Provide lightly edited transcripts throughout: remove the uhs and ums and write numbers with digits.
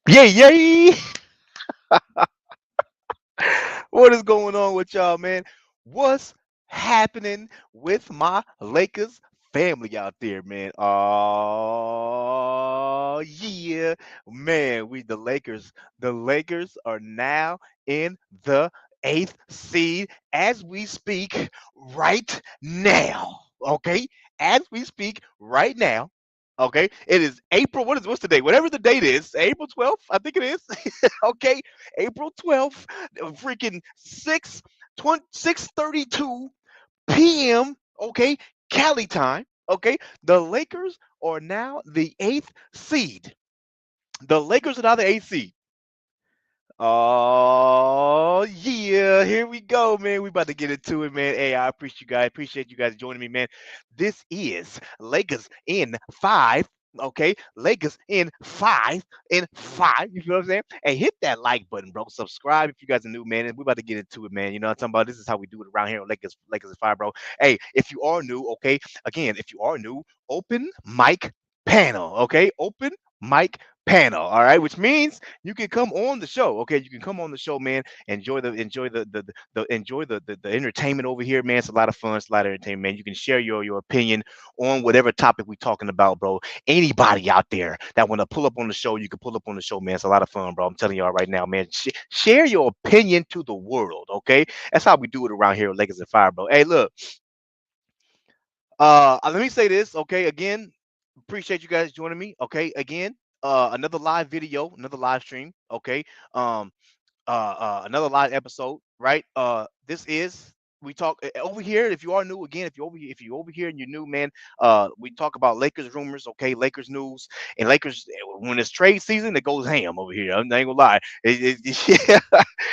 Yay, yay! What is going on with y'all, man? What's happening with my Lakers family out there, man? Oh, yeah. Man, the Lakers are now in the eighth seed as we speak right now. Okay? As we speak right now. Okay, it is April. What's the date? Whatever the date is, April 12th, I think it is. Okay, April 12th, freaking 6:32 p.m. Okay, Cali time. Okay, the Lakers are now the eighth seed. The Lakers are now the eighth seed. Oh yeah, here we go, man. We about to get into it, man. Hey, I appreciate you guys joining me, man. This is Lakers in five. Okay, Lakers in five. You feel what I'm saying? Hey, hit that like button, bro. Subscribe if you guys are new, man. And we about to get into it, man. You know what I'm talking about? This is how we do it around here on Lakers in five, bro. Hey, if you are new, okay, again, if you are new, open mic panel. Okay, open mic panel. All right, which means you can come on the show. Okay, you can come on the show, man. Enjoy the entertainment over here, man. It's a lot of fun. It's a lot of entertainment, man. You can share your opinion on whatever topic we talking about, bro. Anybody out there that want to pull up on the show, you can pull up on the show, man. It's a lot of fun, bro. I'm telling y'all right now, man. Share your opinion to the world. Okay, that's how we do it around here at Lakers and Fire, bro. Hey, look. Let me say this, okay? Again, appreciate you guys joining me. Okay, again, another live video, another live stream. Okay, um, another live episode, right? This is we talk over here. If you are new, again, if you over here and you're new, man, we talk about Lakers rumors, okay, Lakers news, and Lakers when it's trade season, it goes ham over here. I'm not gonna lie, yeah,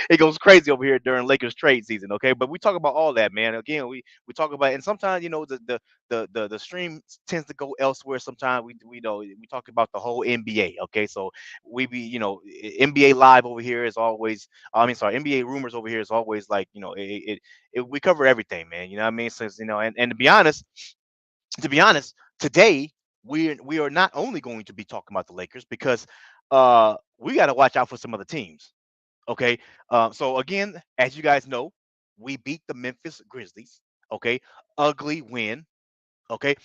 it goes crazy over here during Lakers trade season, okay. But we talk about all that, man. Again, we talk about, and sometimes the stream tends to go elsewhere. Sometimes we know we talk about the whole NBA, okay. So we be NBA live over here is always I mean, sorry, NBA rumors over here is always like, we cover everything, man. You know what I mean? Since and to be honest, today we are not only going to be talking about the Lakers because we got to watch out for some other teams. Okay, so again, as you guys know, we beat the Memphis Grizzlies. Okay, ugly win. Okay,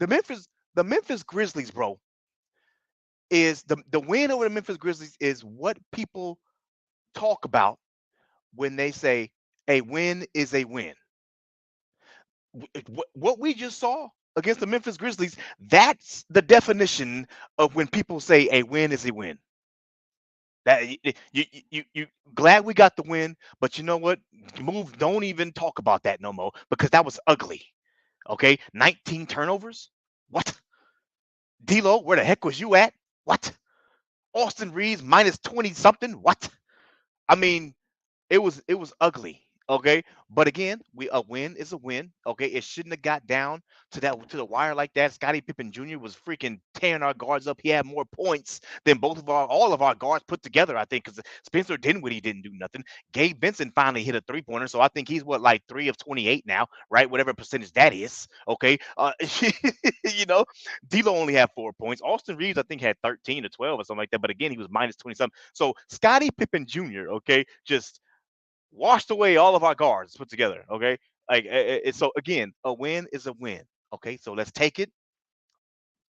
the Memphis Grizzlies, bro, is the win over the Memphis Grizzlies is what people talk about when they say a win is a win. What we just saw against the Memphis Grizzlies, that's the definition of when people say a win is a win. That you glad we got the win, but you know what? Move, don't even talk about that no more because that was ugly. Okay, 19 turnovers. What? D'Lo, where the heck was you at? What? Austin Reeves minus 20 something. What? I mean, it was ugly. Okay, but again, we a win is a win. Okay, it shouldn't have got down to the wire like that. Scottie Pippen Jr. was freaking tearing our guards up. He had more points than all of our guards put together. I think because Spencer Dinwiddie didn't do nothing. Gabe Vincent finally hit a 3-pointer, so I think he's what like 3 of 28 now, right? Whatever percentage that is. Okay, you know, D'Lo only had 4 points. Austin Reeves I think had 13 or 12 or something like that. But again, he was minus 20 something. So Scottie Pippen Jr. Okay, just washed away all of our guards put together. Okay, like so again, a win is a win. Okay, so let's take it.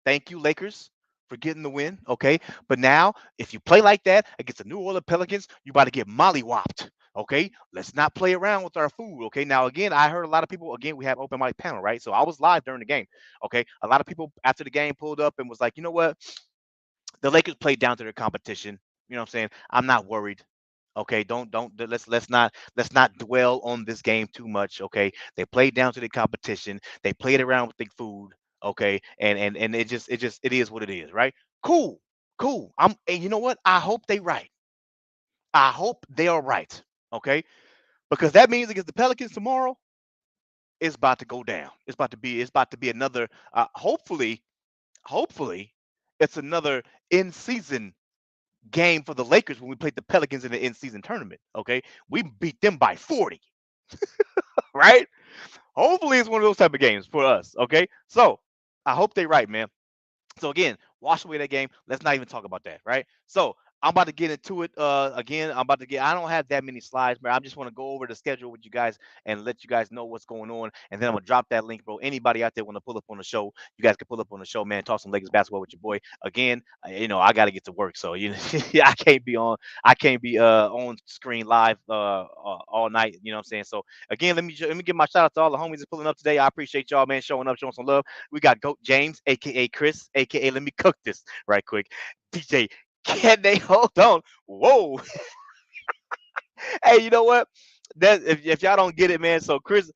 Thank you, Lakers, for getting the win. Okay, but now if you play like that against the New Orleans Pelicans, you about to get mollywopped. Okay, let's not play around with our food. Okay, now again, I heard a lot of people. Again, we have open mic panel, right? So I was live during the game. Okay, a lot of people after the game pulled up and was like, you know what? The Lakers played down to their competition. You know what I'm saying? I'm not worried. Okay, don't let's not dwell on this game too much. Okay, they played down to the competition. They played around with the food. Okay, and it is what it is, right? Cool, cool. And you know what? I hope they right. I hope they are right. Okay, because that means against the Pelicans tomorrow, it's about to go down. It's about to be another. Hopefully, it's another in season game for the Lakers when we played the Pelicans in the in-season tournament. Okay, we beat them by 40, right? Hopefully, it's one of those type of games for us. Okay, so I hope they right, man. So again, wash away that game. Let's not even talk about that, right? So I'm about to get into it again. I don't have that many slides, but I just want to go over the schedule with you guys and let you guys know what's going on. And then I'm gonna drop that link, bro. Anybody out there want to pull up on the show, you guys can pull up on the show, man. Talk some Lakers basketball with your boy. Again, I got to get to work, so I can't be on screen live all night. You know what I'm saying? So again, let me give my shout out to all the homies that's pulling up today. I appreciate y'all, man, showing up, showing some love. We got Goat James, aka Chris, aka Let me cook this right quick. DJ, can they hold on? Whoa. Hey, you know what? That if y'all don't get it, man. So Chris,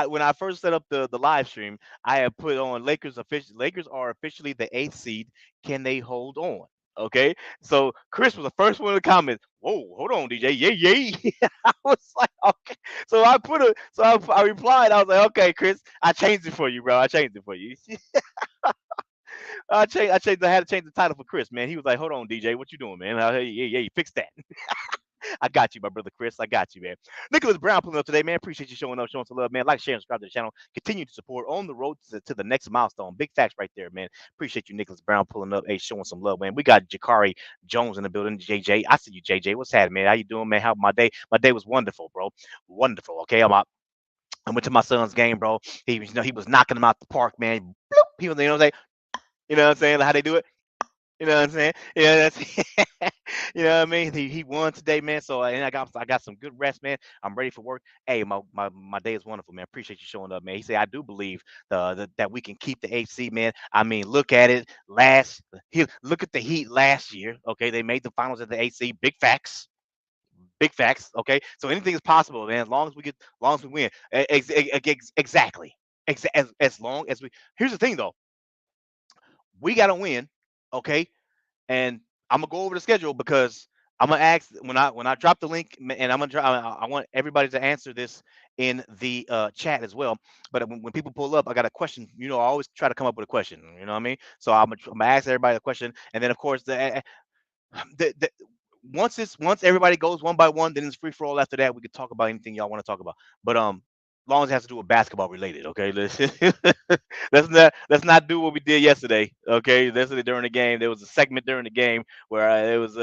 when I first set up the live stream, I had put on Lakers are officially the eighth seed. Can they hold on? Okay. So Chris was the first one in the comments. Whoa, hold on, DJ. Yeah, yeah. I was like, okay. So I replied. I was like, okay, Chris, I changed it for you, bro. I changed it for you. I had to change the title for Chris, man. He was like, hold on, DJ, what you doing, man? Yeah, fix that. I got you, my brother Chris. I got you, man. Nicholas Brown pulling up today, man. Appreciate you showing up, showing some love, man. Like, share, and subscribe to the channel. Continue to support on the road to the next milestone. Big facts right there, man. Appreciate you, Nicholas Brown, pulling up, hey, showing some love, man. We got Jakari Jones in the building. JJ, I see you, JJ. What's happening, man? How you doing, man? How my day? My day was wonderful, bro. Wonderful. Okay, I'm out. I went to my son's game, bro. He was knocking him out the park, man. Bloop. He was, you know what I'm saying? Like how they do it. You know what I'm saying? Yeah, that's you know what I mean. He won today, man. So and I got some good rest, man. I'm ready for work. Hey, my day is wonderful, man. Appreciate you showing up, man. He said I do believe that we can keep the AC, man. I mean, look at it. Look at the Heat last year. Okay, they made the finals at the AC. Big facts. Big facts. Okay, so anything is possible, man. As long as we win. Exactly. As long as we. Here's the thing, though. We gotta win. Okay, and I'm gonna go over the schedule because I'm gonna ask when I drop the link, and I want everybody to answer this in the chat as well. But when people pull up, I got a question. I always try to come up with a question. You know what I mean? So I'm gonna ask everybody a question, and then of course the once everybody goes one by one, then it's free for all. After that, we can talk about anything y'all want to talk about. But long as it has to do with basketball related, okay. Let's not do what we did yesterday, okay. Yesterday during the game, there was a segment during the game where I was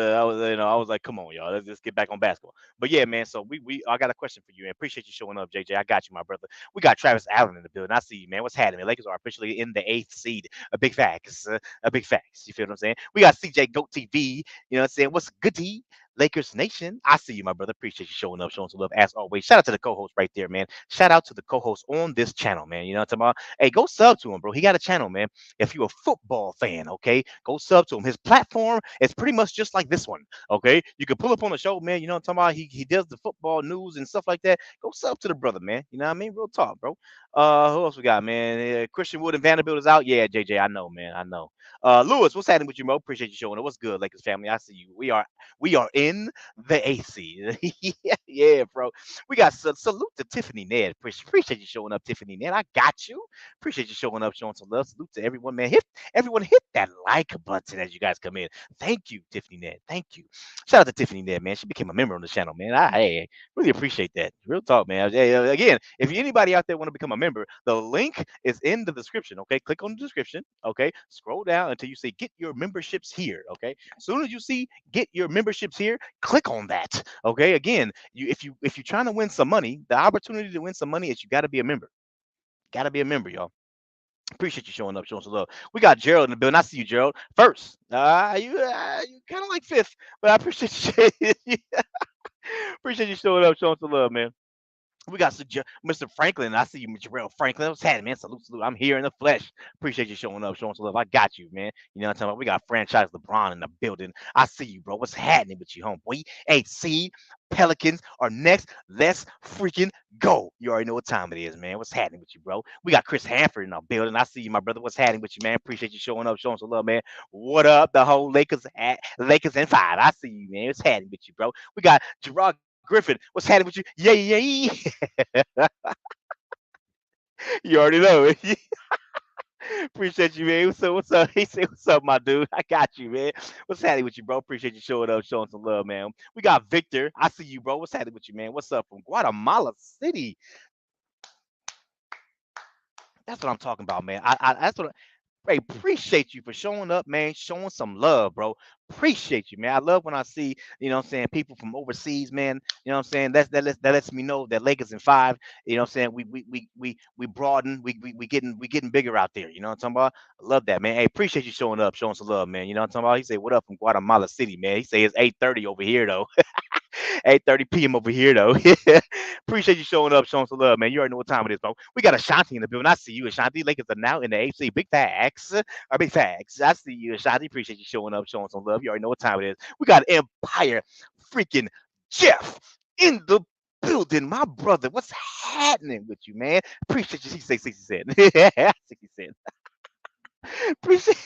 like, come on, y'all, let's just get back on basketball. But yeah, man. So I got a question for you, and appreciate you showing up, JJ. I got you, my brother. We got Travis Allen in the building. I see you, man. What's happening? Lakers are officially in the eighth seed. A big facts. A big facts. You feel what I'm saying? We got CJ Goat TV. You know what I'm saying? What's goody? Lakers Nation. I see you, my brother. Appreciate you showing up, showing some love as always. Shout out to the co-host right there, man. Shout out to the co-host on this channel, man. You know what I'm talking about? Hey, go sub to him, bro. He got a channel, man. If you're a football fan, okay, go sub to him. His platform is pretty much just like this one, okay? You can pull up on the show, man. You know what I'm talking about? He does the football news and stuff like that. Go sub to the brother, man. You know what I mean? Real talk, bro. Who else we got, man? Christian Wood and Vanderbilt is out. Yeah, JJ, I know, man. I know. Lewis, what's happening with you, bro? Appreciate you showing up. What's good, Lakers family? I see you. We are in the AC. Yeah, yeah, bro. We got salute to Tiffany Ned. Appreciate you showing up, Tiffany Ned. I got you. Appreciate you showing up, showing some love. Salute to everyone, man. Hit that like button as you guys come in. Thank you, Tiffany Ned. Thank you. Shout out to Tiffany Ned, man. She became a member on the channel, man. I really appreciate that. Real talk, man. Hey, again, if anybody out there want to become a member, the link is in the description. Okay, click on the description. Okay, scroll down until you see get your memberships here. Okay, as soon as you see get your memberships here, click on that. Okay, again, if you're trying to win some money, the opportunity to win some money is you got to be a member. Got to be a member, y'all. Appreciate you showing up, showing some love. We got Gerald in the building. I see you, Gerald. First, you kind of like fifth, but I appreciate you. Appreciate you showing up, showing some love, man. We got Mr. Franklin. I see you, Jarrell Franklin. What's happening, man? Salute, salute. I'm here in the flesh. Appreciate you showing up, showing some love. I got you, man. You know what I'm talking about? We got franchise LeBron in the building. I see you, bro. What's happening with you, homeboy? Hey, see, Pelicans are next. Let's freaking go. You already know what time it is, man. What's happening with you, bro? We got Chris Hanford in our building. I see you, my brother. What's happening with you, man? Appreciate you showing up, showing some love, man. What up, the whole Lakers and five? I see you, man. What's happening with you, bro? We got Gerard Griffin, what's happening with you? Yeah, yeah, yeah. You already know it. Appreciate you, man. What's up? He said, "What's up, my dude? I got you, man. What's happening with you, bro? Appreciate you showing up, showing some love, man. We got Victor. I see you, bro. What's happening with you, man? What's up from Guatemala City? That's what I'm talking about, man. That's what. Hey, appreciate you for showing up, man. Showing some love, bro. Appreciate you, man. I love when I see, what I'm saying, people from overseas, man. You know what I'm saying? That lets me know that Lakers in five. You know what I'm saying? We broaden. We getting bigger out there. You know what I'm talking about? I love that, man. Hey, appreciate you showing up, showing some love, man. You know what I'm talking about? He said, "What up from Guatemala City, man?" He say it's 8:30 over here though. 8:30 p.m. over here though. Appreciate you showing up, showing some love, man. You already know what time it is, bro. We got Ashanti in the building. I see you, Ashanti. Lakers are now in the AFC. Big facts. Big facts. I see you, Ashanti. Appreciate you showing up, showing some love. You already know what time it is. We got Empire freaking Jeff in the building. My brother, what's happening with you, man? Appreciate you. He say 60 cents. 60 cents. Appreciate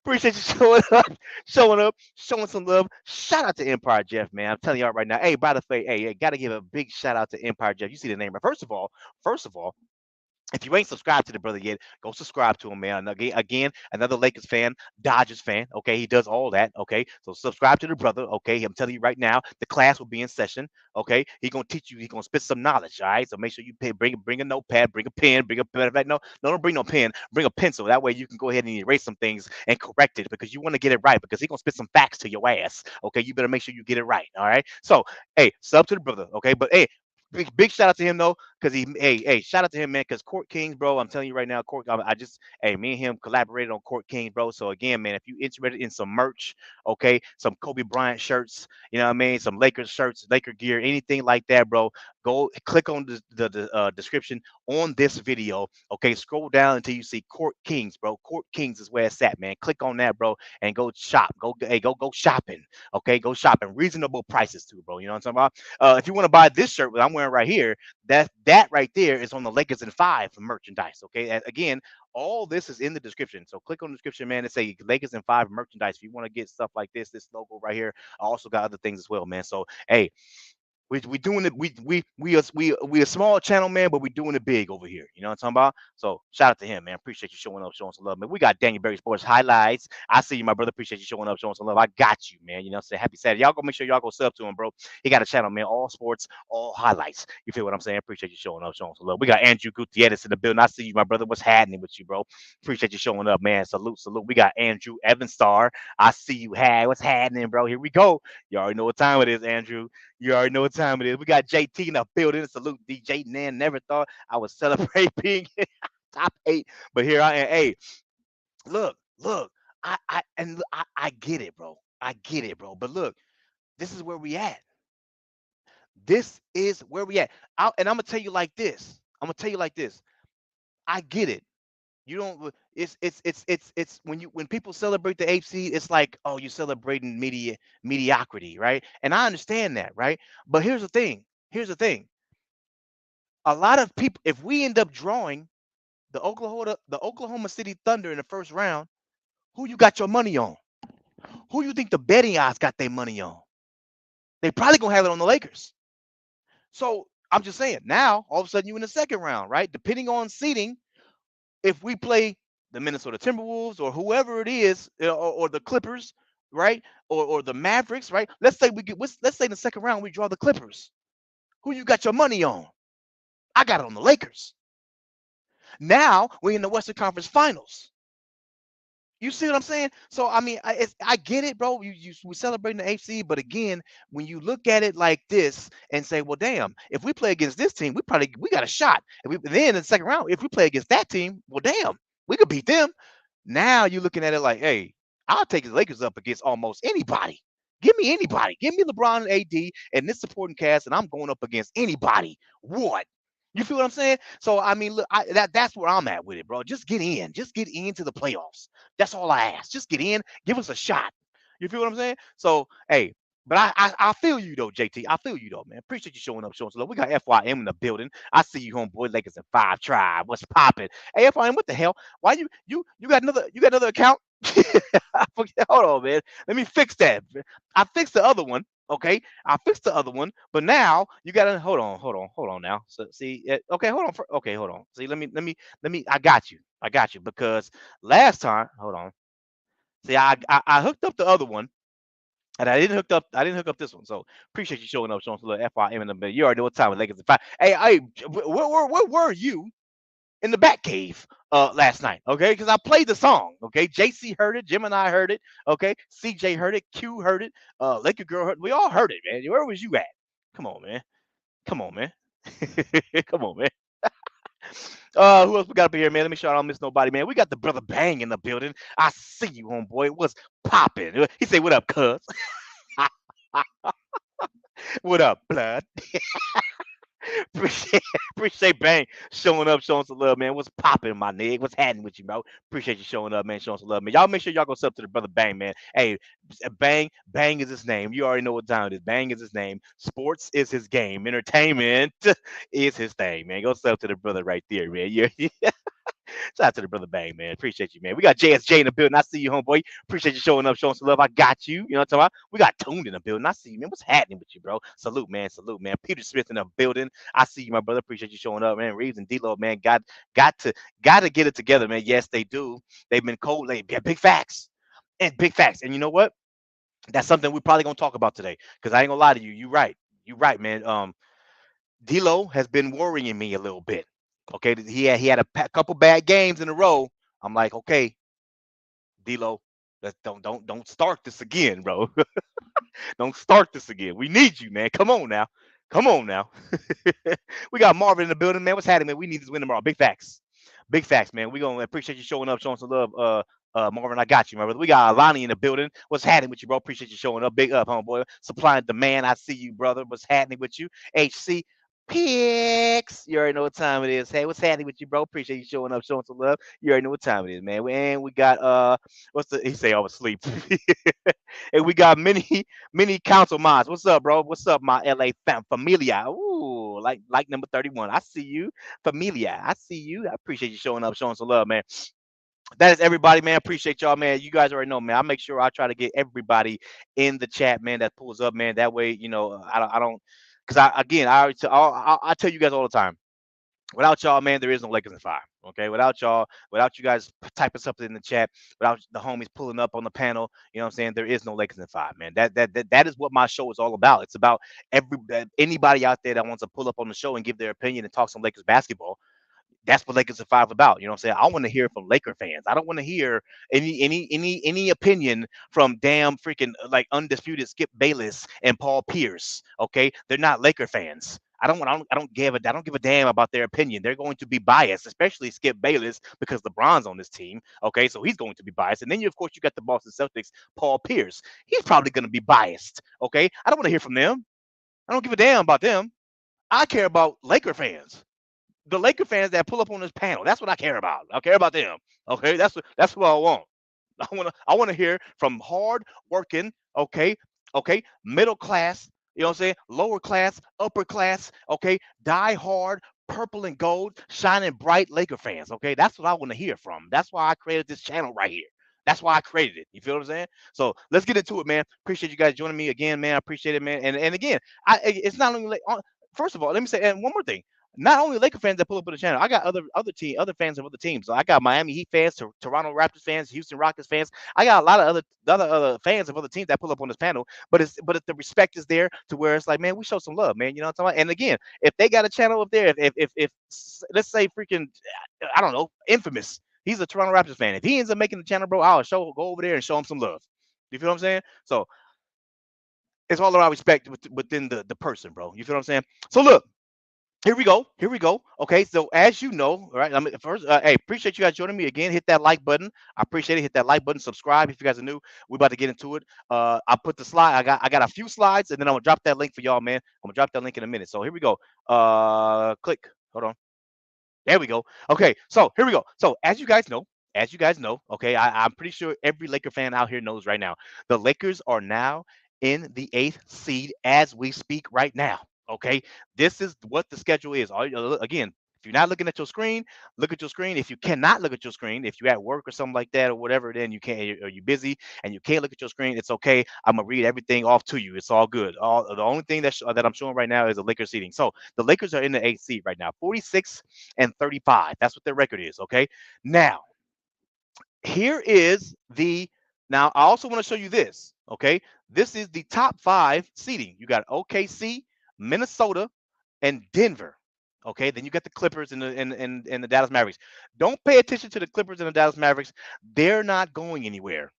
Appreciate you showing up, showing some love. Shout out to Empire Jeff, man. I'm telling y'all right now. Hey, by the way, hey, gotta give a big shout out to Empire Jeff. You see the name, right? First of all, if you ain't subscribed to the brother yet, go subscribe to him, man. And again, another Lakers fan, Dodgers fan. Okay, he does all that. Okay, so subscribe to the brother. Okay, I'm telling you right now, the class will be in session. Okay, he gonna teach you. He gonna spit some knowledge. All right, so make sure you bring a notepad, bring a pen, bring a pen. No, no, don't bring no pen. Bring a pencil. That way you can go ahead and erase some things and correct it because you want to get it right because he gonna spit some facts to your ass. Okay, you better make sure you get it right. All right. So hey, sub to the brother. Okay, but hey. Big shout out to him though, because hey, shout out to him, man, because Court Kings, bro, I'm telling you right now, Court, hey, me and him collaborated on Court Kings, bro. So again, man, if you interested in some merch, okay, some Kobe Bryant shirts, you know what I mean, some Lakers shirts, Laker gear, anything like that, bro, go click on the description on this video, okay, scroll down until you see Court Kings, bro. Court Kings is where it's at, man. Click on that, bro, and go shop, go shopping, okay, go shopping, reasonable prices too, bro. You know what I'm talking about? If you want to buy this shirt that I'm wearing right here, that right there is on the Lakers in five merchandise. Okay, and again, all this is in the description. So click on the description, man, and say Lakers in five merchandise. If you want to get stuff like this logo right here, I also got other things as well, man. So hey, we doing it. We a small channel, man, but we doing it big over here. You know what I'm talking about? So shout out to him, man. Appreciate you showing up, showing some love, man. We got Daniel Berry Sports highlights. I see you, my brother. Appreciate you showing up, showing some love. I got you, man. You know what I'm saying? Happy Saturday. Y'all go make sure y'all go sub to him, bro. He got a channel, man. All sports, all highlights. You feel what I'm saying? Appreciate you showing up, showing some love. We got Andrew Gutierrez in the building. I see you, my brother. What's happening with you, bro? Appreciate you showing up, man. Salute, salute. We got Andrew Evanstar. I see you. Hey, what's happening, bro? Here we go. You already know what time it is, Andrew. You already know what time it is. We got JT in the building. Salute, DJ. Man, never thought I would celebrate being top eight, but here I am. Hey, look. I get it, bro. I get it, bro. But look, this is where we at. This is where we at. And I'm gonna tell you like this. I'm gonna tell you like this. I get it. You don't. It's when people celebrate the HC, it's like, oh, you're celebrating mediocrity, right? And I understand that, right? But here's the thing. Here's the thing. A lot of people, if we end up drawing the Oklahoma City Thunder in the first round, who you got your money on? Who you think the betting odds got their money on? They probably gonna have it on the Lakers. So I'm just saying, now all of a sudden you in the second round, right? Depending on seeding, if we play the Minnesota Timberwolves or whoever it is, or the Clippers, right? Or the Mavericks, right? Let's say in the second round we draw the Clippers. Who you got your money on? I got it on the Lakers. Now we're in the Western Conference Finals. You see what I'm saying? So I mean, I get it, bro. We celebrating the AFC, but again, when you look at it like this and say, well, damn, if we play against this team, we got a shot. Then in the second round, if we play against that team, well, damn, we could beat them. Now you're looking at it like, hey, I'll take the Lakers up against almost anybody. Give me anybody. Give me LeBron and AD and this supporting cast, and I'm going up against anybody. What? You feel what I'm saying? So I mean, look, that's where I'm at with it, bro. Just get in. Just get into the playoffs. That's all I ask. Just get in. Give us a shot. You feel what I'm saying? So hey, but I feel you though, JT. I feel you though, man. Appreciate you showing up, showing some love. We got FYM in the building. I see you, homeboy. Lakers and five tribe. What's popping? Hey, FYM, what the hell? Why you got another account? Hold on, man. Let me fix that. I fixed the other one. Okay, I fixed the other one, but now you gotta hold on now. So see, okay, hold on. Okay, hold on. See, let me. I got you because last time, hold on. See, I hooked up the other one, and I didn't hook up this one. So appreciate you showing up, showing some little FIM in the bit. You already know what time it Lakers at five. Hey, where were you? in the Batcave last night, okay? Because I played the song, okay? JC heard it, Jim and I heard it, okay? CJ heard it, Q heard it, Laker Girl heard it. We all heard it, man. Where was you at? Come on, man. Come on, man. Come on, man. Who else we got up here, man? Let me sure I don't miss nobody, man. We got the brother Bang in the building. I see you, homeboy. What's popping? He say, "What up, cuz? What up, blood?" appreciate, appreciate Bang showing up, showing some love, man. What's popping, my nigga? What's happening with you, bro? Appreciate you showing up, man. Showing some love, man. Y'all make sure y'all go sub to the brother Bang, man. Hey, Bang is his name. You already know what time it is. Bang is his name. Sports is his game. Entertainment is his thing, man. Go sub to the brother right there, man. Shout out to the brother Bang, man. Appreciate you, man. We got JSJ in the building. I see you, homeboy. Appreciate you showing up, showing some love. I got you. You know what I'm talking about? We got Tuned in the building. I see you, man. What's happening with you, bro? Salute, man. Salute, man. Peter Smith in the building. I see you, my brother. Appreciate you showing up, man. Reeves and D-Lo, man. Got to get it together, man. Yes, they do. They've been cold. Yeah, big facts. And big facts. And you know what? That's something we're probably gonna talk about today. Because I ain't gonna lie to you. You right. You right, man. D'Lo has been worrying me a little bit. Okay, he had a couple bad games in a row. I'm like, okay, D'Lo, let's don't start this again, bro. Don't start this again. We need you, man. Come on now. Come on now. We got Marvin in the building, man. What's happening, man? We need this win tomorrow. Big facts. Big facts, man. We gonna appreciate you showing up, showing some love. Marvin, I got you, my brother. We got Alani in the building. What's happening with you, bro? Appreciate you showing up. Big up, homeboy. Supply and demand. I see you, brother. What's happening with you? HC Picks. You already know what time it is. Hey, what's happening with you, bro? Appreciate you showing up, showing some love. You already know what time it is, man. And we got what's the he say I was asleep. And we got many council mods. What's up, bro? What's up, my LA familia? Ooh, like number 31. I see you, familia. I see you. I appreciate you showing up, showing some love, man. That is everybody, man. Appreciate y'all, man. You guys already know, man. I make sure I try to get everybody in the chat, man. That pulls up, man. That way, I don't, because I already I tell you guys all the time. Without y'all, man, there is no Lakers in five. Okay, without y'all, without you guys typing something in the chat, without the homies pulling up on the panel, you know what I'm saying? There is no Lakers in five, man. That is what my show is all about. It's about anybody out there that wants to pull up on the show and give their opinion and talk some Lakers basketball. That's what Lakers are five about. You know what I'm saying? I want to hear from Laker fans. I don't want to hear any opinion from damn freaking like undisputed Skip Bayless and Paul Pierce. Okay, they're not Laker fans. I don't give a damn about their opinion. They're going to be biased, especially Skip Bayless because LeBron's on this team. Okay, so he's going to be biased. And then of course you got the Boston Celtics, Paul Pierce. He's probably going to be biased. Okay, I don't want to hear from them. I don't give a damn about them. I care about Laker fans, the Laker fans that pull up on this panel. That's what I care about. I care about them. Okay, that's what I want. I want to hear from hard working, okay, middle class, you know what I'm saying, lower class, upper class, okay, die hard, purple and gold, shining bright Laker fans. Okay, that's what I want to hear from. That's why I created this channel right here. That's why I created it. You feel what I'm saying? So let's get into it, man. Appreciate you guys joining me again, man. I appreciate it, man. And again, it's not only like first of all, let me say, and one more thing, not only Laker fans that pull up on the channel, I got other fans of other teams. So I got Miami Heat fans, Toronto Raptors fans, Houston Rockets fans. I got a lot of other fans of other teams that pull up on this panel. But if the respect is there to where it's like, man, we show some love, man. You know what I'm talking about? And again, if they got a channel up there, if let's say freaking I don't know, Infamous, he's a Toronto Raptors fan. If he ends up making the channel, bro, I'll go over there and show him some love. You feel what I'm saying? So it's all about respect within the person, bro. You feel what I'm saying? So look. Here we go. Here we go. Okay, so as you know, all right. First, hey, appreciate you guys joining me again. Hit that like button. I appreciate it. Hit that like button. Subscribe if you guys are new. We're about to get into it. I put the slide. I got a few slides, and then I'm gonna drop that link for y'all, man. I'm gonna drop that link in a minute. So here we go. Click. Hold on. There we go. Okay, so here we go. So as you guys know, okay, I'm pretty sure every Laker fan out here knows right now. The Lakers are now in the eighth seed as we speak right now. Okay, this is what the schedule is. Again, if you're not looking at your screen, look at your screen. If you cannot look at your screen, if you're at work or something like that or whatever, then you can't. Or you're busy and you can't look at your screen. It's okay. I'm gonna read everything off to you. It's all good. The only thing that I'm showing right now is the Lakers seating. So the Lakers are in the eighth seed right now, 46 and 35. That's what their record is. Okay. Now, here is the. Now, I also want to show you this. Okay. This is the top five seeding. You got OKC, Minnesota, and Denver. Okay, then you got the Clippers and the Dallas Mavericks. Don't pay attention to the Clippers and the Dallas Mavericks. They're not going anywhere.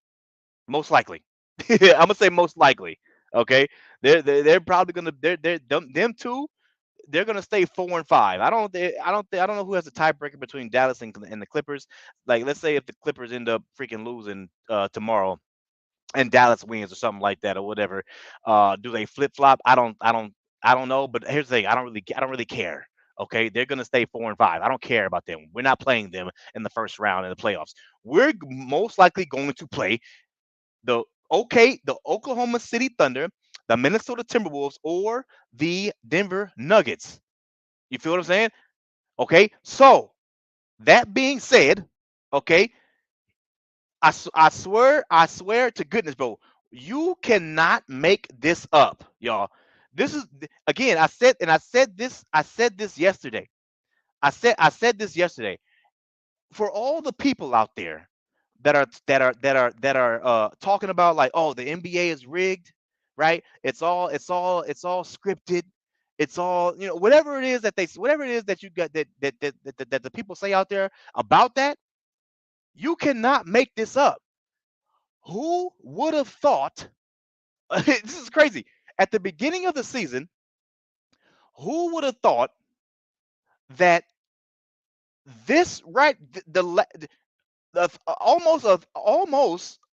Most likely. I'm gonna say most likely. Okay, they're probably gonna they're them two. They're gonna stay 4-5. I don't know who has the tiebreaker between Dallas and the Clippers. Like, let's say if the Clippers end up freaking losing tomorrow and Dallas wins or something like that or whatever. Do they flip flop? I don't know. But here's the thing: I don't really care. Okay, they're gonna stay 4-5. I don't care about them. We're not playing them in the first round in the playoffs. We're most likely going to play the the Oklahoma City Thunder, the Minnesota Timberwolves, or the Denver Nuggets. You feel what I'm saying? Okay. So that being said, okay, I swear to goodness, bro, you cannot make this up, y'all. This is again. I said this yesterday. I said this yesterday. For all the people out there that are talking about like, oh, the NBA is rigged, right? It's all scripted. It's all, whatever it is whatever it is that you got that the people say out there about that. You cannot make this up. Who would have thought? This is crazy. At the beginning of the season, who would have thought that this right almost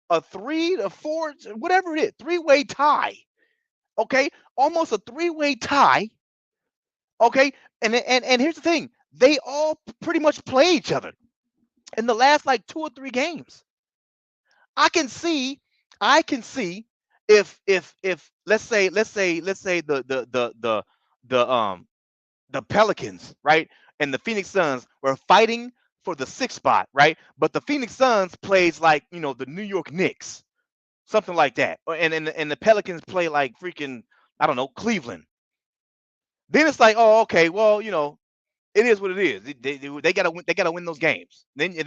a 3 to 4, whatever it is, three-way tie. Okay, almost a three-way tie. Okay, and here's the thing: they all pretty much play each other in the last like 2 or 3 games. I can see, I can see if let's say the Pelicans, right, and the Phoenix Suns were fighting for the sixth spot, right? But the Phoenix Suns plays like, the New York Knicks, something like that, and the Pelicans play like freaking, I don't know, Cleveland. Then it's like, oh, okay, well, it is what it is. They gotta win. They gotta win those games. Then you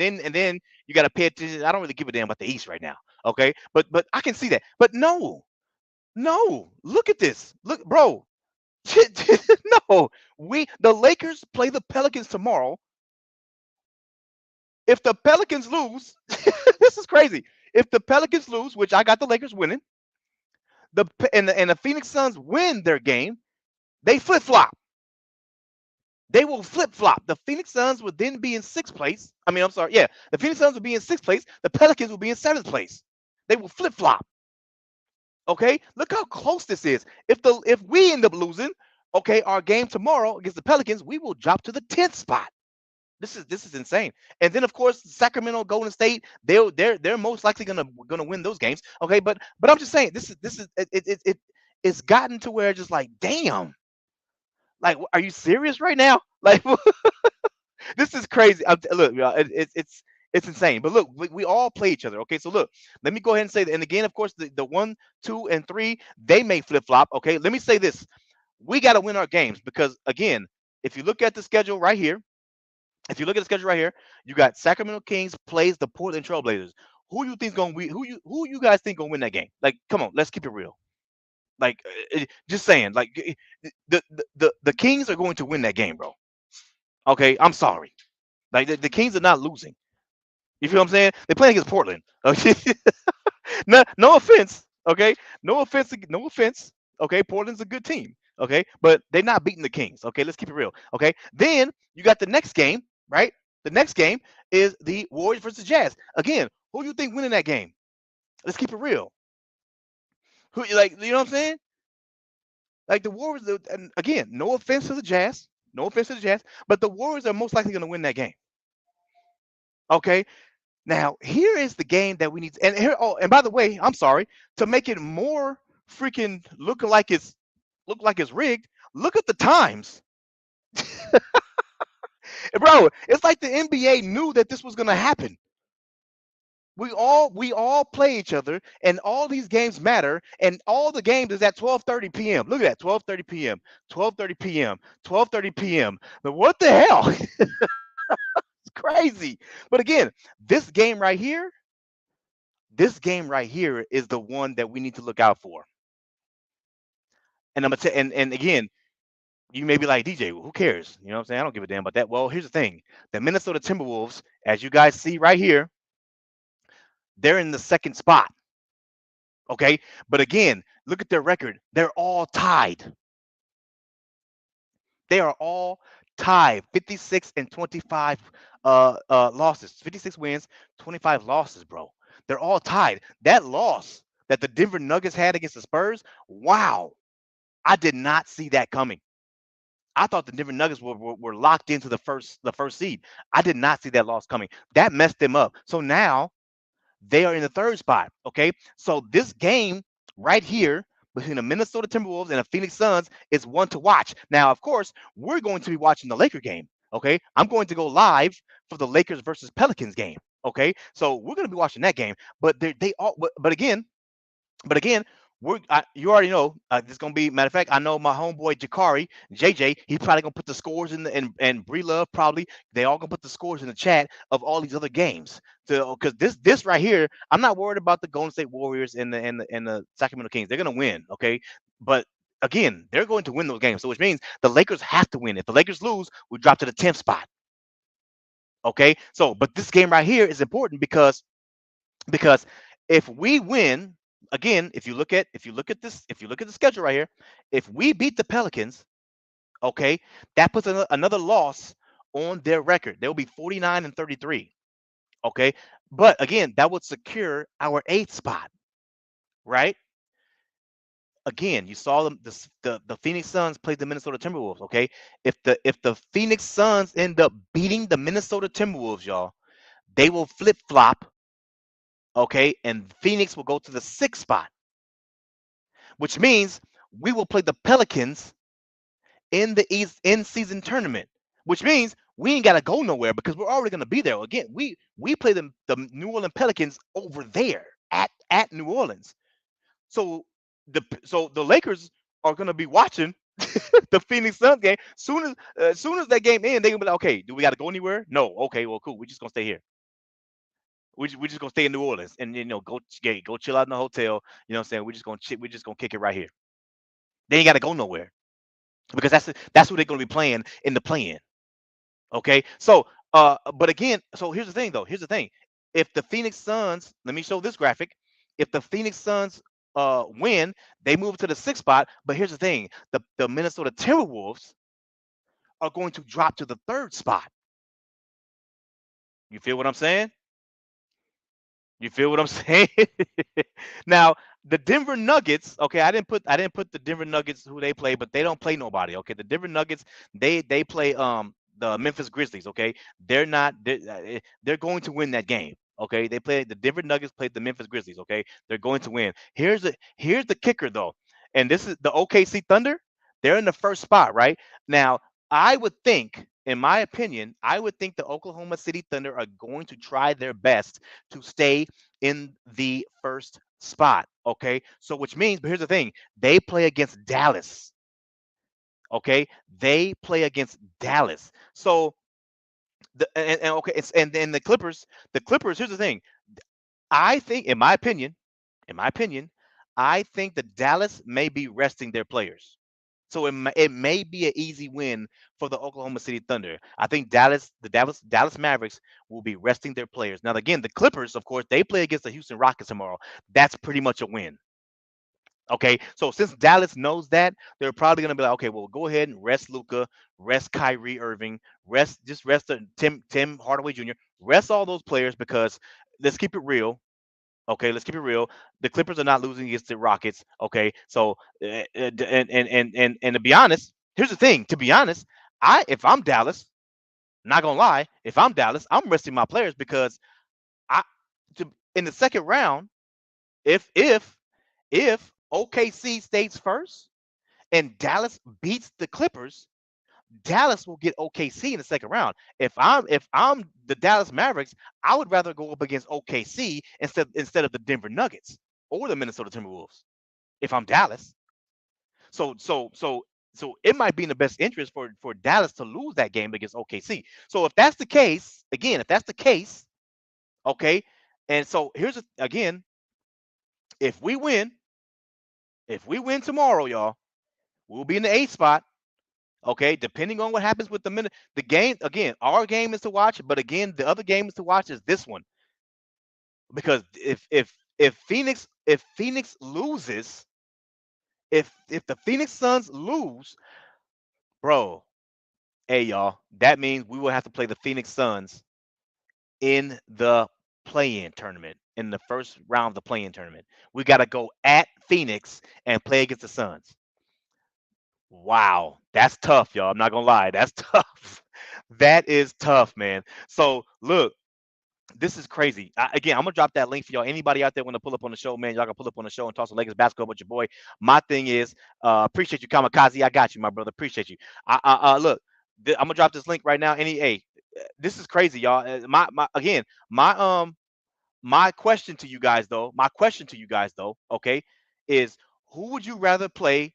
gotta pay attention. I don't really give a damn about the East right now. Okay, but I can see that. But no, no. Look at this. Look, bro. No, the Lakers play the Pelicans tomorrow. If the Pelicans lose, this is crazy. If the Pelicans lose, which I got the Lakers winning, and the Phoenix Suns win their game, they flip flop. They will flip flop. The Phoenix Suns would then be in sixth place. I mean, I'm sorry. Yeah, the Phoenix Suns will be in sixth place. The Pelicans will be in seventh place. They will flip flop. Okay, look how close this is. If we end up losing, okay, our game tomorrow against the Pelicans, we will drop to the 10th spot. This is insane. And then of course Sacramento, Golden State, they're most likely gonna win those games. Okay, but I'm just saying this is it's gotten to where just like, damn, like, are you serious right now? Like, this is crazy. Look, y'all, it's insane. But look, we all play each other. Okay, so look, let me go ahead and say that. And again, of course, the 1, 2, and 3, they may flip flop. Okay, let me say this: we got to win our games because again, if you look at the schedule right here, you got Sacramento Kings plays the Portland Trailblazers. Who you think's gonna win? Who you guys think gonna win that game? Like, come on, let's keep it real. Like, just saying, like, the Kings are going to win that game, bro. Okay, I'm sorry. Like, the Kings are not losing. You feel what I'm saying? They're playing against Portland. Okay, no offense. Okay, no offense. No offense. Okay, Portland's a good team. Okay, but they're not beating the Kings. Okay, let's keep it real. Okay, then you got the next game, right? The next game is the Warriors versus Jazz. Again, who do you think winning that game? Let's keep it real. Who, like, you know what I'm saying? Like the Warriors, and again, no offense to the Jazz, but the Warriors are most likely going to win that game. Okay, now here is the game that we need. And here, oh, and by the way, I'm sorry, to make it more freaking look like it's rigged. Look at the times, bro. It's like the NBA knew that this was going to happen. We all play each other, and all these games matter, and all the games is at 12:30 p.m. Look at that, 12:30 p.m., 12:30 p.m., 12:30 p.m. But what the hell? It's crazy. But again, this game right here, is the one that we need to look out for. And I'm gonna tell, and again, You may be like, DJ, who cares? You know what I'm saying? I don't give a damn about that. Well, here's the thing: the Minnesota Timberwolves, as you guys see right here, they're in the second spot. Okay, but again, look at their record. They're all tied. They are all tied. 56 and 25 losses. 56 wins, 25 losses, bro. They're all tied. That loss that the Denver Nuggets had against the Spurs, wow, I did not see that coming. I thought the Denver Nuggets were locked into the first seed. I did not see that loss coming. That messed them up. So now they are in the third spot. Okay. So this game right here between the Minnesota Timberwolves and the Phoenix Suns is one to watch. Now, of course, we're going to be watching the Laker game. Okay. I'm going to go live for the Lakers versus Pelicans game. Okay. So we're going to be watching that game. But they all, but again, you already know this is gonna be. Matter of fact, I know my homeboy Jakari JJ. He probably gonna put the scores in the and Bree Love probably. They all gonna put the scores in the chat of all these other games. So because this right here, I'm not worried about the Golden State Warriors and the Sacramento Kings. They're gonna win, okay? But again, they're going to win those games. So which means the Lakers have to win. If the Lakers lose, we drop to the 10th spot. Okay. So, but this game right here is important because if we win again, if you look at the schedule right here, if we beat the Pelicans, okay, that puts another loss on their record. They'll be 49 and 33. Okay, but again, that would secure our eighth spot, right? Again, you saw them. The Phoenix Suns played the Minnesota Timberwolves. Okay, if the Phoenix Suns end up beating the Minnesota Timberwolves, y'all, they will flip flop. Okay, and Phoenix will go to the sixth spot, which means we will play the Pelicans in the East in season tournament, which means we ain't gotta go nowhere because we're already gonna be there. Again, we play the New Orleans Pelicans over there at New Orleans. So the Lakers are gonna be watching the Phoenix Suns game. Soon as that game ends, they're gonna be like, okay, do we gotta go anywhere? No. Okay, well, cool. We're just gonna stay here. We're just gonna stay in New Orleans and go chill out in the hotel. You know what I'm saying? We're just gonna kick it right here. They ain't gotta go nowhere because that's what they're gonna be playing in the play-in. Okay. But again, so here's the thing though. Here's the thing. If the Phoenix Suns, let me show this graphic. If the Phoenix Suns win, they move to the sixth spot. But here's the thing: the Minnesota Timberwolves are going to drop to the third spot. You feel what I'm saying? You feel what I'm saying? Now, the Denver Nuggets, okay, I didn't put the Denver Nuggets who they play, but they don't play nobody. Okay, the Denver Nuggets, they play the Memphis Grizzlies, okay? They're going to win that game. Okay, the Denver Nuggets played the Memphis Grizzlies, okay? They're going to win. Here's the kicker though. And this is the OKC Thunder. They're in the first spot, right? Now, I would think, in my opinion, I would think the Oklahoma City Thunder are going to try their best to stay in the first spot. Okay. So, which means, but here's the thing, they play against Dallas. Okay. They play against Dallas. So, and okay. And then the Clippers, here's the thing. I think, in my opinion, I think that Dallas may be resting their players. So it may be an easy win for the Oklahoma City Thunder. I think the Dallas Mavericks will be resting their players. Now again, the Clippers, of course, they play against the Houston Rockets tomorrow. That's pretty much a win. Okay, so since Dallas knows that, they're probably gonna be like, okay, well, go ahead and rest Luca, rest Kyrie Irving, rest Tim Hardaway Jr., rest all those players because let's keep it real. Okay, let's keep it real. The Clippers are not losing against the Rockets. Okay, so and to be honest, here's the thing. To be honest, if I'm Dallas, not gonna lie, if I'm Dallas, I'm resting my players because I in the second round, if OKC stays first and Dallas beats the Clippers, Dallas will get OKC in the second round. If I'm the Dallas Mavericks, I would rather go up against OKC instead of the Denver Nuggets or the Minnesota Timberwolves. If I'm Dallas, so it might be in the best interest for Dallas to lose that game against OKC. So if that's the case, again, if that's the case, okay, and so again, if we win, if we win tomorrow, y'all, we'll be in the eighth spot. Okay, depending on what happens with the game. Again, our game is to watch, but again, the other game is to watch is this one because if Phoenix loses, if the Phoenix Suns lose, bro, hey y'all, that means we will have to play the Phoenix Suns in the play-in tournament in the first round of the play-in tournament. We got to go at Phoenix and play against the Suns. Wow, that's tough, y'all. I'm not gonna lie, that's tough. That is tough, man. So look, this is crazy. Again, I'm gonna drop that link for y'all. Anybody out there want to pull up on the show, man, y'all can pull up on the show and talk some Lakers basketball with your boy. My thing is, appreciate you, Kamikaze. I got you, my brother. Appreciate you. Look, I'm gonna drop this link right now. This is crazy, y'all. My again, my question to you guys though, okay, is who would you rather play?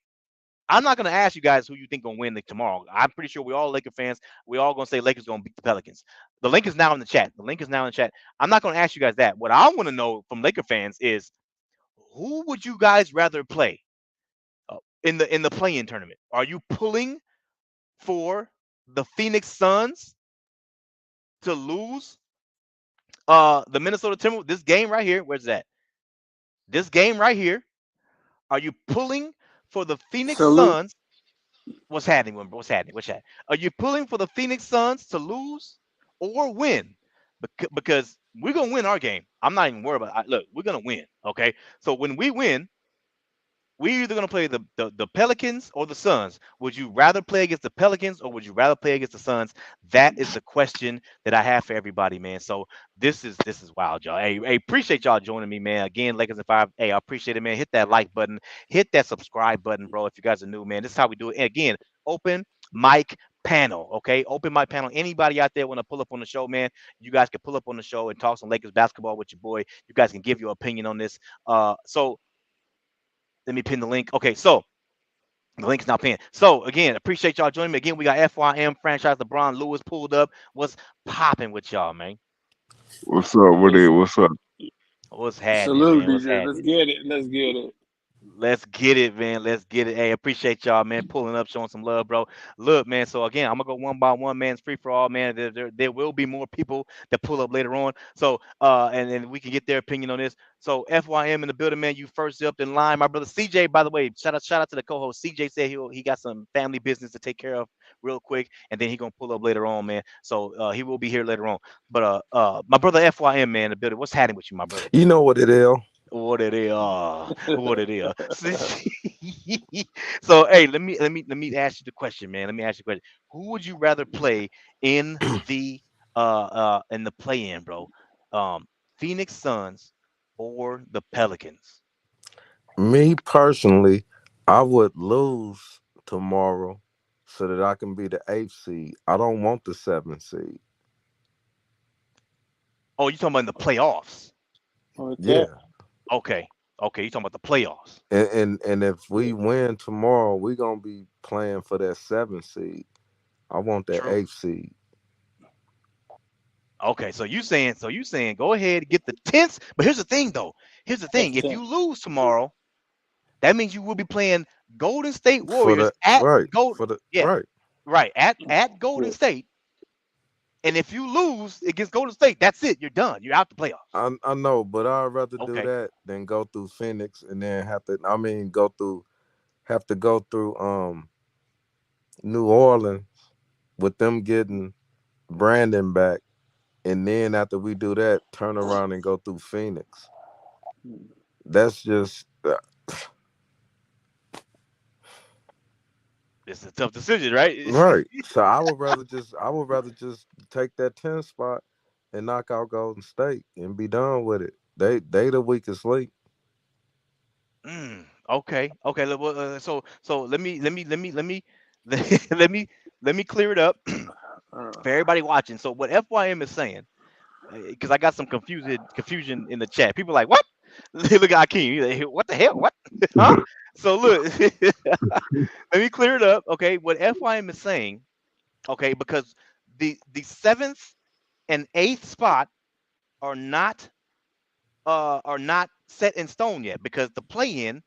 I'm not gonna ask you guys who you think gonna win tomorrow. I'm pretty sure we all Laker fans. We all gonna say Lakers gonna beat the Pelicans. The link is now in the chat. I'm not gonna ask you guys that. What I want to know from Laker fans is who would you guys rather play in the play-in tournament? Are you pulling for the Phoenix Suns to lose the Minnesota Timberwolves? This game right here. Where's that? This game right here. Are you pulling for the Phoenix Salute. Suns? What's happening, bro? What's that? Are you pulling for the Phoenix Suns to lose or win? Because we're gonna win our game. I'm not even worried about. Look, we're gonna win. Okay, so when we win, we're either gonna play the Pelicans or the Suns. Would you rather play against the Pelicans or would you rather play against the Suns? That is the question that I have for everybody, man. So this is wild, y'all. Hey, appreciate y'all joining me, man. Again, Lakers in 5. Hey, I appreciate it, man. Hit that like button, hit that subscribe button, bro. If you guys are new, man, this is how we do it. And again, open mic panel, okay? Open mic panel. Anybody out there want to pull up on the show, man? You guys can pull up on the show and talk some Lakers basketball with your boy. You guys can give your opinion on this. So let me pin the link. Okay, so the link is now pinned. So again, appreciate y'all joining me. Again, we got FYM franchise LeBron Lewis pulled up. What's popping with y'all, man? What's up with it? What's What's up? What's happening, salute, man? What's DJ? Let's happening? get it. Let's get it. Let's get it, man. Let's get it. Hey, appreciate y'all, man, pulling up, showing some love, bro. Look, man. So again, I'm gonna go one by one, man. It's free for all, man. There will be more people that pull up later on. So and then we can get their opinion on this. So FYM in the building, man. You first up in line, my brother CJ. By the way, shout out to the co-host. CJ said he got some family business to take care of real quick, and then he gonna pull up later on, man. So he will be here later on. But my brother FYM, man, in the building. What's happening with you, my brother? You know what it is. What it is, what it is. So, hey, let me ask you the question, man. Let me ask you a question. Who would you rather play in the play-in, bro? Um, Phoenix Suns or the Pelicans? Me personally, I would lose tomorrow so that I can be the eighth seed. I don't want the seventh seed. Oh, you talking about in the playoffs? Okay. Yeah. Okay, okay, you talking about the playoffs? And if Yeah. we win tomorrow, we're gonna be playing for that seventh seed. I want that True. eighth seed. Okay, so you saying go ahead get the tenth. But here's the thing, though. Here's the That's thing. If 10. you lose tomorrow, that means you will be playing Golden State For Warriors the at right. Gold. For the Yeah, right. right at Golden Yeah. State. And if you lose against Golden State, that's it. You're done. You're out the playoffs. I know, but I'd rather do Okay. that than go through Phoenix and then go through have to go through New Orleans with them getting Brandon back, and then after we do that, turn around and go through Phoenix. That's just It's a tough decision, right? right. So I would rather just take that 10 spot and knock out Golden State and be done with it. They the weakest link. Okay. Okay. So let me let me clear it up Uh, for everybody watching. So what FYM is saying, because I got some confusion in the chat. People like, what? Look at Akeem. He's like, what the hell? What? Huh? So look, let me clear it up. Okay. What FYM is saying, okay, because the seventh and eighth spot are not set in stone yet because the play-in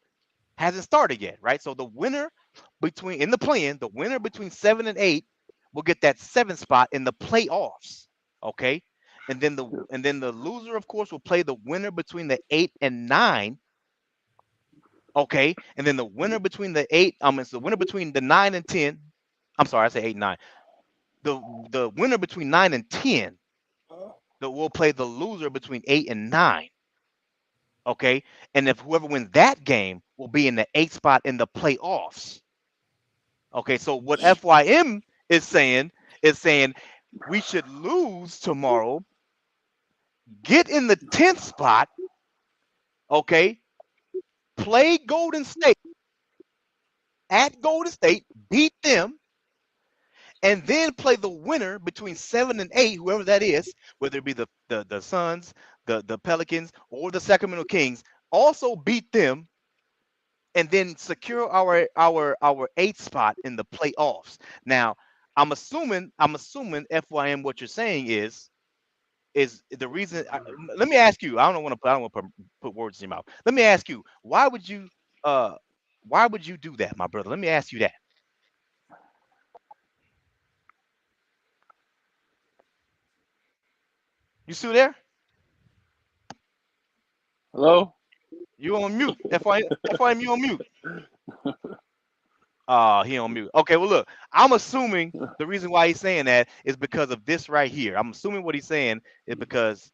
hasn't started yet, right? So the winner in the play-in, the winner between 7 and 8 will get that 7th spot in the playoffs. Okay, and then the loser, of course, will play the winner between the 8 and 9. Okay, and then the winner between the 8, it's the winner between the 9 and 10. I'm sorry, I said 8 and 9. The winner between 9 and 10 that will play the loser between 8 and 9. Okay, and if whoever wins that game will be in the 8th spot in the playoffs. Okay, so what FYM is saying we should lose tomorrow, get in the 10th spot, okay, play Golden State at Golden State, beat them, and then play the winner between 7 and 8, whoever that is, whether it be the Suns, the Pelicans, or the Sacramento Kings, also beat them, and then secure our 8th spot in the playoffs. Now, I'm assuming FYM, what you're saying is the reason. Let me ask you. I don't want to put words in your mouth. Let me ask you. Why would you do that, my brother? Let me ask you that. You still there? Hello? You on mute. FYM, you on mute. He on mute. Okay, well look, I'm assuming the reason why he's saying that is because of this right here. I'm assuming what he's saying is because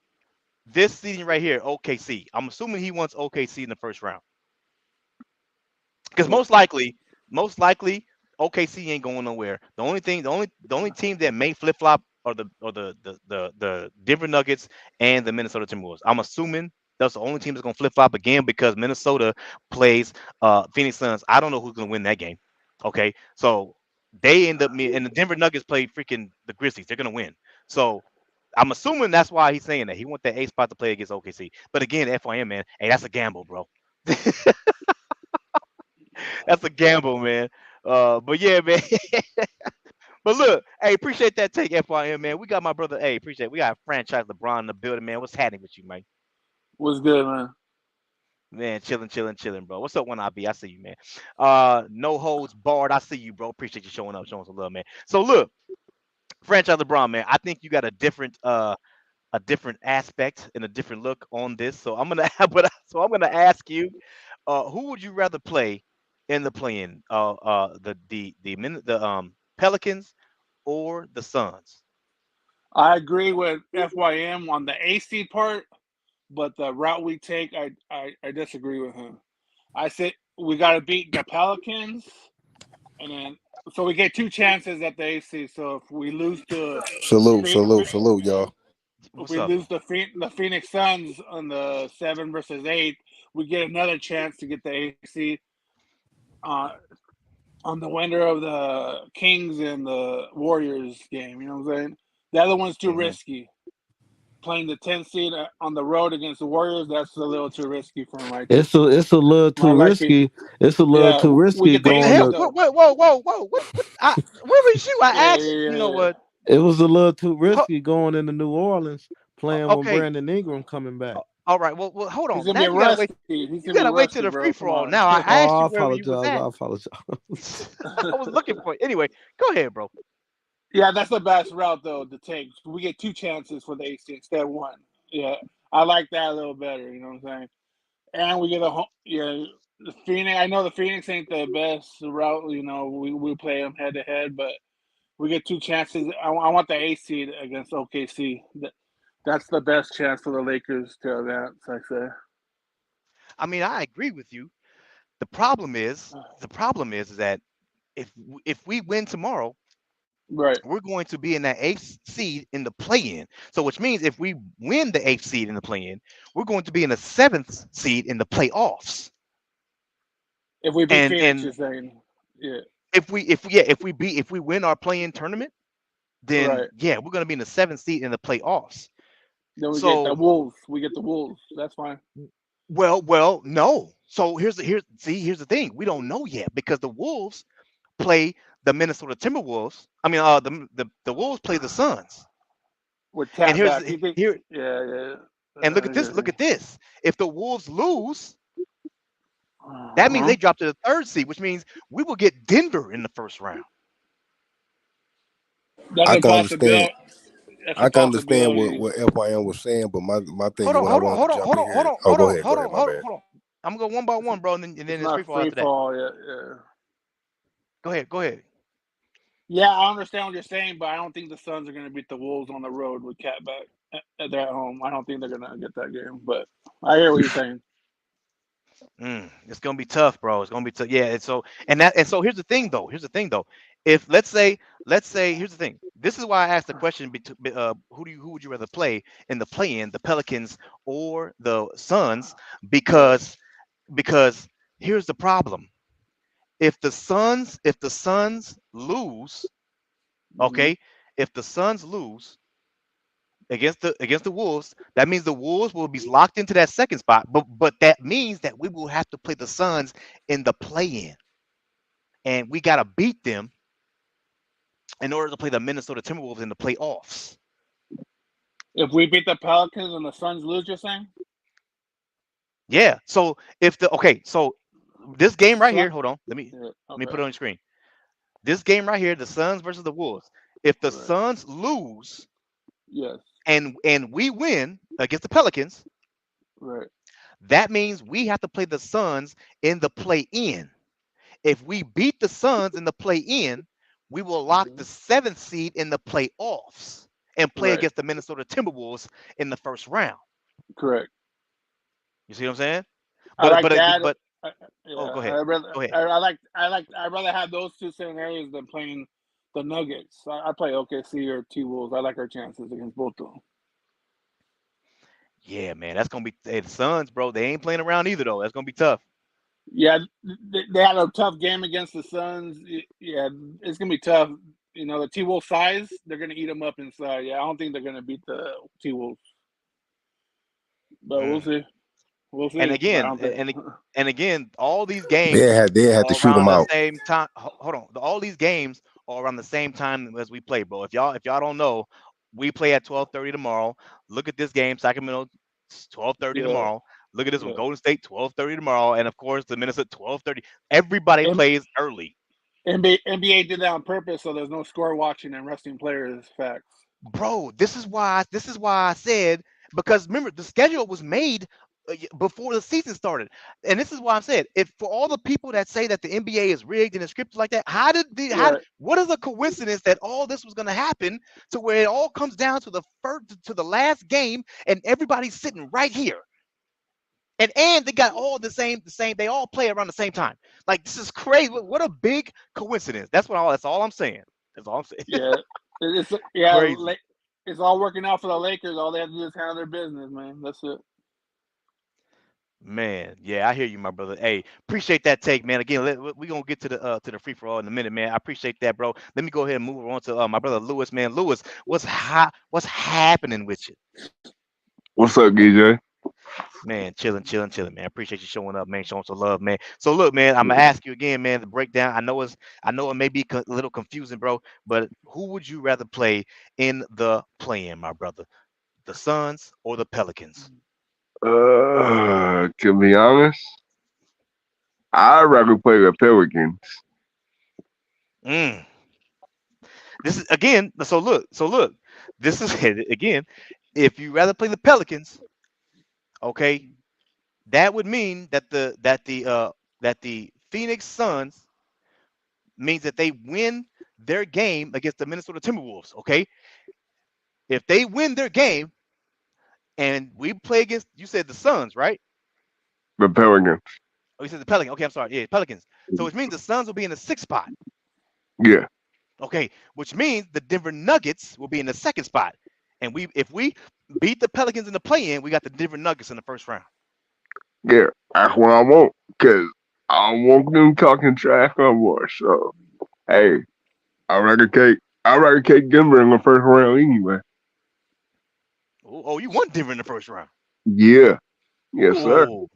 this season right here, OKC. I'm assuming he wants OKC in the first round. Because most likely, OKC ain't going nowhere. The only team that may flip flop are the Denver Nuggets and the Minnesota Timberwolves. I'm assuming that's the only team that's gonna flip flop again because Minnesota plays Phoenix Suns. I don't know who's gonna win that game. Okay, so they end up and the Denver Nuggets play freaking the Grizzlies. They're gonna win. So I'm assuming that's why he's saying that he wants that 8th spot to play against OKC. But again, FYM, man, hey, that's a gamble, bro. That's a gamble, man. But yeah, man. But look, hey, appreciate that take, FYM, man. We got my brother. Hey, appreciate it. We got franchise LeBron in the building, man. What's happening with you, man? What's good, man? Man, chilling, bro. What's up, 1IB? I see you, man. No holds barred. I see you, bro. Appreciate you showing up, showing some love, man. So look, franchise LeBron, man. I think you got a different aspect and a different look on this. So I'm gonna ask you, who would you rather play in the play-in? The Pelicans or the Suns? I agree with FYM on the AC part, but the route we take, I disagree with him. I said we got to beat the Pelicans, and then so we get 2 chances at the AC. So if we lose to Salute, y'all. if What's we up? lose the Phoenix Suns on the 7 versus 8, we get another chance to get the AC on the winner of the Kings and the Warriors game. You know what I'm saying? The other one's too risky. Playing the 10th seed on the road against the Warriors, that's a little too risky for my It's a little too risky. It's a little too risky get the What the going hell? chance, to. though. Whoa! Where was you? I asked. You know Yeah. what? It was a little too risky going into New Orleans playing when Okay. Brandon Ingram coming back. All right. Well, hold He's on. gonna Now be you gotta wait. rusty. He's You gonna be gotta wait till rusty, the free bro. for Come all. on. Now I Oh, asked I you wherever you was apologize. at. I apologize. I was looking for it. Anyway, go ahead, bro. Yeah, that's the best route though to take. We get 2 chances for the AC instead of 1. Yeah, I like that a little better. You know what I'm saying? And we get the Phoenix. I know the Phoenix ain't the best route. You know, we play them head to head, but we get 2 chances. I want the AC against OKC. That's the best chance for the Lakers to advance, I say. I mean, I agree with you. The problem is that if we win tomorrow, Right. we're going to be in that 8th seed in the play-in. So, which means if we win the 8th seed in the play-in, we're going to be in the 7th seed in the playoffs. If we beat Phoenix, you're And saying, yeah, if we win our play-in tournament, then right. yeah, we're going to be in the 7th seed in the playoffs. Then we get the So, Wolves. We get the Wolves. That's fine. well, no. So here's the thing. We don't know yet because the Wolves play the Minnesota Timberwolves. I mean, the Wolves play the Suns. With And tap here's back, you think? here Yeah. and look at this. If the Wolves lose, That means they drop to the 3rd seed, which means we will get Denver in the first round. That's I a can understand. possibility. That's a I can understand possibility. what FYM was saying, but my thing Hold is on, what I hold on, wanted hold to on, jump hold in on, hold here. on, Oh, hold go on, ahead, hold on, my hold on, bad. hold on. I'm gonna go one by one, bro, and then It's it's free not fall free after that. fall. Yeah. Go ahead. Yeah, I understand what you're saying, but I don't think the Suns are going to beat the Wolves on the road with Cat back. They're at home. I don't think they're going to get that game, but I hear what you're saying. It's gonna be tough, bro. It's gonna be tough. Yeah, and so here's the thing, though. If let's say here's the thing. This is why I asked the question: who would you rather play in the play-in, the Pelicans or the Suns? Because here's the problem: if the Suns lose, okay, if the Suns lose against the Wolves, that means the Wolves will be locked into that second spot. But that means that we will have to play the Suns in the play-in, and we gotta beat them in order to play the Minnesota Timberwolves in the playoffs. If we beat the Pelicans and the Suns lose, you're saying? Yeah. So so this game right here, Sun- hold on, let me okay. put it on your screen. This game right here, the Suns versus the Wolves. If the Suns lose, yes, and we win against the Pelicans, right, that means we have to play the Suns in the play-in. If we beat the Suns in the play-in, we will lock the 7th seed in the playoffs and play against the Minnesota Timberwolves in the first round. correct. You see what I'm saying? I like that. But yeah, go ahead. Go ahead. I'd rather have those two scenarios than playing the Nuggets. I play OKC or T-Wolves. I like our chances against both of them. Yeah, man, that's gonna be the Suns, bro. They ain't playing around either, though. That's gonna be tough. Yeah, they had a tough game against the Suns. Yeah, it's gonna be tough. You know, the T-Wolf size, they're gonna eat them up inside. Yeah, I don't think they're gonna beat the T-Wolves, but we'll see. We'll see. And But I again, don't think... and again, all these games They had to are shoot around them the out. same time. Hold on, all these games are around the same time as we play, bro. If y'all don't know, we play at 12:30 tomorrow. Look at this game, Sacramento, 12:30 tomorrow. Look at this one, Golden State, 12:30 tomorrow, and of course the Minnesota 12:30. Everybody plays early. NBA did that on purpose, so there's no score watching and resting players. Facts, bro. This is why I said, because remember the schedule was made before the season started, and this is why I said, if for all the people that say that the NBA is rigged and it's scripted like that, what is the coincidence that all this was going to happen to where it all comes down to the last game and everybody's sitting right here, and they got all the same, they all play around the same time. Like, this is crazy. What a big coincidence. That's all I'm saying. That's all I'm saying. Yeah, Crazy. It's all working out for the Lakers. All they have to do is handle their business, man. That's it. Man, yeah, I hear you, my brother. Hey, appreciate that take, man. Again, we're gonna get to the free for all in a minute, man. I appreciate that, bro. Let me go ahead and move on to my brother Lewis, man. Lewis, what's happening with you? What's up, DJ? Man, chilling, man. Appreciate you showing up, man. Showing some love, man. So look, man, I'm gonna ask you again, man. The breakdown. I know it may be a little confusing, bro. But who would you rather play in the play-in, my brother? The Suns or the Pelicans? To be honest, I'd rather play the Pelicans. This is again. So look. This is again. If you rather play the Pelicans, okay, that would mean that the Phoenix Suns means that they win their game against the Minnesota Timberwolves. Okay, if they win their game and we play against, you said the Suns, right? The Pelicans. Oh, you said the Pelicans. Okay, I'm sorry. Yeah, Pelicans. So which means the Suns will be in the 6th spot. Yeah. Okay, which means the Denver Nuggets will be in the 2nd spot. And if we beat the Pelicans in the play-in, we got the Denver Nuggets in the 1st round. Yeah, that's what I want. Cause I don't want them talking trash no more. So, hey, I'd rather take Denver in the 1st round anyway. Oh, you want Denver in the 1st round? Yeah. Yes, sir. Ooh.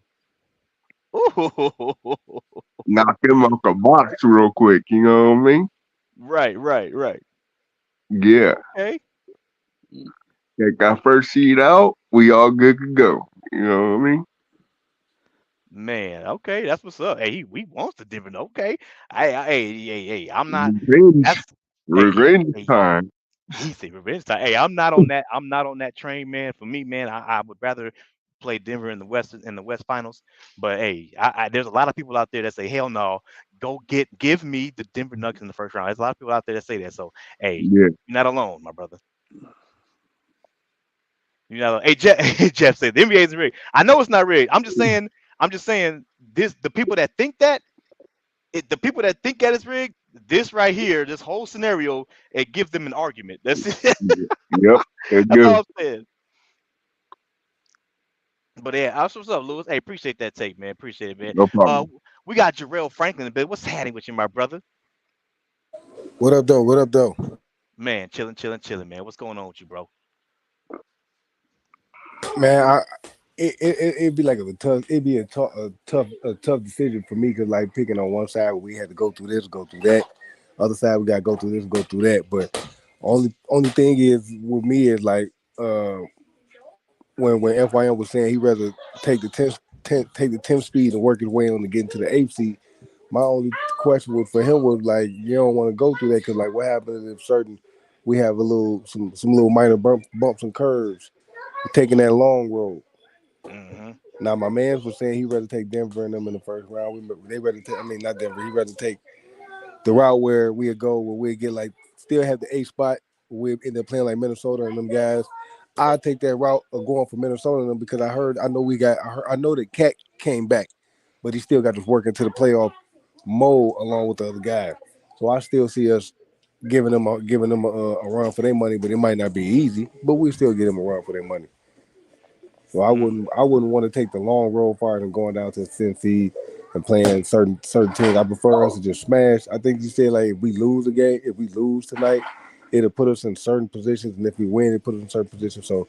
Knock them off the box real quick. You know what I mean? Right. Yeah. Okay. Take our 1st seed out. We all good to go. You know what I mean? Man, okay, that's what's up. Hey, we wants the Denver. Okay, hey, I'm not. Revenge. That's Revenge hey, time. he said revenge time. Hey, I'm not on that. I'm not on that train, man. For me, man, I would rather play Denver in the West Finals. But hey, there's a lot of people out there that say, hell no, give me the Denver Nuggets in the first round. There's a lot of people out there that say that. So hey, Yeah. you're not alone, my brother. You're not alone. Hey, Jeff, Jeff said the NBA is rigged. I know it's not rigged. I'm just saying. I'm just saying this. The people that think that the people that think that it's rigged, this right here, this whole scenario, it gives them an argument. That's it. Yep. It That's gives all I'm saying. But yeah, what's up, Lewis? Hey, appreciate that take, man. Appreciate it, man. no Uh, problem. we got Jarrell Franklin in the bit. What's happening with you, my brother? What up, though? What up, though? Man, chilling, chilling, chilling, man. What's going on with you, bro? Man, it'd be like a tough. It'd be a tough decision for me because like picking on one side, we had to go through this, go through that. Other side, we got to go through this, go through that. But only thing is with me is like uh when FYM was saying he rather take the 10 speed and work his way on to get into the 8th seed. My only question was for him was like you don't want to go through that because like what happens if certain we have a little some little minor bumps and curves taking that long road. Mm-hmm. Now my man's was saying he rather take Denver and them in the first round. They rather take. I mean, not Denver. He rather take the route where we'd go where we get like still have the 8th spot. We end up playing like Minnesota and them guys. I take that route of going for Minnesota and them because I know that Cat came back, but he still got to work into the playoff mode along with the other guys. So I still see us giving them a run for their money, but it might not be easy. But we still give them a run for their money. So Mm. I wouldn't want to take the long road farther than going down to the 10th seed and playing certain teams. I prefer us to just smash. I think you said like if we lose a game, if we lose tonight, it'll put us in certain positions, and if we win, it put us in certain positions. So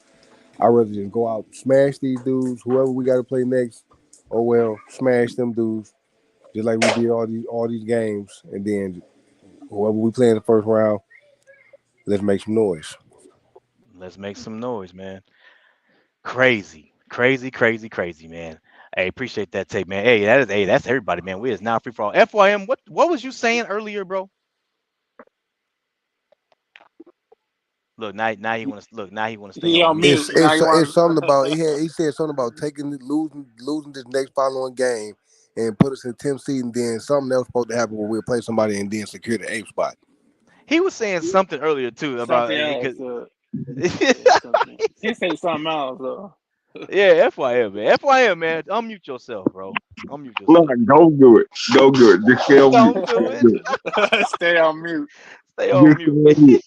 I'd rather just go out, smash these dudes, whoever we got to play next. Oh well, smash them dudes, just like we did all these games, and then whoever we play in the first round, let's make some noise. Let's make some noise, man. Crazy, crazy, crazy, crazy, man. Hey, appreciate that take, man. That's everybody, man. We is now free for all. FYM, what was you saying earlier, bro? Look, now he want to look. Now he want to stay He on on mute. mute now. You It's want? something about he said something about losing this next following game and put us in 10th seed and then something else supposed to happen where we'll play somebody and then secure the 8th spot. He was saying something earlier too about Something else. because Yeah, something. He said something else though. yeah, FYM, man. FYM, man. Unmute yourself, bro. Unmute No, yourself. go do it. Go do it. Just stay on mute. Don't do Just it. do Stay on mute. Stay it. on Just stay mute. on mute.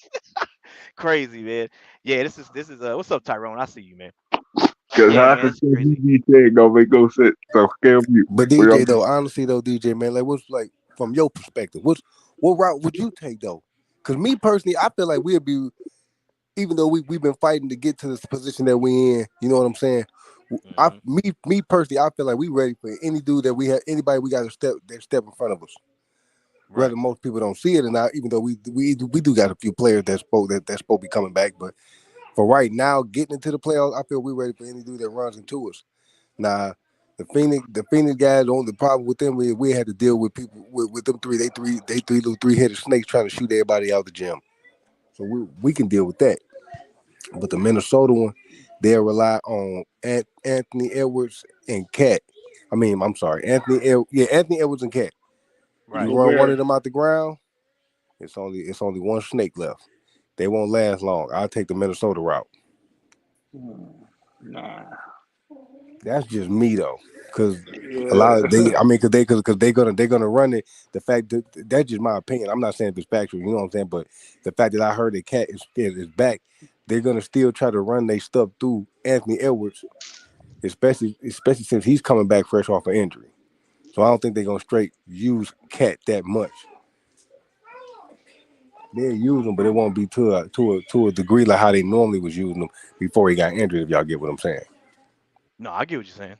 Crazy, man. Yeah, this is what's up, Tyrone? I see you, man. Because Yeah, half man, the it's stuff crazy. you said gonna make no sense. So stay on mute. But We DJ don't though, honestly though, DJ man, like what's like from your perspective, what route would you take though? Because me personally, I feel like we'd be even though we've been fighting to get to this position that we in. You know what I'm saying? Hmm. Me personally, I feel like we ready for any dude that we have anybody we got to step in front of us. Right. Whether most people don't see it or not, even though we do got a few players that's supposed to be coming back, but for right now, getting into the playoffs, I feel we're ready for any dude that runs into us. Now, the Phoenix guys, the only problem with them is we had to deal with people with them three. They three little 3-headed snakes trying to shoot everybody out the gym. So we can deal with that. But the Minnesota one, they'll rely on Anthony Edwards and Cat. I mean, I'm sorry, Anthony Edwards and Cat. You Right. run one Gobert. of them out the ground, it's only one snake left. They won't last long. I'll take the Minnesota route. Nah. That's just me though, because a lot of Yeah. they. I mean, because they're gonna run it. The fact that that's just my opinion. I'm not saying if it's factual. You know what I'm saying? But the fact that I heard that Cat is back, they're gonna still try to run their stuff through Anthony Edwards, especially since he's coming back fresh off an injury. So I don't think they're gonna straight use Cat that much. They'll use him, but it won't be to a degree like how they normally was using them before he got injured. If y'all get what I'm saying. No, I get what you're saying.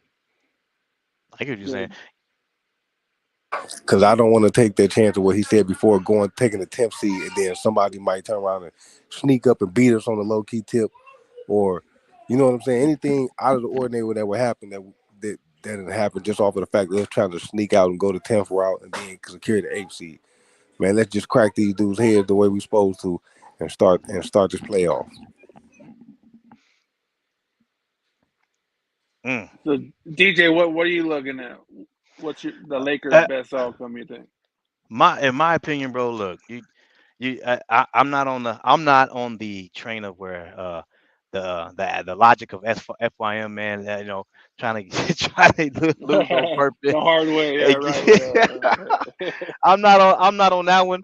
I get what you're Yeah. saying. Because I don't want to take that chance of what he said before going taking the 10th seed, and then somebody might turn around and sneak up and beat us on the low key tip, or you know what I'm saying. Anything out of the ordinary that would happen that didn't happen just off of the fact that us trying to sneak out and go the 10th route and then secure the 8th seed. Man, let's just crack these dudes' heads the way we supposed to and start this playoff. So DJ, what are you looking at? What's the Lakers' Uh, best outcome? You think? in my opinion, bro. Look, I'm not on the train of where the logic of FYM, man. Trying to trying to lose on The purpose. hard way, yeah, right, yeah, I'm not on that one.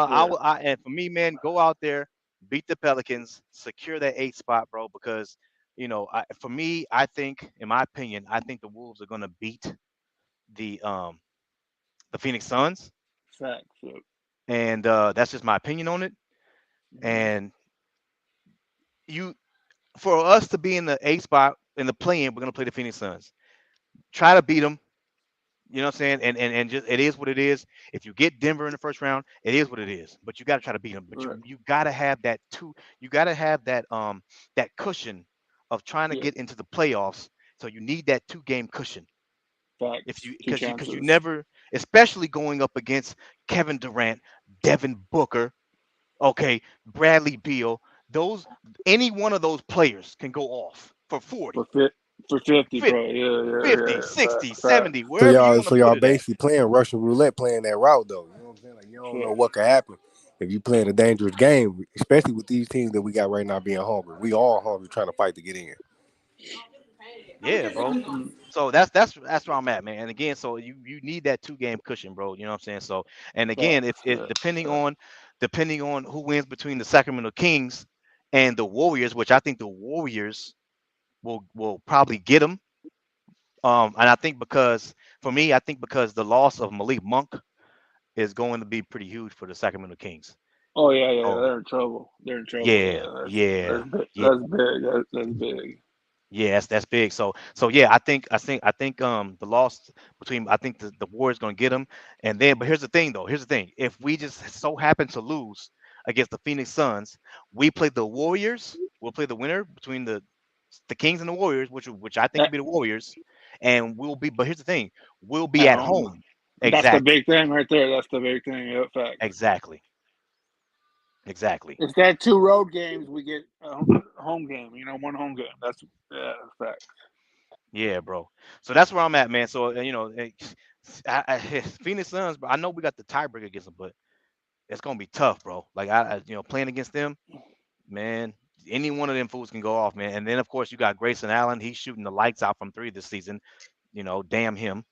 yeah, And for me, man, go out there, beat the Pelicans, secure that 8th spot, bro. Because for me, I think, in my opinion, I think the Wolves are gonna beat the um the Phoenix Suns, facts. Yeah. and that's just my opinion on it. Mhm. And you, for us to be in the 8th spot in the play-in, we're gonna play the Phoenix Suns. Try to beat them. You know what I'm saying? And just it is what it is. If you get Denver in the first round, it is what it is. But you got to try to beat them. But Right. you got to have that two. You got to have that cushion of trying to Yeah, get into the playoffs. So you need that 2 game cushion. If facts. you Two because you chances. never, especially going up against Kevin Durant, Devin Booker, okay, Bradley Beal, those any one of those players can go off for For 40, fit for 50, 50, probably. Yeah, 50, yeah. 60, Facts. 70, wherever you want to So put y'all it at. basically playing Russian roulette, playing that route though. You know what I'm saying? Like you don't know Facts. what could happen if you playing a dangerous game, especially with these teams that we got right now being hungry. We all hungry trying to fight to get in. Yeah, bro. Mm, So that's where I'm at, man. And again, so you need that 2 game cushion, bro. You know what I'm saying? So, and again, if facts. it Yeah, depending on who wins between the Sacramento Kings and the Warriors, which I think the Warriors will probably get them. And I think because for me, I think because the loss of Malik Monk is going to be pretty huge for the Sacramento Kings. oh yeah. Oh They're in trouble. They're in trouble. yeah, Yeah, yeah, that's big. yeah. That's big. That's big. Yeah, that's big. So yeah, I think the loss between I think the Warriors gonna get them, and then but here's the thing though. Here's the thing. If we just so happen to lose against the Phoenix Suns, we play the Warriors. We'll play the winner between the Kings and the Warriors, which I think will At, be the Warriors, and we'll be. But here's the thing. We'll be at at home. home. That's the Exactly. big thing right there. That's the big thing. Yeah, facts. Exactly. Exactly. Instead, 2 road games, we get a home game. One home game. That's yeah, fact. Yeah, bro. So that's where I'm at, man. So Phoenix Suns, but I know we got the tiebreaker against them, but it's gonna be tough, bro. Like playing against them, man. Any one of them fools can go off, man. And then of course you got Grayson Allen. He's shooting the lights out from 3 this season. Damn him.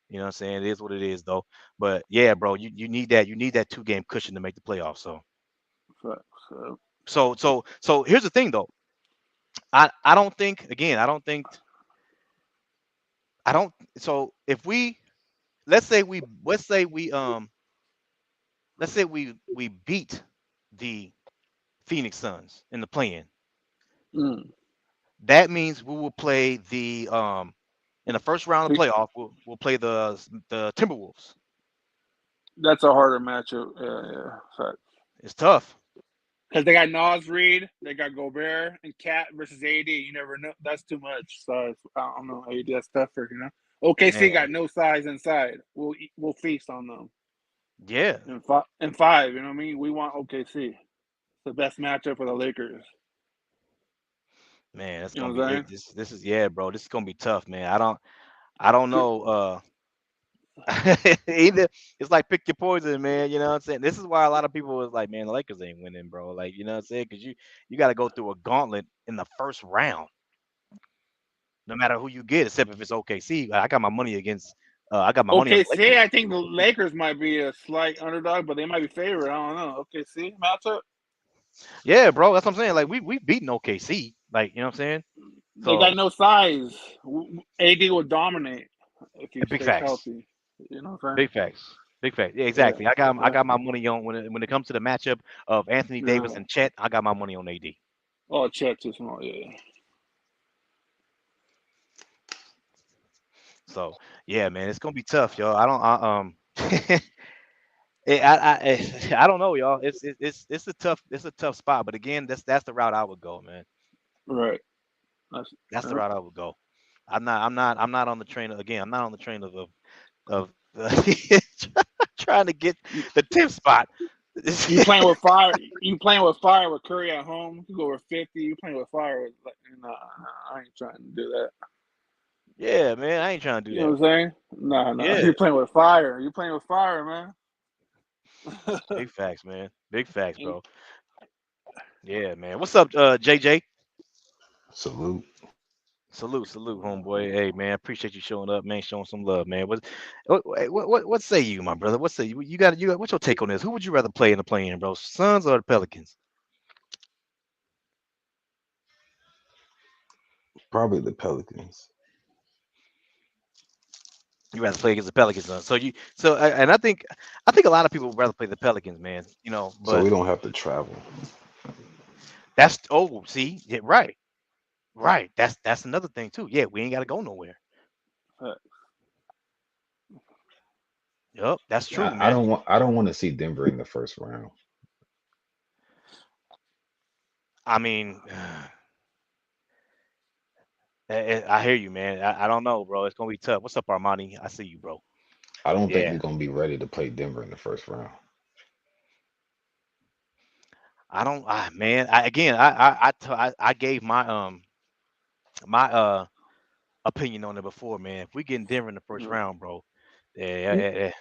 You know what I'm saying? It is what it is, though. But yeah, bro, you need that. You need that 2 game cushion to make the playoffs. Facts. So, So here's the thing, though. I don't think again. I don't. So if we let's say we beat the Phoenix Suns in the play-in. mm, That means we will play the in the first round of playoff. We'll play the Timberwolves. that's a harder matchup. Yeah. Facts. It's tough. Because they got Nas Reed, they got Gobert and Cat versus AD. You never know. That's too much size. I don't know. AD, that's tougher. OKC Man, got no size inside. We'll feast on them. yeah, In five, you know what I mean? We want OKC. It's the best matchup for the Lakers. man, it's You know gonna what be I'm this is yeah, bro. This is gonna be tough, man. I don't saying? know. Either it's like pick your poison, man. You know what I'm saying? This is why a lot of people was like, man, the Lakers ain't winning, bro. Like, you know what I'm saying? Because you got to go through a gauntlet in the first round, no matter who you get, except if it's OKC. I got my money against. I got my money on the OKC, Lakers. I think the Lakers might be a slight underdog, but they might be favored. I don't know. OKC matchup, Yeah, bro. That's what I'm saying. Like we've beaten OKC. Like, you know what I'm saying? they So got no size. AD will dominate if he big stays facts. healthy. You know what I'm Big facts. Big facts. Yeah, saying? exactly. I Yeah. got my money on when it comes to the matchup of Anthony Davis Yeah. and Chet. I got my money on AD. Oh, Chet too small. Yeah. So yeah, man, it's gonna be tough, y'all. I don't. I don't know, y'all. It's a tough spot. But again, that's the route I would go, man. Right. That's, That's the uh, route I would go. I'm not on the train again. I'm not on the train of trying to get You the 10th spot. you playing with fire? You playing with fire with Curry at home? You go over 50. You playing with fire? With, nah, I ain't trying to do that. Yeah, man, I ain't trying to do You know that. what I'm saying? Nah, nah. Yeah, You're playing with fire. You're playing with fire, man. big facts, man. Big facts, And bro. Yeah, man. What's up, JJ? Salute. Salute, homeboy. Hey, man, appreciate you showing up, man. Showing some love, man. What say you, my brother? What say you? You got. What's your take on this? Who would you rather play in the play-in, bro? Suns or the Pelicans? Probably the Pelicans. You rather play against the Pelicans, son. And I think a lot of people would rather play the Pelicans, man. So But we don't have to travel. see, yeah, right, right. That's another thing too. Yeah, we ain't got to go nowhere. uh, Yup, that's true, I man. don't want. I don't want to see Denver in the first round. I mean, I hear you, man. I don't know, bro. It's gonna be tough. What's up, Armani? I see you, bro. I don't think Yeah, we're gonna be ready to play Denver in the first round. I don't. Man, I gave my opinion on it before, man. If we get in Denver in the first round, bro, yeah,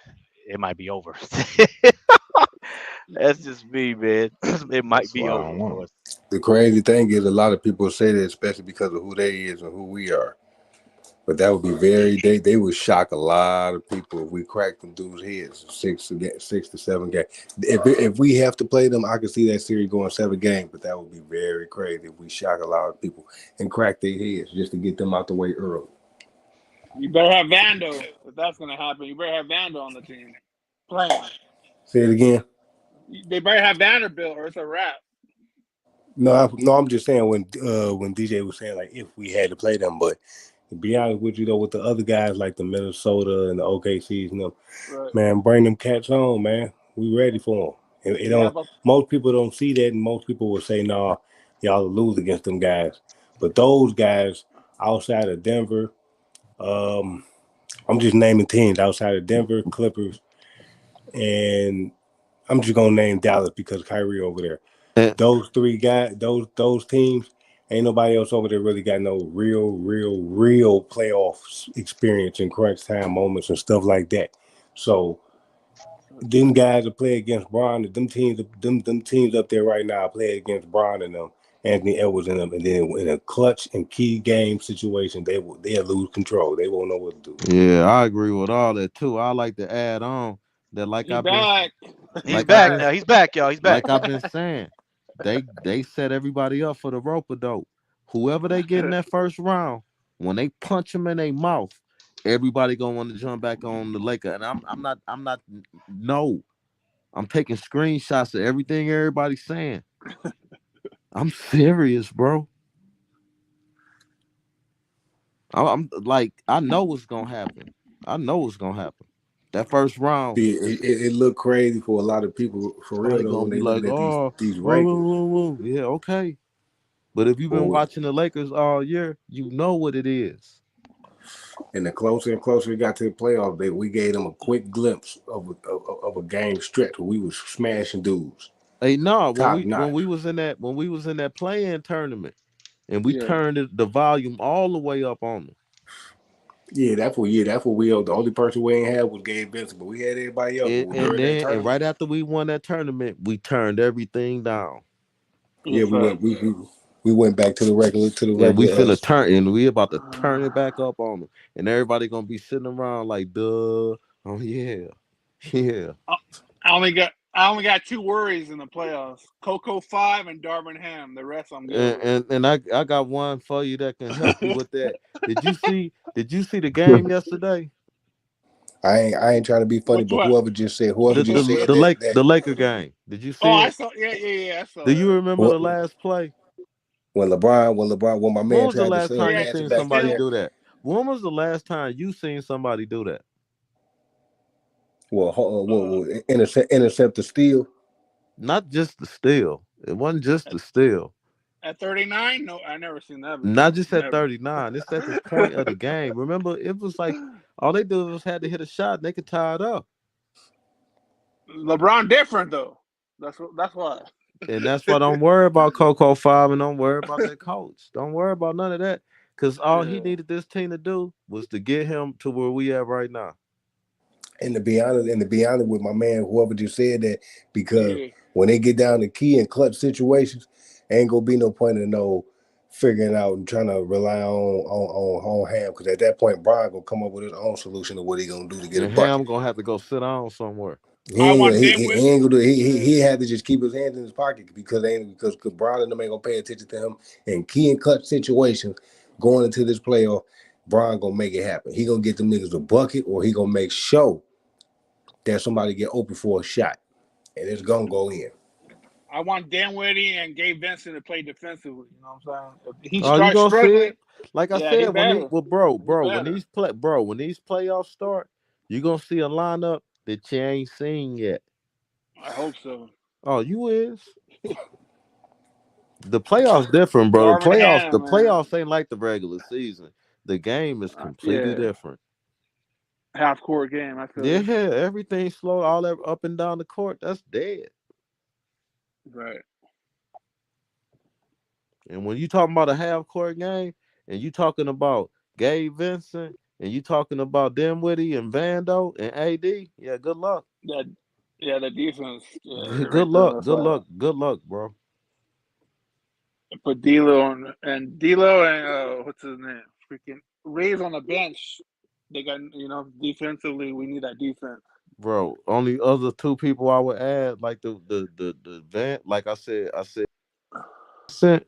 it might be over. That's just me, man. It might That's be why I over don't want for them. us. The crazy thing is, a lot of people say that, especially because of who they is and who we are. But that would be they would shock a lot of people if we cracked them dudes' heads 6 to 7 games. If we have to play them, I could see that series going 7 games, but that would be very crazy if we shock a lot of people and crack their heads just to get them out the way early. you better have Vando if that's gonna happen. You better have Vando on the team playing. Say it again. They better have Vanderbilt or it's a wrap. No, I'm just saying when DJ was saying like if we had to play them, but to be honest with you though, with the other guys like the Minnesota and the OKCs and them, Right. man, bring them cats on, man. We ready for them. It Yeah, don't. but Most people don't see that, and most people will say, "Nah, y'all will lose against them guys." But those guys outside of Denver, um, I'm just naming teams outside of Denver, Clippers, and I'm just gonna name Dallas because Kyrie over there. And, Those three guys, those teams, ain't nobody else over there really got no real playoff experience in crunch time moments and stuff like that. So them guys that play against Bron, them teams up there right now play against Bron and them, Anthony Edwards and them, and then in a clutch and key game situation, they'll lose control. They won't know what to do. yeah, I agree with all that too. I like to add on that, he back. He He's like I've back. been, back. He's back, y'all. He's back. like I've been saying, they set everybody up for the rope a dope. Whoever they get in that first round, when they punch them in their mouth, everybody gonna want to jump back on the Laker. And I'm not. No, I'm taking screenshots of everything everybody's saying. I'm serious, bro. I'm like, I know what's gonna happen. I know what's gonna happen. That first round, See, it looked crazy for a lot of people for real everybody though gonna when be they like, looking at oh, these whoa, whoa, rankings. whoa, whoa. Yeah, okay. But if you've been Well, watching the Lakers all year, you know what it is. and the closer and closer we got to the playoff, we gave them a quick glimpse of a game stretch where we was smashing dudes, Hey, no, top when notch. we was in that play-in tournament and we Yeah. turned the volume all the way up on them. That's what we the only person we ain't had was Gabe Vincent, but we had everybody else. But during that And tournament, right after we won that tournament, we turned everything down. yeah, Yes, sir. we went back to the And we regular finna turn and we about to turn it back up on them. And everybody gonna be sitting around like, duh. Oh yeah. Yeah. I only got two worries in the playoffs: Coco 5 and Darvin Ham. The rest I'm good with. And I got one for you that can help you with that. Did you see the game yesterday? I ain't trying to be funny, Which but what? whoever just said that The Laker game. Did you Oh, see I it? saw. Yeah, I saw Do you that. remember the what, last play? when my When man was the tried to last time you Yeah, answer seen the back to somebody steal. that. do that? When was the last time you seen somebody do that? Intercept the steal. Not just the steal. It wasn't just the steal. At 39? No, I never seen that Not before. just at Never. 39. It's at the point of the game. Remember, it was like all they did was had to hit a shot and they could tie it up. LeBron different though. That's why. And that's why don't worry about Coco 5 and don't worry about that coach. Don't worry about none of that. Because all he Yeah. needed this team to do was to get him to where we at right now. And to be honest with my man, whoever just said that, because Yeah. when they get down to key and clutch situations, ain't gonna be no point in no figuring out and trying to rely on Ham, because at that point Brian gonna come up with his own solution of what he gonna do to get a And Ham bucket. gonna have to go sit down somewhere. I He want ain't, them he, with he ain't gonna do it. yeah. He had to just keep his hands in his pocket because Brian and them ain't gonna pay attention to him in key and clutch situations going into this playoff. Brian gonna make it happen. He gonna get them niggas a bucket, or he gonna make sure that somebody get open for a shot, and it's gonna go in. I want Dinwiddie and Gabe Vincent to play defensively. You know what I'm saying? If he Oh, you starts gonna see struggling, it? Like I yeah, he said, when he better. well, He when better. these when these playoffs start, you gonna see a lineup that you ain't seen yet. I hope so. Oh, you is. The playoffs different, bro. Darvin The Ham, man. playoffs ain't like the regular season. The game is completely Yeah, different. half court game. I feel Yeah, you. everything slow, all that up and down the court, that's dead. Right. And when you talking about a half court game, and you talking about Gabe Vincent, and you talking about Dinwiddie and Vando and AD, yeah, good luck. That yeah, the defense. Yeah, Good right there. luck. That's Good why luck. Good luck, bro. I put D'Lo on and D'Lo and what's his name? Freaking Rays on the bench. They got defensively. We need that defense. Bro, only other two people I would add, like the Van, like I said Vincent,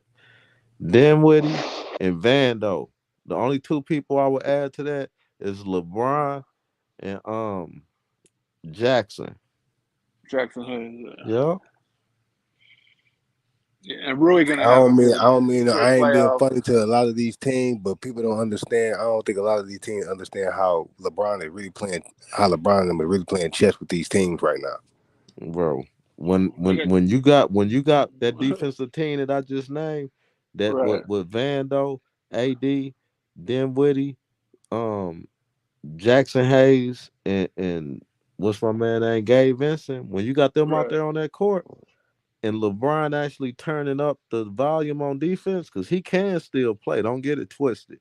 Dinwiddie, and Vando. The only two people I would add to that is LeBron and Jackson. Jackson Hayes. Yeah. Yeah, and Rui gonna I have a don't mean good I don't mean good I ain't being playoff. funny to a lot of these teams, but people don't understand. I don't think a lot of these teams understand how LeBron and them are really playing chess with these teams right now. Bro. When They when got when you got when you got that defensive team that I just named, that right. with Vando, AD, Dinwiddie, um, Jackson Hayes, and what's my man name? Gabe Vincent. When you got them out Right. there on that court, and LeBron actually turning up the volume on defense, because he can still play. Don't get it twisted.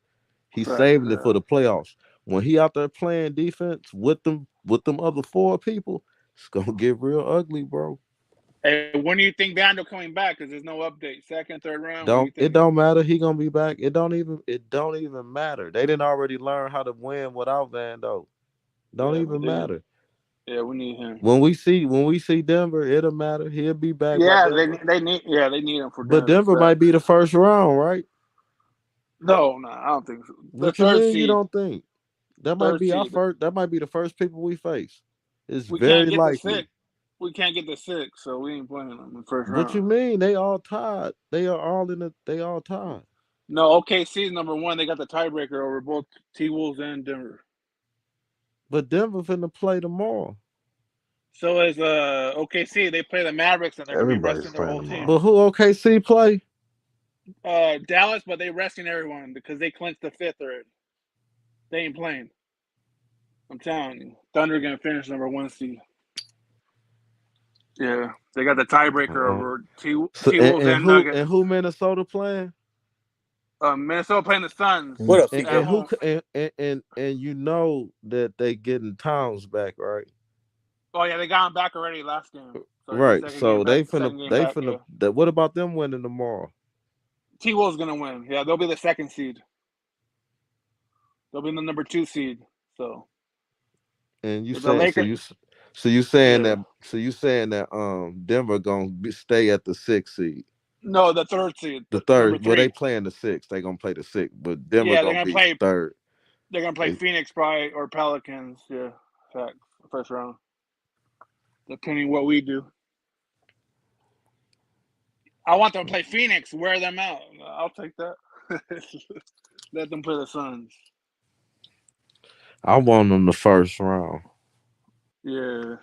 He's Right. saving it for the playoffs. When he out there playing defense with them other four people, it's gonna get real ugly, bro. Hey, when do you think Vando coming back? Because there's no update. Second, third round. What are you Don't it thinking? don't matter. He gonna be back. It don't even matter. They didn't already learn how to win without Vando. Don't Yeah, but even matter. we need him. When we see Denver, it'll matter. He'll be back by Yeah, Denver. they need him for But Denver. Denver might be Facts. the first round, right? No, I don't think so. The What you third mean you seed, don't think? That might third be our seed. first. That might be the first people we face. It's We can't very get the six. likely. We can't get the six, so we ain't playing them in the first What you round. mean? They all tied. They are all in the. They all tied. No, OKC is number one. They got the tiebreaker over both T Wolves and Denver. But Denver finna play tomorrow. So is OKC. They play the Mavericks, and they're gonna be Everybody's resting their playing whole team. But tomorrow. who OKC play? Dallas, but they resting everyone because they clinched the fifth already. They ain't playing. I'm telling you, Thunder gonna finish number one seed. Yeah, they got the tiebreaker Uh, over so T and, Wolves and and who Nuggets. and who Minnesota playing? Minnesota playing the Suns What up, And at CK? and who home. and you know that they getting Towns back, right? Oh yeah, they got him back already last game. So it's the Right. second game So back. they finna Second game they back. finna. Yeah, That. What about them winning tomorrow? T Wolves gonna win. Yeah, they'll be the second seed. They'll be the number two seed. So And you if the saying so Lakers, you so you saying yeah, that Denver gonna stay at the sixth seed. no, the third seed, The number third, well, they three. playing the sixth. They gonna play the sixth, but Denver Yeah, they're gonna gonna be play. third. They're gonna play They, Phoenix probably or Pelicans. Yeah, facts. First round, depending what we do. I want them to play Phoenix. Wear them out. I'll take that. Let them play the Suns. I want them the first round. Yeah,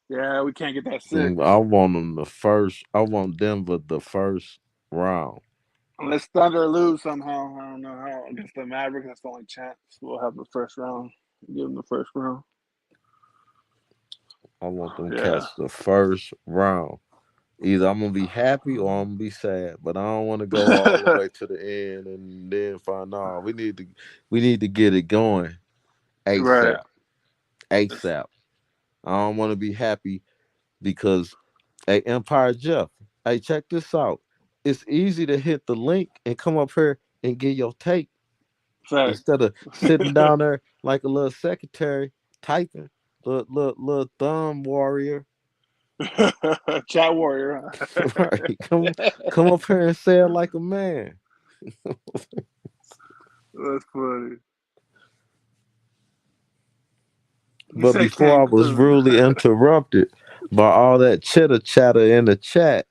yeah. We can't get that six. I want them the first. I want Denver the first round. Unless Thunder lose somehow, I don't know how against the Mavericks. That's the only chance we'll have the first round. Give them the first round. I want them Yeah, cats the first round. Either I'm gonna be happy or I'm gonna be sad, but I don't want to go all the way to the end and then find out we need to get it going right. ASAP. ASAP. I don't want to be happy because hey Empire Jeff, hey check this out. It's easy to hit the link and come up here and get your take Fact. instead of sitting down there like a little secretary typing, little thumb warrior. Chat warrior. Right. Come up here and say it like a man. That's funny. You But say before I was Cancun. rudely interrupted by all that chitter chatter in the chat,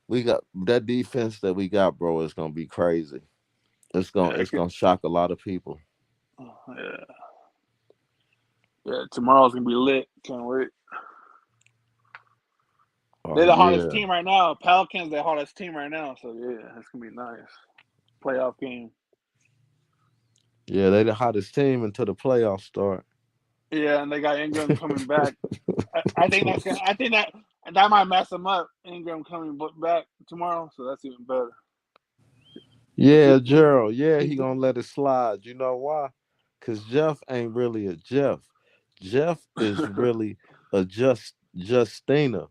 we got that defense that we got, bro, is gonna be crazy. Yeah, It's gonna shock a lot of people. yeah, yeah. Tomorrow's gonna be lit. Can't wait. Oh They're the hottest yeah. team right now. Pelicans, the hottest team right now. So yeah, it's gonna be nice. Playoff game. Yeah, they the hottest team until the playoffs start. Yeah, and they got Ingram coming back. I think that's gonna. I think that might mess them up. Ingram coming back tomorrow, so that's even better. Cause Yeah, Gerald. Yeah, he gonna let it slide. You know why? Cause Jeff ain't really a Jeff. Jeff is really a Justina,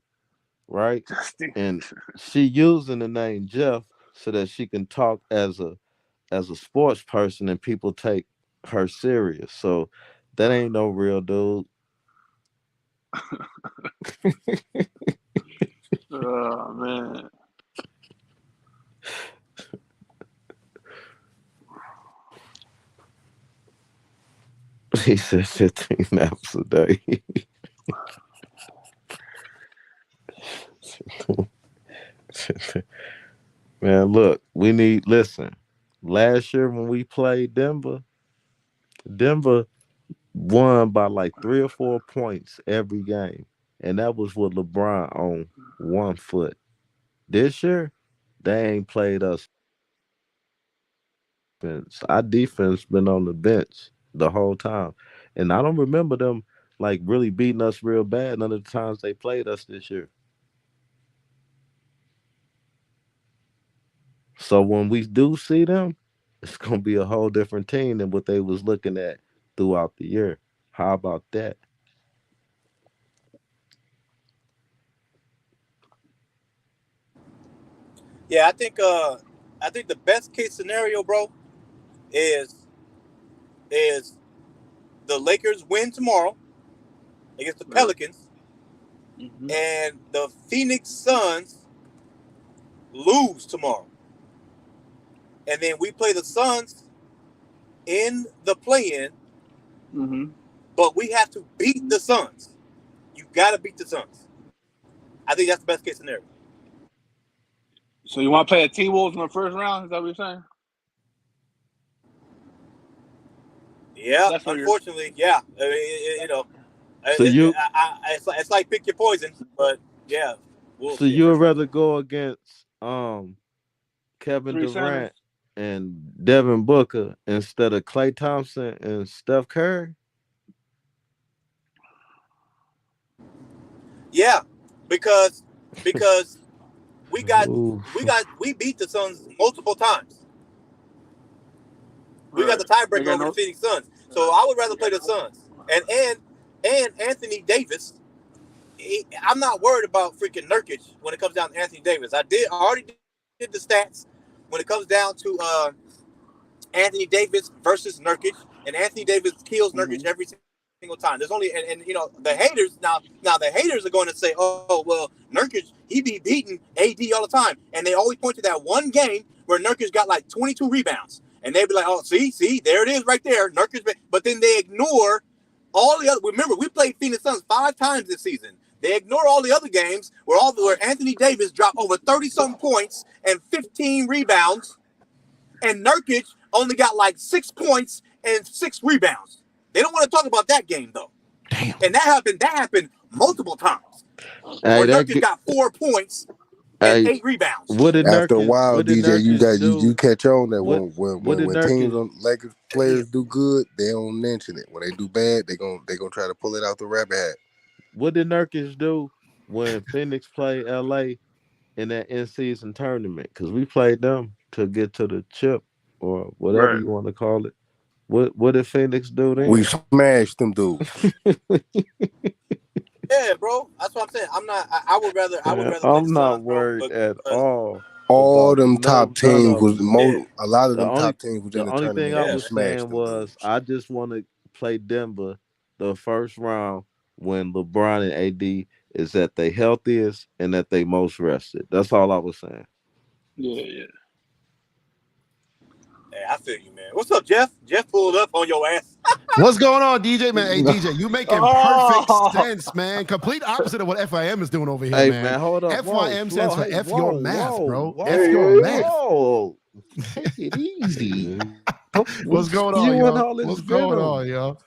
right? Justin. And she using the name Jeff so that she can talk as a sports person and people take her serious. So that ain't no real dude. Oh man. He said 15 naps a day. Man, look, listen. Last year when we played Denver won by like 3 or 4 points every game. And that was with LeBron on 1 foot. This year, they ain't played us defense. Our defense been on the bench the whole time. And I don't remember them like really beating us real bad none of the times they played us this year. So when we do see them, it's gonna be a whole different team than what they was looking at throughout the year. How about that? Yeah, I think the best case scenario, bro, is is the Lakers win tomorrow against the Yep. Pelicans, Mm-hmm. and the Phoenix Suns lose tomorrow, and then we play the Suns in the play-in, Mm-hmm. but we have to beat the Suns. You got to beat the Suns. I think that's the best case scenario. So you want to play the T-Wolves in the first round? Is that what you're saying? Yeah, That's what you're. unfortunately, yeah. I mean, So you it's like pick your poison, but yeah, we'll so see. you would First round. rather go against Kevin Three centers. Durant and Devin Booker instead of Klay Thompson and Steph Curry? Yeah, because we got Ooh. we beat the Suns multiple times. We got Right. the They tiebreaker got over the no. Phoenix Suns. So I would rather play the Suns. And Anthony Davis. I'm not worried about freaking Nurkic when it comes down to Anthony Davis. I already did the stats when it comes down to Anthony Davis versus Nurkic, and Anthony Davis kills Mm-hmm. Nurkic every single time. There's only and the haters now the haters are going to say, oh well, Nurkic he be beating AD all the time, and they always point to that one game where Nurkic got like 22 rebounds, and they be like, oh see there it is right there, Nurkic. But then they ignore all the other. Remember, we played Phoenix Suns 5 times this season. They ignore all the other games where Anthony Davis dropped over 30-something points and 15 rebounds, and Nurkic only got like 6 points and 6 rebounds. They don't want to talk about that game though. Damn. And that happened multiple times Hey, where Nurkic got 4 points and Hey, 8 rebounds. what did After a Nurkic? while, What did DJ, you Nurkic got you do? catch on that What did when teams Nurkic? on Lakers players do good, they don't mention it. When they do bad, they gonna try to pull it out the rabbit hat. What did Nurkic do when Phoenix played LA in that in-season tournament? Because we played them to get to the chip or whatever Right. you want to call it. What did Phoenix do We then? smashed them dudes. Yeah, bro. That's what I'm saying. I'm not. I would rather play the I'm not Suns, bro. worried at Because all All about them top none teams of was them. a lot of The them only top teams was the in the only thing tournament I and we was smashed saying them was dudes. I just want to play Denver the first round when LeBron and AD is at their healthiest and at their most rested. That's all I was saying. Yeah. hey, I feel you, man. What's up, Jeff? Jeff pulled up on your ass. What's going on, DJ, man? Hey, DJ, you making perfect sense, man. Complete opposite of what FIM is doing over here, Hey man. man, hold up. FYM stands for Hey, F your math, bro. whoa, F your math. whoa. Take it easy. What's going on, You and y'all? all this What's going venom. on, y'all?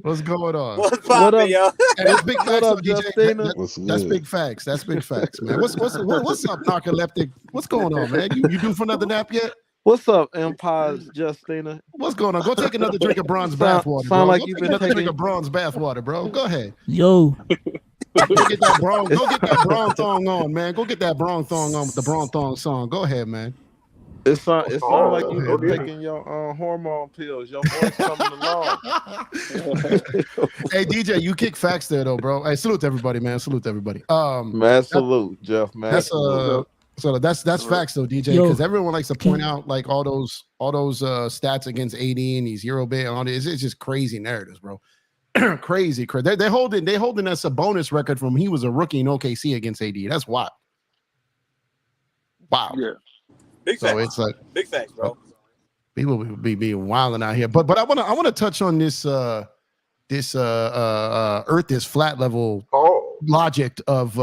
What's going on? What's What up? poppin', yo? Hey, that's big What facts, up, though, DJ. Justina? What's That's good? big facts. That's big facts, man. What's up, narcoleptic? What's going on, man? You due for another nap yet? What's up, Empires, Justina? What's going on? Go take another drink of bronze Sound bathwater, bro. like Go you've take been another drink taking. of bronze bathwater, bro. Go ahead. Yo, Go get that bronze. Go get that bronze thong on, man. Go get that bronze thong on with the bronze thong song. Go ahead, man. It sound like you've go been ahead. taking your hormone pills. Your voice coming along. Hey DJ, you kick facts there though, bro. Hey, salute to everybody, man. Salute to everybody. Mad salute, Jeff. Mad That's salute. so that's facts though, DJ, Yo, because everyone likes to point can- out like all those stats against AD and these Euro bit and all this. It's just crazy narratives, bro. crazy. They're holding us a bonus record from he was a rookie in OKC against AD. That's wild. Wow. Yeah. Big So facts. it's like Big facts, bro. people be being wilding out here. But I wanna touch on this Earth is flat level logic of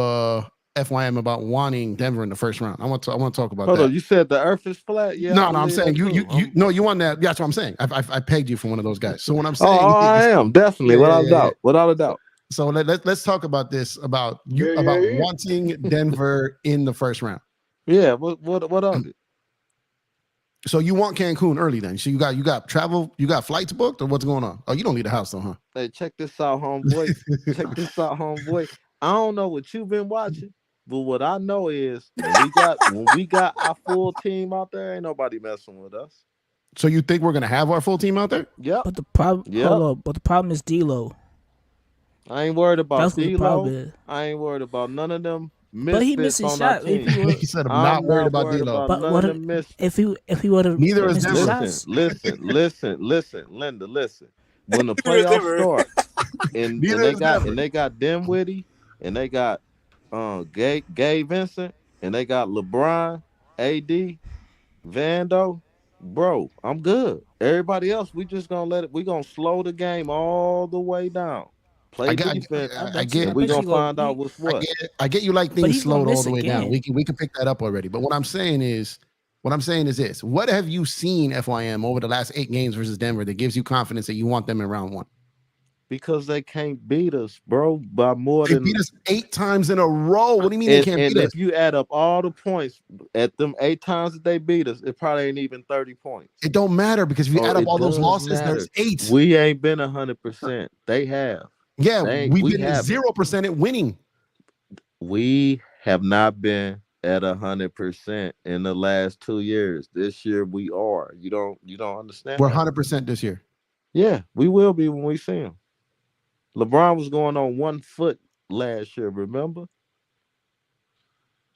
FYM about wanting Denver in the first round. I want to talk about Hold that. on, you said the Earth is flat. Yeah, No, I I'm believe saying that you too. no, you want that. That's what I'm saying. I pegged you for one of those guys. So what I'm saying I is, am definitely without a doubt. Without a doubt. so let's talk about this about wanting Denver in the first round. Yeah. What of it? So you want Cancun early then? So you got travel, you got flights booked, or what's going on? Oh, you don't leave the house though, huh? Hey, check this out, homeboy. Check this out, homeboy. I don't know what you've been watching, but what I know is when we got our full team out there, ain't nobody messing with us. So you think we're gonna have our full team out there? Yep. but the problem, Yep. hold up, but the problem is D'Lo. I ain't worried about That's what the problem D'Lo. is. I ain't worried about none of them But he misfits missing on our shots. If team. he were, He said I'm I'm not worried about D'Lo. But none what of if- them misfits. if he would have Neither is missed the Denver. shots, Listen, Linda, listen. When the Neither is playoffs Denver. start, and Neither they is got Denver. and they got Dinwiddie, and they got Gay Vincent, and they got LeBron, AD, Vando, bro, I'm good. Everybody else, we just gonna let it. We gonna slow the game all the way down. Play defense, I get and we bet gonna you gonna- find out what's what. I get you like things he's gonna slowed all miss the way down. again. We can pick that up already. But what I'm saying is this: what have you seen FYM over the last 8 games versus Denver that gives you confidence that you want them in round 1? Because they can't beat us, bro, by more They than. beat us 8 times in a row. What do you mean they can't And beat if us? you add up all the points at them 8 times that they beat us, it probably ain't even 30 points. It don't matter because if you Oh, add up it all those does losses, matter. there's 8. We ain't been 100%. They have. Yeah, we've we been at haven't. 0% at winning. We have not been at 100% in the last 2 years. This year we are. You don't understand. We're that? 100% this year. Yeah, we will be when we see him. LeBron was going on 1 foot last year. Remember?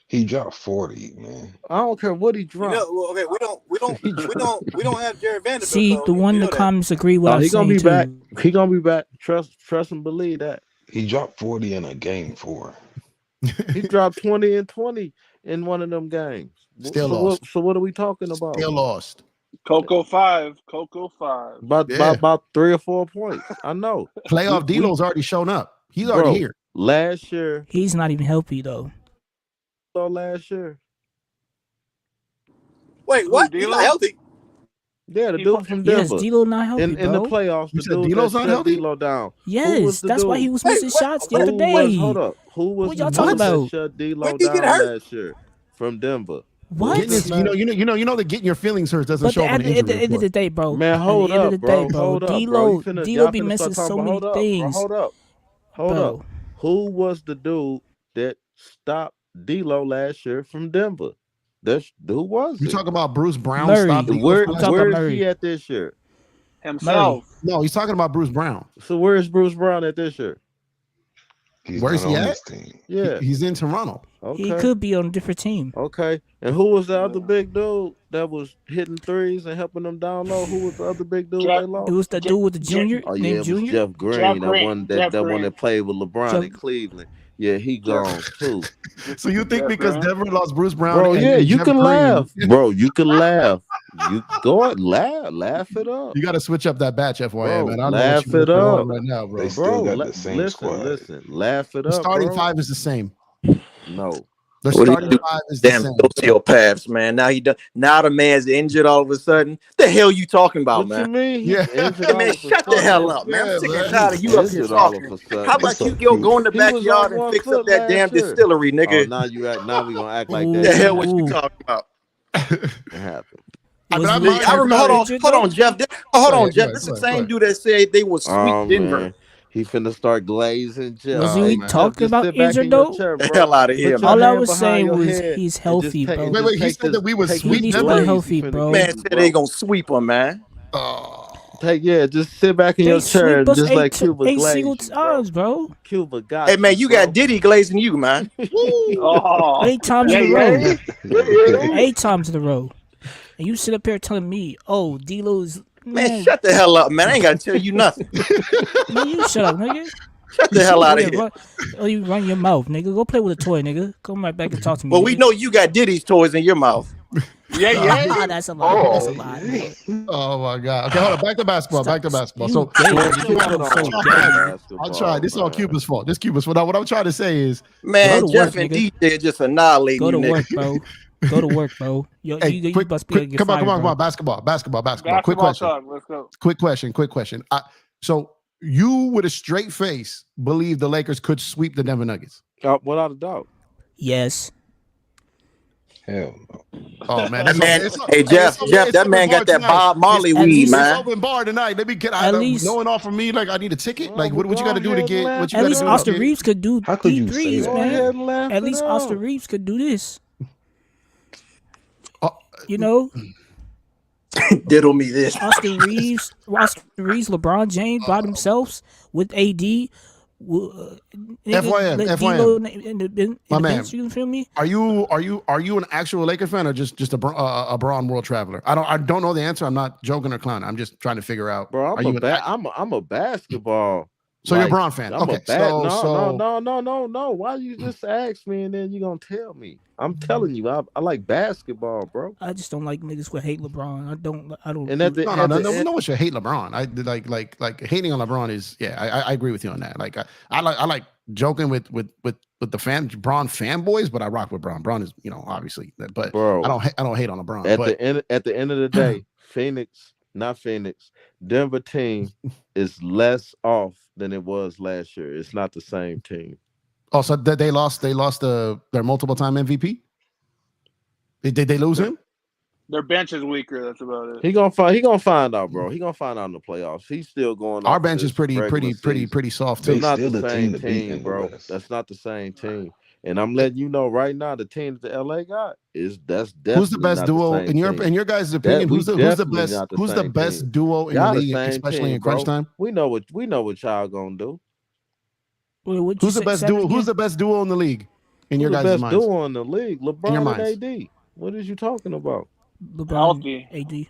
He dropped 40, man. I don't care what he You dropped. know, well, okay, we don't have Jared Vanderbilt. see so the one you the know that. comments agree with. Oh, I'm he gonna saying be too. back. He gonna be back. Trust and believe that. He dropped 40 in a game 4. He dropped 20 and 20 in one of them games. Still so lost. What are we talking about? Still lost. Coco 5. About 3 or 4 points. I know. Playoff We- D'Lo's already shown up. He's Bro, already here. Last year, He's not even healthy though. last year. Wait, what? He's D'Lo? not healthy. Yeah, the He dude from Yes, Denver. D'Lo not healthy, in bro. the playoffs, You the said dude D'Lo's that not shut healthy? D'Lo down. Yes, the that's why dude? he was Wait, missing what? shots the other Who day. was hold up? Who was What the y'all talking dude that about? shut D'Lo When did he down get hurt? last year from Denver. What? Getting his, you know that getting your feelings hurt doesn't But show up on at the the injury end of the report. day, bro. Man, At hold the end of up, the bro. day, bro. Hold up, bro. D'Lo Y'all be finna missing start so talking many about. things. Hold up. Bro. Who was the dude that stopped D'Lo last year from Denver? Who was You it? talking about Bruce Brown? Murray. Stop Where I'm talking about is Murray. he at this year? Himself. No, he's talking about Bruce Brown. So where is Bruce Brown at this year? He's Where's not he on at? this team. Yeah. He's in Toronto. He Okay. could be on a different team. Okay. And who was the other big dude that was hitting threes and helping them down low? Who was the other big dude they lost? It was the dude with the junior Oh yeah, named it was Junior. Jeff Green. Jeff That Green. one Jeff that one Green. that played with LeBron in Cleveland. Yeah, he gone too. So you think Jeff because Green. Denver lost Bruce Brown? Bro, and yeah, you Jeff can Green, laugh. Bro, you can laugh. You go ahead, laugh it up. You got to switch up that batch, FYI, Bro, man. I don't laugh know what it you're up. on right now, bro. They still Bro, got the same squad. listen, laugh it The up. starting bro. five is the same. No. The What do you starting do? five is the Damn same. sociopaths, man. Now now the man's injured all of a sudden. The hell you talking about, What you man? mean? He's Yeah. injured Hey, all man, of a shut the sudden? hell up, man. Yeah, I'm sick man. and tired of you up here Injured all of talking. a sudden. How about you go in the He was backyard on and 1 fix foot up that last damn year. distillery, Oh, nigga? now we gonna act like that. The hell what Ooh. you talking about? It happened. Was I Lee mind I you, remember. injured, Hold though? on, Jeff. Hold Go on, ahead, Jeff. go This is ahead, the go same ahead. dude that said they would sweep Oh Denver. man, he finna start glazing. Jeff. Was Oh, he man. talking just about sit back injured in your though? chair, The bro. hell out of Put here, your man. All I hand was behind saying your was head he's and healthy, just bro. take- Wait, just he take said this- that we would take sweep He needs this to be Denver? glaze. healthy, He finna bro. Man get you, said bro. they gonna sweep him, man. Oh, Just sit back in They your chair sweep us just like Cuba eight single glazed you, bro. times, bro. Cuba got Hey, man, you bro. got Diddy glazing you, man. Oh. 8 times Yeah, in a row. yeah. 8 times in a row. And you sit up here telling me, oh, D-Lo's Man, shut the hell up, man. I ain't gotta tell you nothing. Man, you shut up, nigga. Shut the hell out of here. You run your mouth, nigga. Go play with a toy, nigga. Come right back and talk to me. Well, nigga. we know you got Diddy's toys in your mouth. Yeah. That's a lie. That's a lie. Nigga. oh my God. Okay, hold on. Back to basketball. Back to basketball. You So gay. Man, You keep it so on gay. I'll try. This is all Cuba's fault. This Cuba's fault. Now, what I'm trying to say is, Man, Go to Jeff work, and nigga. DJ just annihilating Go to you, work, nigga. bro. Go to work, bro. You quick, must be quick, get come on, fired, come on. bro. Basketball. Quick Basketball question. talk. Let's go. Quick question. So you, with a straight face, believe the Lakers could sweep the Denver Nuggets? Without a doubt. Yes. Hell no. Oh man, That man, hey Jeff, that man got that Bob Marley At weed, least- man. Open bar tonight. Let me get At least- no one offer me like I need a ticket. Well, Like what you got to do to get? What you At got to least do? Austin to get? Reeves could do How could deep you say threes, that? Go man. ahead and laugh At it least up. Austin Reeves could do this. Oh, You know, Diddle me this. Austin Reeves, LeBron James by themselves with AD. FYM, in My the man. bench, you feel me? Are you an actual Laker fan or just a Braun world traveler? I don't know the answer. I'm not joking or clowning. I'm just trying to figure out. Bro, are you I'm a basketball. So you're a Braun fan? I'm Okay, no. Why you just ask me and then you gonna tell me? I'm telling you, I like basketball, bro. I just don't like niggas who hate LeBron. I don't. And at the no one should hate LeBron. I like hating on LeBron is I agree with you on that. Like I like joking with the Braun fanboys, but I rock with Braun. Braun is obviously, but bro, I don't hate on LeBron. At the end of the day, Denver team is less off than it was last year. It's not the same team. Oh, so they lost their multiple time MVP? Did they lose him? Their bench is weaker. That's about it. He gonna find out, bro. He gonna find out in the playoffs. He's still going. Our bench is pretty soft too. It's not still the the same team to beat team, in the bro. West. That's not the same team. And I'm letting you know right now, the team that the LA got that's definitely who's the best not duo the same in your guys' opinion? we Who's the definitely best not the same team. duo in Y'all the the league, same especially team, in crunch bro. time? We know what y'all gonna do. Who's the best duo? Who's the best duo in the league in your guys' best minds? duo in the league? In your LeBron and minds. AD. What is you talking about? LeBron, Healthy. AD.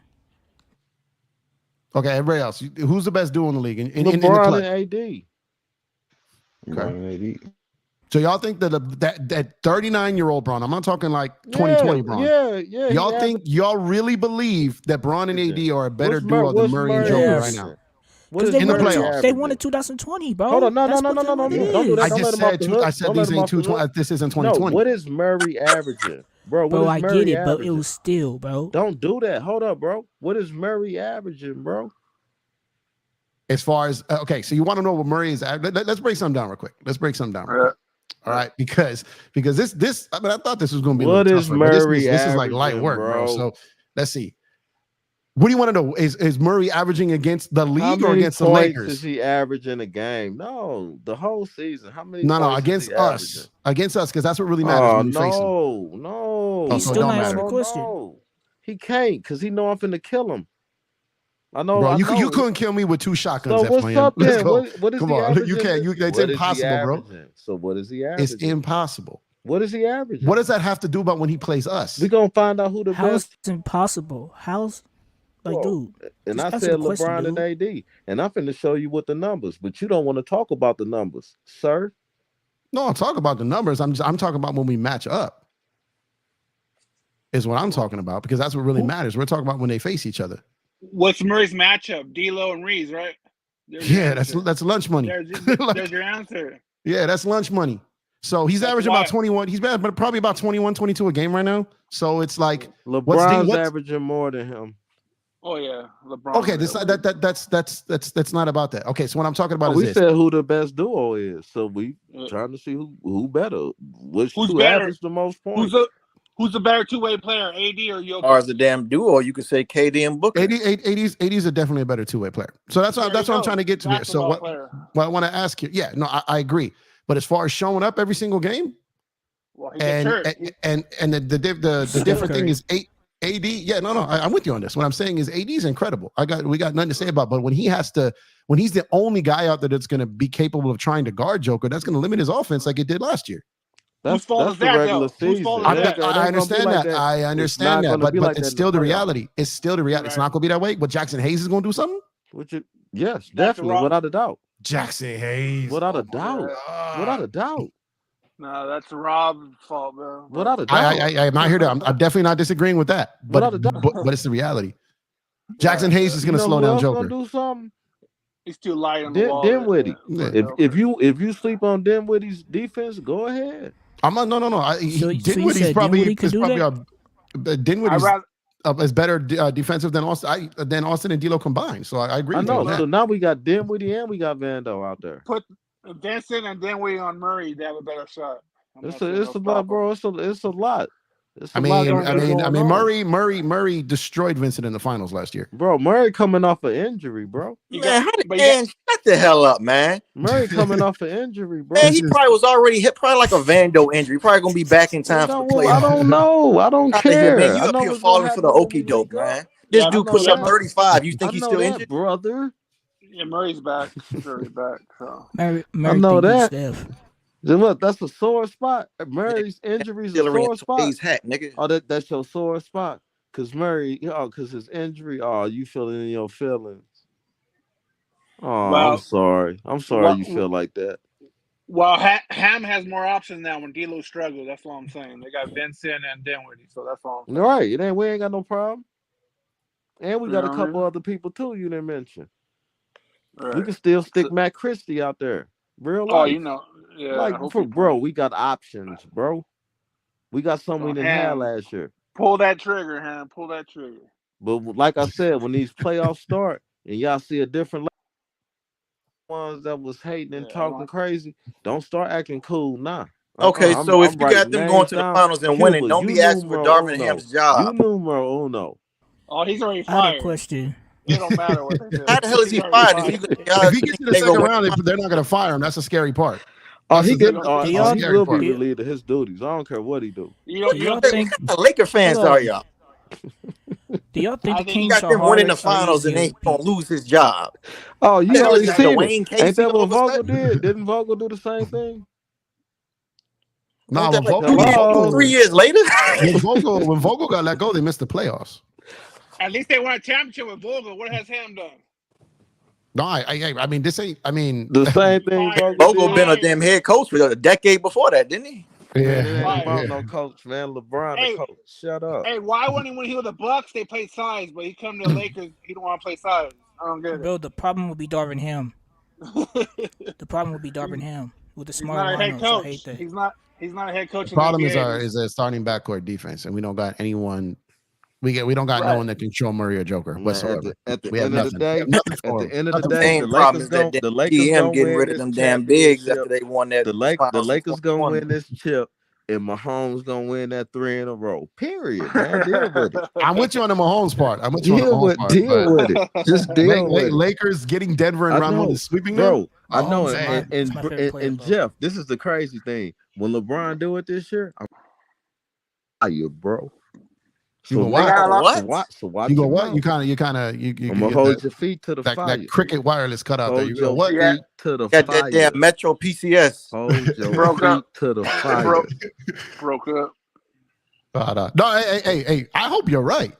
Okay, everybody else. Who's the best duo in the league in the LeBron clutch? and AD. Okay. So y'all think that that 39-year-old Braun, I'm not talking like 2020 Braun. Yeah. Y'all think y'all really believe that Braun and AD are a better duo than what's Murray and Murray Joker averaging? right now? What is in the Murray playoffs. averaging? They won in 2020, bro. Hold on, no. That's what Don't do it that. is. I Don't just let him off the hook. said Don't these let him ain't off the hook. this isn't No, 2020. what is Murray averaging? Bro, Bro, I Murray get it, but it averaging? was still, bro. Don't do that. Hold up, bro. What is Murray averaging, bro? As far as okay, so you want to know what Murray is? Let's break something down real quick. All right, because this I mean I thought this was going to be What a little is tougher, but Murray this is like light averaging, work, bro. bro? So let's see. What do you want to know? Is Murray averaging against the How league or many against the points is Lakers? he averaging a game? No, the whole season. How many No, points against is he averaging? us. Against us, because that's what really matters Oh when we face him. no. Oh, He's so it still don't not matter. answering the question. No. He can't because he know I'm finna kill him. I know. Bro, I you know. couldn't kill me with 2 shotguns. So what's FYM. up Let's then? go. What is Come he on, averaging? you can't. It's What is he impossible, bro. averaging? So what is he averaging? It's impossible. What is he averaging? What does that have to do about when he plays us? We gonna find out who the How's best. it impossible? How's like, Bro, dude? and just I answer said the question, LeBron and dude. AD, and I'm finna show you what the numbers, but you don't want to talk about the numbers, sir. No, I'm talking about the numbers. I'm talking about when we match up. Is what I'm talking about because that's what really matters. We're talking about when they face each other. What's Murray's matchup? D'Lo and Reeves, right? Yeah, that's lunch money. There's your answer. Yeah, that's lunch money. So he's averaging about 21. He's probably about 21, 22 a game right now. So it's like LeBron's averaging more than him. Oh yeah, LeBron. Okay, that's not about that. Okay, so what I'm talking about is we this. said who the best duo is. So we trying to see who better. Who's better? average the most points? Who's the better two-way player, AD or Jokic? Or as a damn duo, you could say KD and Booker. 80s are definitely a better two-way player. So that's what I'm trying to get to here. So what I want to ask you, yeah, no, I agree. But as far as showing up every single game, well, and the different thing is AD. Yeah, no, I'm with you on this. What I'm saying is AD is incredible. we got nothing to say about. But when he's the only guy out there that's going to be capable of trying to guard Joker, that's going to limit his offense like it did last year. That's the regular season. I understand that. I understand that. But it's still the reality. It's still the reality. Right. It's not going to be that way. But Jackson Hayes is going to do something? Yes, definitely, without a doubt. Jackson Hayes. Without a doubt. Without a doubt. No, that's Rob's fault, bro. Without a doubt. I'm not here to. I'm definitely not disagreeing with that. But it's the reality. Jackson Hayes is going to slow down Joker. Do something? He's too light on the wall. Dinwiddie. If you sleep on Dinwiddie's defense, go ahead. I'm not. No. Dinwiddie's probably Dinwiddie's is better defensive than Austin and D'Lo combined. So I agree. I know. With so now we got Dinwiddie and we got Vando out there. Put Vincent and Dinwiddie on Murray. They have a better shot. It's a lot, bro. It's a lot. Murray destroyed Vincent in the finals last year. Bro, Murray coming off an injury, bro. Man, shut the hell up, man. Murray coming off an injury, bro. Man, he probably was already hit, probably like a Vando injury. Probably gonna be back in time for the playoffs. I don't know. I don't care. Man, you up here falling for the okie doke, man. This dude puts up 35. You think he's still injured, brother? Yeah, Murray's back. Murray's back. So Murray I know that. Stiff. Then look, that's a sore spot. Murray's injuries a sore spot. Hat, nigga. Oh, that's your sore spot. Cause Murray, cause his injury. Oh, you feeling in your feelings. Oh, well, I'm sorry. You feel like that. Well, Ham has more options now when D'Lo struggles. That's what I'm saying. They got Vincent and Dinwiddie, so that's all. Right. We ain't got no problem. And we got a couple other people too you didn't mention. Right. We can still stick Matt Christie out there. Real life. Yeah. Bro, we got options, bro. We got something we didn't have last year. Pull that trigger, Ham. Pull that trigger. But like I said, when these playoffs start and y'all see a different ones that was hating and talking crazy, don't start acting cool now. Okay, so if you got them going to the finals and winning, don't be asking for Darvin Ham's job. You numero uno. Oh, he's already I have fired. a question. It don't matter what they do. How the hell is he fired? If he gets to the second round, they're not going to fire him. That's the scary part. He will be the leader of his duties. I don't care what he do. You think Laker fans are y'all? Do y'all think the he Kings got them winning the finals and they gonna lose his job? Oh, you already seen it. Casey Ain't that what Vogel did? Didn't Vogel do the same thing? No, Vogel 3 years later. when Vogel got let go, they missed the playoffs. At least they won a championship with Vogel. What has Ham done? No, I mean, this ain't. I mean, the same thing. Vogel been a damn head coach for a decade before that, didn't he? Yeah, no coach, man. LeBron, the coach. Shut up. Hey, why when he was the Bucks, they played size, but he come to the Lakers, he don't want to play size. I don't get it. Bro, the problem would be Darvin Ham. The problem would be Darvin Ham with the smart lineups. I hate that. He's not a head coach. The problem is our starting backcourt defense, and we don't got anyone We don't got no one that can show Murray or Joker whatsoever. At the We have end of the nothing. day, Nothing. the Lakers going the the Lakers GM gonna getting win rid of this them damn bigs after championship. they won that. The Lakers gonna win this chip, and Mahomes gonna win that 3 in a row. Period, man. Deal with it. I'm with you on the Mahomes part. I'm with you on the Deal Mahomes with part. deal with it. Just deal with it. Lakers getting Denver and Rondo is sweeping them. Bro, I know. Mahomes is my favorite player, And bro. Jeff, this is the crazy thing. When LeBron do it this year, you bro. You go what? So watch you go your what? mouth. You kind of I'm gonna hold your feet to the that, fire. That cricket wireless cut out there. You go your what? feet to the Got fire. that damn Metro PCS. Hold your feet to the fire. Broke up. No, hey, I hope you're right.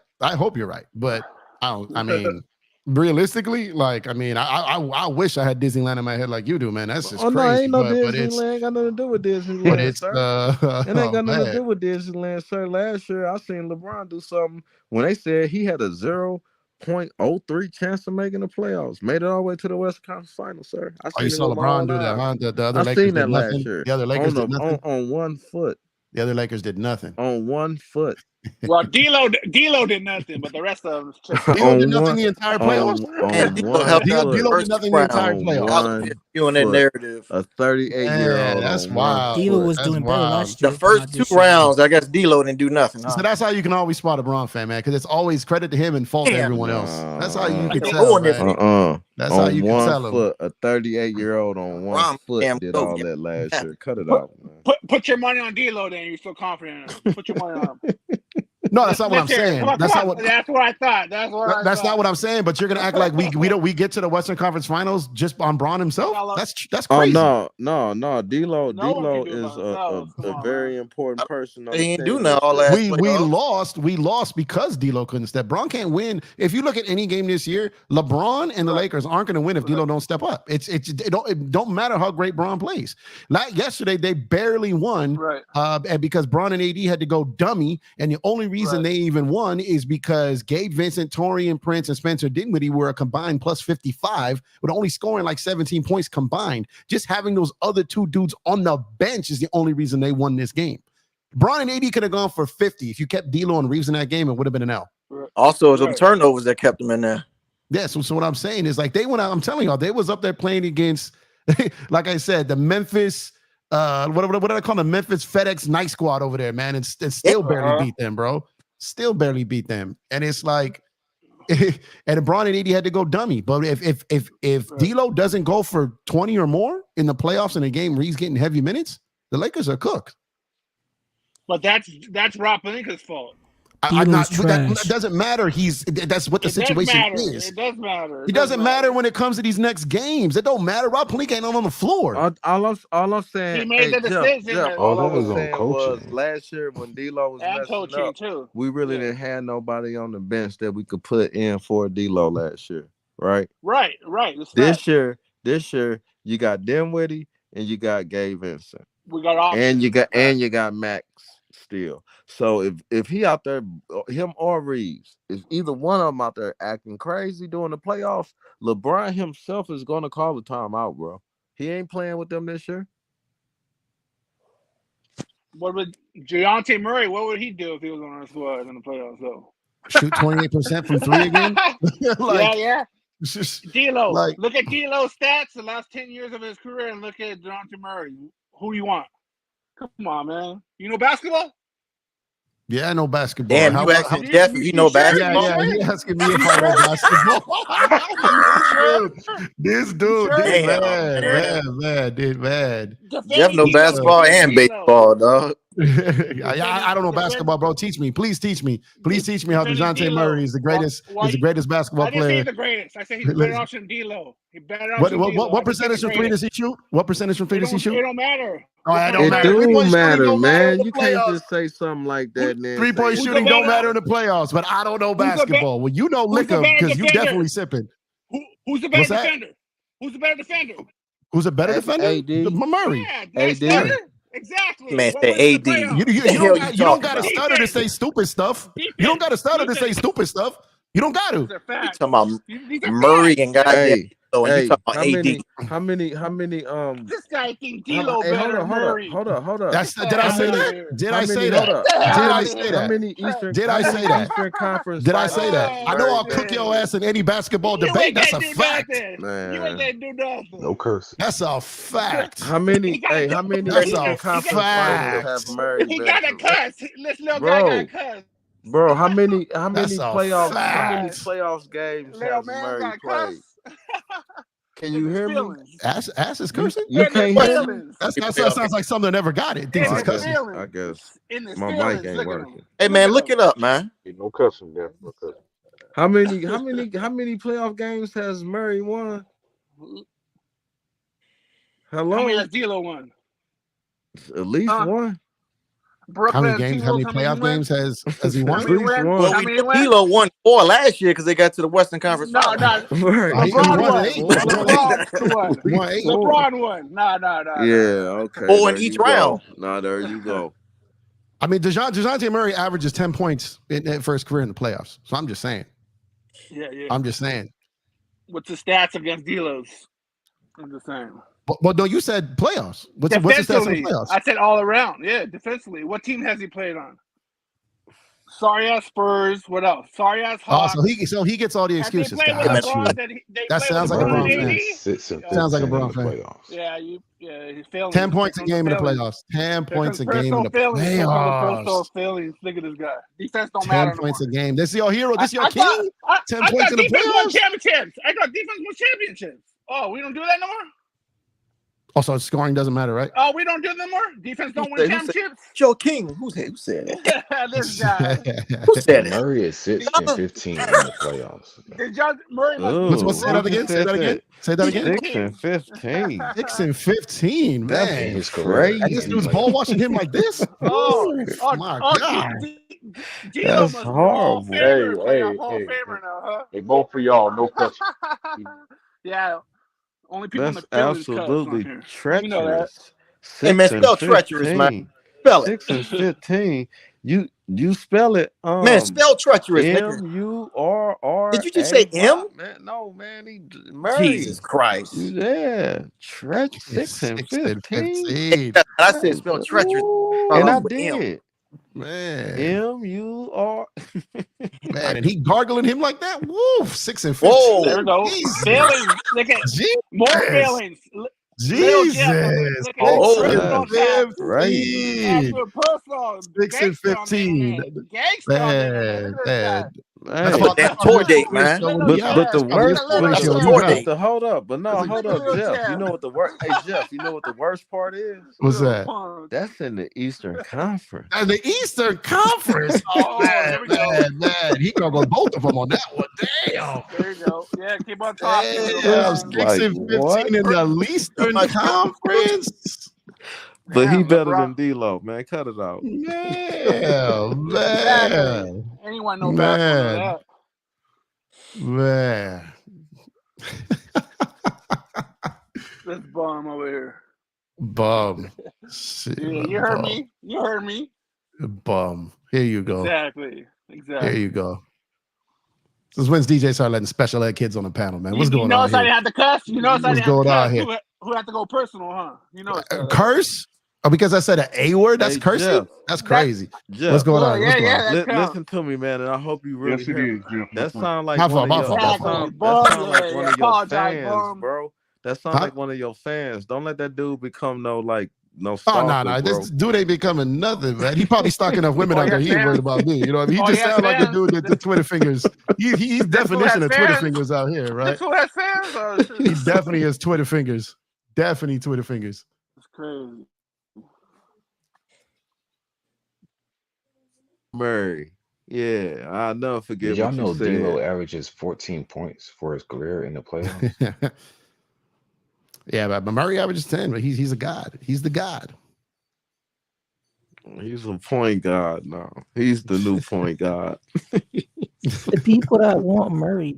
But I mean, realistically, like, I mean, I wish I had Disneyland in my head like you do, man. That's just crazy. No, ain't no but Disneyland. Ain't got nothing to do with Disneyland. But it's it ain't got nothing to do with Disneyland, sir. Last year, I seen LeBron do something when they said he had a 0.03 chance of making the playoffs. Made it all the way to the Western Conference Finals, sir. You saw LeBron do that, huh? The other I Lakers seen that did last nothing. year. The other Lakers did nothing on 1 foot. The other Lakers did nothing on 1 foot. Well, D'Lo did nothing, but the rest of them. D'Lo did nothing the entire playoffs. D'Lo did nothing the entire playoffs. Doing that narrative. A 38-year-old. That's wild. D'Lo was doing better last year. The first 2 rounds, I guess D'Lo didn't do nothing. So that's how you can always spot a Bron fan, man, because it's always credit to him and fault to everyone else. That's how you can tell. That's how you can tell him. A 38-year-old on 1 foot did all that last year. Cut it out, man. Put your money on D'Lo, then you're still confident. Put your money on him. No, that's not what I'm saying. That's not what I thought. That's not what I'm saying. But you're gonna act like we get to the Western Conference Finals just on Bron himself. That's crazy. No. D'Lo is a very important person. He didn't do nothing all last. We lost because D'Lo couldn't step. Bron can't win. If you look at any game this year, LeBron and the Lakers aren't going to win if D'Lo don't step up. It don't matter how great Bron plays. Like yesterday, they barely won because Bron and AD had to go dummy, and the only reason they even won is because Gabe Vincent, Torian Prince, and Spencer Dinwiddie were a combined plus 55, with only scoring like 17 points combined. Just having those other 2 dudes on the bench is the only reason they won this game. Bron and AD could have gone for 50. If you kept D'Lo and Reeves in that game, it would have been an L. Also, it was the turnovers that kept them in there. Yeah, so what I'm saying is, like, they went out, I'm telling y'all, they was up there playing against, like I said, the Memphis, what did I call them? Memphis FedEx Night Squad over there, man, and still barely beat them, bro. Still barely beat them. And it's like, and Bron and AD had to go dummy. But if D'Lo doesn't go for 20 or more in the playoffs in a game where he's getting heavy minutes, the Lakers are cooked. But that's Rob Pelinka's fault. That doesn't matter. That's what the situation is. It does matter. It doesn't matter when it comes to these next games. It don't matter. Rob Pelinka ain't on the floor. All I'm saying, he made the decision. All I was saying was last year when D'Lo was messing up, too. We really didn't have nobody on the bench that we could put in for D'Lo last year, right? Right. This year, you got Dinwiddie and you got Gabe Vincent. We got options. and you got Max still. So if he out there, him or Reeves, if either one of them out there acting crazy during the playoffs, LeBron himself is going to call the timeout, bro. He ain't playing with them this year. What would Dejounte Murray? What would he do if he was on our squad in the playoffs? Though shoot 28% from 3 again. Yeah. D'Lo, look at D'Lo's stats the last 10 years of his career, and look at Dejounte Murray. Who you want? Come on, man. You know basketball? Yeah, I know basketball. Damn, you asking Jeff if you know basketball? Yeah, he asking me if I know basketball. This dude, man. Jeff know basketball and baseball, dog. I don't know basketball, bro. Teach me. Please teach me. Please teach me how Dejounte Murray is the greatest basketball player. I didn't say the greatest. I said he's better off than D'Lo. What percentage from 3 does he shoot? What percentage from 3 does he shoot? It don't matter. It do matter, man. You can't just say something like that. 3-point shooting don't matter in the playoffs, but I don't know basketball. Well, you know liquor because you definitely sipping. Who's the better defender? Who's the better defender? Who's a better defender? AD. Murray. AD. Exactly. Man, say AD. You don't got to stutter to say stupid stuff. You don't got to stutter to say stupid stuff. You don't got to. You talking about Murray and guys? though, and you talking about AD. How many? This guy think D'Lo better than Murray. Hold up. Did I say that? Did I say that? Did I say that? How many Eastern? Did I say that? Eastern Conference. Did I say that? I know I'll cook your ass in any basketball debate. That's a fact. Man. You ain't gonna do nothing. No curse. That's a fact. How many? How many That's Eastern a Conference fact. finals have Murray He been got a to? cuss. This little guy got a cuss. Bro, how many That's a playoffs? fact. How many playoffs games Little has man Murray got a played? cuss. Can you hear me? Ass is cursing. You can't hear me. That sounds like something that never got it. Thinks it's cussing. I guess my mic ain't working. Hey man, look it up, man. No cussing there. No cussing. How many playoff games has Murray won? How many has D'Lo won? At least one. How many games? How many playoff games has he won? At least one. Well, we know D'Lo won 4 last year because they got to the Western Conference. No. LeBron won. LeBron won. No. Yeah, okay. 4 in each round. There you go. I mean, DeJounte Murray averages 10 points for his career in the playoffs. So I'm just saying. Yeah. I'm just saying. What's the stats against D'Lo's? I'm just saying. But no, you said playoffs. What's the stats in the playoffs? I said all around. Yeah, defensively. What team has he played on? Sorry ass Spurs. What else? Sorry ass Hawks. So he gets all the excuses. That sounds like a Bron fan. Sounds like a Bron fan. Yeah, he's failing. 10 points a game in the playoffs. 10 points a game in the playoffs. Look at this guy. Defense don't matter. 10 points a game. This is your hero. This is your king. 10 points in the playoffs. I thought defense won championships. Oh, we don't do that no more? Also, scoring doesn't matter, right? Oh, we don't do that no more? Defense don't win championships? Joe King. Who said that? This guy. Who said it? Murray is 6-15 in the playoffs. Did John Murray say that again? Say that again. 6-15. 6-15, man. That is crazy. And this dude's ball watching him like this? Oh my God. That's horrible. Hey, both for y'all, no question. Yeah. Only people That's in the absolutely treacherous. You know that. Hey man, spell treacherous, man. Spell it. 6-15. You spell it. Man, spell treacherous. M-U-R-R. Did you just say M? Man, no, man. Murray. Jesus Christ. Yeah. Treacherous. 6-15. I said spell treacherous. And I did. Man. M-U-R. Man, and he gargling him like that? Woo! 6-15. Whoa. There we go. Failings. Look at more failings. Jesus. Oh, right. 6-15. Man. That tour date, man. But the worst hold up, Jeff. Yeah. You know what the worst? Hey, Jeff. You know what the worst part is? What's that? That's in the Eastern Conference. And the Eastern Conference. Man. He gonna go both of them on that one. Damn. There you go. Yeah, keep on talking. 6-15 in the Eastern Conference. But he better than D'Lo, man. Cut it out. Yeah, man. Anyone know better than that? Man. This bum over here. Bum. You heard me. You heard me. Bum. Here you go. Exactly. Here you go. Since when's DJ started letting special ed kids on the panel, man? What's going on here? You know I had to cuss? You know what's going on here? Who had to go personal, huh? You know curse? Oh, because I said an A word? That's cursing? Jeff, that's crazy. Jeff, what's going on? Listen to me, man, and I hope you really hear me. That sounds like one of your fans, bro. That sounds like one of your fans. Don't let that dude become no stalker, no. This dude ain't becoming nothing, man. He probably stalking up women out there. He ain't worried about me. You know what I mean? He just sounds like the dude with the Twitter fingers. He's definition of Twitter fingers out here, right? Who has fans? He definitely has Twitter fingers. Definitely Twitter fingers. It's crazy. Murray. Yeah, I'll never forget. Did y'all know D'Lo averages 14 points for his career in the playoffs? Yeah, but Murray averages 10, but he's a god. He's the god. He's a point guard now. He's the new point guard. The people that want Murray,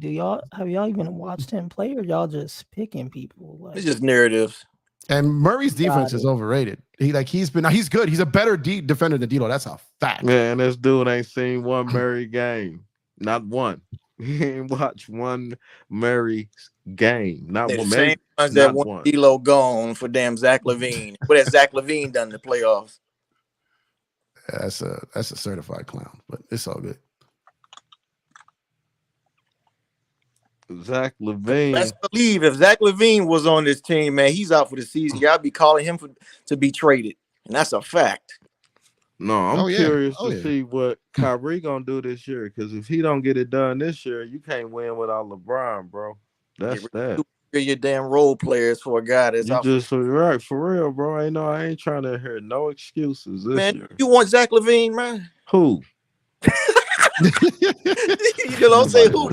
have y'all even watched him play, or y'all just picking people? It's just narratives. And Murray's defense is overrated. He's good. He's a better defender than D'Lo. That's a fact. Man, this dude ain't seen one Murray game. Not one. He ain't watch one Murray game. Not They're the one, same maybe ones that not want one. D'Lo gone for damn Zach LaVine. What has Zach LaVine done in the playoffs? That's a certified clown, but it's all good. Zach LaVine. Best believe if Zach LaVine was on this team, man, he's out for the season. Y'all be calling him to be traded, and that's a fact. No, I'm curious to see what Kyrie gonna do this year. Because if he don't get it done this year, you can't win without LeBron, bro. That's that. Your damn role players for a guy that's You out. just right for real, bro. I ain't trying to hear no excuses this year. You want Zach LaVine, man? Who? You don't say who.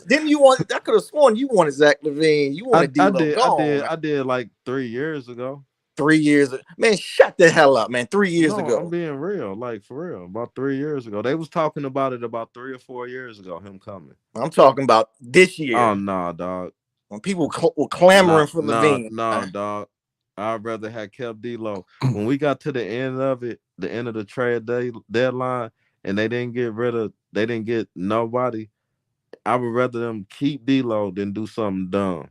Didn't you want? I could have sworn you wanted Zach LaVine. You wanted D'Lo gone. I did like 3 years ago. 3 years, man. Shut the hell up, man. 3 years ago. I'm being real, like for real. About 3 years ago, they was talking about it about 3 or 4 years ago. Him coming. I'm talking about this year. Oh no, dog. When people were clamoring for LaVine. No, dog. I'd rather have kept D'Lo. When we got to the end of it, the end of the trade deadline, and they didn't get nobody. I would rather them keep D'Lo than do something dumb.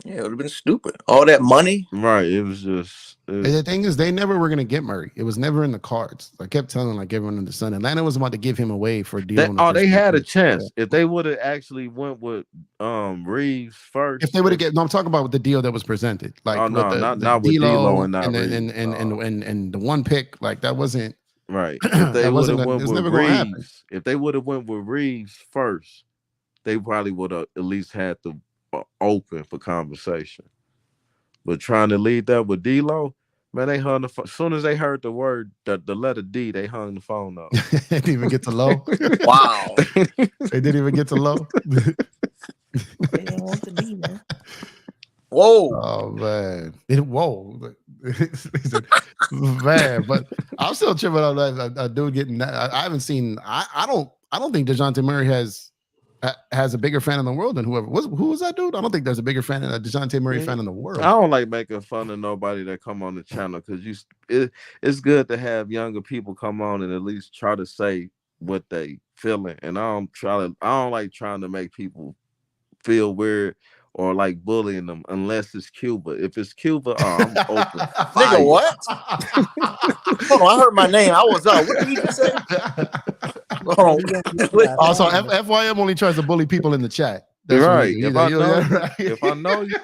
Yeah, it would have been stupid. All that money. Right. It was just. The thing is, they never were going to get Murray. It was never in the cards. I kept telling like everyone in the sun. Atlanta was about to give him away for D'Lo. They had a chance. If they would have actually went with Reeves first. If they would have get, no, I'm talking about the deal that was presented. Like, not with D'Lo and the one pick. Like that wasn't right. If they would have went with Reeves, if they would have went with Reeves first, they probably would have at least had the open for conversation. But trying to lead that with D'Lo, man, they hung the phone. As soon as they heard the word, the letter D, they hung the phone up. They didn't even get to low. Wow. They didn't even get to low. They didn't want the D, man. Whoa. Oh man. Whoa. Man, but I'm still tripping on that dude getting that. I haven't seen I don't think DeJounte Murray has a bigger fan in the world than who was that dude? I don't think there's a bigger fan than a DeJounte Murray fan in the world. I don't like making fun of nobody that come on the channel because it's good to have younger people come on and at least try to say what they feeling. And I don't like trying to make people feel weird or like bullying them unless it's Cuba. If it's Cuba, I'm open. Nigga, what? Hold on, I heard my name. I was up. What did he just say? Also, FYM only tries to bully people in the chat. That's right. If I know you,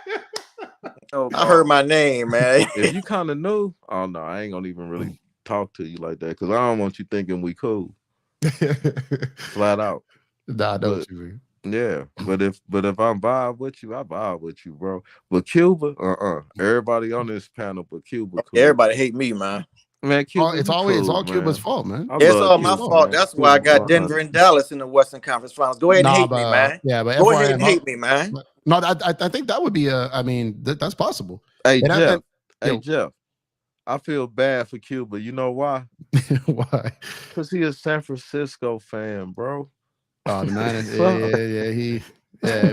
I heard my name, man. If you kind of knew, oh no, I ain't gonna even really talk to you like that because I don't want you thinking we cool. Flat out. Nah, I know what you mean. Yeah, but if I'm vibe with you, I vibe with you, bro. But Cuba, everybody on this panel, but Cuba, cool. Everybody hate me, man. Man, Cuba, it's all Cuba's fault, man. It's all my fault. That's why I got Denver and Dallas in the Western Conference Finals. Go ahead and hate me, man. Yeah, but go ahead and hate me, man. No, I think that would be that's possible. Hey, Jeff. I feel bad for Cuba. You know why? Why? Because he a San Francisco fan, bro. Oh, the Niners.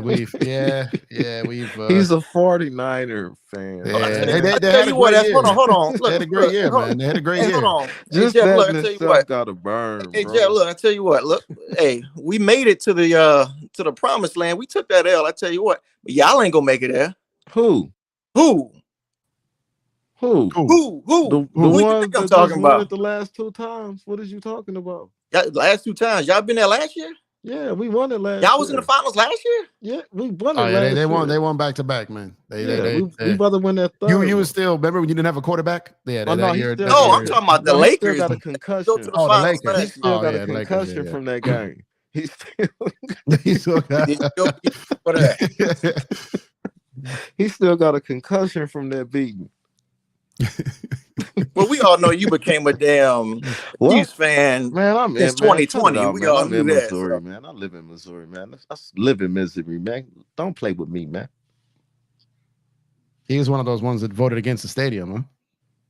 We've. He's a 49er fan. They had a great year. Hold on. Look, they had a great year, man. They had a great year. Hold on. Just Jeff, that look, in itself got to burn. Hey, Jeff, look, I tell you what. Look, hey, we made it to the promised land. We took that L. I tell you what, but y'all ain't gonna make it there. Who? The ones I'm talking about the last 2 times. What is you talking about? Last 2 times. Y'all been there last year? Yeah, we won it last. Y'all was in the finals last year? Yeah, we won it. Last year. They won back to back, man. We brother win that third. You was still remember when you didn't have a quarterback? Yeah, I'm talking about the Lakers. He still got a concussion. The Lakers. He still got a concussion from that game. He still he still got a concussion from that beating. Well, we all know you became a damn Chiefs fan, man. I'm in 2020. We all knew that. Missouri, man. I live in Missouri, man. I live in Missouri, man. Don't play with me, man. He was one of those ones that voted against the stadium, huh?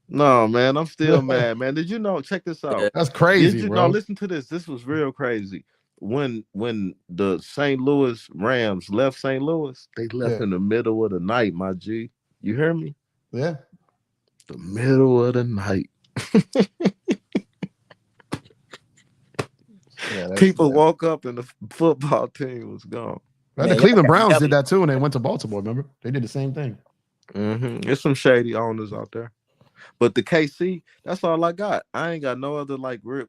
No, man. I'm still mad, man. Did you know? Check this out. That's crazy, bro. No, listen to this. This was real crazy. When the St. Louis Rams left St. Louis, they left in the middle of the night, my G. You hear me? Yeah. The middle of the night. People woke up and the football team was gone. Man, the Cleveland Browns did that too when they went to Baltimore. Remember, they did the same thing. There's some shady owners out there, but the KC, that's all I got. I ain't got no other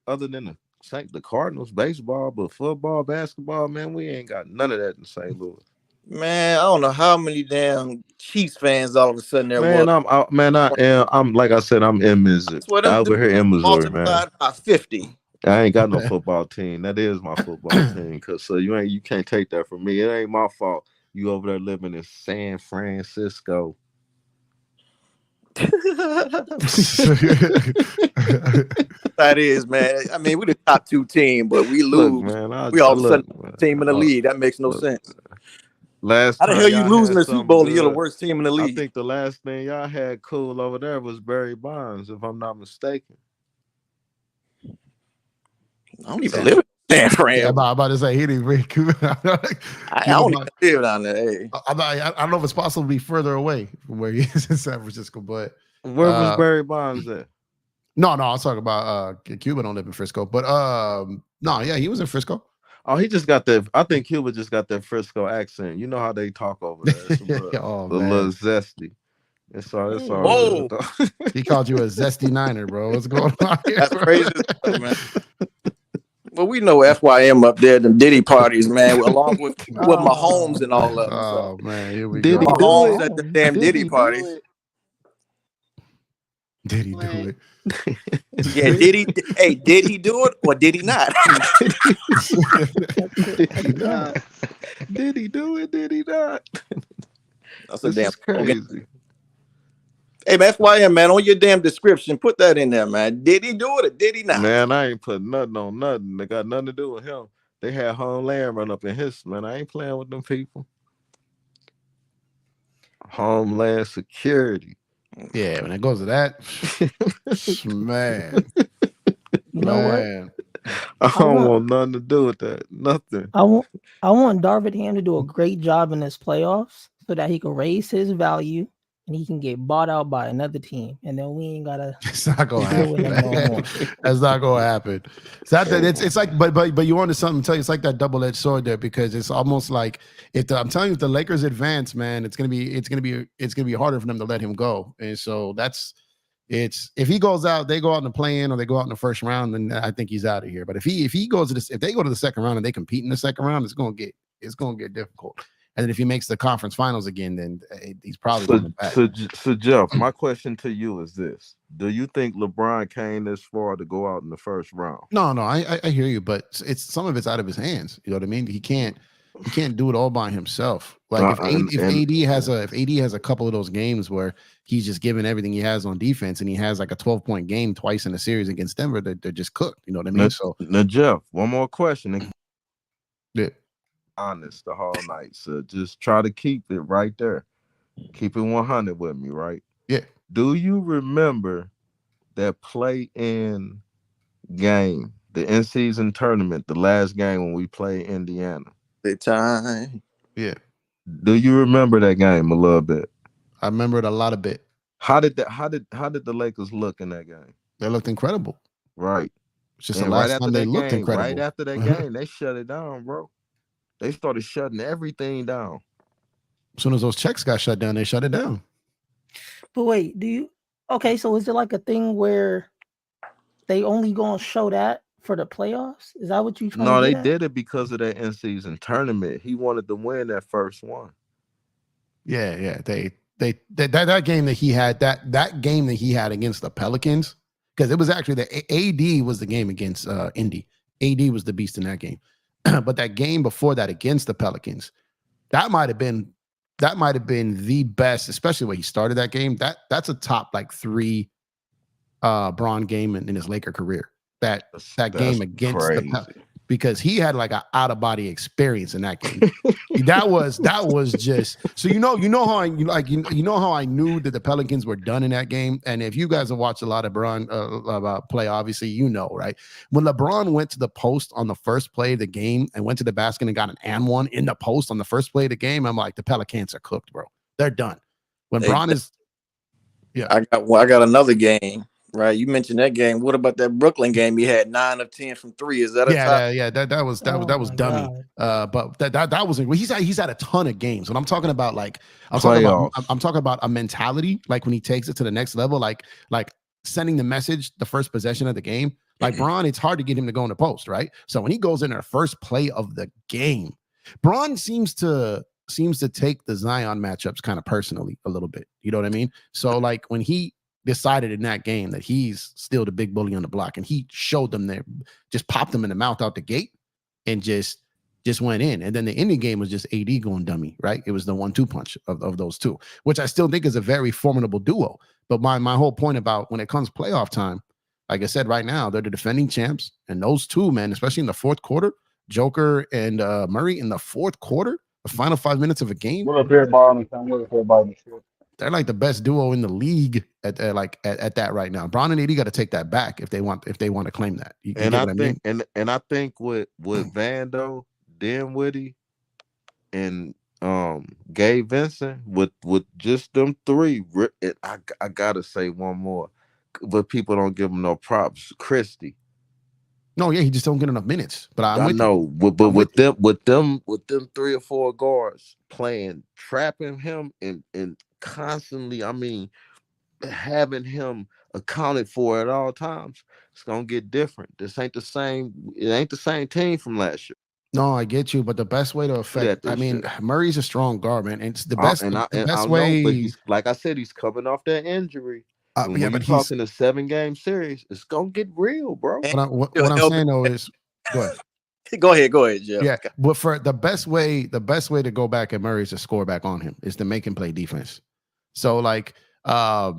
other than the Cardinals baseball, but football, basketball, man, we ain't got none of that in St. Louis. Man, I don't know how many damn Chiefs fans all of a sudden there man, was. I'm like I said, I'm in Missouri. Over here in Missouri, man. By 50. I ain't got no football team. That is my football team. Cause you can't take that from me. It ain't my fault. You over there living in San Francisco. That is, man. I mean, we're the top 2 team, but we lose. Look, man, we all of a sudden team in the league. That makes no sense. How the hell you losing the Super Bowl and you're the worst team in the league? I think the last thing y'all had cool over there was Barry Bonds, if I'm not mistaken. I don't even live in San Fran. Yeah, I'm about to say he didn't really. I don't even live down there. Hey. I don't know if it's possible to be further away from where he is in San Francisco, but where was Barry Bonds at? No, I was talking about Cuba don't live in Frisco, but no, yeah, he was in Frisco. Oh, he just got that. I think Cuba just got that Frisco accent. You know how they talk over there. It's a little zesty. It's all. Whoa! He called you a zesty Niner, bro. What's going on here? That's crazy, man. Well, we know FYM up there, them Diddy parties, man, along with Mahomes and all of them. Oh man, here we Diddy go. Mahomes at the damn Diddy parties. Did he do it? Yeah, did he? Hey, did he do it or did he not? Did he do it? Did he not? That's a damn crazy. Hey, man, FYM, man, on your damn description, put that in there, man. Did he do it or did he not? Man, I ain't put nothing on nothing. They got nothing to do with him. They had Homeland run up in his, man. I ain't playing with them people. Homeland Security. Yeah, when it goes to that, man. You know what? I don't want nothing to do with that. Nothing. I want Darvin Ham to do a great job in this playoffs so that he can raise his value and he can get bought out by another team, and then we ain't gotta. It's not gonna happen. That's not gonna happen. It's like, but you wanted something to tell you. It's like that double-edged sword there, because it's almost like I'm telling you, if the Lakers advance, man, it's gonna be harder for them to let him go, and so if he goes out, they go out in the play-in or they go out in the first round, then I think he's out of here. But if he goes to if they go to the second round and they compete in the second round, it's gonna get difficult. And then if he makes the conference finals again, then he's probably going back. So Jeff, my question to you is this: do you think LeBron came this far to go out in the first round? No, I hear you, but some of it's out of his hands. You know what I mean? He can't do it all by himself. Like if AD has a couple of those games where he's just giving everything he has on defense, and he has like a 12-point game twice in a series against Denver, they're just cooked. You know what I mean? Now Jeff, one more question. Yeah. Honest the whole night, so just try to keep it right there. Keep it 100 with me, right? Yeah. Do you remember that play-in game, the in-season tournament, the last game when we played Indiana? The time. Yeah. Do you remember that game a little bit? I remember it a lot of bit. How did the Lakers look in that game? They looked incredible. Right. It's just the last time they looked incredible. Right after that game, they shut it down, bro. They started shutting everything down. As soon as those checks got shut down, they shut it down. But wait, so is it like a thing where they only gonna show that for the playoffs? Is that what you trying to No, get they at? did it because of that in-season tournament. He wanted to win that first one. Yeah. That game that he had, that game that he had against the Pelicans, because it was actually the AD was the game against Indy. AD was the beast in that game. But that game before that against the Pelicans, that might have been the best, especially when he started that game. That's a top like 3 Bron game in his Laker career. That game against crazy. the Pelicans, because he had like an out-of-body experience in that game. that was just so you know how I knew that the Pelicans were done in that game. And if you guys have watched a lot of LeBron play, obviously you know, right? When LeBron went to the post on the first play of the game and went to the basket and got an and one in the post on the first play of the game, I'm like, the Pelicans are cooked, bro. They're done. When Bron is, I got another game Right, you mentioned that game. What about that Brooklyn game? He had 9 of 10 from 3. Is that a top? That was dummy. But that wasn't. He's had a ton of games. When I'm talking about I'm talking about a mentality, like when he takes it to the next level, like sending the message the first possession of the game. Like Bron, it's hard to get him to go in the post, right? So when he goes in the first play of the game, Bron seems to take the Zion matchups kind of personally a little bit. You know what I mean? So like when he decided in that game that he's still the big bully on the block, and he showed them there, just popped them in the mouth out the gate, and just went in. And then the ending game was just AD going dummy, right? It was the 1-2 punch of those two, which I still think is a very formidable duo. But my whole point about when it comes playoff time, like I said, right now they're the defending champs, and those two, man, especially in the fourth quarter, Joker and Murray in the fourth quarter, the final 5 minutes of a game. What up here, Ball? What up here, Ball? They're like the best duo in the league at that right now. Bron and AD got to take that back if they want to claim that. I think with Vando, Dinwiddie, and Gabe Vincent, with just them three, I gotta say one more, but people don't give him no props. Christie. No, yeah, he just don't get enough minutes. But I know, but with them 3 or 4 guards playing, trapping him and constantly, I mean, having him accounted for at all times, it's gonna get different. This ain't the same. It ain't the same team from last year. No, I get you, but the best way to affect, I mean, Murray's a strong guard, man. It's the best. The best way. But he's, like I said, he's coming off that injury. When you're talking a 7-game series, it's gonna get real, bro. What I'm saying though is, go ahead. Go ahead, Jeff. Yeah, but for the best way to go back at Murray is to score back on him, is to make him play defense. So like, I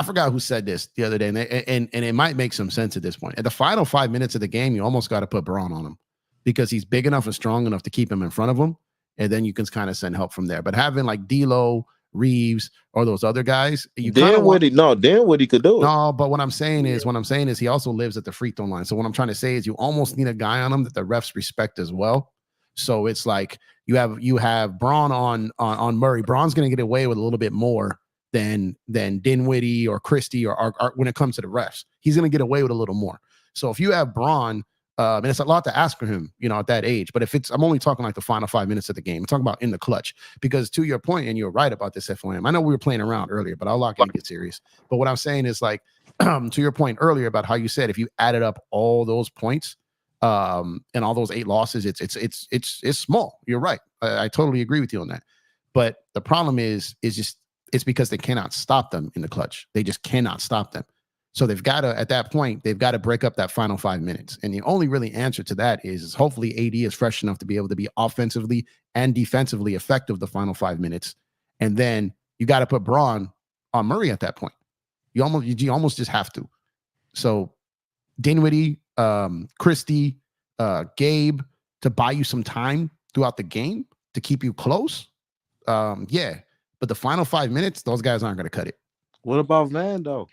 forgot who said this the other day, and it might make some sense at this point. At the final 5 minutes of the game, you almost got to put Bron on him, because he's big enough and strong enough to keep him in front of him, and then you can kind of send help from there. But having like D'Lo, Reeves, or those other guys, Dinwiddie could do it. No, but what I'm saying is he also lives at the free throw line. So what I'm trying to say is you almost need a guy on him that the refs respect as well. So it's like you have Bron on Murray. Bron's going to get away with a little bit more than Dinwiddie or Christie or when it comes to the refs. He's going to get away with a little more. So if you have Bron, and it's a lot to ask for him, at that age. But I'm only talking like the final 5 minutes of the game. I'm talking about in the clutch, because to your point, and you're right about this, FOM. I know we were playing around earlier, but I'll lock in and get serious. But what I'm saying is, like, to your point earlier about how you said if you added up all those points, and all those 8 losses, it's small. You're right. I totally agree with you on that. But the problem is it's because they cannot stop them in the clutch. They just cannot stop them. So they've got to, at that point, they've got to break up that final 5 minutes. And the only really answer to that is hopefully AD is fresh enough to be able to be offensively and defensively effective the final 5 minutes. And then you got to put Bron on Murray at that point. You almost just have to. So Dinwiddie, Christie, Gabe, to buy you some time throughout the game to keep you close. Yeah. But the final 5 minutes, those guys aren't going to cut it. What about Vando?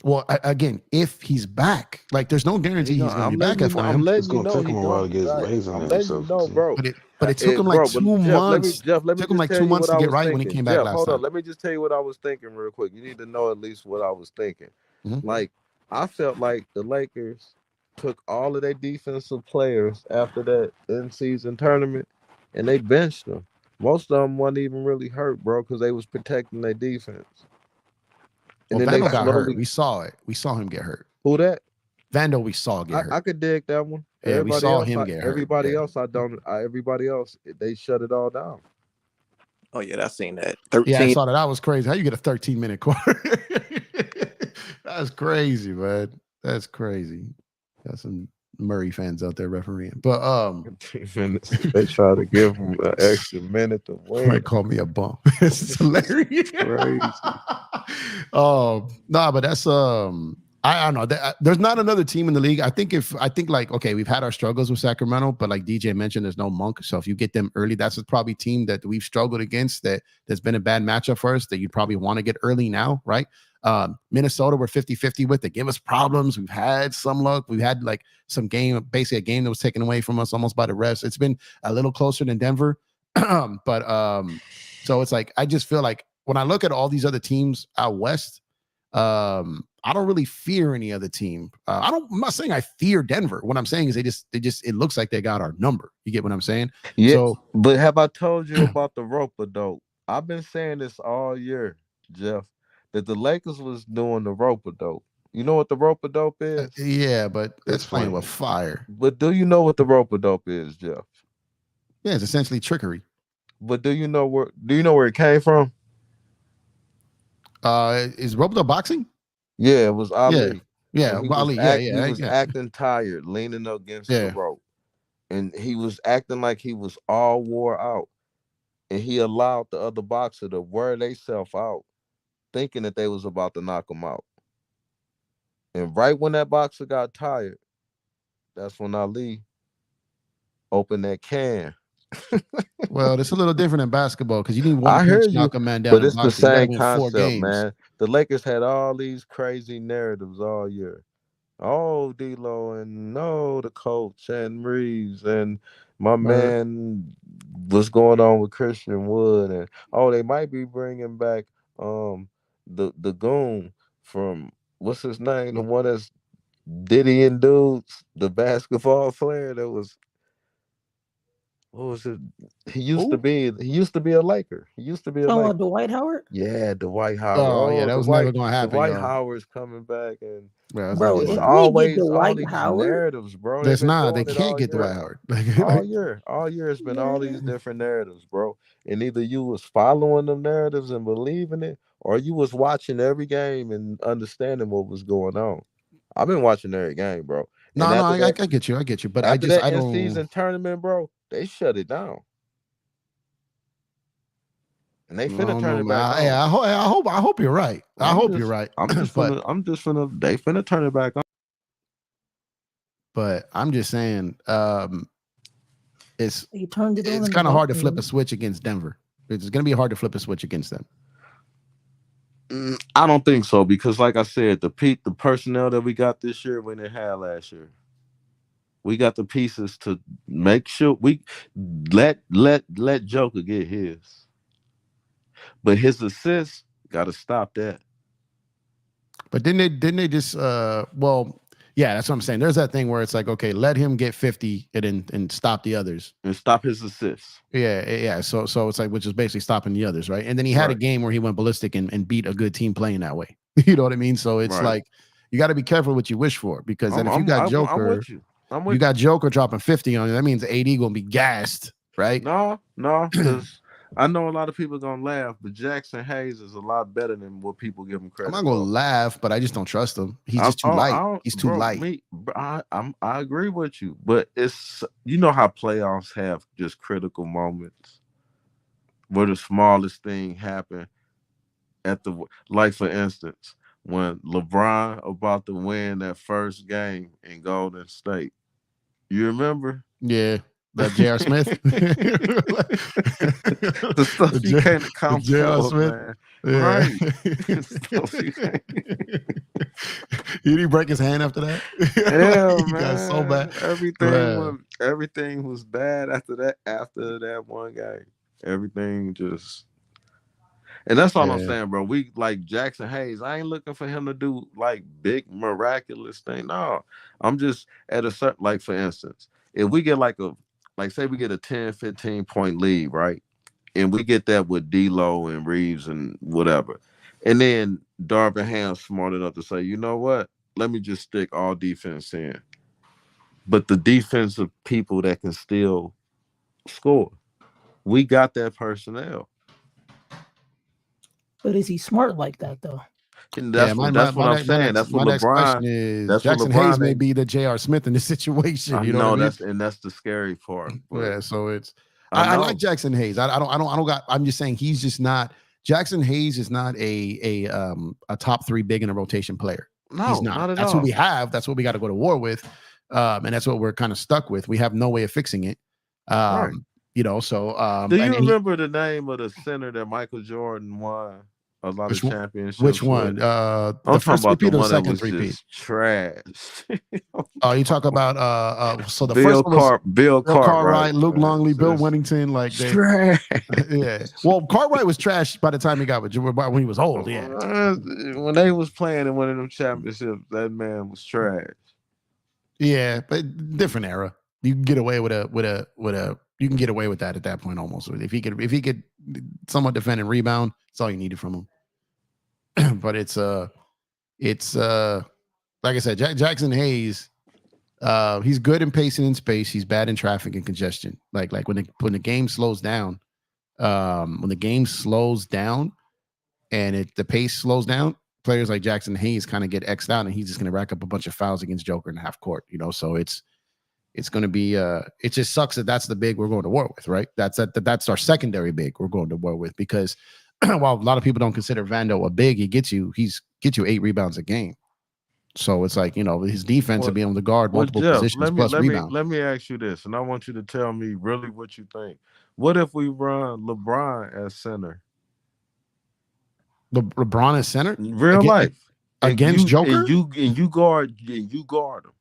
Well, again, if he's back, like there's no guarantee he's going to be back. It's going to take him a while to get his legs on himself. Bro. But it took him like 2 months. It took him like 2 months to get right when he came back last time. Let me just tell you what I was thinking real quick. You need to know at least what I was thinking. Mm-hmm. Like, I felt like the Lakers took all of their defensive players after that in-season tournament, and they benched them. Most of them wasn't even really hurt, bro, because they was protecting their defense. And then Vando got hurt. We saw it. We saw him get hurt. Who that? Vando, we saw get hurt. I could dig that one. Yeah, we saw him get hurt. Everybody else, everybody else, they shut it all down. Oh yeah, I seen that. 13. Yeah, I saw that. That was crazy. How you get a 13-minute quarter? That's crazy, man. That's crazy. Got some Murray fans out there refereeing, but they try to give him an extra minute to win. Might call me a bum. It's hilarious. Crazy. But that's I don't know. There's not another team in the league. I think like, okay, we've had our struggles with Sacramento, but like DJ mentioned, there's no Monk. So if you get them early, that's probably a team that we've struggled against, that's been a bad matchup for us, that you'd probably want to get early now, right? Minnesota, we're 50-50 with. They give us problems. We've had some luck. We've had like some game, basically a game that was taken away from us almost by the refs. It's been a little closer than Denver. But so it's like, I just feel like when I look at all these other teams out west, I don't really fear any other team. I'm not saying I fear Denver. What I'm saying is they just it looks like they got our number. You get what I'm saying? Yeah. So, but have I told you about the rope-a-dope? I've been saying this all year, Jeff, that the Lakers was doing the rope-a-dope. You know what the rope-a-dope is? yeah, but that's playing Explain with it. fire. But do you know what the rope-a-dope is, Jeff? Yeah, it's essentially trickery. But do you know where it came from? Is rope-a-dope boxing? Yeah, it was Ali. Yeah, He Ali. was acting tired, leaning against the Yeah. rope. And he was acting like he was all wore out. And he allowed the other boxer to wear themselves out, thinking that they was about to knock him out. And right when that boxer got tired, that's when Ali opened that can. Well, it's a little different in basketball because you need one I hear punch you, knock a man down. but In it's the boxing. You gotta same win 4 concept, games. man. The Lakers had all these crazy narratives all year. Oh, D'Lo and no, the coach and Reeves and my man, what's going on with Christian Wood, and they might be bringing back the goon from what's his name, the one that's Diddy and Dudes, the basketball player that was. What was it? He used to be a Laker. He used to be a Laker. Dwight Howard? Yeah, Dwight Howard. Oh, yeah, that was never gonna happen. Dwight y'all. Howard's coming back, and Bro, it's if we get always all Dwight these Howard, narratives, bro. There's They've been not. They doing it can't all get year. Dwight Howard. All year, it's been all these different narratives, bro. And either you was following them narratives and believing it, or you was watching every game and understanding what was going on. I've been watching every game, bro. No, And I get you. But after I that don't. in-season tournament, bro, they shut it down. And they finna turn it back on. I hope you're right. You're right. They finna turn it back on. But I'm just saying, it's kind of hard to flip a switch against Denver. It's going to be hard to flip a switch against them. I don't think so, because like I said, the personnel that we got this year we didn't have last year. We got the pieces to make sure we let Joker get his. But his assists gotta stop that. But didn't they just yeah, that's what I'm saying. There's that thing where it's like, okay, let him get 50 and stop the others. And stop his assists. Yeah. So it's like, which is basically stopping the others, right? And then he had a game where he went ballistic and beat a good team playing that way. You know what I mean? So it's like you got to be careful what you wish for, because then if you got Joker, you got Joker dropping 50 on you, that means AD gonna be gassed, right? No, because I know a lot of people are gonna laugh, but Jackson Hayes is a lot better than what people give him credit. I'm not gonna laugh, but I just don't trust him. He's just too light. He's too light. I agree with you, but it's, you know how playoffs have just critical moments where the smallest thing happened like for instance, when LeBron about to win that first game in Golden State. You remember? Yeah. That J.R. Smith, the stuff you can't account J.R. for, Smith, man. Right? Did he break his hand after that? Yeah, he man. got so bad. Everything was bad after that one game. Everything just, and that's all I'm saying, bro. We like Jackson Hayes. I ain't looking for him to do like big miraculous thing. No, I'm just at a certain, like for instance, if we get say we get a 10, 15 point lead, right? And we get that with D'Lo and Reeves and whatever. And then Darvin Ham's smart enough to say, you know what? Let me just stick all defense in. But the defensive people that can still score. We got that personnel. But is he smart like that, though? And that's what I'm saying. That's what next LeBron question is. Jackson Hayes may be the J.R. Smith in this situation. You know what I mean? That's the scary part. Yeah, so it's. I like Jackson Hayes. I'm just saying he's just not. Jackson Hayes is not a top 3 big in a rotation player. No, he's not. That's what we have. That's what we got to go to war with, and that's what we're kind of stuck with. We have no way of fixing it. You know. So do you remember the name of the center that Michael Jordan won a lot of championships. Which one? I'm The talking first about the repeat or the one that second was repeat? just trash. Oh, you talk about so the Bill first one was Bill Cartwright, Luke man. Longley, Bill Just Wennington, like they, trash. yeah. Well, Cartwright was trash by the time he got when he was old. Yeah, when they was playing in one of them championships, that man was trash. yeah, but different era. You can get away with a you can get away with that at that point almost. If he could somewhat defend and rebound, that's all you needed from him. But it's like I said, Jackson Hayes, he's good in pacing in space. He's bad in traffic and congestion. Like when the game slows down, and the pace slows down, players like Jackson Hayes kind of get X'd out, and he's just going to rack up a bunch of fouls against Joker in the half court. So it's going to be it just sucks that that's the big we're going to war with, right? That's our secondary big we're going to war with, because while a lot of people don't consider Vando a big, he gets you 8 rebounds a game. So it's like, his defense will be able to guard multiple positions plus rebound. Let me ask you this, and I want you to tell me really what you think. What if we run LeBron as center? LeBron as center? Real life. Against Joker? And you guard him,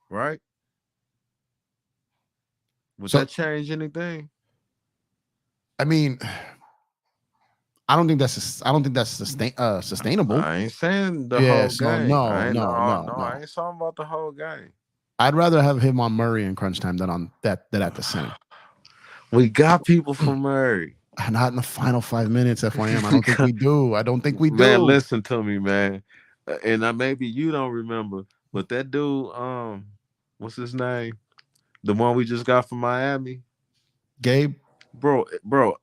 right? Would that change anything? I mean, I don't think that's sustainable. I ain't saying the whole game. No. I ain't talking about the whole game. I'd rather have him on Murray in crunch time than on that at the center. We got people from Murray. Not in the final 5 minutes, FYM. I don't think we do. Man, listen to me, man. And maybe you don't remember, but that dude, what's his name? The one we just got from Miami? Gabe? Bro,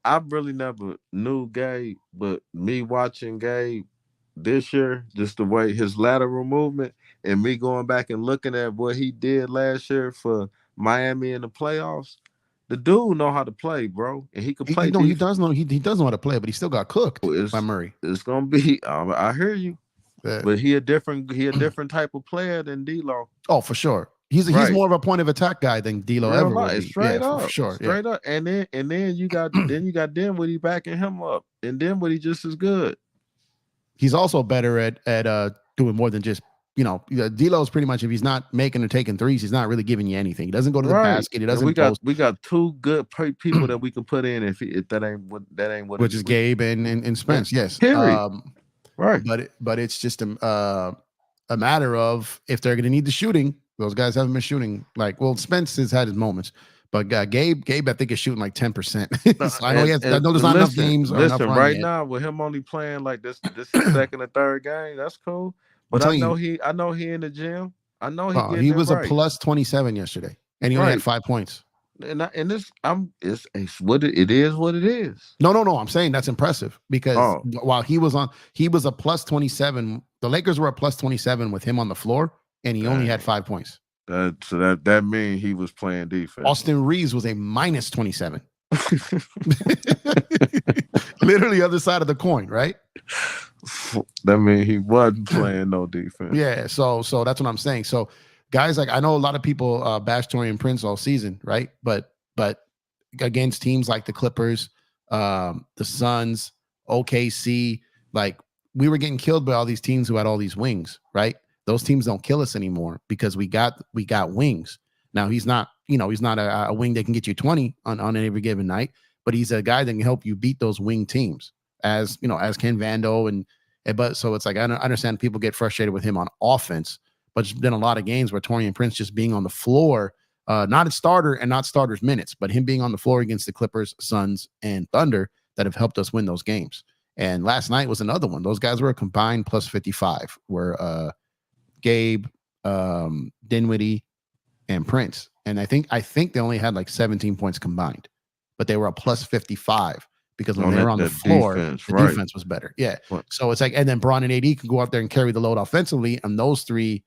I really never knew Gabe, but me watching Gabe this year, just the way his lateral movement, and me going back and looking at what he did last year for Miami in the playoffs, the dude know how to play, bro, and he can play. He does know how to play, but he still got cooked by Murray. It's gonna be. I hear you, but he a different type of player than D-Lo. Oh, for sure. He's more of a point of attack guy than D-Lo ever will be. Straight up, for sure. Straight up. And then you got Dinwiddie backing him up, and Dinwiddie just as good. He's also better at doing more than just D-Lo's pretty much, if he's not making or taking threes, he's not really giving you anything. He doesn't go to the basket. He doesn't. We got two good people that we can put in if that ain't what. Which is Gabe and Spence. Yes. Right. But it's just a matter of if they're going to need the shooting. Those guys haven't been shooting Spence has had his moments, but Gabe, I think is shooting like 10%. So I know there's not enough games. Listen, right now with him only playing like this is second or third game, that's cool. But I know he in the gym. I know he was a plus 27 yesterday, and he only had 5 points. And this it's what it is. What it is. No. I'm saying that's impressive because while he was a plus 27. The Lakers were a plus 27 with him on the floor, and he only had 5 points. That means he was playing defense. Austin Reeves was a minus 27. Literally other side of the coin, right? That means he wasn't playing no defense. Yeah, so that's what I'm saying. So guys, like I know a lot of people bash Taurean Prince all season, right? But against teams like the Clippers, the Suns, OKC, like we were getting killed by all these teams who had all these wings, right? Those teams don't kill us anymore because we got wings. Now he's not a wing that can get you 20 on every given night, but he's a guy that can help you beat those wing teams as Ken Vando but so it's like I understand people get frustrated with him on offense, but there's been a lot of games where Taurean Prince just being on the floor, not a starter and not starters minutes, but him being on the floor against the Clippers, Suns, and Thunder that have helped us win those games. And last night was another one. Those guys were a combined plus 55, where Gabe, Dinwiddie, and Prince. And I think they only had like 17 points combined, but they were a plus 55 because when they were on the floor, defense was better. Yeah. What? So it's like, and then Bron and AD can go out there and carry the load offensively, and those three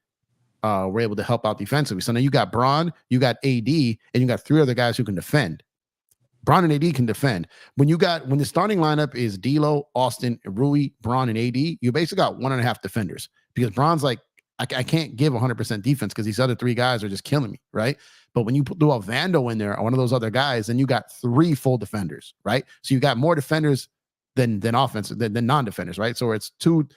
were able to help out defensively. So now you got Bron, you got AD, and you got three other guys who can defend. Bron and AD can defend. When the starting lineup is D'Lo, Austin, Rui, Bron, and AD, you basically got 1.5 defenders because Bron's like, I can't give 100% defense because these other three guys are just killing me, right? But when you do a Vando in there or one of those other guys, then you got 3 full defenders, right? So you got more defenders than offensive than non-defenders, right? So it's two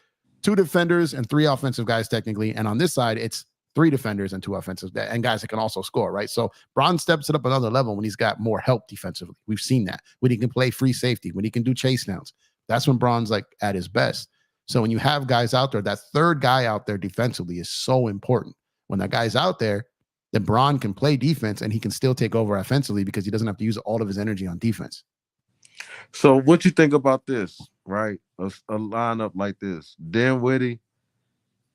defenders and 3 offensive guys technically, and on this side it's 3 defenders and 2 offensive and guys that can also score, right? So Bron steps it up another level when he's got more help defensively. We've seen that when he can play free safety, when he can do chase downs. That's when Bron's like at his best. So when you have guys out there, that third guy out there defensively is so important. When that guy's out there, then Bron can play defense and he can still take over offensively because he doesn't have to use all of his energy on defense. So what you think about this, right? A lineup like this: Dinwiddie,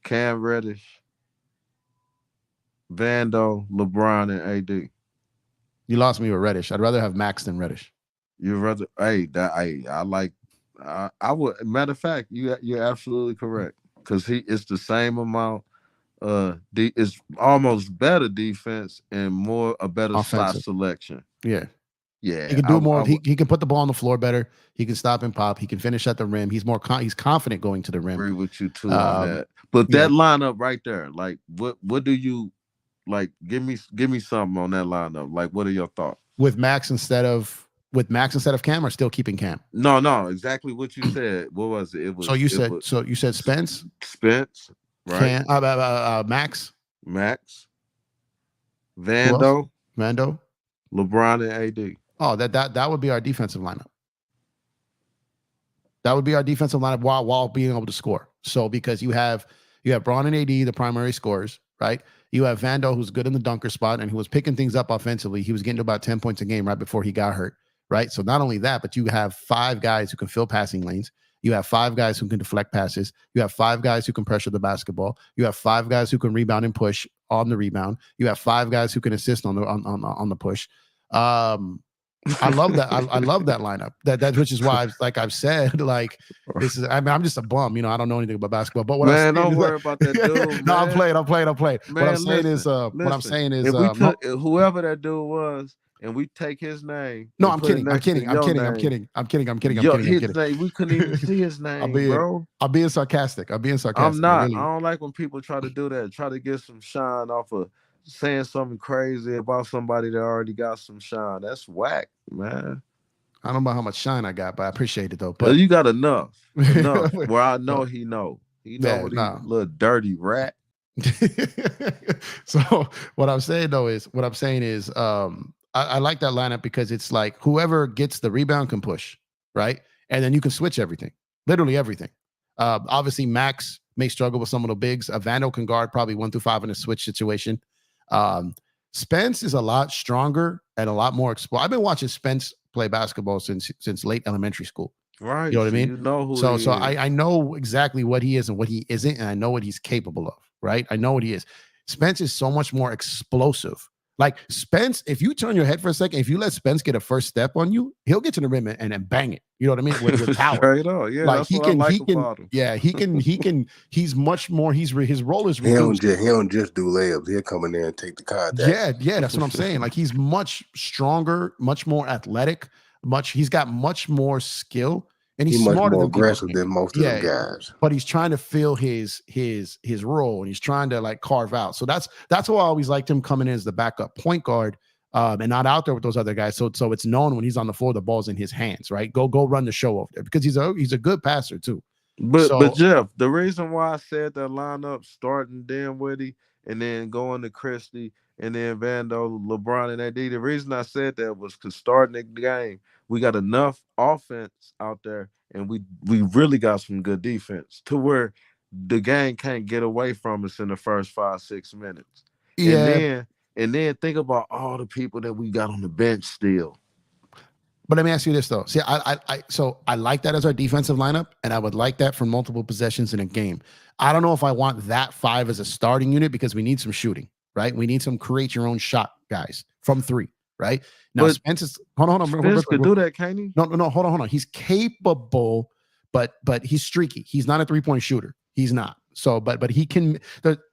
Cam Reddish, Vando, LeBron, and AD. You lost me with Reddish. I'd rather have Max than Reddish. You'd rather? I would. Matter of fact, you're absolutely correct because it's the same amount. It's almost better defense and a better slot selection. Yeah. Yeah, he can do more. He can put the ball on the floor better. He can stop and pop. He can finish at the rim. He's he's confident going to the rim. I agree with you too on that. But that lineup right there, like what do you like? Give me something on that lineup. Like, what are your thoughts? With Max instead of Cam, or still keeping Cam? No, exactly what you said. What was it? It was. So you said Spence, right? Max, Vando, LeBron, and AD. Oh, that would be our defensive lineup. That would be our defensive lineup while being able to score. So because you have Bron and AD, the primary scorers, right? You have Vando, who's good in the dunker spot, and who was picking things up offensively. He was getting to about 10 points a game right before he got hurt, right? So not only that, but you have 5 guys who can fill passing lanes. You have 5 guys who can deflect passes. You have 5 guys who can pressure the basketball. You have 5 guys who can rebound and push on the rebound. You have 5 guys who can assist on the push. I love that. I love that lineup. That which is why, I've said, like, this is. I mean, I'm just a bum. I don't know anything about basketball. But don't worry about that dude. No, I'm playing. Man, What I'm saying is, if we took whoever that dude was, and we take his name. No, I'm kidding. I'm kidding. We couldn't even see his name, bro. I'm being sarcastic. I'm not. Really. I don't like when people try to do that. Try to get some shine off of saying something crazy about somebody that already got some shine. That's whack, man. I don't know how much shine I got, but I appreciate it though. But you got enough. Where I know he know little dirty rat. So what I'm saying is I like that lineup because it's like whoever gets the rebound can push, right? And then you can switch everything, literally everything. Obviously Max may struggle with some of the bigs. Vando can guard probably 1 through 5 in a switch situation. Spence is a lot stronger and a lot more explosive. I've been watching Spence play basketball since late elementary school. Right. You know what I mean? You know who so he is. I know exactly what he is and what he isn't, and I know what he's capable of, right? I know what he is. Spence is so much more explosive. Like Spence, if you turn your head for a second, if you let Spence get a first step on you, he'll get to the rim and then bang it. You know what I mean? With power. Straight up. Yeah, like he can. He's much more. His role is reduced. He don't just do layups. He'll come in there and take the contact. Yeah. That's what I'm saying. Like he's much stronger, much more athletic. He's got much more skill. And he's much smarter more than aggressive than most of them guys. But he's trying to fill his role, and he's trying to like carve out. So that's why I always liked him coming in as the backup point guard, and not out there with those other guys. So it's known when he's on the floor, the ball's in his hands, right? Go run the show over there because he's a good passer too. But Jeff, the reason why I said that lineup starting Dinwiddie and then going to Christie and then Vando, LeBron, and AD, the reason I said that was because starting the game, we got enough offense out there, and we really got some good defense to where the game can't get away from us in the first 5-6 minutes. Yeah. And then think about all the people that we got on the bench still. But let me ask you this though. See, I like that as our defensive lineup, and I would like that for multiple possessions in a game. I don't know if I want that 5 as a starting unit because we need some shooting, right? We need some create your own shot guys from 3. Right now, Spence is hold on. Spence could do that, can't he? No. Hold on. He's capable, but he's streaky. He's not a 3-point shooter. He's not. So, but he can.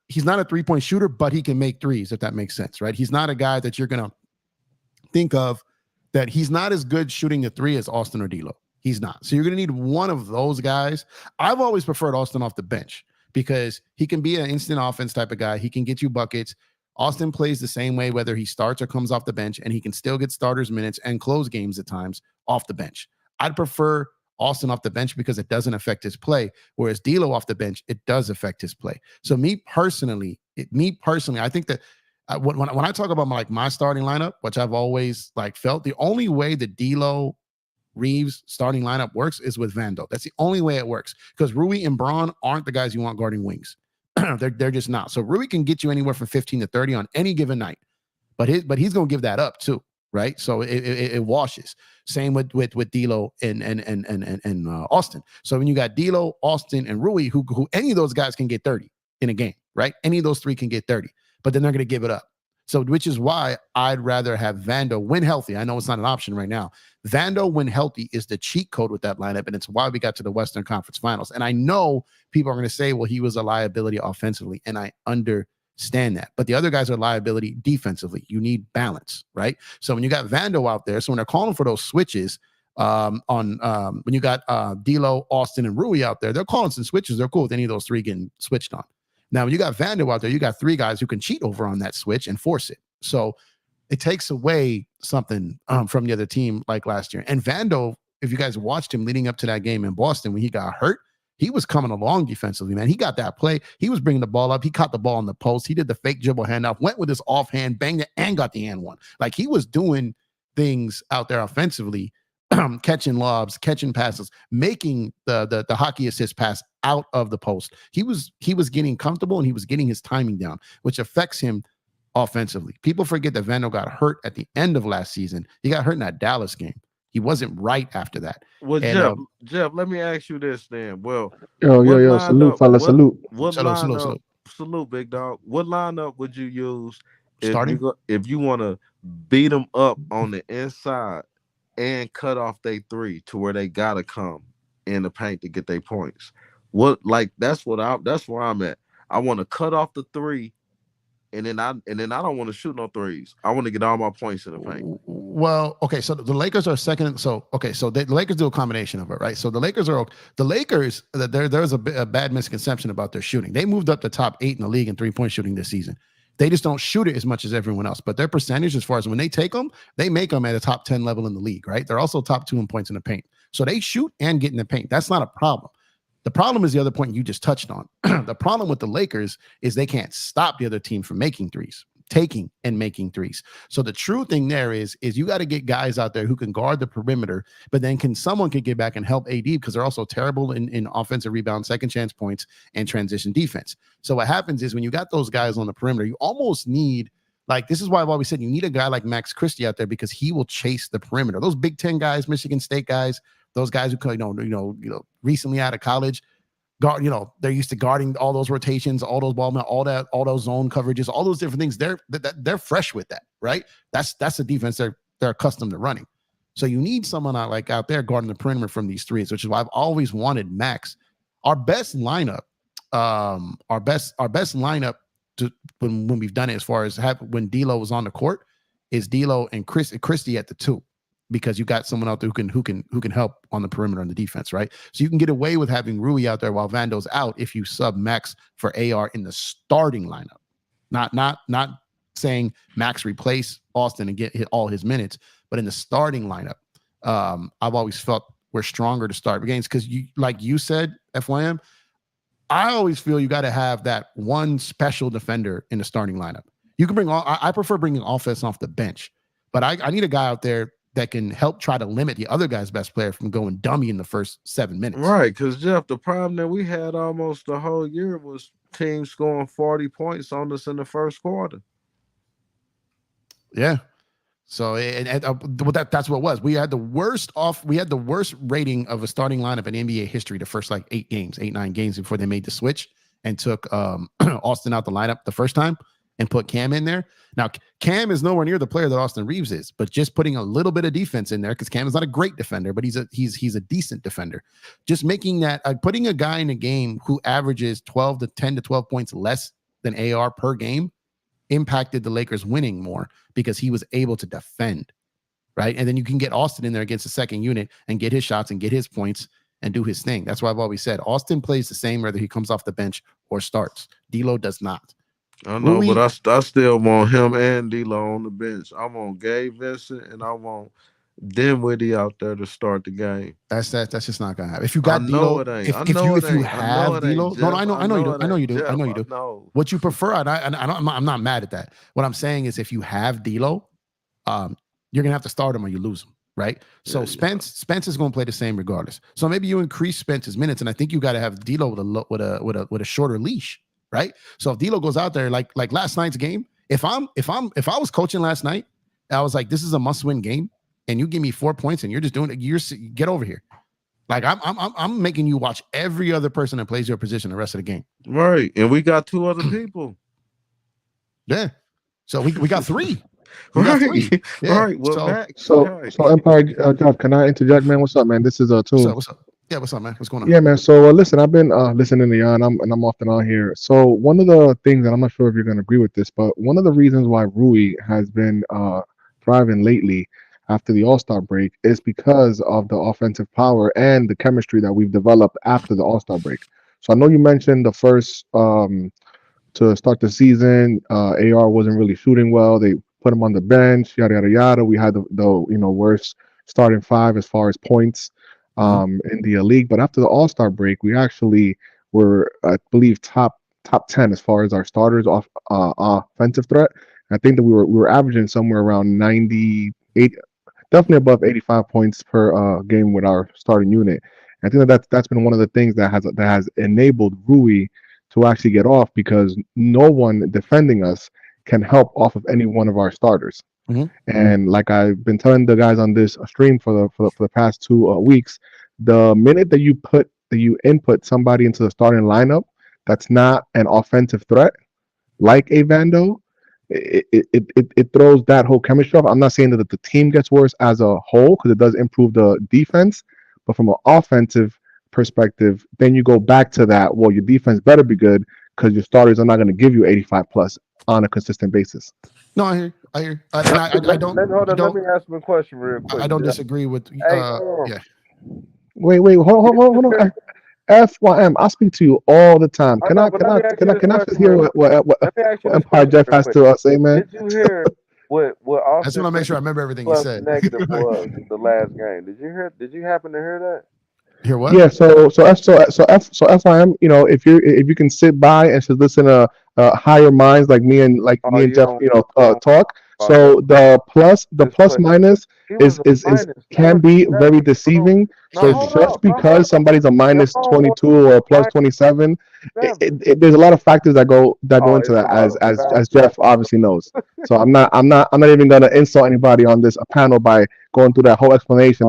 He's not a 3-point shooter, but he can make threes. If that makes sense, right? He's not a guy that you're gonna think of that he's not as good shooting the 3 as Austin or D'Lo. He's not. So you're gonna need one of those guys. I've always preferred Austin off the bench because he can be an instant offense type of guy. He can get you buckets. Austin plays the same way, whether he starts or comes off the bench, and he can still get starters minutes and close games at times off the bench. I'd prefer Austin off the bench because it doesn't affect his play. Whereas D'Lo off the bench, it does affect his play. So me personally, I think that when I talk about my starting lineup, which I've always felt, the only way the D'Lo Reeves starting lineup works is with Vando. That's the only way it works, because Rui and Braun aren't the guys you want guarding wings. they're just not. So Rui can get you anywhere from 15 to 30 on any given night, but he's going to give that up too, right? So it washes. Same with D'Lo and Austin. So when you got D'Lo, Austin, and Rui, who any of those guys can get 30 in a game, right? Any of those three can get 30, but then they're going to give it up. So, which is why I'd rather have Vando when healthy. I know it's not an option right now. Vando when healthy is the cheat code with that lineup, and it's why we got to the Western Conference Finals. And I know people are going to say, well, he was a liability offensively, and I understand that. But the other guys are liability defensively. You need balance, right? So when you got Vando out there, so when they're calling for those switches when you got D'Lo, Austin, and Rui out there, they're calling some switches. They're cool with any of those three getting switched on. Now, when you got Vando out there, you got three guys who can cheat over on that switch and force it. So it takes away something from the other team like last year. And Vando, if you guys watched him leading up to that game in Boston when he got hurt, he was coming along defensively, man. He got that play. He was bringing the ball up. He caught the ball on the post. He did the fake dribble handoff, went with his offhand, banged it, and got the and one. Like, he was doing things out there offensively, catching lobs, catching passes, making the hockey assist pass out of the post. He was getting comfortable, and he was getting his timing down, which affects him offensively. People forget that Vando got hurt at the end of last season. He got hurt in that Dallas game. He wasn't right after that. Well, Jeff, let me ask you this then. Well, yo, salute, fella, salute. Salute, big dog. What lineup would you use starting if you want to beat them up on the inside and cut off they three to where they gotta come in the paint to get their points? That's where I'm at. I want to cut off the three, and then I don't want to shoot no threes. I want to get all my points in the paint. Well, okay, so the Lakers are second. So the Lakers do a combination of it, right? So the Lakers, there's a bad misconception about their shooting. They moved up the top 8 in the league in 3-point shooting this season. They just don't shoot it as much as everyone else. But their percentage, as far as when they take them, they make them at a top 10 level in the league, right? They're also top 2 in points in the paint. So they shoot and get in the paint. That's not a problem. The problem is the other point you just touched on. The problem with the Lakers is they can't stop the other team from making threes, taking and making threes. So the true thing there is you got to get guys out there who can guard the perimeter, but then someone can get back and help AD, because they're also terrible in offensive rebound, second chance points, and transition defense. So what happens is when you got those guys on the perimeter, you almost need, this is why I've always said you need a guy like Max Christie out there, because he will chase the perimeter. Those Big Ten guys, Michigan State guys, those guys who recently out of college, they're used to guarding all those rotations, all those ball, all those zone coverages, all those different things. They're fresh with that, right? That's the defense they're accustomed to running. So you need someone out there guarding the perimeter from these threes, which is why I've always wanted Max. Our best lineup, when we've done it, as far as when D'Lo was on the court, is D'Lo and Christie at the 2. Because you got someone out there who can help on the perimeter on the defense, right? So you can get away with having Rui out there while Vando's out if you sub Max for AR in the starting lineup. Not saying Max replace Austin and get all his minutes, but in the starting lineup, I've always felt we're stronger to start games, because you said, FYM, I always feel you got to have that one special defender in the starting lineup. You can I prefer bringing offense off the bench, but I need a guy out there that can help try to limit the other guy's best player from going dummy in the first 7 minutes. Right, because, Jeff, the problem that we had almost the whole year was teams scoring 40 points on us in the first quarter. Yeah. So that's what it was. We had the worst rating of a starting lineup in NBA history the first 9 games before they made the switch and took Austin out the lineup the first time and put Cam in there. Now, Cam is nowhere near the player that Austin Reeves is, but just putting a little bit of defense in there, because Cam is not a great defender, but he's a decent defender. Just making that, putting a guy in a game who averages 10 to 12 points less than AR per game impacted the Lakers winning more, because he was able to defend, right? And then you can get Austin in there against the second unit and get his shots and get his points and do his thing. That's why I've always said Austin plays the same whether he comes off the bench or starts. D'Lo does not. I know, but I still want him and D'Lo on the bench. I want Gabe Vincent, and I want Dinwiddie out there to start the game. That's just not gonna happen. If you got know D'Lo, it ain't. if I you know it ain't. I have know it ain't, D'Lo, no, Jeff. I know you do. it I know you ain't, do. Jeff. I know you do. know. What you prefer, I'm not mad at that. What I'm saying is, if you have D'Lo, you're gonna have to start him or you lose him, right? So Spence is gonna play the same regardless. So maybe you increase Spence's minutes, and I think you got to have D'Lo with a shorter leash, right? So if D'Lo goes out there like last night's game, if I was coaching last night, I was like, this is a must-win game, and you give me 4 points, and you're just doing it. Get over here. Like I'm making you watch every other person that plays your position the rest of the game. Right, and we got 2 other people. Yeah, so we got 3. Right. Yeah. Right. Well, Max. So right. Empire, Jeff, can I interject, man? What's up, man? This is Toon. What's up? Yeah, what's up, man? What's going on? Yeah, man. So listen, I've been listening to y'all, and I'm often on here. So one of the things, and I'm not sure if you're going to agree with this, but one of the reasons why Rui has been thriving lately after the All-Star break is because of the offensive power and the chemistry that we've developed after the All-Star break. So I know you mentioned the first to start the season, AR wasn't really shooting well. They put him on the bench, yada yada yada. We had the worst starting 5 as far as points in the league. But after the All-Star break, we actually were, I believe, top 10 as far as our starters off offensive threat. I think that we were averaging somewhere around 98, definitely above 85 points per game with our starting unit. I think that's been one of the things that has enabled Rui to actually get off, because no one defending us can help off of any one of our starters. And like I've been telling the guys on this stream for the past 2 weeks, the minute that you input somebody into the starting lineup that's not an offensive threat, like a Vando, it throws that whole chemistry off. I'm not saying that the team gets worse as a whole, because it does improve the defense, but from an offensive perspective, then you go back to that. Well, your defense better be good, because your starters are not going to give you 85 plus on a consistent basis. No, I hear. I don't. Let me ask him a question real quick. I don't disagree with. Yeah. Wait, hold on. FYM, I speak to you all the time. Can I just hear what Empire Jeff has to say, man? Did you hear what I just want to make sure I remember everything you said. Negative was the last game. Did you happen to hear that? Hear what? Yeah, so FYM, if you can sit by and just listen to higher minds like me and Jeff, talk. So the plus minus can be very deceiving. So just because somebody's a minus 22 or a plus 27, there's a lot of factors that go into that, as Jeff obviously knows. So I'm not even gonna insult anybody on this panel by going through that whole explanation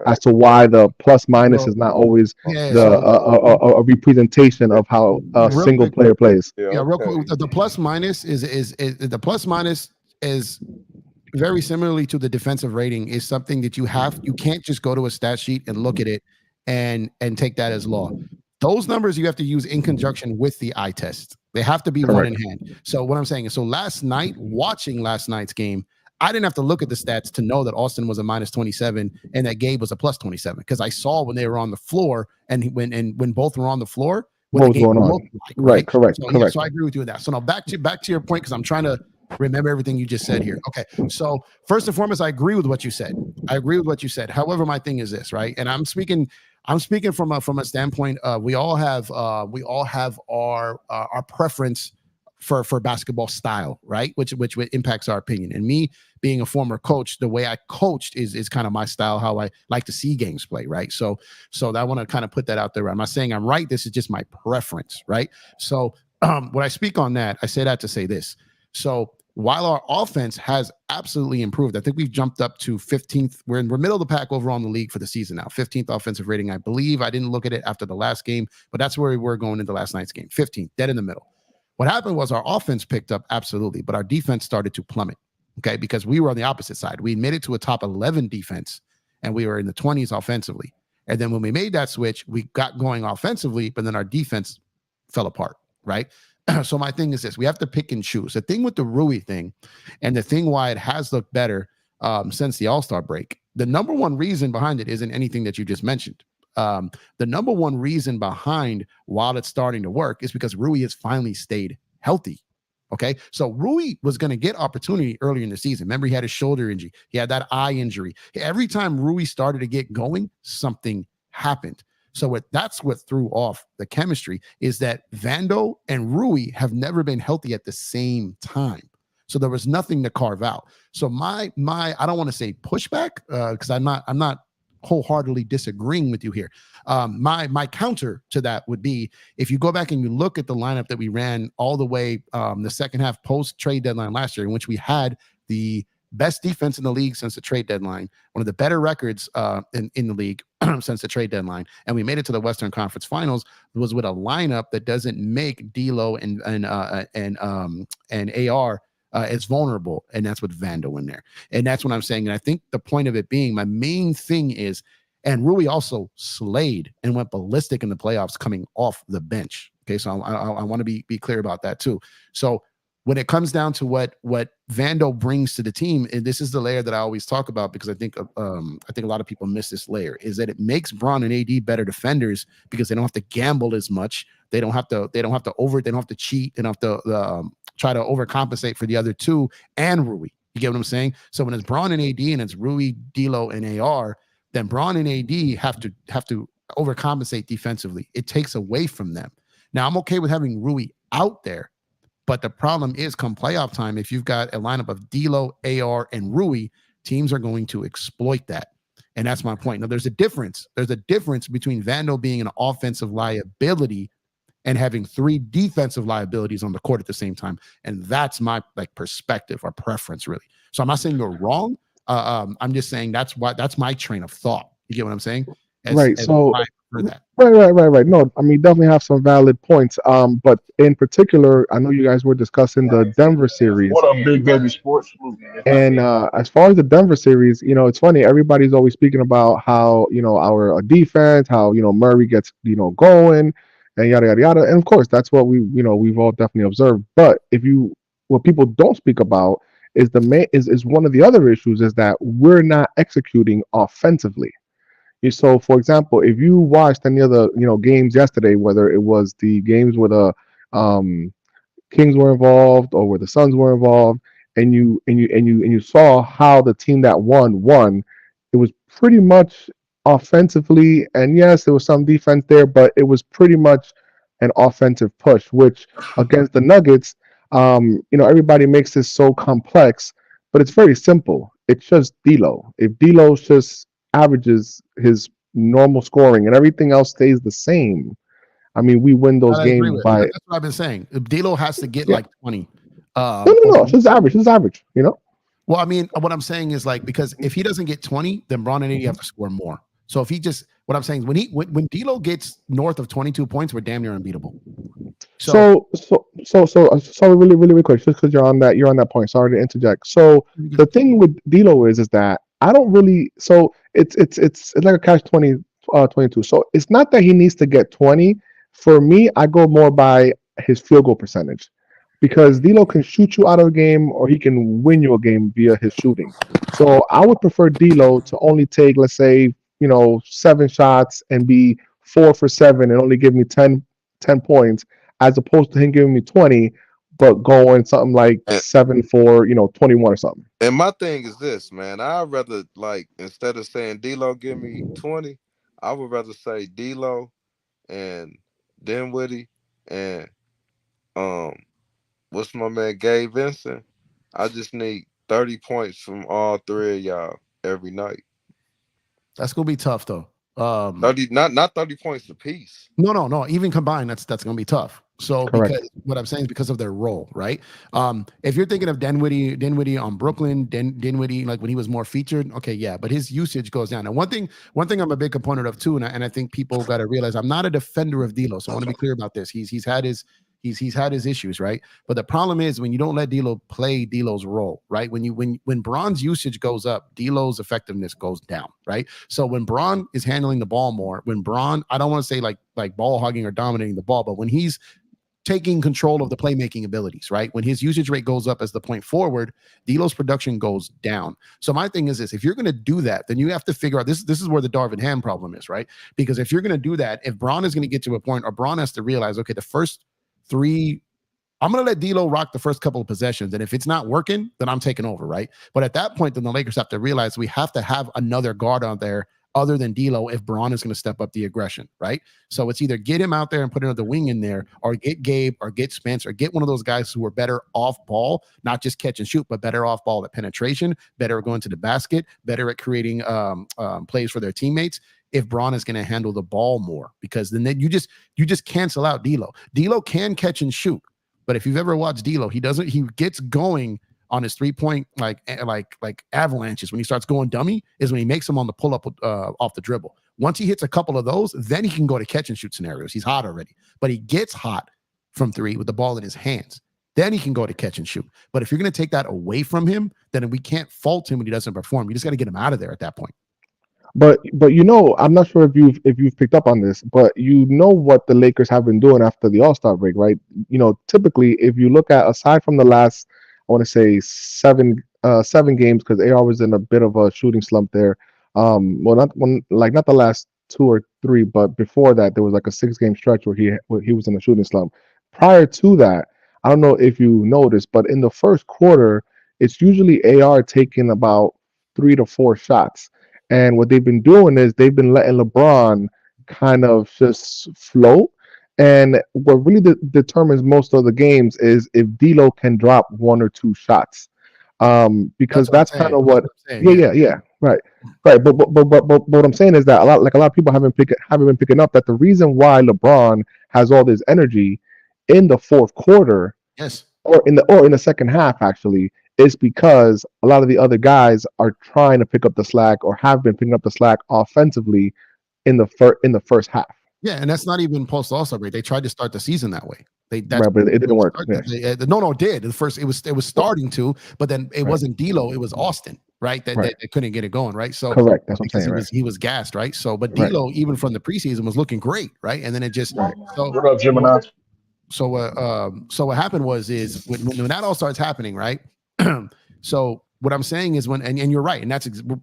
as to why the plus minus is not always a representation of how a single player plays. Yeah, real quick. The plus minus is very similarly to the defensive rating, is something that you can't just go to a stat sheet and look at it and take that as law. Those numbers you have to use in conjunction with the eye test. They have to be one in hand. So what I'm saying is, watching last night's game, I didn't have to look at the stats to know that Austin was a minus 27 and that Gabe was a plus 27, because I saw when they were on the floor and when both were on the floor, what the game looked like. Right? Correct. So I agree with you with that. So now back to your point, because I'm trying to remember everything you just said here. Okay. So first and foremost, I agree with what you said. However, my thing is this, right? And I'm speaking from a standpoint of we all have our preference for basketball style, right? Which impacts our opinion. And me being a former coach, the way I coached is kind of my style, how I like to see games play, right? So I want to kind of put that out there. I'm not saying I'm right. This is just my preference, right? So when I speak on that, I say that to say this. So while our offense has absolutely improved, I think we've jumped up to 15th. We're middle of the pack overall in the league for the season now. 15th offensive rating, I believe. I didn't look at it after the last game, but that's where we were going into last night's game. 15th, dead in the middle. What happened was our offense picked up absolutely, but our defense started to plummet, okay, because we were on the opposite side. We made it to a top 11 defense, and we were in the 20s offensively. And then when we made that switch, we got going offensively, but then our defense fell apart, right? So my thing is this: we have to pick and choose. The thing with the Rui thing, and the thing why it has looked better since the All-Star break, the number one reason behind it isn't anything that you just mentioned. The number one reason behind while it's starting to work is because Rui has finally stayed healthy. Okay, so Rui was going to get opportunity earlier in the season. Remember, he had a shoulder injury, he had that eye injury. Every time Rui started to get going, something happened. So that's what threw off the chemistry, is that Vando and Rui have never been healthy at the same time. So there was nothing to carve out. So my I don't want to say pushback, because I'm not wholeheartedly disagreeing with you here. My counter to that would be, if you go back and you look at the lineup that we ran all the way the second half post trade deadline last year, in which we had the best defense in the league since the trade deadline, one of the better records in the league since the trade deadline, and we made it to the Western Conference Finals, was with a lineup that doesn't make D'Lo and AR as vulnerable, and that's with Vando in there. And that's what I'm saying. And I think the point of it being, my main thing is, and Rui also slayed and went ballistic in the playoffs coming off the bench. Okay, so I want to be clear about that too. So when it comes down to what Vando brings to the team, and this is the layer that I always talk about, because I think a lot of people miss this layer, is that it makes Bron and AD better defenders because they don't have to gamble as much. They don't have to cheat. They don't have to try to overcompensate for the other two and Rui. You get what I'm saying? So when it's Bron and AD and it's Rui, D'Lo, and AR, then Bron and AD have to overcompensate defensively. It takes away from them. Now, I'm okay with having Rui out there, but the problem is, come playoff time, if you've got a lineup of D'Lo, AR, and Rui, teams are going to exploit that. And that's my point. Now, there's a difference. There's a difference between Vando being an offensive liability and having three defensive liabilities on the court at the same time. And that's my perspective or preference, really. So I'm not saying you're wrong. I'm just saying that's my train of thought. You get what I'm saying? Right. So that. Right. No, I mean, definitely have some valid points. But in particular, I know you guys were discussing the Denver series. What up, Big Baby Sports? And as far as the Denver series, it's funny. Everybody's always speaking about how our defense, how Murray gets going, and yada yada yada. And of course, that's what we've all definitely observed. But what people don't speak about is is one of the other issues, is that we're not executing offensively. So, for example, if you watched any of the games yesterday, whether it was the games where the Kings were involved or where the Suns were involved, and you saw how the team that won, it was pretty much offensively, and yes, there was some defense there, but it was pretty much an offensive push. Which against the Nuggets, everybody makes this so complex, but it's very simple. It's just D'Lo. If D'Lo just averages his normal scoring and everything else stays the same, I mean, we win those games by. That's what I've been saying. D'Lo has to get like 20. No. It's just average. It's average. Well, I mean, what I'm saying is, because if he doesn't get 20, then Bron and AD have to score more. So if he just, what I'm saying is, when D'Lo gets north of 22 points, we're damn near unbeatable. So sorry, really quick, just because you're on that point. Sorry to interject. So the thing with D'Lo is that I don't really. So it's like a catch 22. So it's not that he needs to get 20. For me, I go more by his field goal percentage, because D'Lo can shoot you out of a game or he can win you a game via his shooting. So I would prefer D'Lo to only take, let's say, 7 shots and be 4 for 7 and only give me 10 points, as opposed to him giving me 20 but going something like 7 for 21 or something. And my thing is this, man. I'd rather, instead of saying D'Lo give me 20, I would rather say D'Lo and Dinwiddie and what's my man Gabe Vincent. I just need 30 points from all three of y'all every night. That's gonna be tough though. 30, not 30 points apiece. No. Even combined, that's gonna be tough. So Correct. Because what I'm saying is because of their role, right? If you're thinking of Dinwiddie on Brooklyn, Dinwiddie, like when he was more featured, okay, yeah, but his usage goes down. And one thing I'm a big component of too, and I think people got to realize, I'm not a defender of D'Lo, so I want to be clear about this. He's had his issues, right? But the problem is when you don't let D'Lo play D'Lo's role, right? When Bron's usage goes up, D'Lo's effectiveness goes down, right? So when Bron is handling the ball more, when Bron, I don't want to say like ball hogging or dominating the ball, but when he's taking control of the playmaking abilities, right? When his usage rate goes up as the point forward, D'Lo's production goes down. So my thing is this: if you're going to do that, then you have to figure out this is where the Darvin Ham problem is, right? Because if you're going to do that, if Bron is going to get to a point, or Bron has to realize, okay, the first 3 I'm going to let D'Lo rock the first couple of possessions. And if it's not working, then I'm taking over, right? But at that point, then the Lakers have to realize we have to have another guard out there other than D'Lo if Braun is going to step up the aggression, right? So it's either get him out there and put another wing in there, or get Gabe, or get Spence, or get one of those guys who are better off ball, not just catch and shoot, but better off ball at penetration, better at going to the basket, better at creating plays for their teammates. If Braun is going to handle the ball more, because then you just cancel out D'Lo. D'Lo can catch and shoot, but if you've ever watched D'Lo, he gets going on his 3-point like avalanches. When he starts going dummy is when he makes them on the pull up off the dribble. Once he hits a couple of those, then he can go to catch and shoot scenarios. He's hot already, but he gets hot from 3 with the ball in his hands. Then he can go to catch and shoot. But if you're going to take that away from him, then we can't fault him when he doesn't perform. You just got to get him out of there at that point. But I'm not sure if you've picked up on this, but what the Lakers have been doing after the All-Star break, right? Typically, if you look at, aside from the last, I want to say seven games, because AR was in a bit of a shooting slump there. Not the last 2 or 3, but before that, there was like a 6-game stretch where he was in a shooting slump. Prior to that, I don't know if you noticed, but in the first quarter, it's usually AR taking about 3 to 4 shots. And what they've been doing is they've been letting LeBron kind of just float. And what really determines most of the games is if D'Lo can drop 1 or 2 shots, because that's kind of what. Yeah. Right. But what I'm saying is that a lot of people haven't been picking up that the reason why LeBron has all this energy in the fourth quarter, yes, or in the second half actually, is because a lot of the other guys are trying to pick up the slack, or have been picking up the slack offensively in the first half. Yeah, and that's not even post All-Star break. They tried to start the season that way. Right, but it didn't work. Yeah. It did. At first, it was starting to, but then it wasn't D'Lo, it was Austin, right? That they couldn't get it going, right? So correct. That's what I'm saying. He was gassed, right? So, but D'Lo, even from the preseason, was looking great, right? And then it just so. What up, Gemini? So what happened was when that all starts happening, right? So what I'm saying is and you're right, and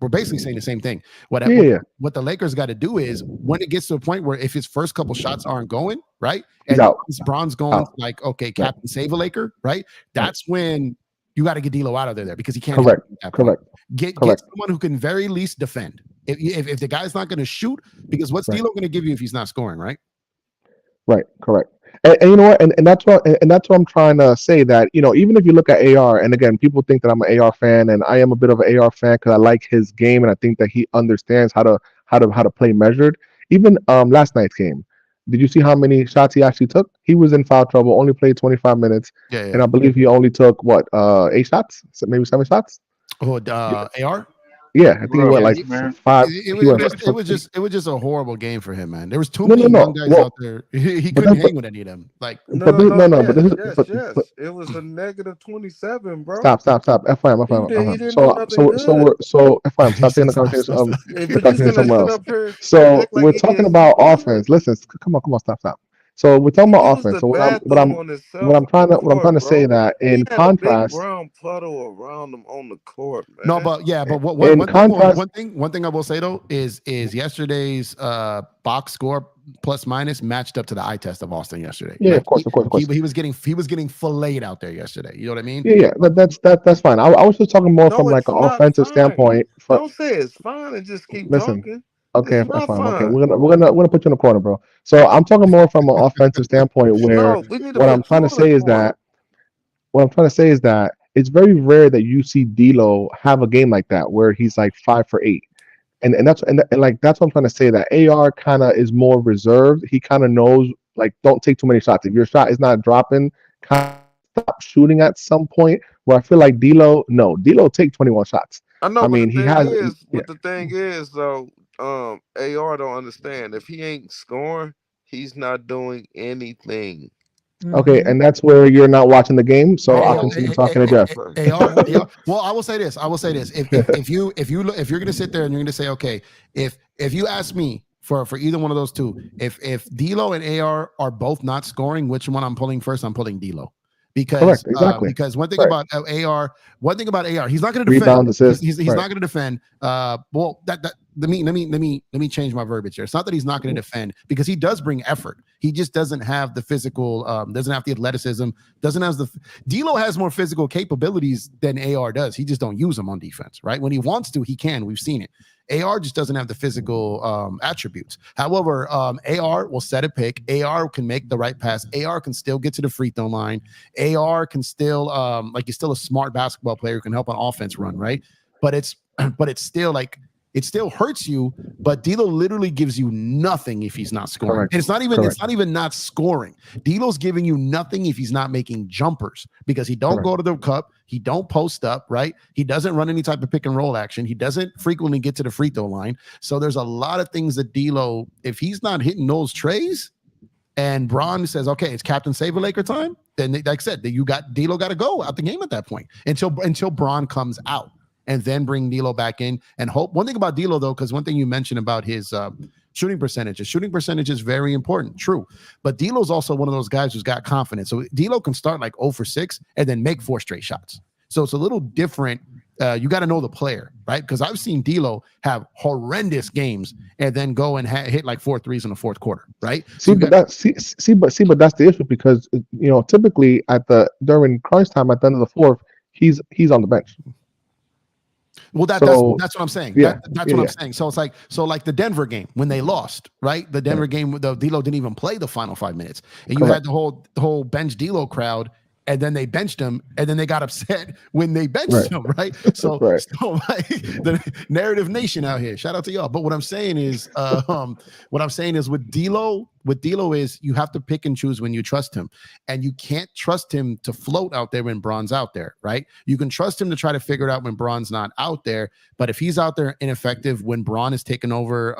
we're basically saying the same thing. What the Lakers got to do is when it gets to a point where if his first couple shots aren't going, right, and Bron's going like, okay, Captain save a Laker, right? That's when you got to get D'Lo out of there because he can't. Correct. Get someone who can very least defend. If the guy's not going to shoot, because what's D'Lo going to give you if he's not scoring, right? Right. Correct. And you know what? And that's what I'm trying to say, that even if you look at AR, and again, people think that I'm an AR fan, and I am a bit of an AR fan because I like his game, and I think that he understands how to play measured. Even last night's game, did you see how many shots he actually took? He was in foul trouble, only played 25 minutes, and I believe he only took 8 shots, maybe 7 shots. Oh, AR. Yeah, I think he went like 5. It was just a horrible game for him, man. There was too many young guys out there. He couldn't hang with any of them. Like it was a negative 27, bro. Stop. FYM. So FYM, stop saying the conversation. Somewhere else. So we're talking about offense. Listen, come on, stop. So we're talking about offense. So what I'm trying to say that in contrast, brown puddle around them on the court, man. No, but one thing I will say though is yesterday's box score plus minus matched up to the eye test of Austin yesterday. Yeah, of course. He was getting filleted out there yesterday. You know what I mean? Yeah. That's fine. I was just talking more from like an offensive standpoint. Don't say it's fine and just keep talking. Okay, fine. Okay, we're gonna put you in the corner, bro. So I'm talking more from an offensive standpoint, where what I'm trying to say is that it's very rare that you see D'Lo have a game like that where he's like 5 for 8, and that's what I'm trying to say, that AR kind of is more reserved. He kind of knows, like, don't take too many shots. If your shot is not dropping, kind of stop shooting at some point. Where I feel like D'Lo take 21 shots. I know. The thing is though. AR don't understand. If he ain't scoring, he's not doing anything. Okay, and that's where you're not watching the game. So I'll continue talking to Jeff. AR, well, I will say this. If you're gonna sit there and you're gonna say, okay, if you ask me for either one of those two, if D'Lo and AR are both not scoring, which one I'm pulling first? I'm pulling D'Lo. Because because one thing about AR, he's not going to defend. Rebound assist. He's not going to defend. Well, let me change my verbiage here. It's not that he's not going to defend, because he does bring effort. He just doesn't have the physical, doesn't have the athleticism, doesn't have the. D'Lo has more physical capabilities than AR does. He just don't use them on defense, right? When he wants to, he can. We've seen it. AR just doesn't have the physical attributes. However, AR will set a pick. AR can make the right pass. AR can still get to the free throw line. AR can still, he's still a smart basketball player who can help an offense run, right? But it's still like, it still hurts you, but D'Lo literally gives you nothing if he's not scoring. Correct. And it's not even Correct. not scoring. D'Lo's giving you nothing if he's not making jumpers, because he don't Correct. go to the cup, he don't post up, right? He doesn't run any type of pick and roll action. He doesn't frequently get to the free throw line. So there's a lot of things that D'Lo, if he's not hitting those trays, and Bron says, okay, it's Captain Save a Laker time, then like I said, D'Lo got to go out the game at that point until Bron comes out. And then bring D'Lo back in and hope. One thing about D'Lo, though, because one thing you mentioned about his shooting percentage is very important. True. But D'Lo's also one of those guys who's got confidence. So D'Lo can start like 0 for 6 and then make 4 straight shots. So it's a little different. You got to know the player, right? Because I've seen D'Lo have horrendous games and then go and hit like 4 threes in the fourth quarter, right? But that's the issue, because typically during crunch time at the end of the fourth, he's on the bench. Well, that's what I'm saying. Yeah, That's what I'm saying. So it's like the Denver game when they lost, right? The Denver game, the D'Lo didn't even play the final 5 minutes, and you had the whole bench D'Lo crowd, and then they benched him, and then they got upset when they benched him, right? So, so like, the narrative nation out here. Shout out to y'all. But what I'm saying is with D'Lo is you have to pick and choose when you trust him, and you can't trust him to float out there when Bron's out there, right? You can trust him to try to figure it out when Bron's not out there, but if he's out there ineffective when Bron is taking over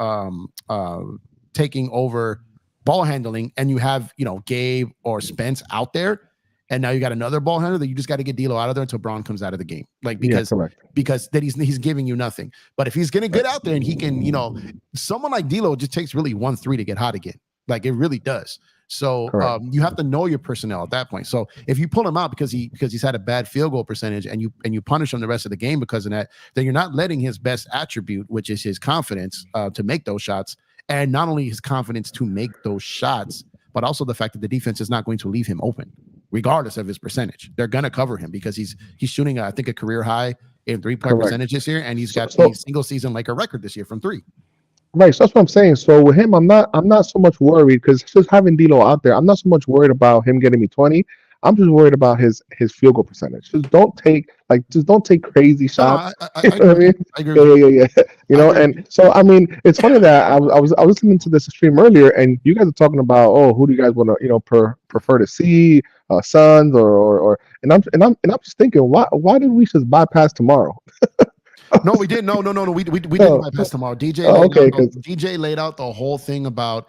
ball handling, and you have Gabe or Spence out there, and now you got another ball handler, that you just got to get D'Lo out of there until Bron comes out of the game. Like, because that he's giving you nothing. But if he's going to get out there and he can, someone like D'Lo just takes really 1-3 to get hot again. Like, it really does. So you have to know your personnel at that point. So if you pull him out because he's had a bad field goal percentage, and you punish him the rest of the game because of that, then you're not letting his best attribute, which is his confidence, to make those shots. And not only his confidence to make those shots, but also the fact that the defense is not going to leave him open, regardless of his percentage. They're going to cover him because he's shooting, I think, a career high in 3-point percentage this year, and he's got a single season Laker record this year from 3. Right, so that's what I'm saying. So with him, I'm not so much worried, because just having D'Lo out there, I'm not so much worried about him getting me 20. I'm just worried about his field goal percentage. Just don't take crazy shots. I agree. I agree. Yeah. And so it's funny that I was listening to this stream earlier, and you guys are talking about, who do you guys want to prefer to see, Suns or and I'm just thinking, why did we just bypass tomorrow? No, we didn't. No. We didn't bypass tomorrow. DJ laid out the whole thing about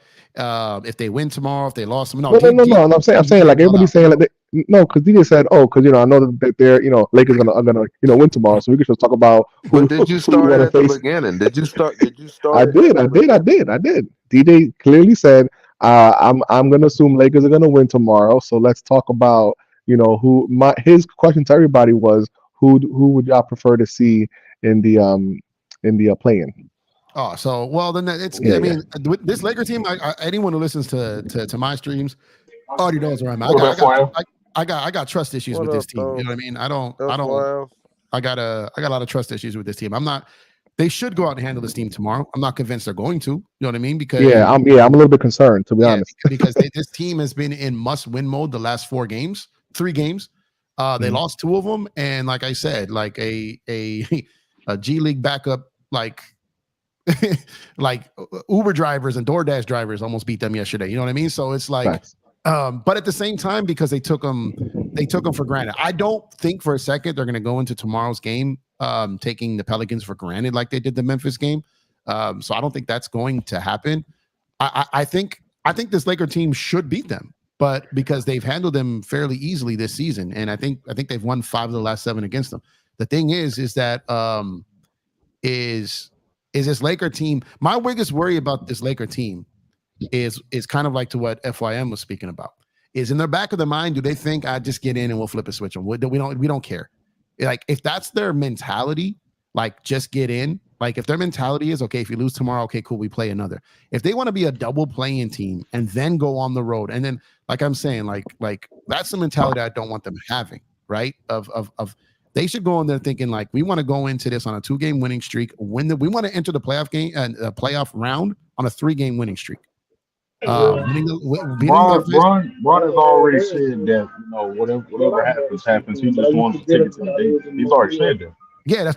if they win tomorrow, if they lost. No. I'm saying like everybody's saying like because DJ said, because I know that they're Lakers are gonna win tomorrow, so we could just talk about. But did you start at the beginning? Did you start? I did. DJ clearly said, I'm gonna assume Lakers are gonna win tomorrow, so let's talk about his question to everybody was who would y'all prefer to see in the play-in. Oh, so well then it's. I mean, this Laker team. Anyone who listens to my streams already knows where I'm at. I got trust issues with this team. You know what I mean? I got a lot of trust issues with this team. They should go out and handle this team tomorrow. I'm not convinced they're going to. You know what I mean? Because I'm a little bit concerned, to be honest. because this team has been in must-win mode the last 3 games. They lost 2 of them, and like I said, like a G League backup, like Uber drivers and DoorDash drivers almost beat them yesterday. You know what I mean? So it's like, but at the same time, because they took them for granted. I don't think for a second they're going to go into tomorrow's game taking the Pelicans for granted like they did the Memphis game. So I don't think that's going to happen. I think this Laker team should beat them, but because they've handled them fairly easily this season, and I think they've won 5 of the last 7 against them. The thing is that is this Laker team. My biggest worry about this Laker team is kind of like to what FYM was speaking about. Is in their back of their mind, do they think I just get in and we'll flip a switch them? We don't care. Like if that's their mentality, like just get in Like if their mentality is okay, if you lose tomorrow, okay, cool, we play another. If they want to be a double playing team and then go on the road, and then like I'm saying, like that's the mentality I don't want them having, right? Of they should go in there thinking like we want to go into this on a 2-game winning streak. We want to enter the playoff game and playoff round on a 3-game winning streak. Bron has already said that whatever happens. He just wants to take it to the day. He's already said that. Yeah,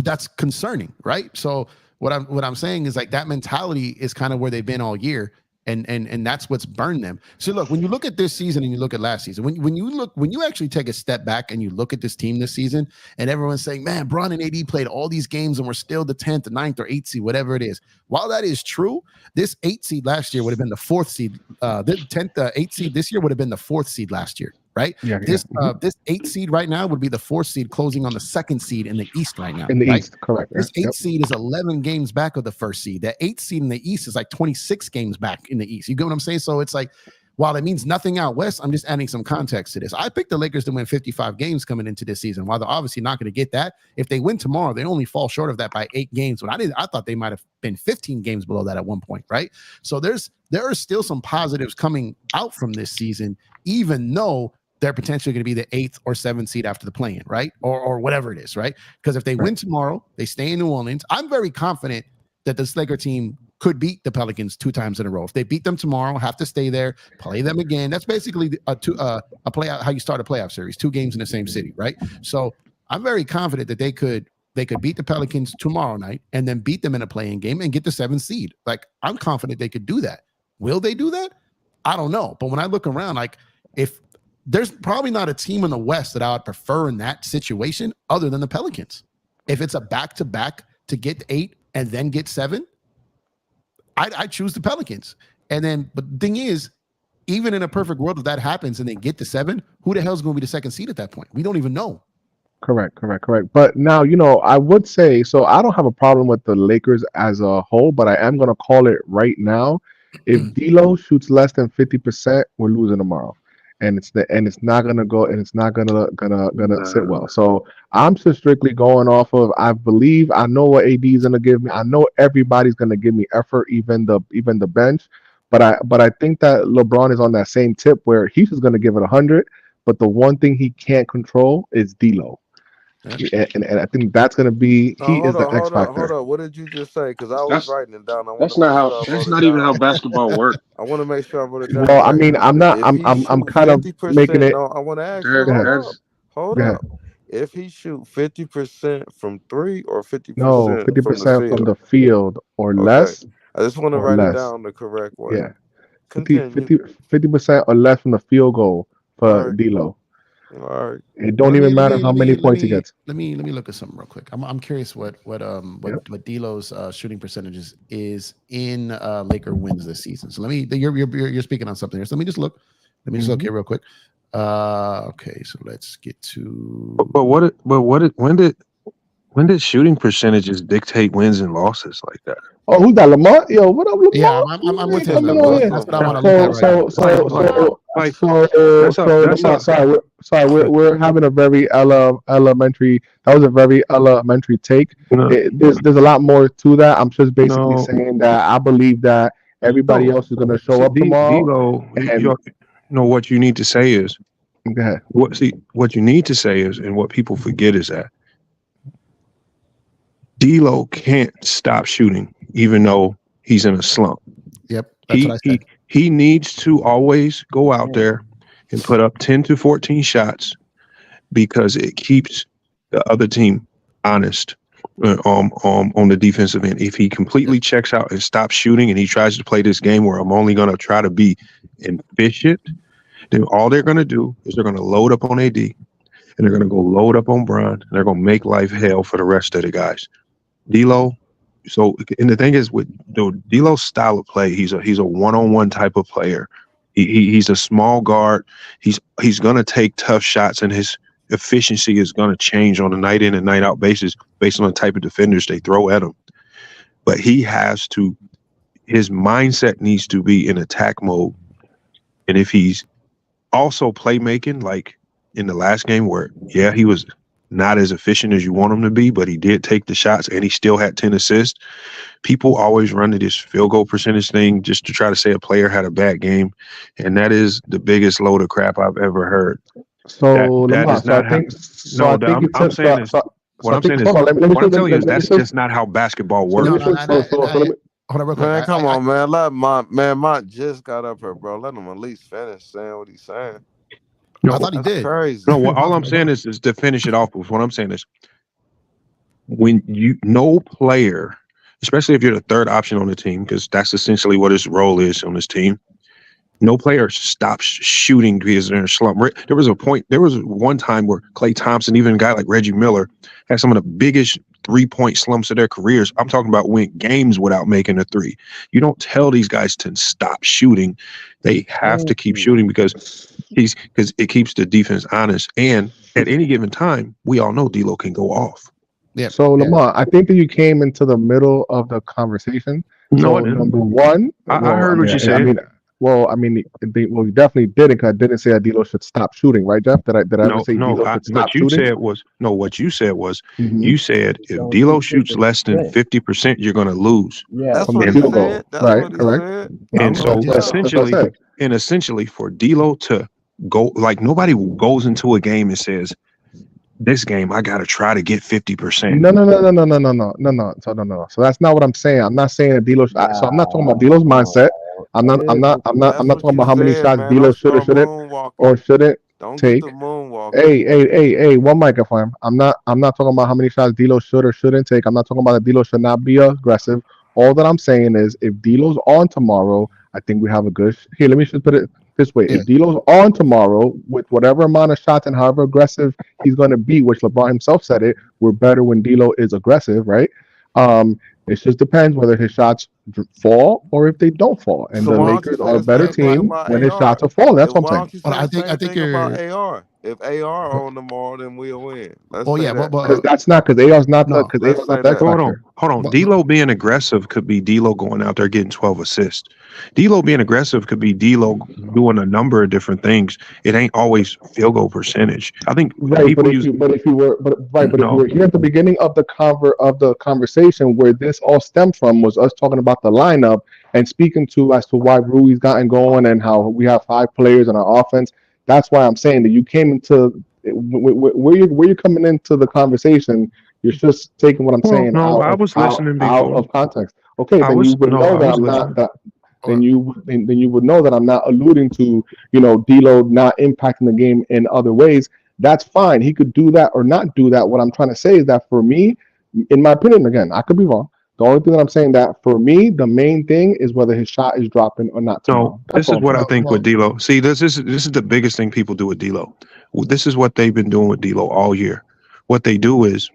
that's concerning, right? So what I'm saying is like that mentality is kind of where they've been all year, and that's what's burned them. So look, when you look at this season and you look at last season, when you actually take a step back and you look at this team this season, and everyone's saying, man, Bron and AD played all these games and we're still the 10th, the 9th, or 8th seed, whatever it is. While that is true, this 8th seed last year would have been the 4th seed. The 10th, 8th seed this year would have been the 4th seed last year. Right. Yeah, this 8th seed right now would be the 4th seed closing on the 2nd seed in the East right now. In the East, correct. This 8th seed is 11 games back of the 1st seed. That 8th seed in the East is like 26 games back in the East. You get what I'm saying? So it's like, while it means nothing out West, I'm just adding some context to this. I picked the Lakers to win 55 games coming into this season. While they're obviously not going to get that, if they win tomorrow, they only fall short of that by 8 games. But I thought they might have been 15 games below that at one point, right? So there are still some positives coming out from this season, even though they're potentially going to be the 8th or 7th seed after the play-in, right? Or whatever it is, right? Because if they win tomorrow, they stay in New Orleans. I'm very confident that this Laker team could beat the Pelicans 2 times in a row. If they beat them tomorrow, have to stay there, play them again. That's basically a playoff, how you start a playoff series, 2 games in the same city, right? So I'm very confident that they could beat the Pelicans tomorrow night and then beat them in a play-in game and get the 7th seed. Like, I'm confident they could do that. Will they do that? I don't know. But when I look around, like, if there's probably not a team in the West that I would prefer in that situation other than the Pelicans. If it's a back-to-back to get 8 and then get 7, I choose the Pelicans. And then, but the thing is, even in a perfect world, if that happens and they get to 7, who the hell is going to be the 2nd seed at that point? We don't even know. Correct. But now, I would say, so I don't have a problem with the Lakers as a whole, but I am going to call it right now. If D'Lo shoots less than 50%, we're losing tomorrow. And it's not gonna go, and it's not gonna sit well. So I'm just strictly going off of I know what AD is gonna give me. I know everybody's gonna give me effort, even the bench. But I think that LeBron is on that same tip where he's just gonna give it 100. But the one thing he can't control is D'Lo. And I think that's gonna be is the X factor. Hold on. What did you just say? Because I was writing it down. That's not even how basketball works. I want to make sure I wrote it down. Well, I mean, I'm kind of making it. No, I want to ask you. Hold up. If he shoot 50% from 3 or 50%, no, 50% from the field or less. I just want to write it down the correct way. Yeah, 50% or less from the field goal for D'Lo. All right. It don't even matter how many points he gets. Let me look at something real quick. I'm curious what D'Lo's shooting percentages is in Laker wins this season. So you're speaking on something here. So let me just look. Let me just look here real quick. Okay, so let's get to. When did shooting percentages dictate wins and losses like that? Oh, who's that, Lamar? Yo, what up, Lamar? Yeah, I'm with him. That's what I want to look at. Sorry, we're having a very elementary. That was a very elementary take. There's a lot more to that. I'm just basically saying that I believe that everybody else is going to show up tomorrow. What you need to say is. Go ahead. What you need to say is, and what people forget is that D'Lo can't stop shooting, even though he's in a slump. Yep. He needs to always go out there and put up 10 to 14 shots because it keeps the other team honest on the defensive end. If he completely checks out and stops shooting and he tries to play this game where I'm only going to try to be efficient, then all they're going to do is they're going to load up on AD and they're going to go load up on Bron and they're going to make life hell for the rest of the guys. D'Lo, and the thing is with D'Lo's style of play, he's a one-on-one type of player. He's a small guard. He's gonna take tough shots, and his efficiency is gonna change on a night in and night out basis based on the type of defenders they throw at him. But his mindset needs to be in attack mode. And if he's also playmaking, like in the last game where he was not as efficient as you want him to be, but he did take the shots and he still had 10 assists. People always run to this field goal percentage thing just to try to say a player had a bad game, and that is the biggest load of crap I've ever heard. So That Lamar, is not how. I'm saying is what I'm saying is what I'm telling you is that's just not how basketball works. Hold on real quick. Man, come on, man. Let Mont just got up here, bro. Let him at least finish saying what he's saying. No, I thought he That's did. crazy. No, all I'm saying is to finish it off with what I'm saying is when no player, especially if you're the third option on the team, because that's essentially what his role is on this team, no player stops shooting because they're in a slump. There was one time where Klay Thompson, even a guy like Reggie Miller, had some of the biggest 3-point slumps of their careers. I'm talking about went games without making a three. You don't tell these guys to stop shooting. They have to keep shooting because it keeps the defense honest. And at any given time, we all know D'Lo can go off. Yeah. So Lamar, I think that you came into the middle of the conversation. No, So I didn't. number one, I heard what you said. You definitely didn't, because I didn't say that D'Lo should stop shooting, right, Jeff? Did I ever say D'Lo should stop what you shooting? said was what you said was Mhm. you said if D'Lo shoots less than 50%, you're going to lose. That's From what the he field goal, said. That's right? what he Correct. said. And so That's what I said. essentially for D'Lo to go, like nobody goes into a game and says, this game I got to try to get 50%. No. So that's not what I'm saying. I'm not saying that D'Lo. So I'm not talking about D'Lo's mindset. I'm not talking about how many shots D'Lo should or shouldn't Don't take. get the moonwalking. Hey, one microphone. I'm not talking about how many shots D'Lo should or shouldn't take. I'm not talking about that D'Lo should not be aggressive. All that I'm saying is if D'Lo's on tomorrow, I think we have a good. Here, let me just put it this way: if D'Lo's on tomorrow with whatever amount of shots and however aggressive he's going to be, which LeBron himself said it, we're better when D'Lo is aggressive, right? It just depends whether his shots fall or if they don't fall. And So the why don't you Lakers say are a the better same thing team about when his AR? shots are falling. That's what I'm Why saying. don't you say the same thing about AR? If AR on tomorrow, then we'll win. Let's say that. Because that's not because AR's not the because let's AR's not say the that. X factor. Hold on. D'Lo being aggressive could be D'Lo going out there getting 12 assists. D'Lo being aggressive could be D'Lo doing a number of different things. It ain't always field goal percentage. I think Right, people if you were here at the beginning of the conversation where this all stemmed from was us talking about the lineup and speaking as to why Rui's gotten going and how we have 5 players in our offense. That's why I'm saying that you came into where you're coming into the conversation. You're just taking what I'm saying out of context. Okay, then you would know that I'm not that. Then you would know that I'm not alluding to D'Lo not impacting the game in other ways. That's fine. He could do that or not do that. What I'm trying to say is that for me, in my opinion, again, I could be wrong. The only thing that I'm saying that for me, the main thing is whether his shot is dropping or not tomorrow. No, this is what I think with D'Lo. See, this is the biggest thing people do with D'Lo. This is what they've been doing with D'Lo all year. What they do is,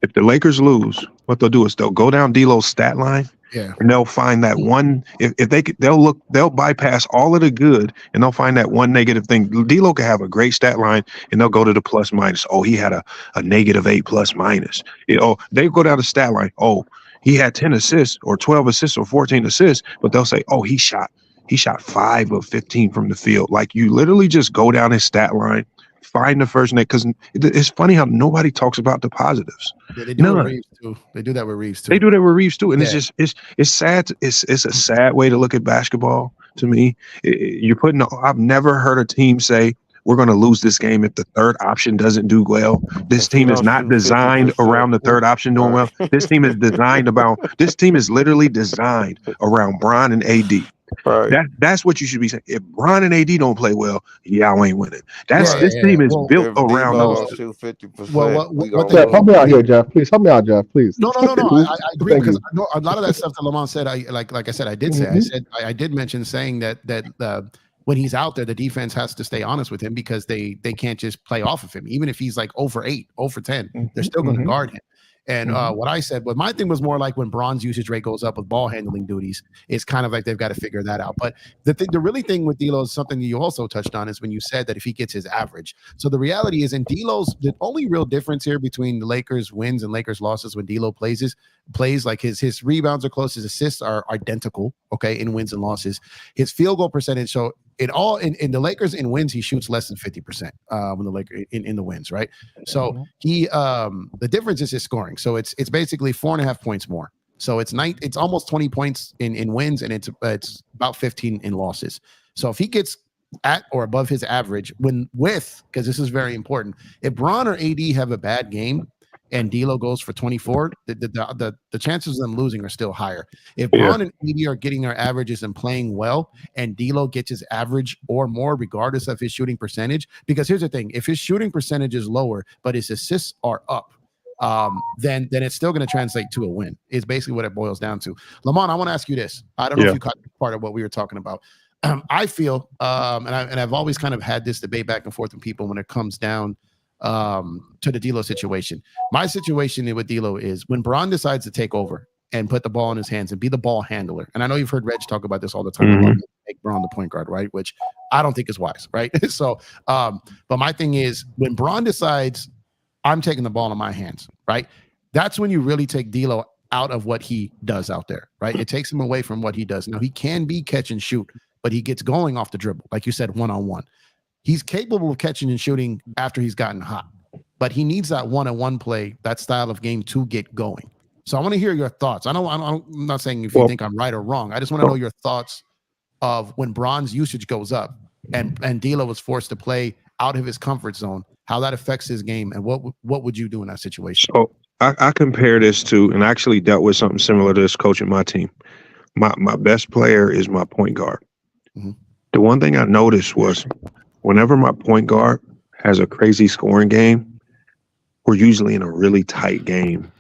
if the Lakers lose, what they'll do is they'll go down D'Lo's stat line. Yeah. And they'll find that one. If they'll bypass all of the good and they'll find that one negative thing. D'Lo can have a great stat line and they'll go to the plus minus. Oh, he had a -8 plus minus. They go down the stat line. Oh, he had 10 assists or 12 assists or 14 assists, but they'll say, oh, he shot 5 of 15 from the field. Like you literally just go down his stat line, find the first net, because it's funny how nobody talks about the positives. Yeah, they do with Reeves too. They do that with Reeves too. They do that with Reeves too, and it's just it's sad. It's a sad way to look at basketball to me. I've never heard a team say we're going to lose this game if the third option doesn't do well. This team is not designed around the third option doing well. This team is literally designed around Bron and AD. Right. That's what you should be saying. If Bron and AD don't play well, y'all ain't winning. This team is built around those. Shoot 50%. Jeff, help me out here, Jeff. Please help me out, Jeff. Please. No. I agree because a lot of that stuff that Lamont said. Like I said, I did say. I did mention saying that when he's out there, the defense has to stay honest with him because they can't just play off of him. Even if he's like 0 for 8, 0 for 10, they're still going to guard him. And what I said, but my thing was more like when Bron's usage rate goes up with ball handling duties, it's kind of like they've got to figure that out. But the really thing with D'Lo is something you also touched on is when you said that if he gets his average. So the reality is in D'Lo's, the only real difference here between the Lakers wins and Lakers losses when D'Lo plays is plays. Like his rebounds are close, his assists are identical, okay, in wins and losses. His field goal percentage, so in the Lakers in wins, he shoots less than 50% when the Lakers in the wins, right? So he the difference is his scoring. So it's basically 4.5 points more. So it's almost 20 points in wins, and it's about 15 in losses. So if he gets at or above his average, because this is very important, if Bron or AD have a bad game and D'Lo goes for 24, the chances of them losing are still higher. If Bron and AD are getting their averages and playing well, and D'Lo gets his average or more, regardless of his shooting percentage, because here's the thing: if his shooting percentage is lower but his assists are up, then it's still going to translate to a win. Is basically what it boils down to. Lamont, I want to ask you this. I don't know if you caught part of what we were talking about. I feel, and I've always kind of had this debate back and forth with people when it comes down to the D'Lo situation. My situation with D'Lo is when Bron decides to take over and put the ball in his hands and be the ball handler. And I know you've heard Reg talk about this all the time about make Bron the point guard, right? Which I don't think is wise, right? So, but my thing is when Bron decides I'm taking the ball in my hands, right? That's when you really take D'Lo out of what he does out there, right? It takes him away from what he does. Now he can be catch and shoot, but he gets going off the dribble, like you said, one-on-one. He's capable of catching and shooting after he's gotten hot, but he needs that one-on-one play, that style of game to get going. So I want to hear your thoughts. I'm not saying if you think I'm right or wrong. I just want to know your thoughts of when Bron's usage goes up and D'Lo was forced to play out of his comfort zone, how that affects his game, and what would you do in that situation? So I compare this to, and I actually dealt with something similar to this coaching my team. My best player is my point guard. The one thing I noticed was whenever my point guard has a crazy scoring game, we're usually in a really tight game.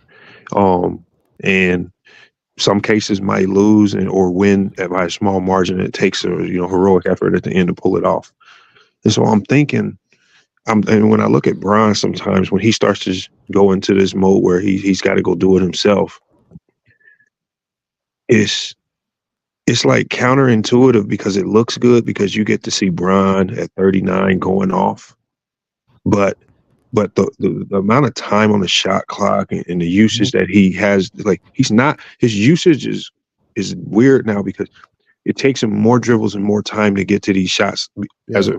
And some cases might lose or win by a small margin. It takes a heroic effort at the end to pull it off. And so I'm thinking, and when I look at Bron, sometimes when he starts to go into this mode where he's got to go do it himself, it's like counterintuitive because it looks good because you get to see Bron at 39 going off, but the amount of time on the shot clock and the usage that he has, like his usage is weird now because it takes him more dribbles and more time to get to these shots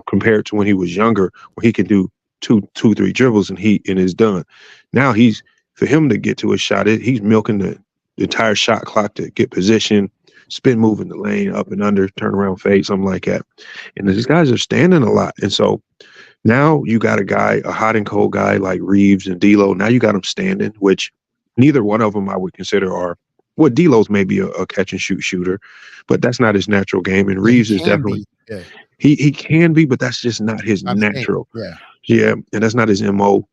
compared to when he was younger, where he could do two, 3 dribbles and is done. Now for him to get to a shot, he's milking the entire shot clock to get position, spin move in the lane, up and under, turn around, fade, something like that. And these guys are standing a lot. And so now you got a hot and cold guy like Reeves and D'Lo. Now you got them standing, which neither one of them I would consider are. Well, D'Lo's maybe a catch and shoot shooter, but that's not his natural game. And Reeves is definitely he can be, but that's just not his natural. Yeah, and that's not his MO.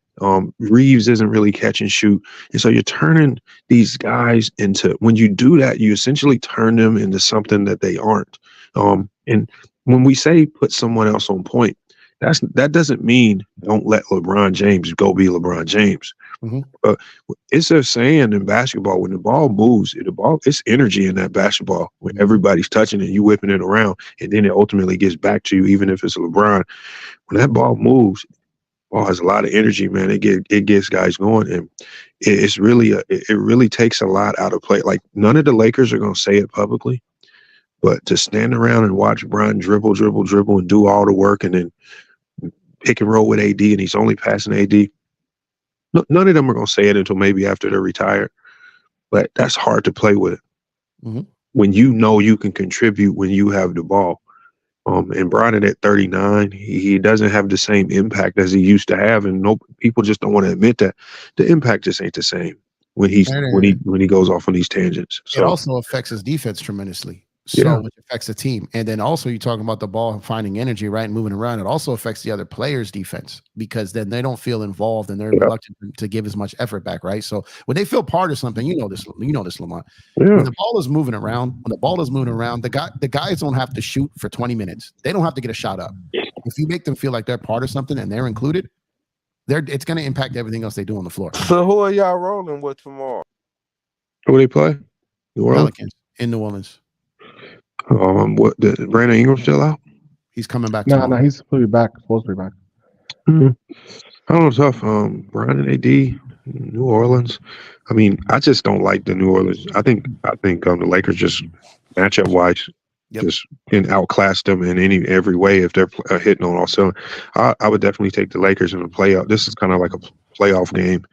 Reeves isn't really catch and shoot. And so you're turning these guys into, when you do that, you essentially turn them into something that they aren't. And when we say put someone else on point, that doesn't mean don't let LeBron James go be LeBron James. It's a saying in basketball, when the ball moves, it's energy in that basketball. When everybody's touching it, you whipping it around, and then it ultimately gets back to you, even if it's LeBron. When that ball moves, ball has a lot of energy, man. It gets guys going, and it really takes a lot out of play. Like, none of the Lakers are going to say it publicly, but to stand around and watch Bron dribble, and do all the work, and then pick and roll with AD, and he's only passing AD. None of them are going to say it until maybe after they're retired, but that's hard to play with. When you know you can contribute when you have the ball. And Bron at 39, he doesn't have the same impact as he used to have, and people just don't want to admit that. The impact just ain't the same when he goes off on these tangents. So it also affects his defense tremendously. So which affects the team. And then also you're talking about the ball finding energy, right, and moving around. It also affects the other players' defense because then they don't feel involved and they're reluctant to give as much effort back, right? So when they feel part of something, you know this, Lamont. When the ball is moving around, the guys don't have to shoot for 20 minutes. They don't have to get a shot up. If you make them feel like they're part of something and they're included, it's going to impact everything else they do on the floor. So who are y'all rolling with tomorrow? Who they play? New Orleans. Pelicans in New Orleans. What, Brandon Ingram still out? He's coming back. No, he's supposed to be back. I don't know, tough. Brian and AD. New Orleans. I mean, I just don't like the New Orleans. I think the Lakers just matchup wise just can outclass them in every way if they're hitting on all cylinders. I would definitely take the Lakers in the playoff. This is kind of like a playoff game.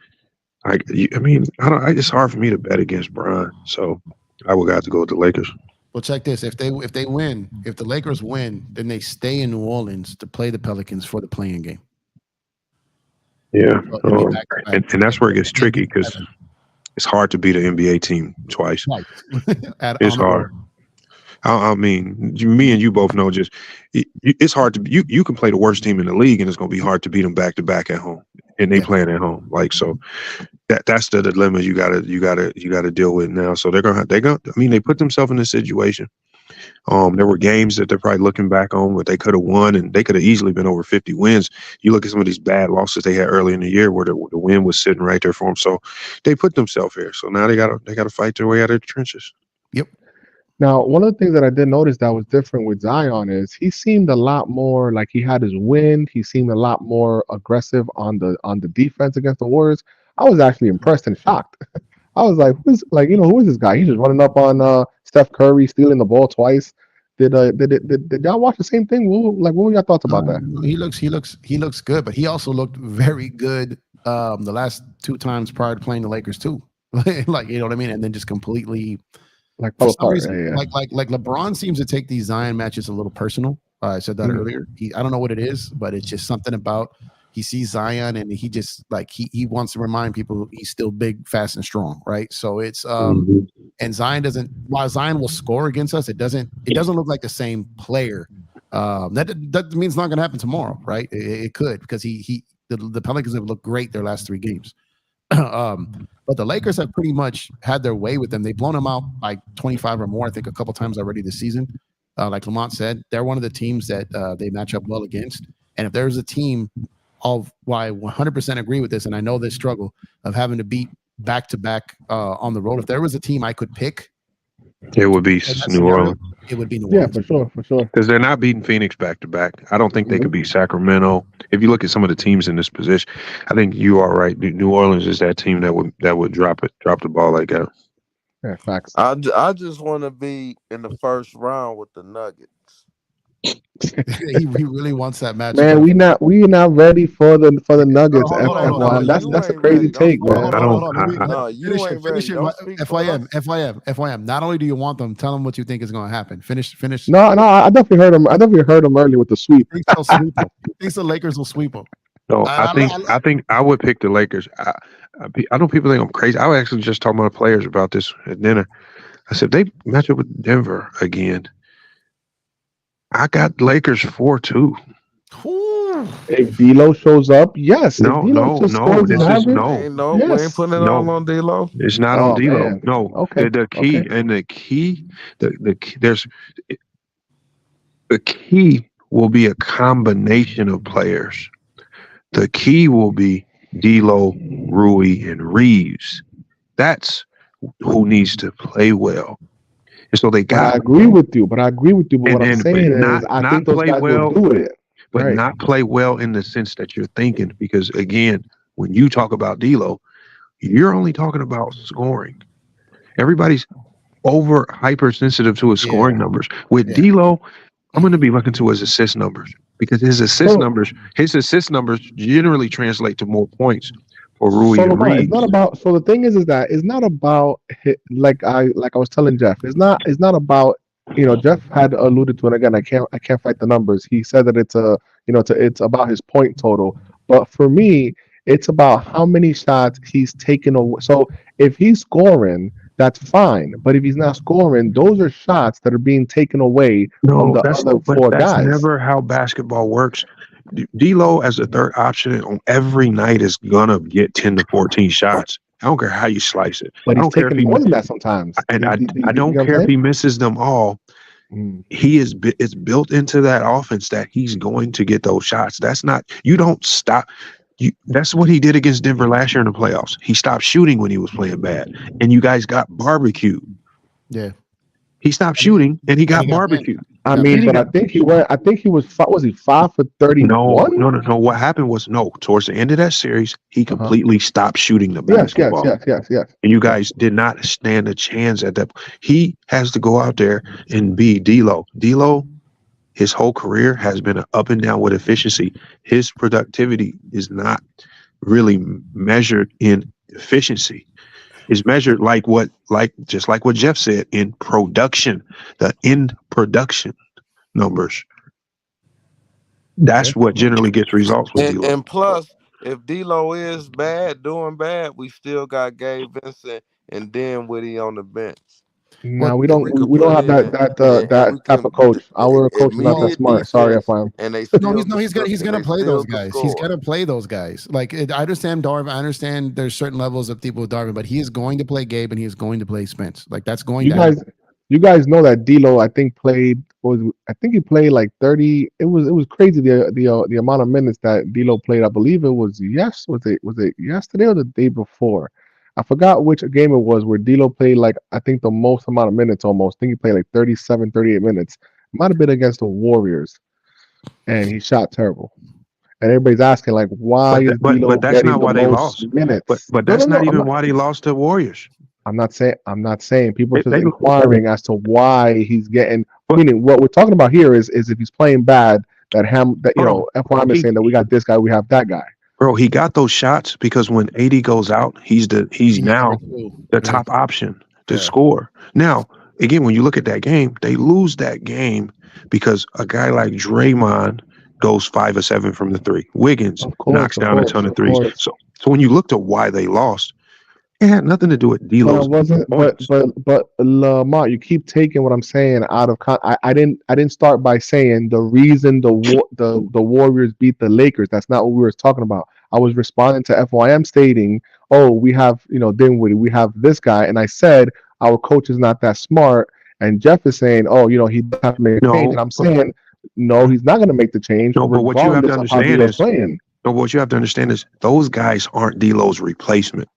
I mean, it's hard for me to bet against Bron, so I would have to go with the Lakers. Well, check this: if the Lakers win, then they stay in New Orleans to play the Pelicans for the play-in game. Yeah, and that's where it gets tricky because it's hard to beat an NBA team twice. It's hard. I mean, me and you both know it's hard to you can play the worst team in the league and it's going to be hard to beat them back to back at home, and they playing at home. Like, so that's the dilemma you gotta deal with now. So they're gonna I mean, they put themselves in this situation. There were games that they're probably looking back on where they could have won, and they could have easily been over 50 wins. You look at some of these bad losses they had early in the year where the win was sitting right there for them. So they put themselves here. So now they gotta fight their way out of the trenches. Yep. Now, one of the things that I did notice that was different with Zion is he seemed a lot more like he had his wind. He seemed a lot more aggressive on the defense against the Warriors. I was actually impressed and shocked. I was like, who is this guy? He's just running up on Steph Curry, stealing the ball twice. Did y'all watch the same thing? What were your thoughts about that? He looks good, but he also looked very good the last 2 times prior to playing the Lakers too. Like, you know what I mean? And then just completely for some apart, reason, like LeBron seems to take these Zion matches a little personal. I said that earlier. I don't know what it is, but it's just something about he sees Zion and he just he wants to remind people he's still big, fast, and strong, right? So it's and Zion doesn't. While Zion will score against us, it doesn't look like the same player. That means it's not going to happen tomorrow, right? It could, because the Pelicans have looked great their last 3 games. But the Lakers have pretty much had their way with them. They've blown them out by 25 or more, I think, a couple times already this season. Like Lamont said, they're one of the teams that they match up well against. And if there's a team I 100% agree with this, and I know they struggle of having to beat back-to-back on the road. If there was a team I could pick, it would be New Orleans. It would be New Orleans. Yeah, for sure. Because they're not beating Phoenix back-to-back. I don't think they could beat Sacramento. If you look at some of the teams in this position, I think you are right. New Orleans is that team that would drop the ball like that. Yeah, facts. I just want to be in the first round with the Nuggets. he really wants that match. Man, we not ready for the Nuggets. That's a crazy take, man. FYM. Not only do you want them, tell them what you think is going to happen. Finish. No, I definitely heard him. I definitely heard him earlier with the sweep. He thinks the Lakers will sweep them. No, I think I would pick the Lakers. I know people think I'm crazy. I was actually just talking about players about this at dinner. I said, they match up with Denver again. I got Lakers 4-2. If D'Lo shows up, yes. No. We ain't putting it all on D'Lo. It's not on D'Lo. Man. No. Okay. The key will be a combination of players. The key will be D'Lo, Rui, and Reeves. That's who needs to play well. And so they got. I agree with you. But what I'm saying is, I think those guys will do it. But not play well in the sense that you're thinking. Because again, when you talk about D'Lo, you're only talking about scoring. Everybody's hypersensitive to his scoring numbers. With D'Lo, I'm going to be looking to his assist numbers, because his assist numbers generally translate to more points for Rui and Reeves. It's not about. So the thing is that it's not about, like I was telling Jeff. It's not about. Jeff had alluded to it again. I can't fight the numbers. He said that it's about his point total. But for me, it's about how many shots he's taken away. So if he's scoring, that's fine. But if he's not scoring, those are shots that are being taken away from the other 4 guys. That's never how basketball works. D'Lo as a third option on every night is gonna get 10 to 14 shots. I don't care how you slice it. But he's taking more than that sometimes. And I don't care if he misses them all. It's built into that offense that he's going to get those shots. You don't stop. That's what he did against Denver last year in the playoffs. He stopped shooting when he was playing bad, and you guys got barbecued. Yeah. He stopped shooting, and he got barbecued. I mean, but I think he went. I think he was. Was he 5 for 31? No. What happened was towards the end of that series, he completely stopped shooting the Yes. basketball. Yes. And you guys did not stand a chance at that. He has to go out there and be D'Lo. D'Lo, his whole career has been up and down with efficiency. His productivity is not really measured in efficiency. It's measured just like what Jeff said, in production, the end production numbers. That's what generally gets results with D'Lo. And plus, if D'Lo is doing bad, we still got Gabe Vincent and Dinwiddie on the bench. No, we don't have that type of coach. Our coach is not that smart. Sorry, FYM. And they he's gonna play those guys. He's gonna play those guys. Like I understand Darvin. I understand there's certain levels of people with Darvin, but he is going to play Gabe and he is going to play Spence. Like that's going to happen. You guys know that D'Lo, I think he played like 30. It was crazy the amount of minutes that D'Lo played. I believe it was it yesterday or the day before. I forgot which game it was where D'Lo played like I think the most amount of minutes almost. I think he played like 37, 38 minutes. Might have been against the Warriors, and he shot terrible. And everybody's asking like, why is D'Lo but that's getting not why the they most lost. minutes? But that's not even why they lost to Warriors. I'm not saying people are just inquiring as to why he's getting. Meaning, what we're talking about here is if he's playing bad, FYM is saying that we got this guy, we have that guy. Bro, he got those shots because when AD goes out, he's now the top option to score. Now, again, when you look at that game, they lose that game because a guy like Draymond goes 5 or 7 from the three. Wiggins knocks down a ton of threes. So when you look to why they lost, it had nothing to do with D'Lo's. But Lamar, you keep taking what I'm saying out of I didn't start by saying the reason the Warriors beat the Lakers. That's not what we were talking about. I was responding to FYM stating, "Oh, we have Dinwiddie, we have this guy," and I said our coach is not that smart. And Jeff is saying, "Oh, he does have to make a change." And I'm saying, "No, he's not going to make the change." No, but what you have to understand is those guys aren't D'Lo's replacement.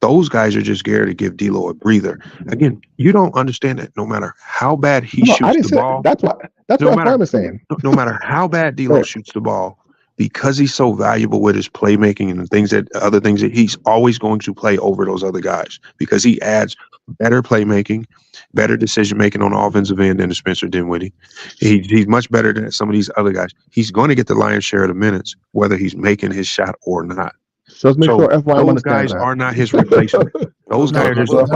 Those guys are just geared to give D'Lo a breather. Again, you don't understand that no matter how bad he shoots the ball. That's what I'm saying. No matter how bad D'Lo shoots the ball, because he's so valuable with his playmaking and other things that he's always going to play over those other guys because he adds better playmaking, better decision making on the offensive end than Spencer Dinwiddie. He's much better than some of these other guys. He's going to get the lion's share of the minutes, whether he's making his shot or not. Just make sure FYM those guys are not his replacement. Those guys are just Just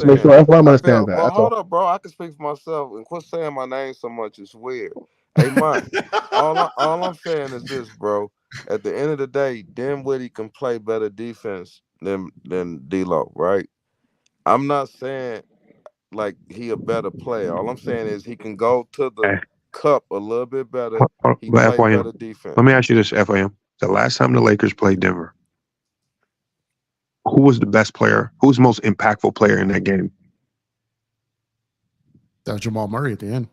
make sure FYM understands that. But hold up, bro. I can speak for myself and quit saying my name so much. It's weird. Hey, Mike, all I'm saying is this, bro. At the end of the day, Dinwiddie can play better defense than D'Lo, right? I'm not saying like he a better player. All I'm saying is he can go to the cup a little bit better. He plays better defense. Let me ask you this, FYM. The last time the Lakers played Denver, who was the best player? Who was the most impactful player in that game? That was Jamal Murray at the end.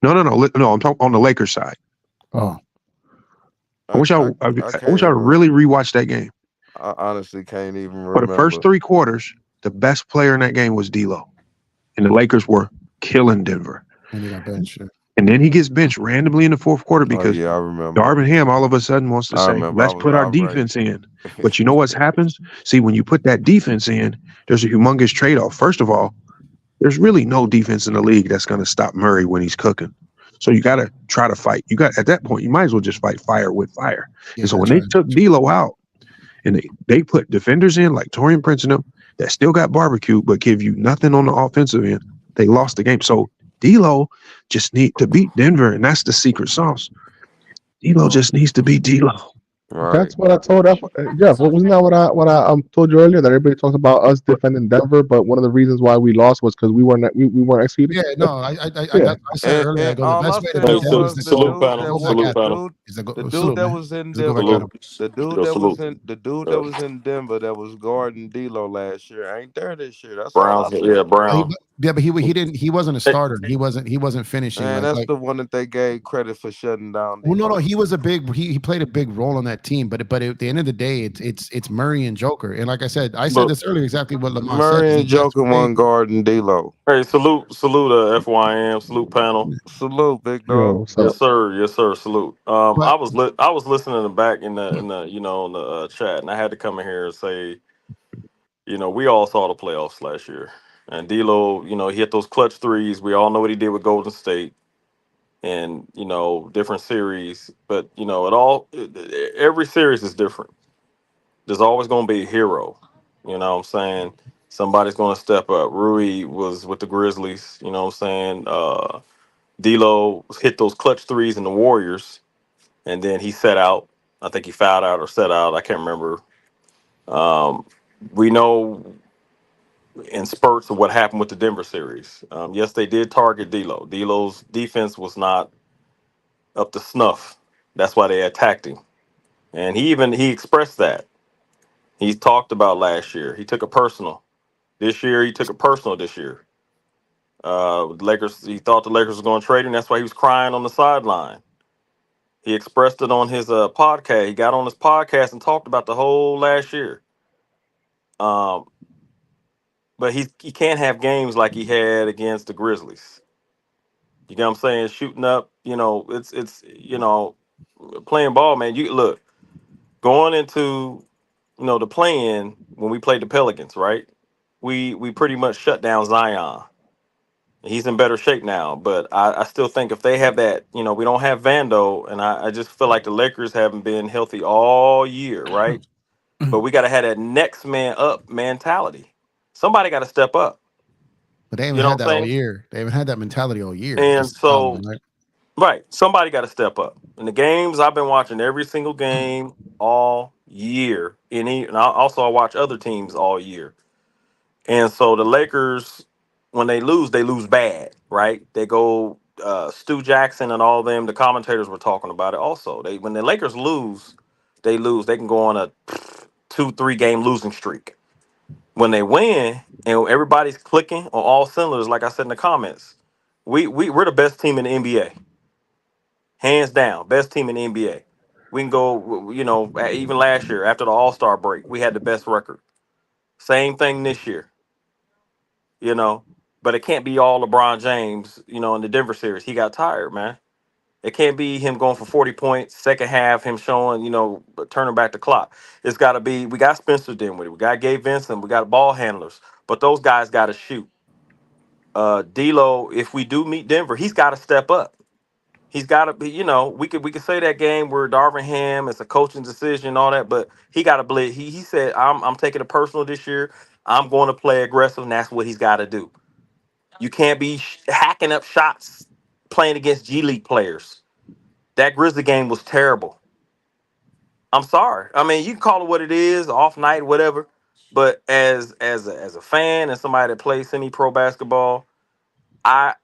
No. I'm talking on the Lakers side. Oh, I wish I really rewatched that game. I honestly can't even remember. For the first 3 quarters, the best player in that game was D'Lo, and the Lakers were killing Denver. And he got benched. And then he gets benched randomly in the 4th quarter because I remember. Darvin Ham all of a sudden wants to say, let's put our defense in. But you know what happens? See, when you put that defense in, there's a humongous trade-off. First of all, there's really no defense in the league that's going to stop Murray when he's cooking. So you got to try to fight. At that point, you might as well just fight fire with fire. Yeah, and so when they took D'Lo out and they put defenders in like Taurean Prince and them that still got barbecue but give you nothing on the offensive end, they lost the game. So D'Lo just need to beat Denver, and that's the secret sauce. D'Lo just needs to beat D'Lo. Right. That's what I told Jeff. Wasn't that what I told you earlier? That everybody talks about us defending Denver, but one of the reasons why we lost was because we weren't executing. Yeah, no, I said earlier. I go, the best way to beat Denver is salute panel. The dude that was in Denver, the dude that was in Denver that was guarding D'Lo last year ain't there this year. That's Brown. Yeah, Brown. Yeah, but he didn't. He wasn't a starter. He wasn't finishing. Man, that's the one that they gave credit for shutting down. Well, no, he was a big. He played a big role on that depth team, but at the end of the day, it's Murray and Joker. And like I said But this earlier, exactly what Lamont said. Murray Is and Joker one guard and D'Lo. Hey, salute, FYM, salute panel. Salute, big Yo, dog. what's Yes, up? sir. Yes, sir. Salute. But I was listening in the back in the in the chat, and I had to come in here and say, we all saw the playoffs last year, and D'Lo, he hit those clutch threes. We all know what he did with Golden State, and different series. But every series is different. There's always going to be a hero. You know what I'm saying? Somebody's going to step up. Rui was with the Grizzlies. You know what I'm saying? D'Lo hit those clutch threes in the Warriors, and then he set out. I think he fouled out or set out. I can't remember. We know in spurts of what happened with the Denver series. Yes, they did target D'Lo. D'Lo's defense was not up to snuff. That's why they attacked him, and he expressed that. He talked about last year. He took it personal. This year, he took it personal. This year, Lakers. He thought the Lakers were going to trade him. That's why he was crying on the sideline. He expressed it on his podcast. He got on his podcast and talked about the whole last year. But he can't have games like he had against the Grizzlies. You know what I'm saying? Shooting up, it's playing ball, man. You look going into the play-in when we played the Pelicans, right? We pretty much shut down Zion. He's in better shape now, but I still think if they have that, we don't have Vando, and I just feel like the Lakers haven't been healthy all year, right? But we got to have that next man up mentality. Somebody got to step up. But they haven't You know had what that I'm all saying? year. They haven't had that mentality all year. And That's the problem, so, right? right, somebody got to step up. In the games, I've been watching every single game all year. And I watch other teams all year. And so the Lakers, when they lose bad, right? They go Stu Jackson and all them. The commentators were talking about it. Also, when the Lakers lose, they lose. They can go on a 2-3 game losing streak. When they win and everybody's clicking on all cylinders, like I said in the comments, we're the best team in the NBA, hands down, best team in the NBA. We can go, even last year after the All-Star break, we had the best record. Same thing this year. But it can't be all LeBron James, in the Denver series. He got tired, man. It can't be him going for 40 points, second half, him showing, turning back the clock. It's got to be, we got Spencer Dinwiddie, we got Gabe Vincent, we got ball handlers, but those guys got to shoot. D'Lo, if we do meet Denver, he's got to step up. He's got to be, we could say that game where Darvin Ham, it's a coaching decision and all that, but he got to blitz. He said, I'm taking it personal this year. I'm going to play aggressive, and that's what he's got to do. You can't be hacking up shots playing against G League players. That Grizzly game was terrible. I'm sorry. I mean, you can call it what it is, off night, whatever. But as a fan and somebody that plays semi-pro basketball, I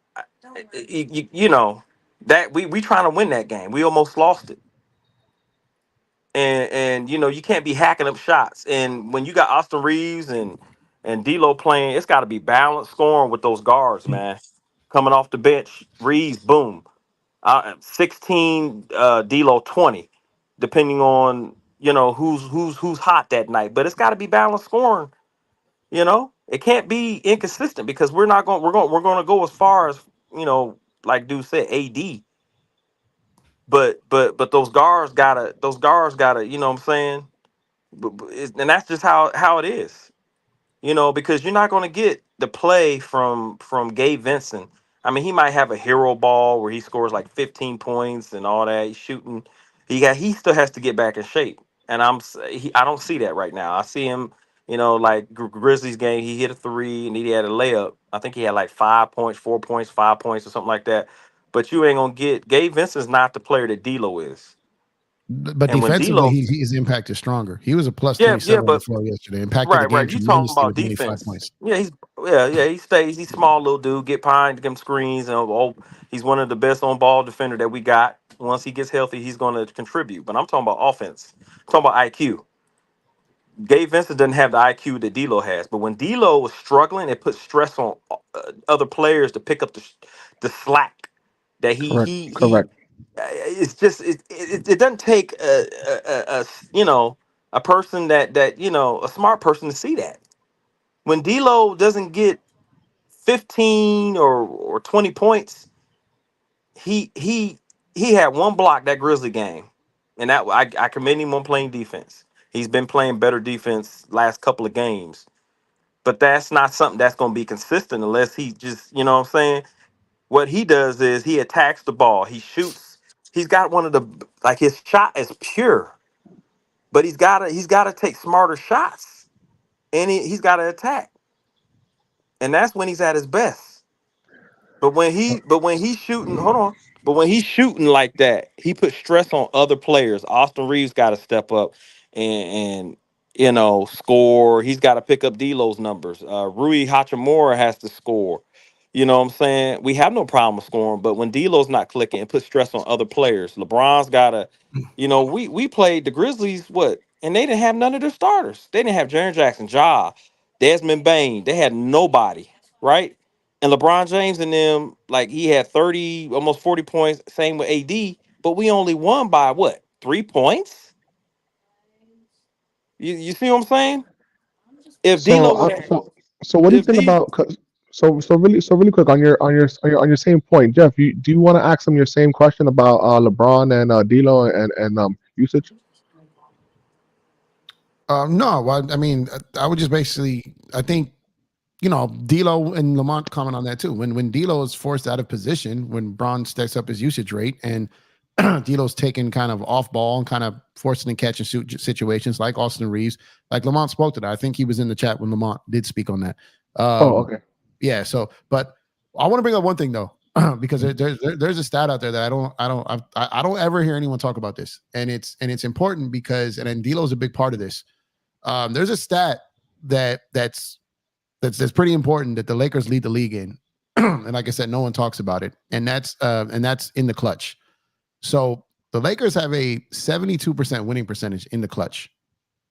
that we trying to win that game. We almost lost it. And you can't be hacking up shots. And when you got Austin Reeves and D'Lo playing, it's got to be balanced scoring with those guards, man. Coming off the bench, Reeves, boom. 16, D'Lo 20, depending on who's hot that night. But it's got to be balanced scoring. It can't be inconsistent because we're going to go as far as like dude said, AD. But those guards gotta, you know what I'm saying? And that's just how it is. Because you're not going to get the play from Gabe Vincent. I mean, he might have a hero ball where he scores like 15 points and all that. He's shooting. He still has to get back in shape, and I don't see that right now. I see him, like Grizzlies game. He hit a three and he had a layup. I think he had like 5 points, 4 points, 5 points, or something like that. But you ain't gonna get Gabe Vincent's not the player that D'Lo is. But And when defensively, D'Lo, his impact is stronger. He was a plus yeah, 27 on the but floor yesterday. Impacted the right, game right. You talking tremendously about with 25 defense? points. Yeah, he stays. He's small little dude. Get behind him screens, and he's one of the best on ball defender that we got. Once he gets healthy, he's going to contribute. But I'm talking about offense. I'm talking about IQ. Gabe Vincent doesn't have the IQ that D'Lo has. But when D'Lo was struggling, it put stress on other players to pick up the slack that Correct. Correct. It's just it doesn't take a person that a smart person to see that when D'Lo doesn't get 15 or 20 points, he he had one block that Grizzly game, and that I commend him on playing defense. He's been playing better defense last couple of games, but that's not something that's going to be consistent unless he just what I'm saying. What he does is he attacks the ball, he shoots. He's got one of the like his shot is pure, but he's gotta take smarter shots, and he's got to attack, and that's when he's at his best. But when he's shooting, hold on. But when he's shooting like that, he puts stress on other players. Austin Reeves got to step up and score. He's got to pick up D'Lo's numbers. Rui Hachimura has to score. You know what I'm saying? We have no problem with scoring, but when D'Lo's not clicking, it puts stress on other players. LeBron's got to, we played the Grizzlies and they didn't have none of their starters. They didn't have Jaren Jackson, Ja, Desmond Bain. They had nobody, right? And LeBron James and them, like he had 30, almost 40 points, same with AD, but we only won by what? 3 points? You see what I'm saying? If So, D'Lo would have so what do you if think D about? So really quick on your same point, Jeff. Do you want to ask them your same question about LeBron and D'Lo and usage? No, well, I mean, I would just basically, I think, D'Lo and Lamont comment on that too. When D'Lo is forced out of position, when Braun stacks up his usage rate, and D'Lo's taken kind of off ball and kind of forcing to catch and shoot situations like Austin Reeves, like Lamont spoke to that. I think he was in the chat when Lamont did speak on that. Oh, okay. Yeah. So, but I want to bring up one thing though, because there's a stat out there that I don't ever hear anyone talk about this, and it's important because and then D'Lo's a big part of this. There's a stat that's pretty important that the Lakers lead the league in, and like I said, no one talks about it, and that's in the clutch. So the Lakers have a 72% winning percentage in the clutch.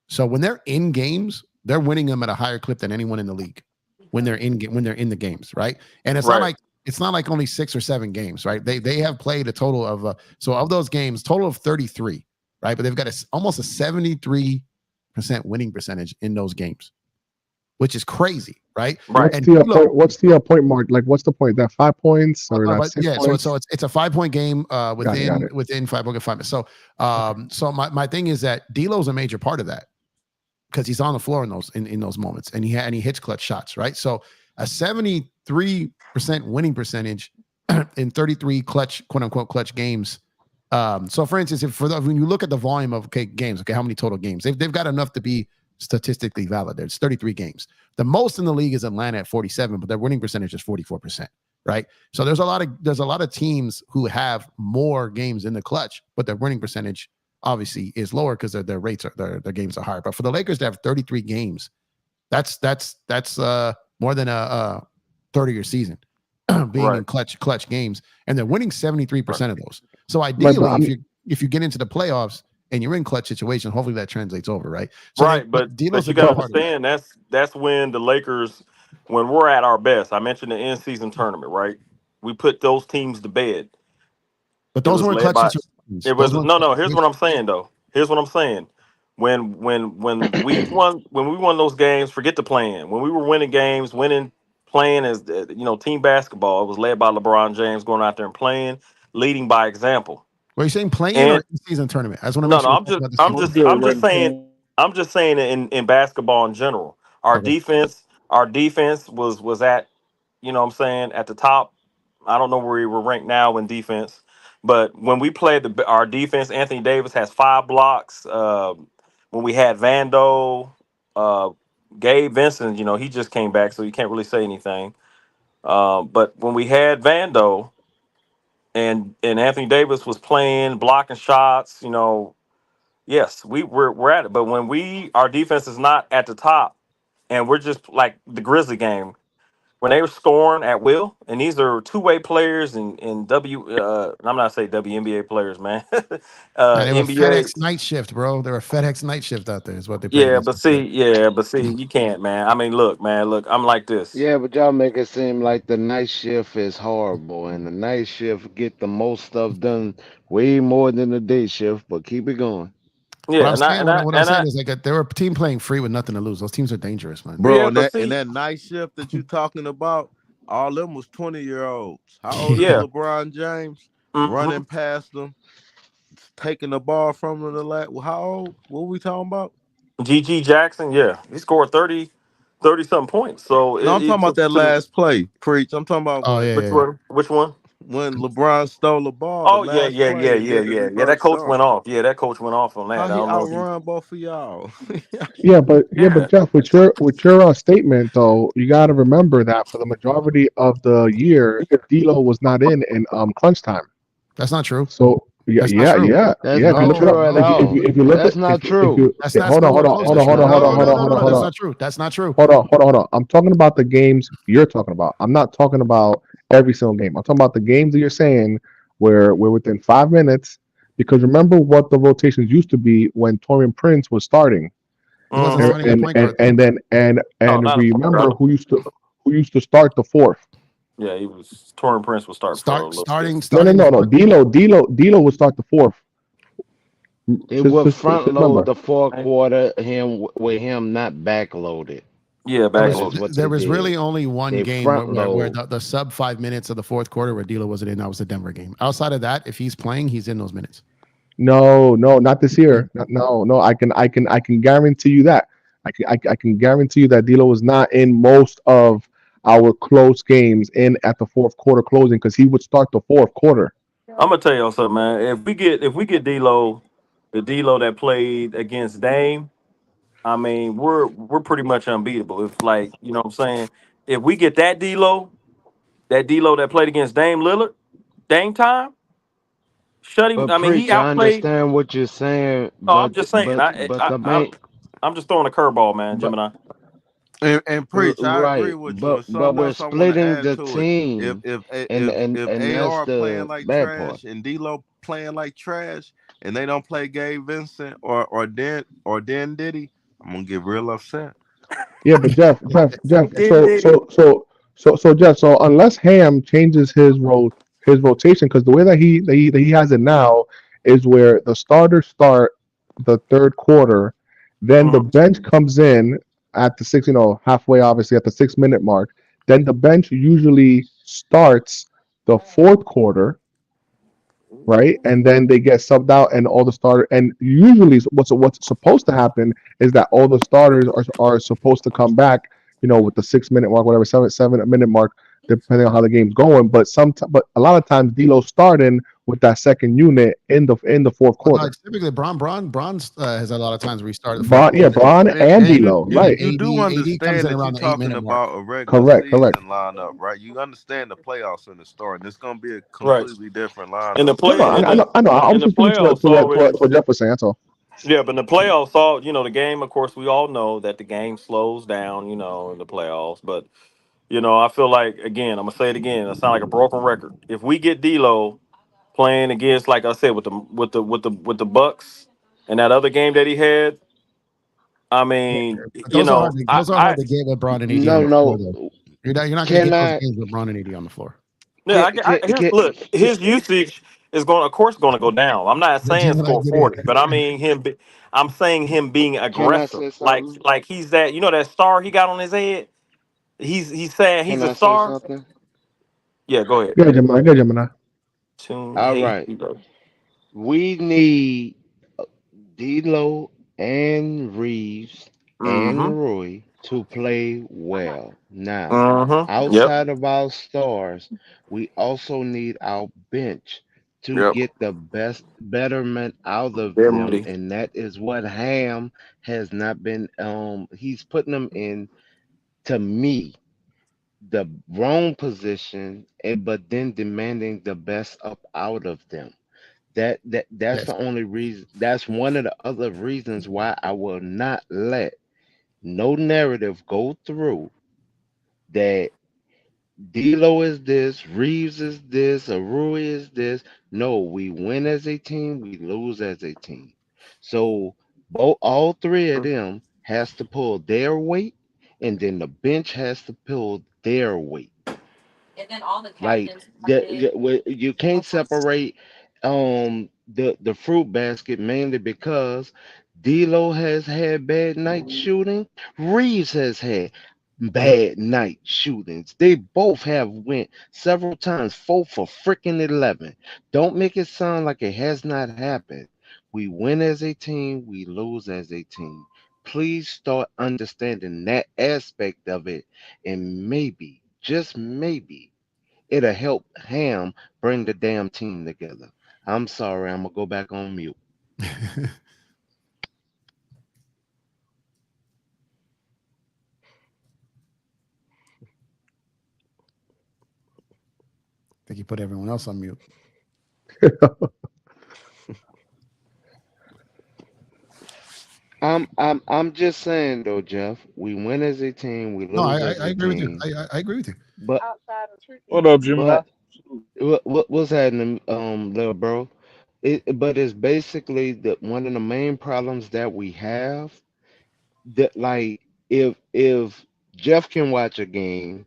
So when they're in games, they're winning them at a higher clip than anyone in the league. When they're in the games, right? And it's right. not like only 6 or 7 games, right? They have played a total of so of those games, total of 33, right? But they've got almost a 73% winning percentage in those games, which is crazy, right? Right. And What's the point mark? Like, what's the point? That 5 points or that 6 yeah, points? so it's a 5-point game Got it. within 5 minutes. So so my thing is that D'Lo's a major part of that because he's on the floor in those moments, and he hits clutch shots, right? So a 73% winning percentage in 33 clutch, quote unquote, clutch games. So for instance, when you look at the volume of games, how many total games they've got enough to be statistically valid. There's 33 games. The most in the league is Atlanta at 47, but their winning percentage is 44%. Right. So there's a lot of teams who have more games in the clutch, but their winning percentage obviously is lower because their rates are their games are higher. But for the Lakers to have 33 games, that's more than a 30-year season being in clutch games, and they're winning 73% of those. So ideally, if you get into the playoffs and you're in clutch situation, hopefully that translates over, right? So Right, but you gotta understand that's when the Lakers, when we're at our best. I mentioned the in-season tournament, right? We put those teams to bed. But those weren't clutch situations. It was no. Here's what I'm saying though. Here's what I'm saying. When we won those games, forget the plan. When we were winning games, playing as team basketball, it was led by LeBron James going out there and playing, leading by example. Were you saying playing or in-season tournament? I just want to make sure. I'm just saying in basketball in general. Our defense was at, what I'm saying, at the top. I don't know where we were ranked now in defense, but when we played our defense, Anthony Davis has 5 blocks. When we had Vando, Gabe Vincent, he just came back, so you can't really say anything. But when we had Vando and Anthony Davis was playing, blocking shots, yes, we're at it. But when our defense is not at the top, and we're just like the Grizzly game, when they were scoring at will, and these are two-way players and I'm not saying WNBA players, man. Nah, they were NBA. FedEx night shift, bro. They were FedEx night shift out there. Is what they played Yeah, against. but see, you can't, man. I mean, look, man, look, I'm like this. Yeah, but y'all make it seem like the night shift is horrible, and the night shift get the most stuff done way more than the day shift. But keep it going. What Yeah, I'm and I saying, and I what I'm and saying I is like they were a team playing free with nothing to lose. Those teams are dangerous, man. Bro, yeah, and but that see, night shift that you talking about, all them was 20-year-olds. How old is yeah, LeBron James? hmm Running past them, taking the ball from them. How old? What we talking about? GG Jackson, yeah, he scored 30 something points. So No, I'm talking about that to me, last play. Preach. I'm talking about Oh when yeah, which yeah. one? Which one? when LeBron stole the ball, the Oh yeah, last yeah, yeah, play, and yeah, then yeah, he yeah. That burst coach dunk. went off. Yeah, that coach went off on that. How I he don't know if he. outrun both of y'all? Yeah, but Yeah, Jeff, with your statement though, you got to remember that for the majority of the year, D'Lo was not in crunch time. That's not true. So yeah, That's not yeah, true. yeah, That's yeah. If you not look it up, true at No, if all. you look at That's not if true. you that's not. hold on, Score hold were on, close hold this on, hold year. on, hold on, No, hold no, on, no, hold no, on, no. hold That's on, not true. That's not true. hold on. I'm talking about the games you're talking about. I'm not talking about every single game. I'm talking about the games that you're saying where we're within 5 minutes. Because remember what the rotations used to be when Torian Prince was starting. He wasn't hmm starting at point guard though. And then Oh, and not a point remember guard. who used to start the fourth. Yeah, he was. Torrin Prince was starting for a little bit. No, no, Starting the no, no. fourth. D'Lo would start the fourth. It would front Just load remember. the fourth quarter with him not backloaded. Yeah, There That was is backloaded. what they there was did. really only one They game front where load. the sub 5 minutes of the fourth quarter where D'Lo wasn't in. That was the Denver game. Outside of that, if he's playing, he's in those minutes. No, no, not this year. No, no. I can guarantee you that. I can guarantee you that D'Lo was not in most of our close games in at the fourth quarter closing because he would start the fourth quarter. I'm gonna tell y'all something, man. If we get D'Lo, the D'Lo that played against Dame, I mean, we're pretty much unbeatable. If like you know what I'm saying, if we get that D'Lo that played against Dame Lillard, Dame time, shut him. But I mean, he preach, I outplayed. understand what you're saying, Oh, I'm but just saying. but but the main I'm just throwing a curveball, man, but Gemini. And preach, I agree right, with you. but And but something we're else I want to splitting add the to it. If team, if and if and if and that's AR playing the like bad part. trash and D'Lo playing like trash, and they don't play Gabe Vincent or Dan Diddy, I'm gonna get real upset. Yeah, but Jeff. Didn't So did he? so so so Jeff. So unless Ham changes his rotation, because the way that he has it now is where the starters start the third quarter, then the Mhm. bench comes in at the six, halfway, obviously at the 6 minute mark. Then the bench usually starts the fourth quarter, right? And then they get subbed out, and all the starter. And usually, what's supposed to happen is that all the starters are supposed to come back, with the 6 minute mark, whatever, seven minute mark, depending on how the game's going. But a lot of times, D'Lo's starting with that second unit in the fourth Well, no, quarter. it's typically Braun has a lot of times where he started the fourth Bron, quarter. yeah, Braun and And D'Lo, And right? you do AD comes understand in that you're around the eight talking minute mark. about a regular Correct, correct. season lineup, right? You understand the playoffs in the start, and it's gonna be a Right. completely different In the lineup. No, no, play I, in I the know, I know. I in was the just speaking playoffs to always. what Jeff was saying. That's all. Yeah, but in the playoffs, the game. Of course, we all know that the game slows down. In the playoffs, but I feel like again, I'm gonna say it again. I sound like a broken record. If we get D'Lo playing against, like I said, with the Bucks and that other game that he had, I mean, But those are hard. Those are hard I to get with Braun and AD on No, the floor, no. though. You're not going to Can get those I? games with Braun and AD on the floor. yeah, Can I, can I here's can, look, can, his usage is going, of course, going to go down. I'm not saying Gemini, score get in. 40, but I mean I'm saying him being can I aggressive, say like something? he's that that star he got on his head. He's saying he's Can a I say star. something? Yeah, go ahead. Good, Gemini. Good, Gemini. Tune All hate. right. We need D'Lo and Reeves Mm-hmm. and Roy to play well. Now, Mm-hmm. Yep. outside of our stars, we also need our bench to Yep. get the best betterment out of They're them, muddy. and that is what Ham has not been. He's putting them in, to me, the wrong position, but then demanding the best up out of them. That's Yes. the only reason. That's one of the other reasons why I will not let no narrative go through that D'Lo is this, Reeves is this, Arui is this. No, we win as a team, we lose as a team. So all three of them has to pull their weight, and then the bench has to pull their weight. Like you can't separate the fruit basket mainly because D'Lo has had bad night shooting. Reeves has had bad night shootings. They both have went several times 4 for freaking 11. Don't make it sound like it has not happened. We win as a team, we lose as a team. Please start understanding that aspect of it, and maybe, just maybe, it'll help Ham bring the damn team together. I'm sorry, I'm gonna go back on mute. I think he put everyone else on mute. I'm just saying though, Jeff. We win as a team, we No, lose as I a agree with you. team. I agree with you. But What up, Gemini? but what's happening, little bro? But it's basically the one of the main problems that we have. That like if Jeff can watch a game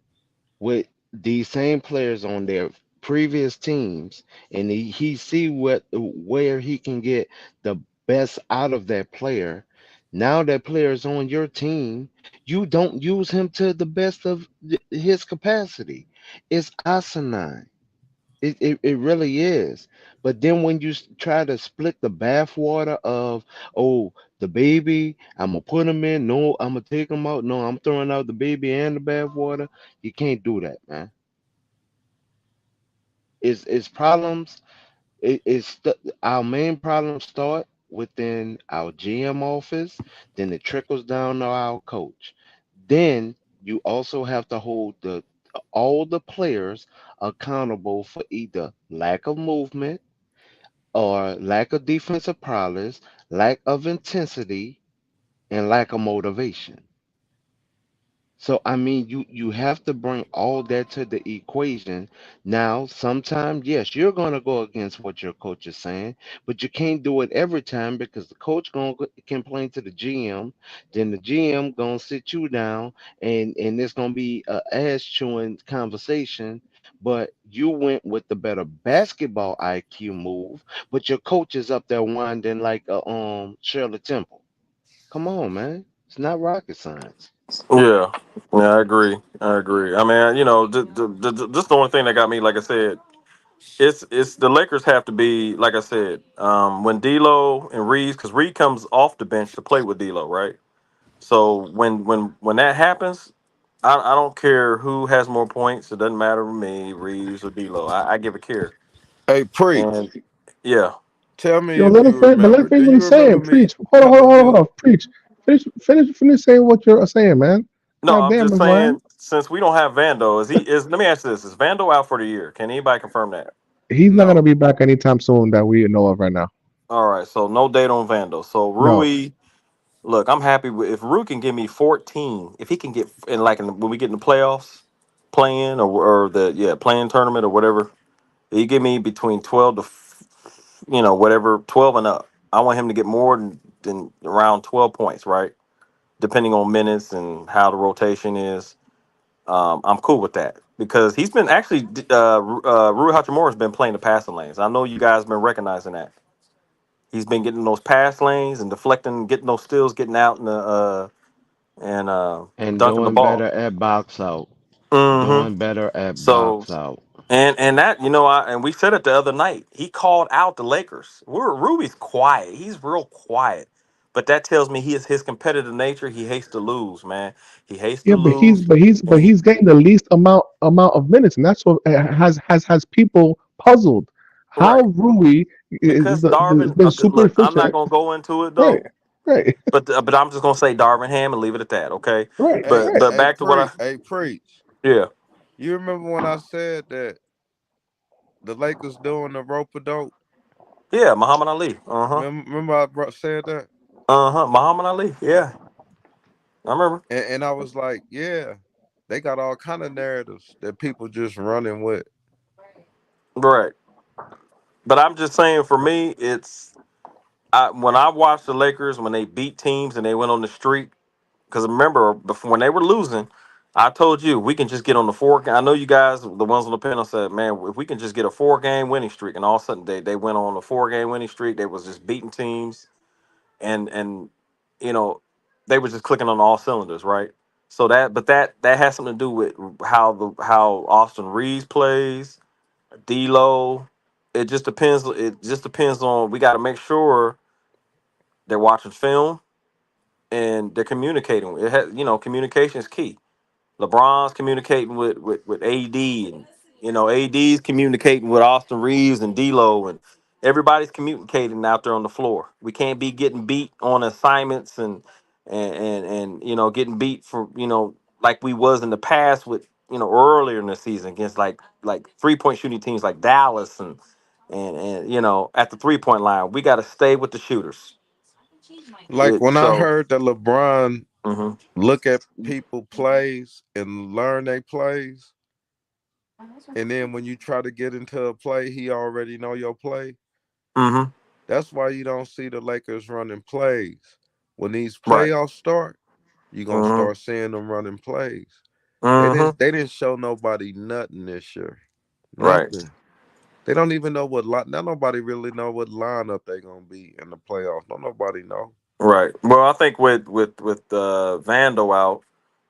with these same players on their previous teams, and he see where he can get the best out of that player. Now that player is on your team, you don't use him to the best of his capacity. It's asinine. It really is. But then when you try to split the bathwater of, oh, the baby, I'm gonna put him in. No, I'm gonna take him out. No, I'm throwing out the baby and the bathwater. You can't do that, man. It's problems. Our main problems start within our GM office, then it trickles down to our coach. Then you also have to hold the all the players accountable for either lack of movement or lack of defensive prowess, lack of intensity, and lack of motivation. So I mean, you have to bring all that to the equation. Now, sometimes, yes, you're gonna go against what your coach is saying, but you can't do it every time because the coach gonna complain to the GM, then the GM gonna sit you down, and it's gonna be a ass chewing conversation. But you went with the better basketball IQ move, but your coach is up there winding like a Shirley Temple. Come on, man, it's not rocket science. Yeah, yeah, I agree. I agree. I mean, just the only thing that got me, like I said, it's the Lakers have to be, like I said, when D'Lo and Reeves, because Reed comes off the bench to play with D'Lo, right? So when that happens, I don't care who has more points. It doesn't matter to me, Reeves or D'Lo. I give a care. Hey, preach. And yeah, Tell me Yo, if let him you finish, but let him remember. Do finish what you he's remember saying. me Preach. Hold on, coming to hold you? on. Preach. Finish saying what you're saying, man. no, God I'm damn just it, man. saying since we don't have Vando, is let me ask you this: is Vando out for the year? Can anybody confirm that? He's not gonna No. be back anytime soon that we know of right now. All right, so no date on Vando. So No, Rui, look, I'm happy with if Rui can give me 14. If he can get when we get in the playoffs, playing or the playing tournament or whatever, he give me between 12 to whatever 12 and up. I want him to get more than around 12 points, right? Depending on minutes and how the rotation is. I'm cool with that because he's been actually Rui Hachimura has been playing the passing lanes. I know you guys been recognizing that. He's been getting those pass lanes and deflecting, getting those steals, getting out in the and And dunking the doing ball. better at box out. hmm Doing better at So box out. and that and we said it the other night. He called out the Lakers. Ruby's quiet. He's real quiet, but that tells me he is his competitive nature. He hates to lose, man. He hates to yeah, but he's lose, but he's and but he's getting the least amount of minutes, and that's what has people puzzled. How right Rui because has Darvin. been Okay, super look, I'm not efficient. gonna go into it Right, though, right, but I'm just gonna say Darvin Ham and leave it at that. Okay, right, Hey, right. but hey, back to what I preach. yeah. You remember when I said that the Lakers doing the rope a dope? Yeah, Muhammad Ali. Remember I said that, Muhammad Ali. Yeah, I remember. and I was like, yeah. They got all kind of narratives that people just running with. Right. But I'm just saying, for me, when I watched the Lakers when they beat teams and they went on the streak. Because remember, before when they were losing, I told you we can just get on the four. I know you guys, the ones on the panel, said, "Man, if we can just get a 4-game winning streak," and all of a sudden they went on a 4-game winning streak. They was just beating teams, and you know they were just clicking on all cylinders, right? So that has something to do with how Austin Reeves plays, D'Lo. It just depends. It just depends on. We got to make sure they're watching film and they're communicating. Communication is key. LeBron's communicating with AD, and AD's communicating with Austin Reeves and D'Lo, and everybody's communicating out there on the floor. We can't be getting beat on assignments and getting beat for like we was in the past with earlier in the season against like 3-point shooting teams like Dallas and at the 3-point line. We got to stay with the shooters. Like when I So. heard that LeBron Mhm. look at people plays and learn their plays, and then when you try to get into a play, he already know your play. Mhm. That's why you don't see the Lakers running plays. When these Right. playoffs start, you're gonna Mhm. start seeing them running plays. Mhm. They didn't show nobody nothing this year. Right. Nothing. They don't even know now nobody really know what lineup they gonna be in the playoffs. No, nobody know. Right. Well, I think with Vando out,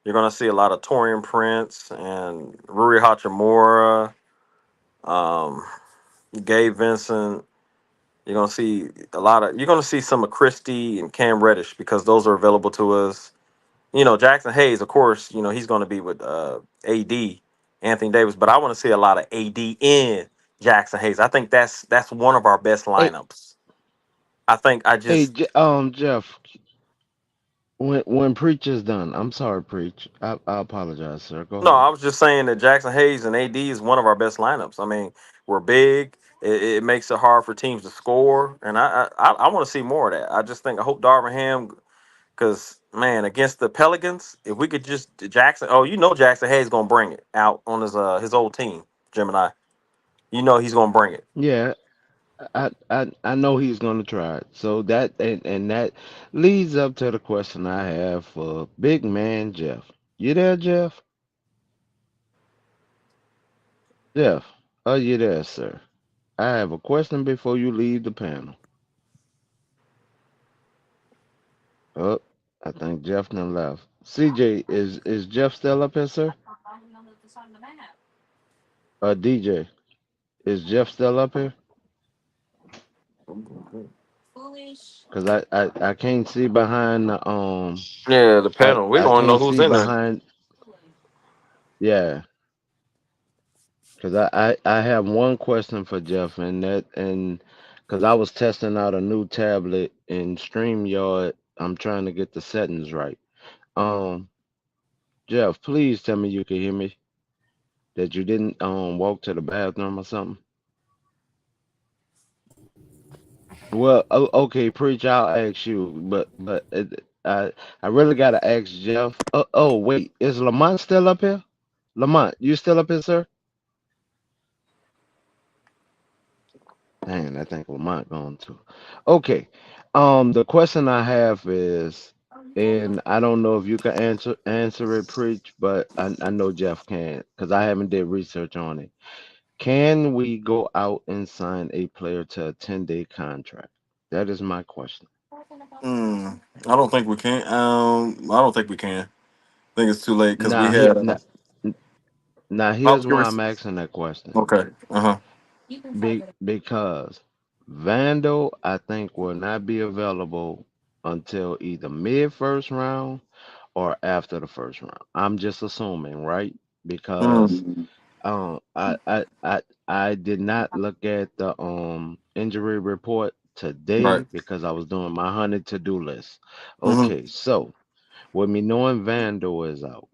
you're going to see a lot of Torian Prince and Rui Hachimura, um, Gabe Vincent. You're going to see a lot of. You're going to see some of Christie and Cam Reddish because those are available to us. Jackson Hayes, of course. He's going to be with AD, Anthony Davis, but I want to see a lot of AD in Jackson Hayes. I think that's one of our best Hey, lineups. I think I hey, just Jeff. When Preach is done, I'm sorry, Preach. I apologize, sir. Go No, ahead. I was just saying that Jackson Hayes and AD is one of our best lineups. I mean, we're big. It makes it hard for teams to score, and I want to see more of that. I hope Darvin Ham, because man, against the Pelicans, if we could just Jackson. Oh, Jackson Hayes gonna bring it out on his old team, Gemini. He's gonna bring it. Yeah, I know he's gonna try it. So and that leads up to the question I have for Big Man Jeff. You there, Jeff? Jeff, are you there, sir? I have a question before you leave the panel. Oh, I think Jeff done left. CJ, is Jeff still up here, sir? DJ, is Jeff still up here? Cause I can't see behind the Yeah, the panel. We I don't know can't who's see in there. behind. Yeah, cause I have one question for Jeff, and cause I was testing out a new tablet in StreamYard. I'm trying to get the settings right. Um, Jeff, please tell me you can hear me. That you didn't walk to the bathroom or something. Well, okay, preach. I'll ask you, but I really gotta ask Jeff. Oh, wait, is Lamont still up here? Lamont, you still up here, sir? Dang, I think Lamont gone too. Okay. The question I have is, and I don't know if you can answer it, preach, but I know Jeff can, because I haven't did research on it. Can we go out and sign a player to a 10-day contract? That is my question. I don't think we can. I don't think we can. I think it's too late because we Now, had. now I here's was why gonna. I'm asking that question. Okay. Uh-huh. Because Vando, I think, will not be available until either mid first round or after the first round. I'm just assuming, right? Because Mm. I did not look at the injury report Right. today because I was doing my 100 to-do list. Mm-hmm. Okay, so with me knowing Vando is out,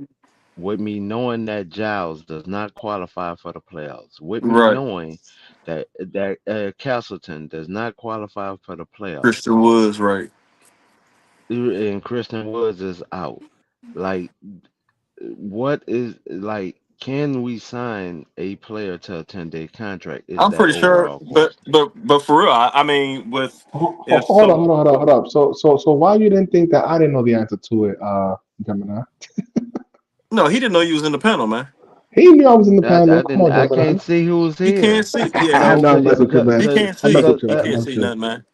with me knowing that Giles does not qualify for the playoffs, with me Right. knowing that Castleton does not qualify for the playoffs, Christian Woods. Right. and Christian Woods is out. Like, what is like? Can we sign a player to a 10-day contract? Is I'm that pretty sure, overall but question? but for real, I mean, with if Hold on, so, hold on, hold on, hold on. So why you didn't think that I didn't know the answer to it, Gemini? no, he didn't know you was in the panel, man. He knew I was in the I panel. Come didn't. on, I Gemini. can't see who's He can't here. see. Yeah, I'm no, not messing with you, man. he can't I'm messing see. with you. He I'm can't messing see with you. nothing, man.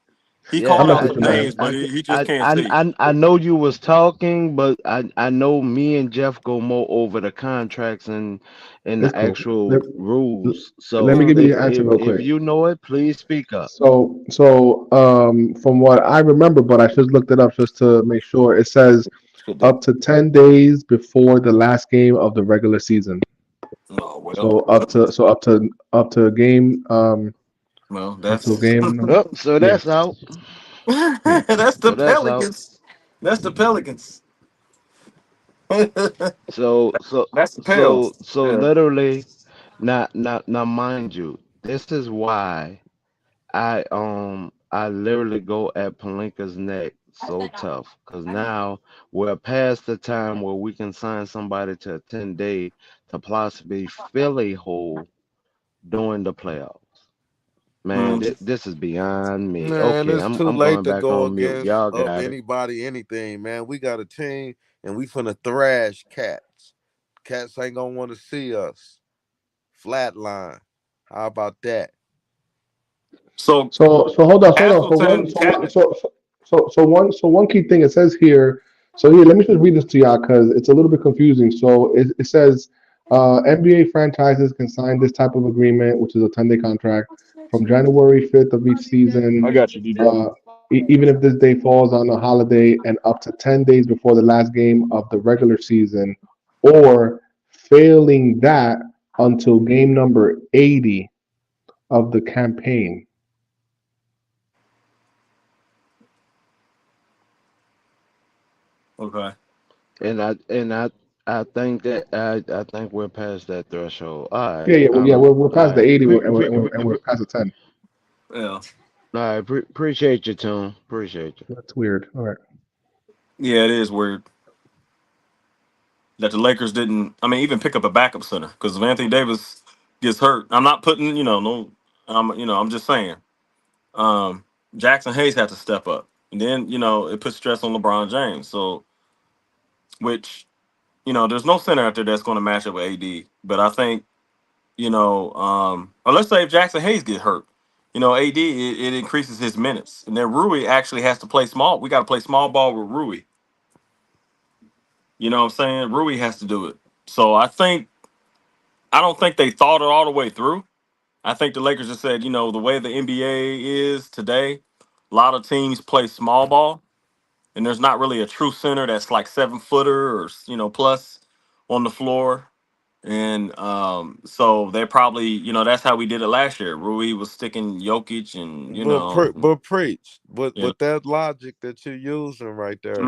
He I'm called Yeah, messing out with you, man. names, but he just can't see. I know you was talking, but I know me and Jeff go more over the contracts and It's the cool. actual rules. Let me So give you Mhm. the answer real if quick. you know it, please speak up. From what I remember, but I just looked it up just to make sure. It says Good deal. up to 10 days before the last game of the regular season. Oh So well, up to game well, up to that's game Oh, so yeah. that's out. that's the So that's out. Pelicans. That's the Pelicans. that's So so the Pels. so Yeah. literally, now mind you, this is why I literally go at Palinka's neck so tough because now we're past the time where we can sign somebody to a 10-day to possibly fill a hole during the playoffs. Man, Mm. this is beyond me. Man, Okay, it's I'm too I'm late going to back go on mute. against Y'all got it. anybody, anything, man. We got a team and we finna thrash cats. Cats ain't gonna want to see us. Flatline. How about that? So So hold on. Castleton, So one key thing it says here. So here, let me just read this to y'all because it's a little bit confusing. So it says NBA franchises can sign this type of agreement, which is a 10-day contract, from January 5th of each season, I got you, DJ. uh, even if this day falls on a holiday, and up to 10 days before the last game of the regular season, or failing that until game number 80 of the campaign. okay. And I think that I think we're past that threshold. All right, Yeah. We're all past the right. 80 and we're past the 10. Yeah. All right, appreciate you, Tune. Appreciate you. That's weird. All right. Yeah, it is weird that the Lakers didn't. I mean, even pick up a backup center because if Anthony Davis gets hurt, I'm not putting. No. I'm just saying. Um, Jackson Hayes had to step up, and then it puts stress on LeBron James. So, which there's no center out there that's going to match up with AD. But I think or let's say if Jackson Hayes get hurt, AD it increases his minutes, and then Rui actually has to play small. We got to play small ball with Rui. You know what I'm saying? Rui has to do it. So I don't think they thought it all the way through. I think the Lakers just said, the way the NBA is today, a lot of teams play small ball, and there's not really a true center that's like 7-footer or plus on the floor. And so they're probably, that's how we did it last year. Rui was sticking Jokic and But preach. you know. With that logic that you're using right there,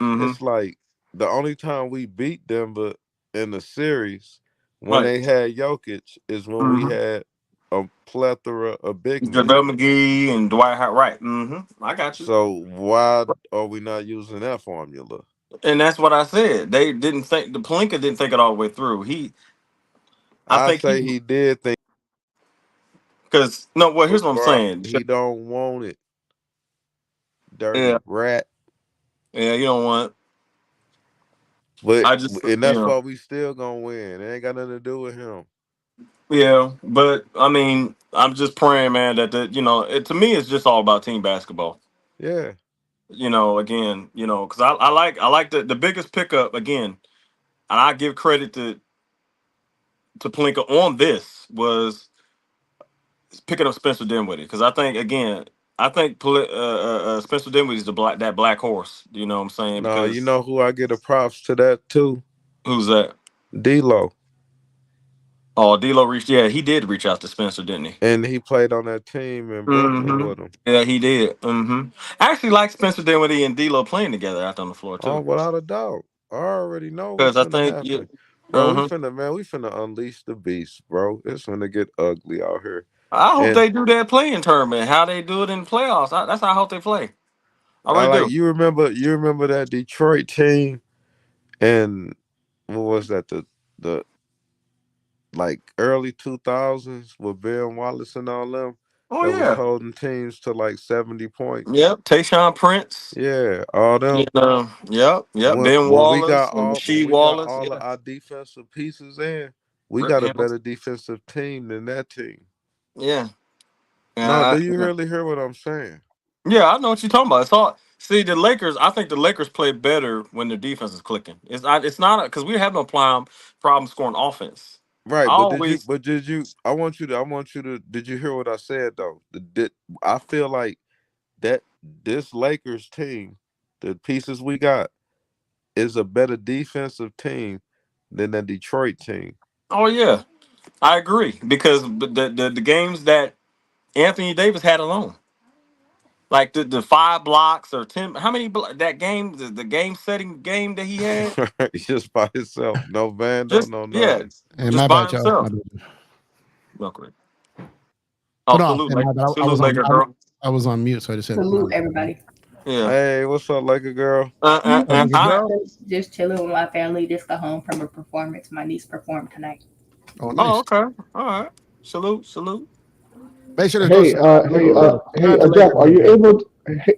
Mm-hmm. it's like the only time we beat Denver in the series when Right. they had Jokic is when we Mm-hmm. had a plethora of big men. JaVale McGee and Dwight Howard. Right. Mm-hmm. I got you. So why are we not using that formula? And that's what I said. They didn't think the Palinka didn't think it all the way through. I I think say he did think, because no. Well, here's but what I'm bro, saying. he don't want it. Yeah, Dirty rat. yeah. You don't want. But I just and that's why we still gonna win. It ain't got nothing to do with him. yeah. But I mean, I'm just praying, man, that to me, it's just all about team basketball. Yeah. Again, because I like the biggest pickup again, and I give credit to Palinka on this was picking up Spencer Dinwiddie because I think Spencer Dinwiddie is that black horse. You know what I'm saying? No, you Because know who I get the props to that too? who's that? D-Lo. Oh, D'Lo reached. Yeah, he did reach out to Spencer, didn't he? And he played on that team in Brooklyn Mm-hmm. with him. Yeah, he did. Mm-hmm. I actually like Spencer Dinwiddie and D'Lo playing together out on the floor Oh, too. without a doubt. I already know Because what's I finna think you. happen. Bro, Uh-huh. we finna unleash the beast, bro. It's finna get ugly out here. I hope And they do that playing tournament. How they do it in the playoffs. That's how I hope they play. I I really like do. you remember that Detroit team and what was that? The like early 2000s with Ben Wallace and all them Oh that was yeah. holding teams to like 70 points. Yep. Tayshaun Prince. Yeah, all You them. know, yep. Ben When we Wallace got and all when Rasheed we got Wallace. all of Yeah. our defensive pieces in, we Rip got a Hamilton. better defensive team than that team. Yeah. No, do Yeah. you really hear what I'm saying? Yeah, I know what you're talking about. It's all see the Lakers. I think the Lakers play better when their defense is clicking. It's not because we have no problem scoring offense. I Right, but always did you I want you to did you hear what I said though? I feel like that this Lakers team, the pieces we got, is a better defensive team than the Detroit team. oh yeah, I agree because the games that Anthony Davis had alone, like the 5 blocks or 10, how many that game the game setting game that he had, Just by himself. No Vando, just no yeah, nothing. And just my by bad, y'all. My himself. bad. Real quick. Oh Oh, no, and my bad. I salute was on. Laker girl. I was on mute, so I just said. Salute everybody. Yeah. Hey, what's up, Laker girl? Just chilling with my family. Just got home from a performance. My niece performed tonight. Oh, nice. Oh, okay. All right. Salute. Make sure to Hey, Jeff, are you able?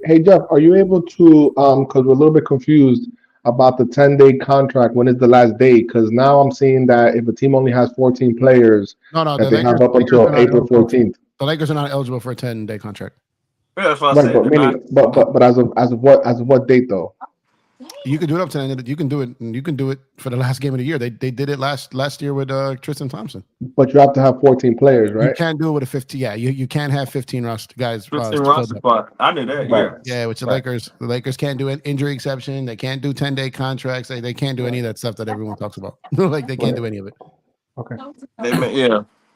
Hey, Jeff, are you able to? Because we're a little bit confused about the 10-day contract. When is the last day? Because now I'm seeing that if a team only has 14 players, No, that the they Lakers, have up Lakers are until not April eligible. 14th. The Lakers are not eligible for a 10-day contract. Yeah, that's what I Right, said. but They're meaning, not. but as of what date though? You can do it up to the end. You can do it. You can do it for the last game of the year. They did it last year with Tristan Thompson. But you have to have 14 players, You right? can't do it with a 15. Yeah, you can't have 15 roster guys. 15 filled roster up. spot. I knew that. Right. Yeah. Yeah, which the Right. Lakers can't do an injury exception. They can't do 10-day contracts. They can't do any of that stuff that everyone talks about. Like they can't do any of it. Okay.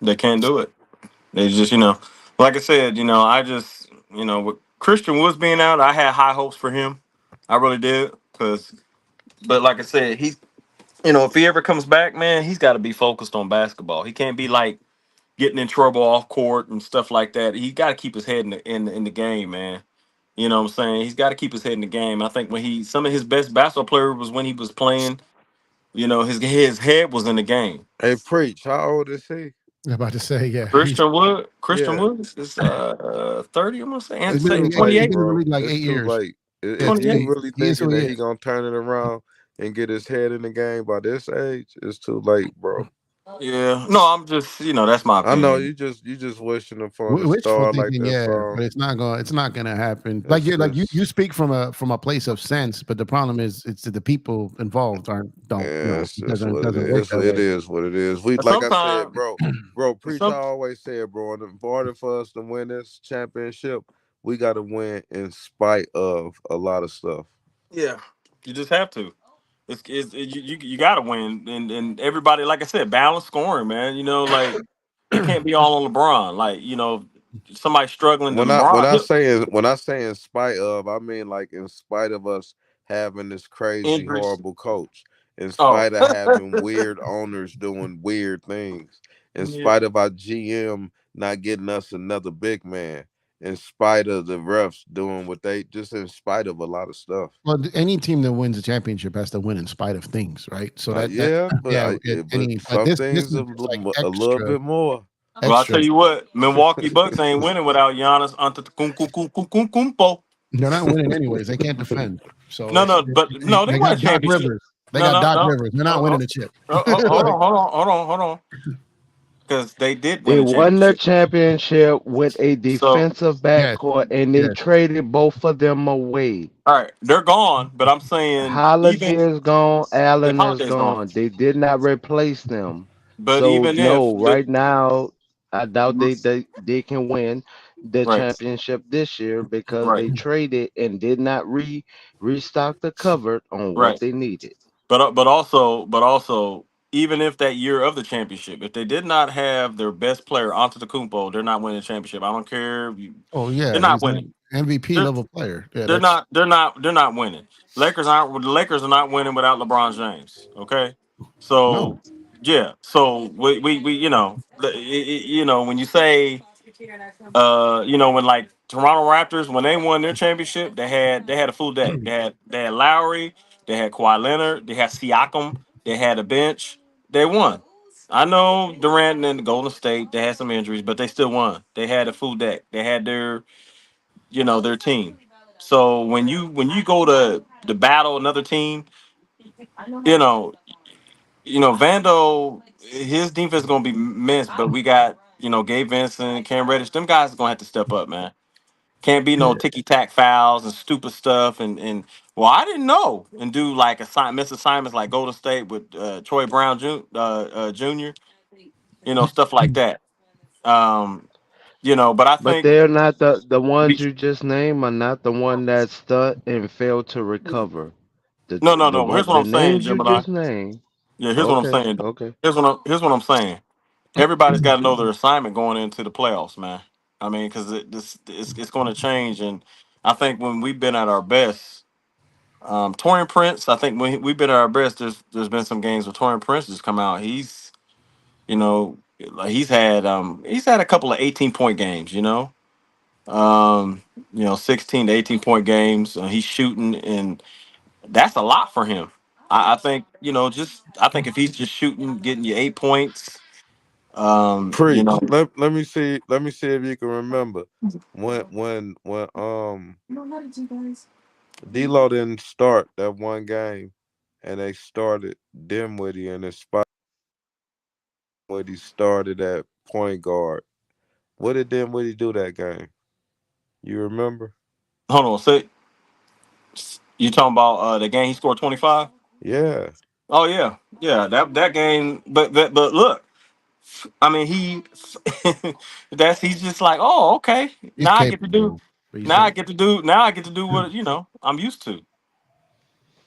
They can't do it. They just like I said, I just with Christian Woods being out, I had high hopes for him. I really did but like I said, he's if he ever comes back, man, he's got to be focused on basketball. He can't be like getting in trouble off court and stuff like that. He got to keep his head in the game, man. You know what I'm saying? He's got to keep his head in the game. I think when some of his best basketball player was when he was playing. His head was in the game. Hey, Preach, how old is he? I'm about to say, yeah. Christian Yeah. Woods is 30. I'm gonna say, and It's too late, 28. bro. like It's 8 too years. late. If 28. you really He is thinking who he that he is. gonna turn it around and get his head in the game by this age, it's too late, bro. Yeah. No, I'm just that's my I know opinion. you just wishing upon a Wishful star like thinking, that yeah, song. but it's not gonna happen. Like you speak from a place of sense, but the problem is it's the people involved don't Yeah, it's it just what it doesn't work is. that It way. is what it is. We like I said, Sometimes, bro, Preach, I some always said, bro, in order for us to win this championship, we gotta win in spite of a lot of stuff. yeah, you just have to. You got to win, and everybody, like I said, balance scoring, man. Like it can't be all on LeBron. Like somebody struggling to When I say in spite of, I mean like in spite of us having this crazy injuries. horrible coach, in Oh, spite of having weird owners doing weird things, in yeah. spite of our GM not getting us another big man, in spite of the refs doing what they just in spite of a lot of stuff. Well, any team that wins a championship has to win in spite of things, right? So that But some this things is a, just like a little extra. bit more. Well, I'll tell you what, Milwaukee Bucks ain't winning without Giannis Antetokounmpo. They're not winning anyways. They can't defend. So No, they they won a got Doc championship. Rivers. They got Doc Rivers. They're not winning a chip. Hold on. Because they did win They a won the championship. championship with a So, defensive backcourt, and they traded both of them away. all right, they're gone. But I'm saying Holiday is gone. Allen is Holiday's gone. gone. They did not replace them. But So even if no, right now, I doubt they can win the right, championship this year because right, they traded and did not restock the cupboard on what right. they needed. But also, even if that year of the championship, if they did not have their best player Antetokounmpo, they're not winning the championship. I don't care. Oh yeah, They're not he's winning. an MVP They're, level player. Yeah, they're not. They're not winning. The Lakers are not winning without LeBron James. Okay, so no. yeah. So we when you say when like Toronto Raptors when they won their championship, they had a full deck. They had Lowry, they had Kawhi Leonard, they had Siakam, They had a bench. They won. I know Durant and the Golden State, they had some injuries, but they still won. They had a full deck. They had their team. So when you go to battle another team, you know, Vando, his defense is gonna be missed, but we got, Gabe Vincent, Cam Reddish, them guys are gonna have to step up, man. Can't be no ticky tack fouls and stupid stuff and well, I didn't know and do like miss assignments like Golden State with Troy Brown Jr. Stuff like that. Um, but I But think they're not the ones you just named are not the one that stud and failed to recover. The the no. Here's one what the I'm saying, names you Gemini. just named. Yeah, here's what I'm Okay, saying. okay. Here's what I'm saying. Everybody's got to know their assignment going into the playoffs, man. I mean, because it's going to change, and I think when we've been at our best, Torian Prince. I think when we've been at our best, there's been some games where Torian Prince has come out. Like he's had a couple of 18-point games. 16 to 18-point games. He's shooting, and that's a lot for him. I think I think if he's just shooting, getting you 8 points, Preach. Let me see if you can remember when D'Lo didn't start that one game and they started Dinwiddie in his spot when he started at point guard. What did Dinwiddie do that game? You remember? hold on, say you talking about the game he scored 25? Yeah. Oh yeah. That game, but look, I mean he's just like, oh, okay. He's Now I get to do capable, but he's now I hurt. get to do now I get to do what I'm used to.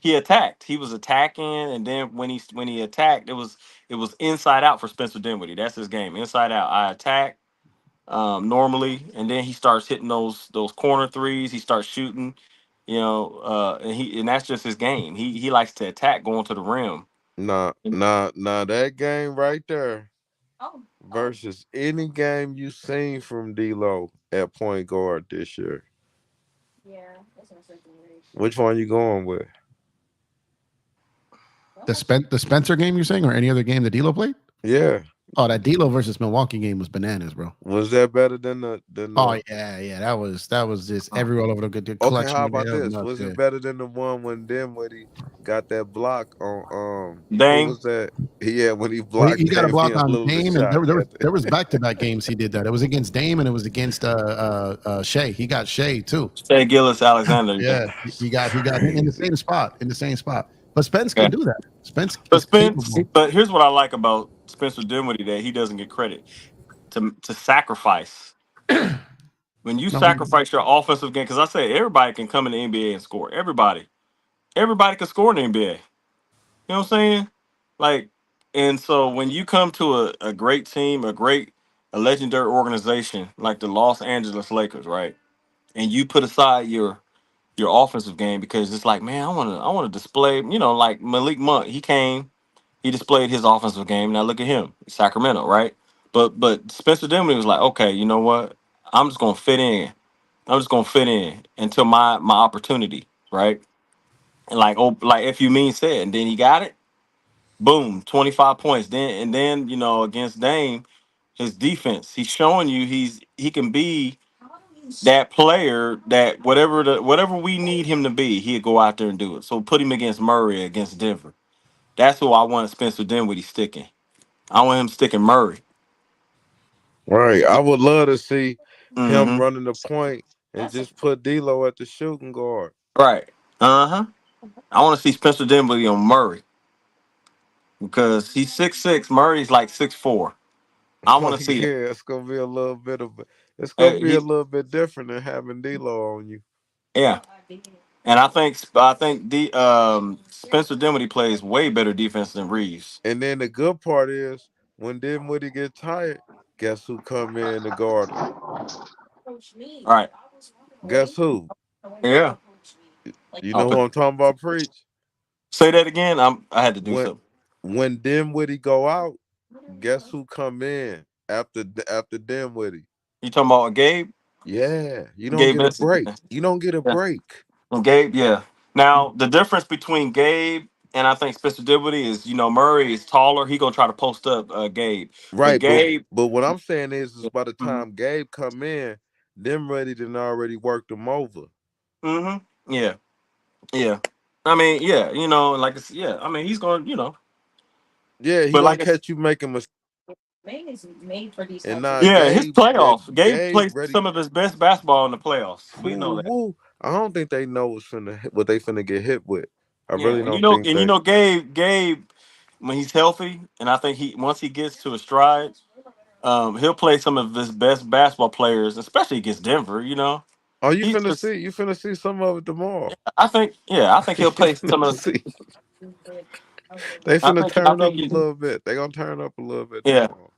He attacked. He was attacking, and then when he attacked, it was inside out for Spencer Dinwiddie. That's his game, inside out. I attack normally, and then he starts hitting those corner threes. He starts shooting, and that's just his game. He likes to attack, going to the rim. Nah, that game right there versus any game you seen from D'Lo at point guard this year. Which one you going with? The Spencer game you're saying, or any other game that D'Lo played? Yeah. Oh, that D'Lo versus Milwaukee game was bananas, bro. Was that better than the Oh yeah. That was just everywhere all over the Okay, clutch. how about That was this? nuts, Was yeah. it better than the one when Dinwiddie got that block on who Dame. was that? Yeah, when he Well, blocked he got a block Damian on Lillard's Dame, and shot. there was back-to-back games he did that. It was against Dame, and it was against Shea. He got Shea too. Shea Gillis Alexander. Yeah, he got him in the same spot. But Spence Yeah. can do that. Spence But is Spence, capable. but here's what I like about Spencer Dinwiddie that he doesn't get credit to sacrifice. When you No, sacrifice your offensive game, because I say everybody can come in the NBA and score. Everybody can score in the NBA. You know what I'm saying? Like, and so when you come to a great team, a legendary organization like the Los Angeles Lakers, right? And you put aside your offensive game because it's like, man, I want to display, like Malik Monk. He came, he displayed his offensive game. Now look at him, Sacramento, right? But Spencer Dinwiddie was like, okay, you know what? I'm just gonna fit in. I'm just gonna fit in until my opportunity, right? And like if you mean said, and then he got it. Boom, 25 points. Then against Dame, his defense, he's showing you he can be that player that whatever we need him to be, he'll go out there and do it. So put him against Murray against Denver. That's who I want Spencer Dinwiddie sticking. I want him sticking Murray. Right. I would love to see him Mm-hmm. running the point and just put D'Lo at the shooting guard. Right. Uh-huh. I want to see Spencer Dinwiddie on Murray because he's 6'6". Murray's like 6'4". I want to see it. Yeah, it's gonna be a little bit of it's gonna be a He, little bit different than having D'Lo on you. yeah. And I think the Spencer Dinwiddie plays way better defense than Reeves. And then the good part is when Dinwiddie get tired, guess who come in to guard him? All right. Guess who? Yeah. You I'll know who put, I'm talking about, Preach? say that again. I had to do When something. when Dinwiddie go out, guess who come in after Dinwiddie? You talking about Gabe? Yeah, you don't Gabe get a Vincent. break. You don't get a Yeah. break. And Gabe, yeah. Now the difference between Gabe and I think Spencer Dinwiddie is, Murray is taller. He gonna try to post up Gabe, but Right, Gabe. but what I'm saying is by the Mhm. time Gabe come in, them ready to already work them over. Yeah, yeah. I mean, yeah, like it's, yeah. I mean, he's going, Yeah, he but gonna like it's, catch you making mistakes. And now yeah, his Gabe, playoffs. Gabe Gabe plays ready. some of his best basketball in the playoffs. We know Woo that. woo. I don't think they know what they finna get hit with. I Yeah, really and don't think they. Gabe, when he's healthy, and I think once he gets to a stride, he'll play some of his best basketball players, especially against Denver. Oh, you He's finna just, see. You finna see some of it tomorrow. I think You he'll play finna some of. see. They finna I turn up think a little bit. They gonna turn up a little bit yeah. tomorrow.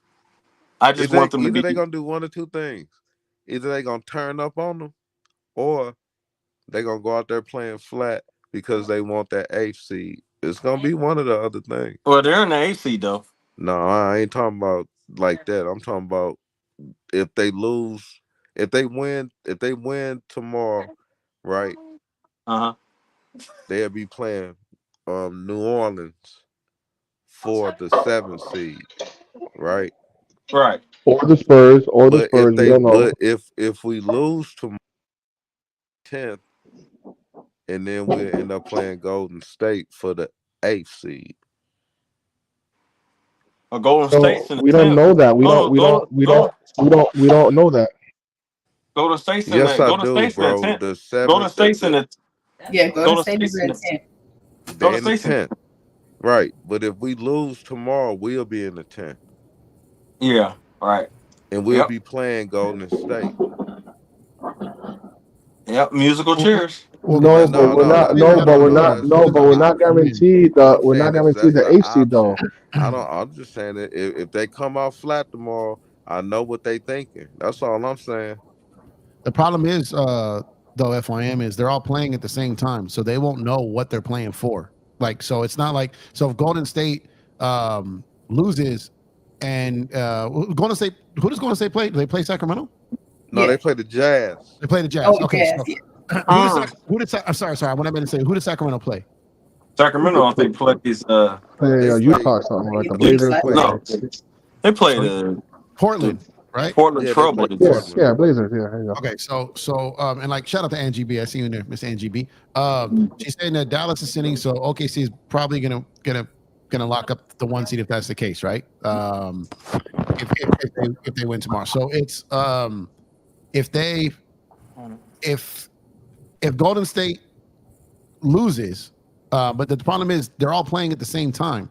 I just want them to Either be. they gonna do one or two things. Either they gonna turn up on them, or they gonna go out there playing flat because they want that eighth seed. It's gonna be one of the other things. Well, they're in the AC though. No, I ain't talking about like that. I'm talking about if they lose, if they win tomorrow, right? They'll be playing New Orleans for the seventh seed, right? Right. Or the Spurs, or the But Spurs. We don't know. if we lose to 10th, and then we'll end up playing Golden State for the eighth seed. Or Golden So State's in the we don't 10th. know that. We don't know that. Golden State's in Yes, the I Golden do, State's in the bro. 10th. The Golden seventh, State's in the Yeah, Golden Golden State is State's in in the 10. they Golden in the State's in 10th, right? But if we lose tomorrow, we'll be in the 10th, yeah, right. and we'll Yep. be playing Golden State. Yep. Musical chairs. No, but we're not. No, but we're not. No, but we're not guaranteed the. I'm We're not saying guaranteed that's the an eighth seed though. option. I'm just saying that if they come out flat tomorrow, I know what they thinking. That's all I'm saying. The problem is, though, FYM is they're all playing at the same time, so they won't know what they're playing for. Like, so it's not like if Golden State loses, and Golden State, who does Golden State play? Do they play Sacramento? No, they play the Jazz. They play the Jazz. Oh, Okay, Jazz, so I'm sorry. What I meant to say. Who did Sacramento play? Sacramento, I think plays. Play Utah or something like the Blazers. No, they played Portland, right? Portland Yeah, they played Trailblazers. Yeah, Blazers. Yeah, there you go. Okay, so and like shout out to Angie B. I see you in there, Miss Angie B. She's saying that Dallas is sitting, so OKC is probably gonna lock up the one seed if that's the case, right? If they win tomorrow. So it's if Golden State loses, but the problem is they're all playing at the same time.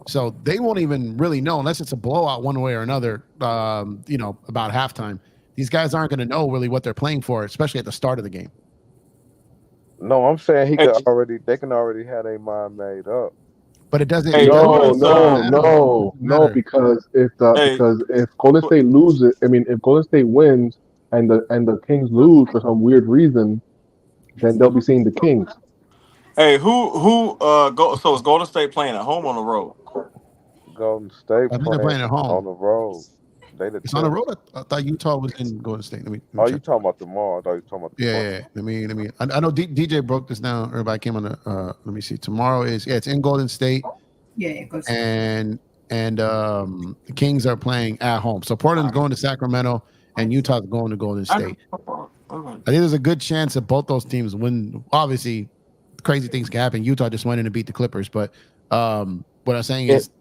So they won't even really know unless it's a blowout one way or another, about halftime. These guys aren't going to know really what they're playing for, especially at the start of the game. No, I'm saying they can already have their mind made up. But it doesn't. No, because if Golden State loses, if Golden State wins and the Kings lose for some weird reason, then they'll be seeing the Kings. Hey, so is Golden State playing at home or on the road? Golden State I think they're playing at home on the road. It's on the road. I thought Utah was in Golden State. Let me you check. talking about tomorrow? I thought you were talking about tomorrow. Yeah. Let me. I know DJ broke this down. Everybody came on the. Let me see. Tomorrow it's in Golden State. Yeah, it goes. And the Kings are playing at home. So Portland's going to Sacramento, and Utah's going to Golden State. I think there's a good chance that both those teams win. Obviously, crazy things can happen. Utah just went in to beat the Clippers, but what I'm saying is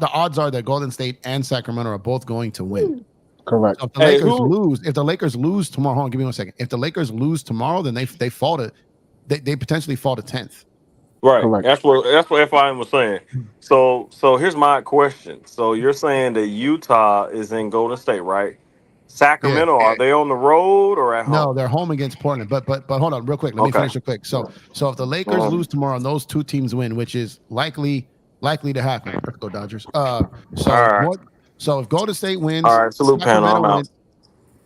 the odds are that Golden State and Sacramento are both going to win. Correct. So if the Lakers lose tomorrow, hold on, give me 1 second. If the Lakers lose tomorrow, then they fall to they potentially fall to 10th. Right. Correct. That's what FIM was saying. So here's my question. So you're saying that Utah is in Golden State, right? Sacramento, are they on the road or at home? No, they're home against Portland. But hold on, real quick. Let me finish real quick. So if the Lakers lose tomorrow and those two teams win, which is likely to happen. Let's go Dodgers. So if Golden State wins, all right, salute panel. I'm out.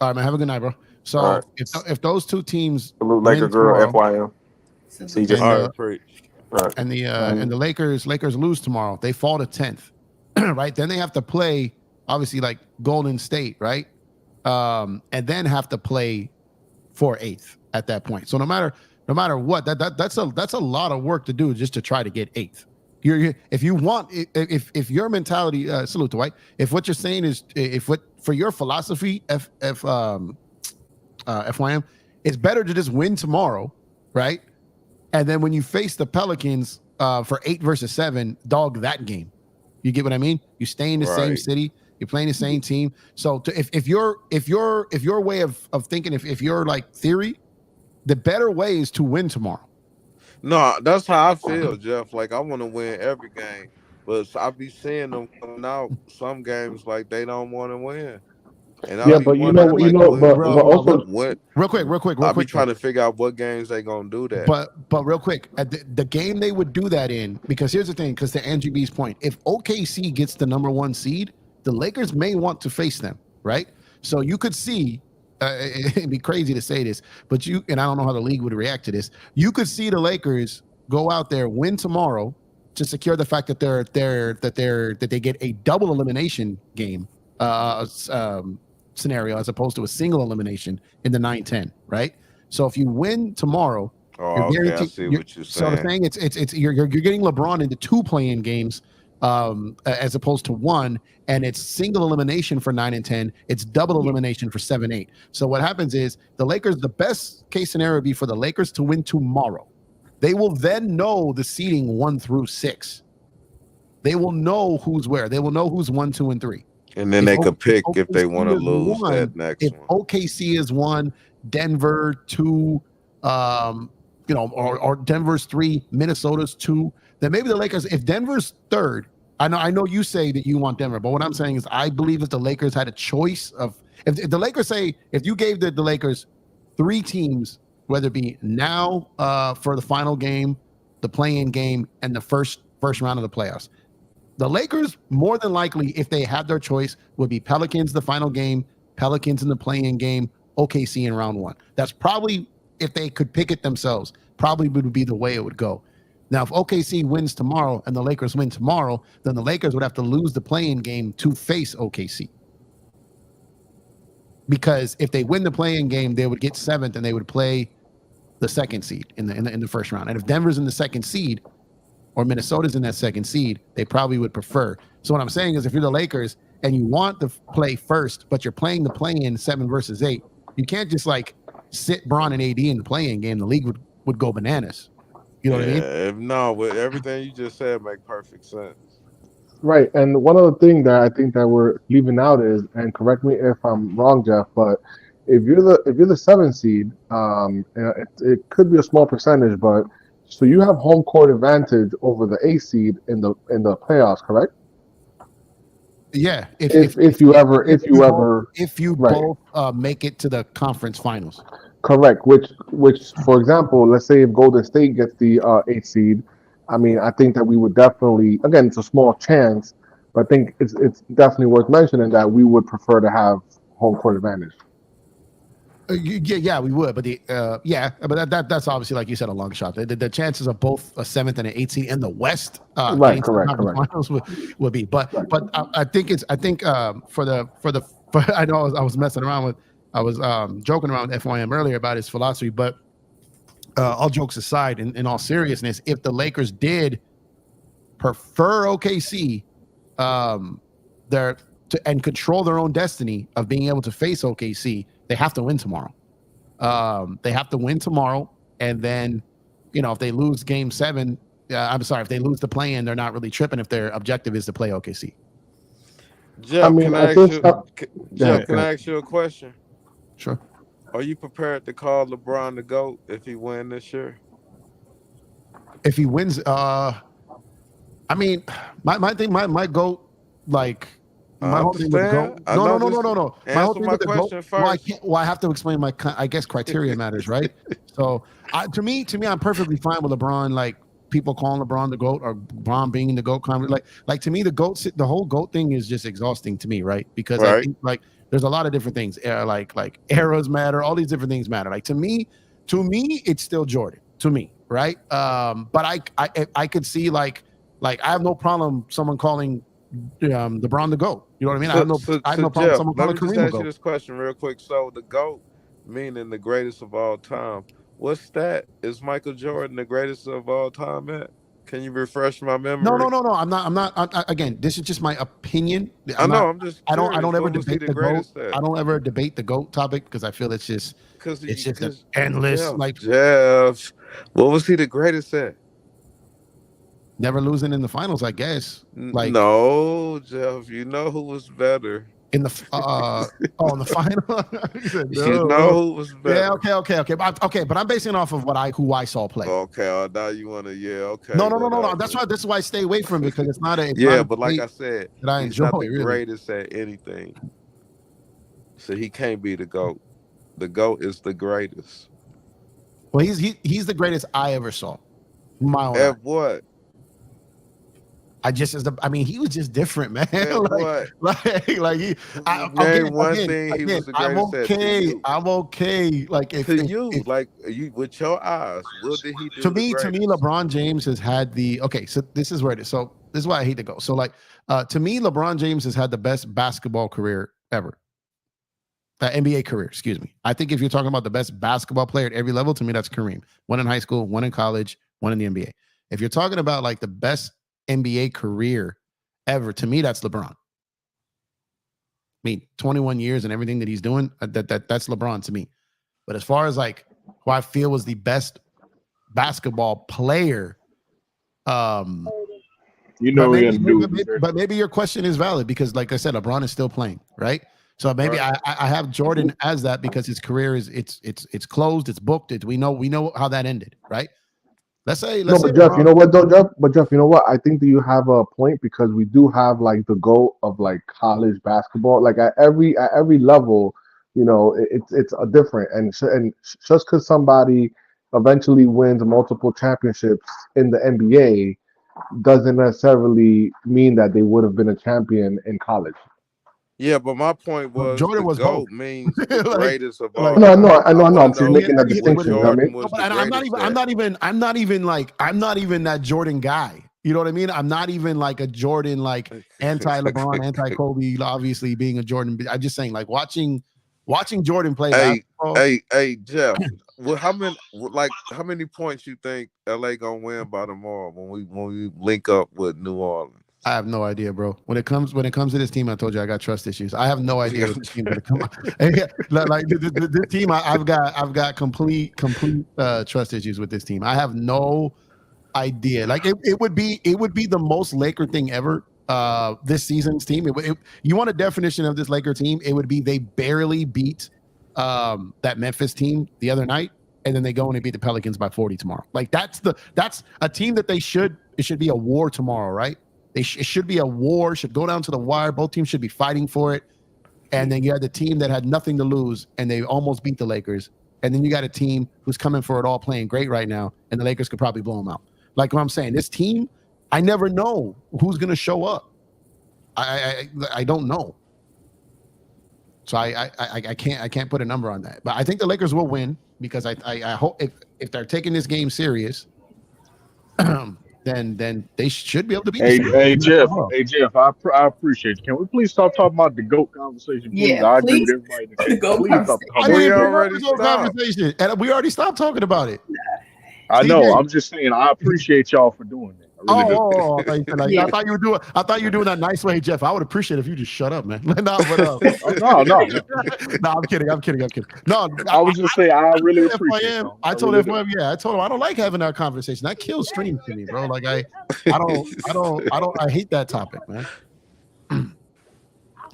All right, man. Have a good night, bro. So right. if those two teams salute Laker girl, FYM. And the Lakers lose tomorrow, they fall to 10th, right? Then they have to play obviously like Golden State, right? And then have to play for 8th at that point. So no matter what, that's a lot of work to do just to try to get 8th. If you want, if your mentality, salute to White. If what you're saying is, if what for your philosophy, FYM, it's better to just win tomorrow, right? And then when you face the Pelicans for 8 versus 7, dog that game. You get what I mean? You stay in the same city, you're playing the same team. So if your way of thinking, if your like theory, the better way is to win tomorrow. No, that's how I feel, Jeff. Like I want to win every game, but I be seeing them coming out some games like they don't want to win, and I Yeah, be but you wondering know, like but also what. Real quick. I be trying to figure out what games they gonna do that. But real quick, at the game they would do that in, because here's the thing, because to Angie B's point, if OKC gets the number 1 seed, the Lakers may want to face them, right? So you could see, it'd be crazy to say this, but and I don't know how the league would react to this. You could see the Lakers go out there, win tomorrow to secure the fact that they get a double elimination game scenario as opposed to a single elimination in the 9-10, right? So if you win tomorrow, okay, I see what you're saying. So the thing, it's you're getting LeBron into 2 play-in games as opposed to 1, and it's single elimination for 9 and 10. It's double elimination for 7, 8. So what happens is the Lakers, the best case scenario would be for the Lakers to win tomorrow. They will then know the seeding 1 through 6. They will know who's where. They will know who's 1, 2, and 3. And then they could pick if they want to lose that next if one. OKC is 1, Denver 2, or Denver's 3, Minnesota's 2, then maybe the Lakers, if Denver's 3rd, I know you say that you want Denver, but what I'm saying is I believe if the Lakers had a choice of, if the Lakers say, if you gave the Lakers 3 teams, whether it be now for the final game, the play-in game, and the first round of the playoffs, the Lakers, more than likely, if they had their choice, would be Pelicans the final game, Pelicans in the play-in game, OKC in round 1. That's probably, if they could pick it themselves, probably would be the way it would go. Now, if OKC wins tomorrow and the Lakers win tomorrow, then the Lakers would have to lose the play-in game to face OKC. Because if they win the play-in game, they would get 7th and they would play the 2nd seed in the first round. And if Denver's in the 2nd seed, or Minnesota's in that 2nd seed, they probably would prefer. So what I'm saying is if you're the Lakers and you want to play first, but you're playing the play-in 7 versus 8, you can't just like sit Bron and AD in the play-in game. The league would go bananas. You know what I mean? No, with everything you just said make perfect sense. Right, and one other thing that I think that we're leaving out is, and correct me if I'm wrong, Jeff, but if you're the 7th seed, it could be a small percentage, but so you have home court advantage over the 8th seed in the playoffs, correct? Yeah, if you both make it to the conference finals. Correct. Which, for example, let's say if Golden State gets the 8th seed, I mean, I think that we would definitely, again, it's a small chance, but I think it's definitely worth mentioning that we would prefer to have home court advantage. Yeah, we would, but that's obviously, like you said, a long shot. The chances of both a 7th and an 8th seed in the West, correct. Finals would be, but I think I know I was messing around with, I was joking around with FYM earlier about his philosophy, but all jokes aside, in all seriousness, if the Lakers did prefer OKC, and control their own destiny of being able to face OKC, they have to win tomorrow. They have to win tomorrow, and then, if they lose Game 7, if they lose the play-in, they're not really tripping if their objective is to play OKC. Jeff, can I ask you a question? Sure. Are you prepared to call LeBron the GOAT if he wins this year? If he wins, I mean, my thing, my GOAT, like, my whole thing with GOAT. No. My whole thing with the GOAT. Well, I have to explain my, I guess, criteria matters, right? So, to me, I'm perfectly fine with LeBron, like, people calling LeBron the GOAT or LeBron being the GOAT. Like to me, the whole GOAT thing is just exhausting to me, right? Because I think, like, there's a lot of different things, like eras matter, all these different things matter. Like to me, it's still Jordan to me, right? But I could see like I have no problem someone calling LeBron the GOAT. You know what I mean? I have no problem someone calling Kareem the GOAT. Let me just ask you this question real quick. So the GOAT, meaning the greatest of all time, what stat is Michael Jordan the greatest of all time at? Can you refresh my No. memory? I'm not. Again, this is just my opinion. I know. I'm just I curious. don't ever What was he debate the the GOAT. greatest at? I don't ever debate the GOAT topic because I feel it's just an endless Jeff. What was he the greatest at? never losing in the finals, I guess. Like No, Jeff. You know who was better in the in the final. He said, You no. know who was better. Yeah, okay. But I'm basing it off of who I saw play. Okay, now you want to, okay. No. This is why I stay away from it because it's not a. But like I said, that I he's enjoy. not the Really. greatest at anything. So he can't be the GOAT. The GOAT is the greatest. Well, he's the greatest I ever saw. My own. At what? He was just different, man. What? He. Name one thing he was the greatest at. I'm okay. Like if you with your eyes, what did he do? To me, LeBron James has had the okay. So this is where it is. So this is why I hate to go. So to me, LeBron James has had the best basketball career ever. NBA career, excuse me. I think if you're talking about the best basketball player at every level, to me, that's Kareem. One in high school, one in college, one in the NBA. If you're talking about like the best NBA career ever, to me, that's LeBron. I mean, 21 years and everything that he's doing, that's LeBron to me. But as far as like who I feel was the best basketball player, but maybe your question is valid because, like I said, LeBron is still playing, right? So maybe I have Jordan as that because his career is it's closed, it's booked. We know how that ended, right? Let's say Jeff, LeBron, you know what though, Jeff? But Jeff, you know what? I think that you have a point because we do have like the GOAT of like college basketball. Like at every level, it's a different. And just because somebody eventually wins multiple championships in the NBA doesn't necessarily mean that they would have been a champion in college. Yeah, but my point was Jordan was GOAT both. means the greatest of all. No, I know. I'm just making that distinction. I'm not even that Jordan guy. You know what I mean? I'm not even like a Jordan, like anti-LeBron, anti-Kobe. Obviously, being a Jordan, I'm just saying, like watching Jordan play. Hey, Jeff. Well, how many points you think LA gonna win by tomorrow when we link up with New Orleans? I have no idea, bro. When it comes to this team, I told you I got trust issues. I have no idea what this team gonna come. Like this team, I've got complete trust issues with this team. I have no idea. Like it would be the most Laker thing ever. This season's team. You want a definition of this Laker team? It would be they barely beat that Memphis team the other night, and then they go and beat the Pelicans by 40 tomorrow. Like that's a team that it should be a war tomorrow, right? It should be a war, should go down to the wire. Both teams should be fighting for it. And then you had the team that had nothing to lose, and they almost beat the Lakers. And then you got a team who's coming for it all, playing great right now, and the Lakers could probably blow them out. Like what I'm saying, this team, I never know who's going to show up. I don't know. So I can't put a number on that. But I think the Lakers will win because I hope if they're taking this game serious, then they should be able to beat. Hey Jeff, I appreciate you. Can we please stop talking about the GOAT conversation? Please? Yeah, I agree with everybody. Please stop talking about it. And we already stopped talking about it. I know. I'm just saying. I appreciate y'all for doing that. I thought you were doing that nice way, Jeff. I would appreciate it if you just shut up, man. No, no. I'm kidding. No, I was just saying I really appreciate it. I told him I don't like having that conversation. That kills streams to me, bro. Like I hate that topic, man.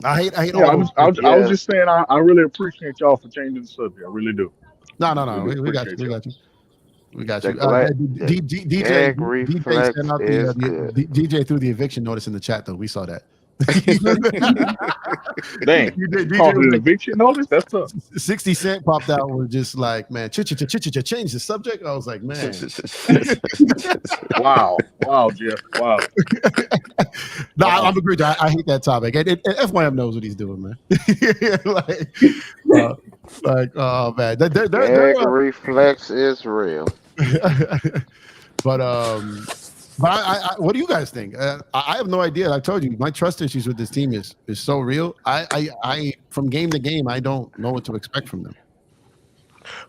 I hate. I was just saying I really appreciate y'all for changing the subject. I really do. No. We got you. We got you. DJ threw the eviction notice in the chat, though. We saw that. Dang. Called an eviction notice? That's tough. 60 Cent popped out and was just like, man, change the subject. I was like, man. Wow, Jeff. Wow. No, I'm agreed. I hate that topic. And FYM knows what he's doing, man. Oh man, Gag reflex is real. But I what do you guys think? I have no idea. I told you my trust issues with this team is so real. I from game to game, I don't know what to expect from them.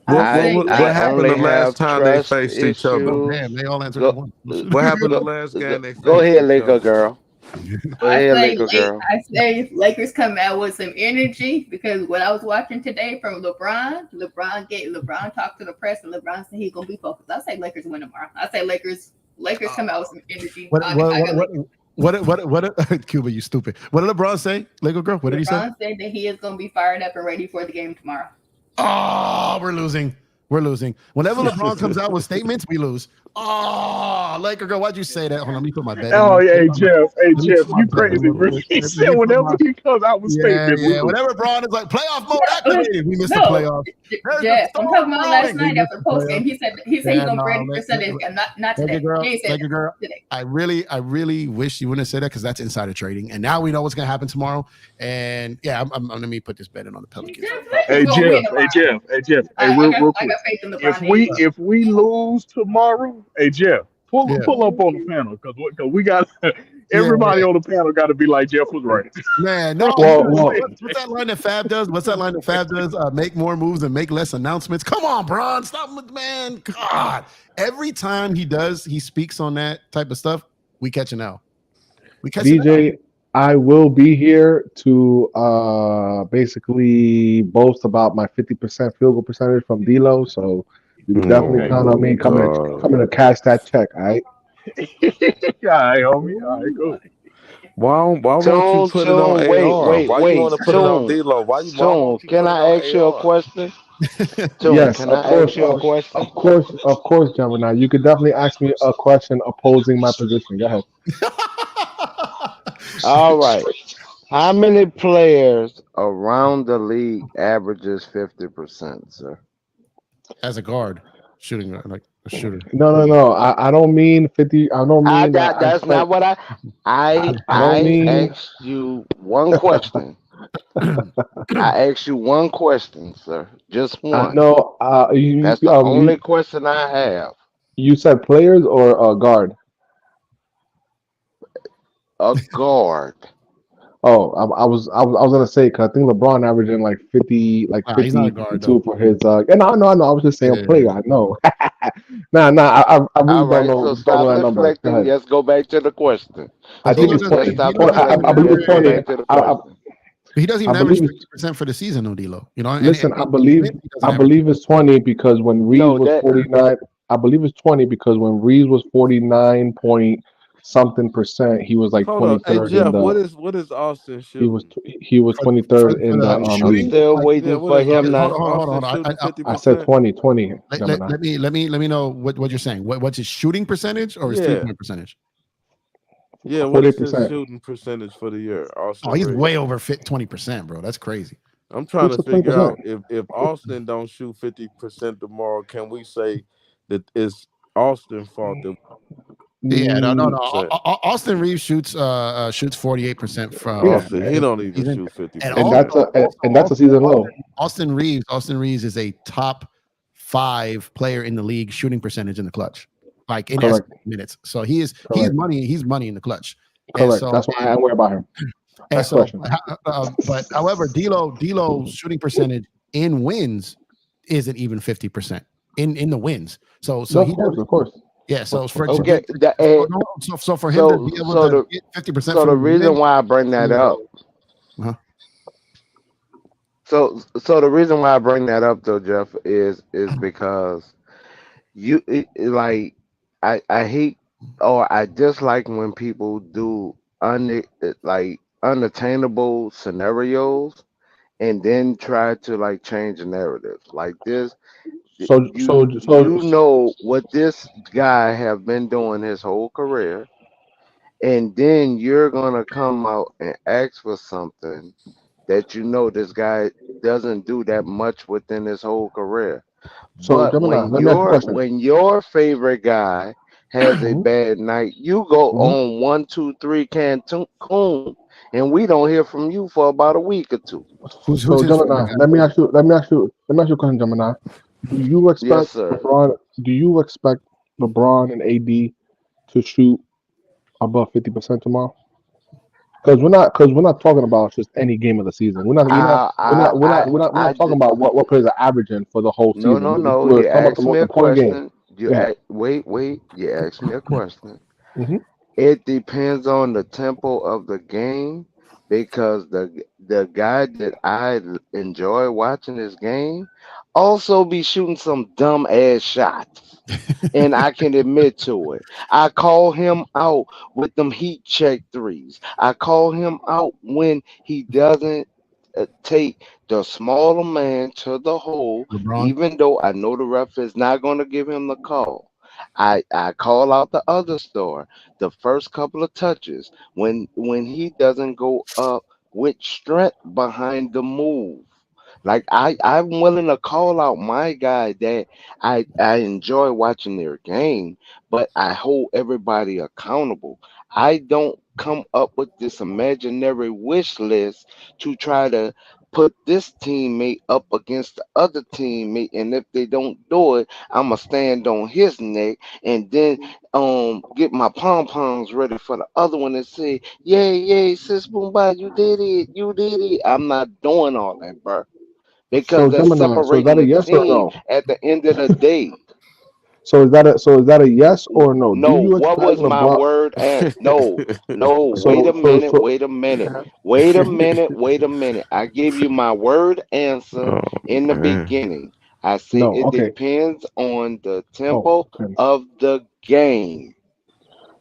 I say What Lakers. happened the only last have time they trust faced each other? Oh, issues. damn, they all answered at Go, once. What happened the go, last game they go faced ahead, each Laker other? girl. Go I ahead, say Laker girl. I say if Lakers come out with some energy because what I was watching today from LeBron talked to the press and LeBron said he's gonna be focused. I say Lakers win tomorrow. I say Lakers come out with some energy. What Cuba, you stupid. What did LeBron say? Lego girl, what did he say? LeBron said that he is gonna be fired up and ready for the game tomorrow. Oh, we're losing. Whenever LeBron comes out with statements, we lose. Oh, Laker girl, why'd you say that? Hold on, let me put my bet in. Oh, hey Jeff, Let me put my you bet in crazy, real bro. quick. He Let said me put whenever my- he comes out with statements, we lose. Whenever LeBron is like playoff mode activated, we missed the playoffs. Jeff, I'm talking about last night after the post game. He said he's gonna be ready for Sunday. Not today. He ain't said Laker girl, today. I really wish you wouldn't have said that because that's insider trading. And now we know what's gonna happen tomorrow. And yeah, I'm let me put this bet in on the Pelicans. Hey Jeff, hey real quick. got faith in LeBron. If we lose tomorrow, hey Jeff, pull up on the panel because we got everybody on the panel got to be like Jeff was right. Man, no. What's that line that Fab does? Make more moves and make less announcements. Come on, Bron. Stop, man. God. Every time he speaks on that type of stuff, we catch an L. DJ, I will be here to basically boast about my 50% field goal percentage from D-Lo. So you can definitely count on me coming to cash that check. All right. All right, homie. All right, cool. Why won't you put it on AR? Why you want to put it on D-Lo? Why won't you Can put it I on ask you a AR? question? Yes, Can of I course, ask you a question? of course, Gemini. You could definitely ask me a question opposing my position. Go ahead. All right. How many players around the league averages 50%, sir? As a guard, shooting like a shooter. No. I don't mean 50. I don't mean that. That's not what I asked you one question. I asked you one question, sir. Just one. No. That's the only question I have. You said players or guard? A guard. Oh, I was gonna say because I think LeBron averaging like 50, like 50, he's not a guard, 52 for his. And no. I was just saying player. I know. Nah. I really All right, don't know. so stop That number. deflecting. Let's go back to the question. I think it's 20. Stop I believe it's 20. He doesn't even I average believe 50% for the season, no D-Lo. You know. Listen, I believe it's 20 because when Reeves was 49, I believe it's 20 because when Reeves was 49 point something percent, he was like Hold on. 23rd Hey Jeff, in the. what is Austin shooting? He was 23rd in the. I'm still waiting for him. Hold on. I said 20. Let me know what you're saying. What's his shooting percentage or his 3-point percentage? Yeah, what is his 40%. shooting percentage for the year? Austin He's Reeves. way over 20%, bro. That's crazy. I'm trying to figure 20%. out if Austin don't shoot 50% tomorrow, can we say that it's Austin's fault that? Yeah, no. Austin Reeves shoots 48% from. Austin, he don't even shoot 50%. And that's a season low. Austin Reeves is a top 5 player in the league shooting percentage in the clutch, like in minutes. So he's money in the clutch. Correct. So, that's why I worry about him. And so, but however, D'Lo's shooting percentage in wins isn't even 50% in the wins. So of course. Yeah, so for for him to be able to get 50%. So the reason why I bring that up. So the reason why I bring that up though, Jeff, is because I hate or I dislike when people do unattainable scenarios and then try to change the narrative like this. You know what this guy have been doing his whole career, and then you're gonna come out and ask for something that this guy doesn't do that much within his whole carear. So but when your favorite guy has a bad night, you go on 1, 2, 3 Cancun, and we don't hear from you for about a week or two. So Gemini, let me ask you a question, Gemini. Do you expect LeBron and AD to shoot above 50% tomorrow? we're not talking about just any game of the season. We're not talking about what players are averaging for the whole No, season. no, no. We're You talking about the asked me most a important game. question. Yeah. Wait. You asked me a question. Hmm. It depends on the tempo of the game because the guy that I enjoy watching this game also be shooting some dumb ass shots. And I can admit to it. I call him out with them heat check threes. I call him out when he doesn't take the smaller man to the hole, LeBron. even though I know the ref is not going to give him the call. I call out the other star the first couple of touches when he doesn't go up with strength behind the move. Like I'm willing to call out my guy that I enjoy watching their game, but I hold everybody accountable. I don't come up with this imaginary wish list to try to put this teammate up against the other teammate, and if they don't do it, I'ma stand on his neck and then get my pom poms ready for the other one and say, "Yay, yay, sis Boomba, you did it." I'm not doing all that, bro, because So that's Gemini, so is that separating a the yes or team no? at the end of the day. So is that a yes or no? Do No, you what expect was my LeBron? word? And no, no, So wait a minute. I give you my word answer Oh in the man. beginning. I say no, it okay. depends on the Oh, tempo goodness. of the game.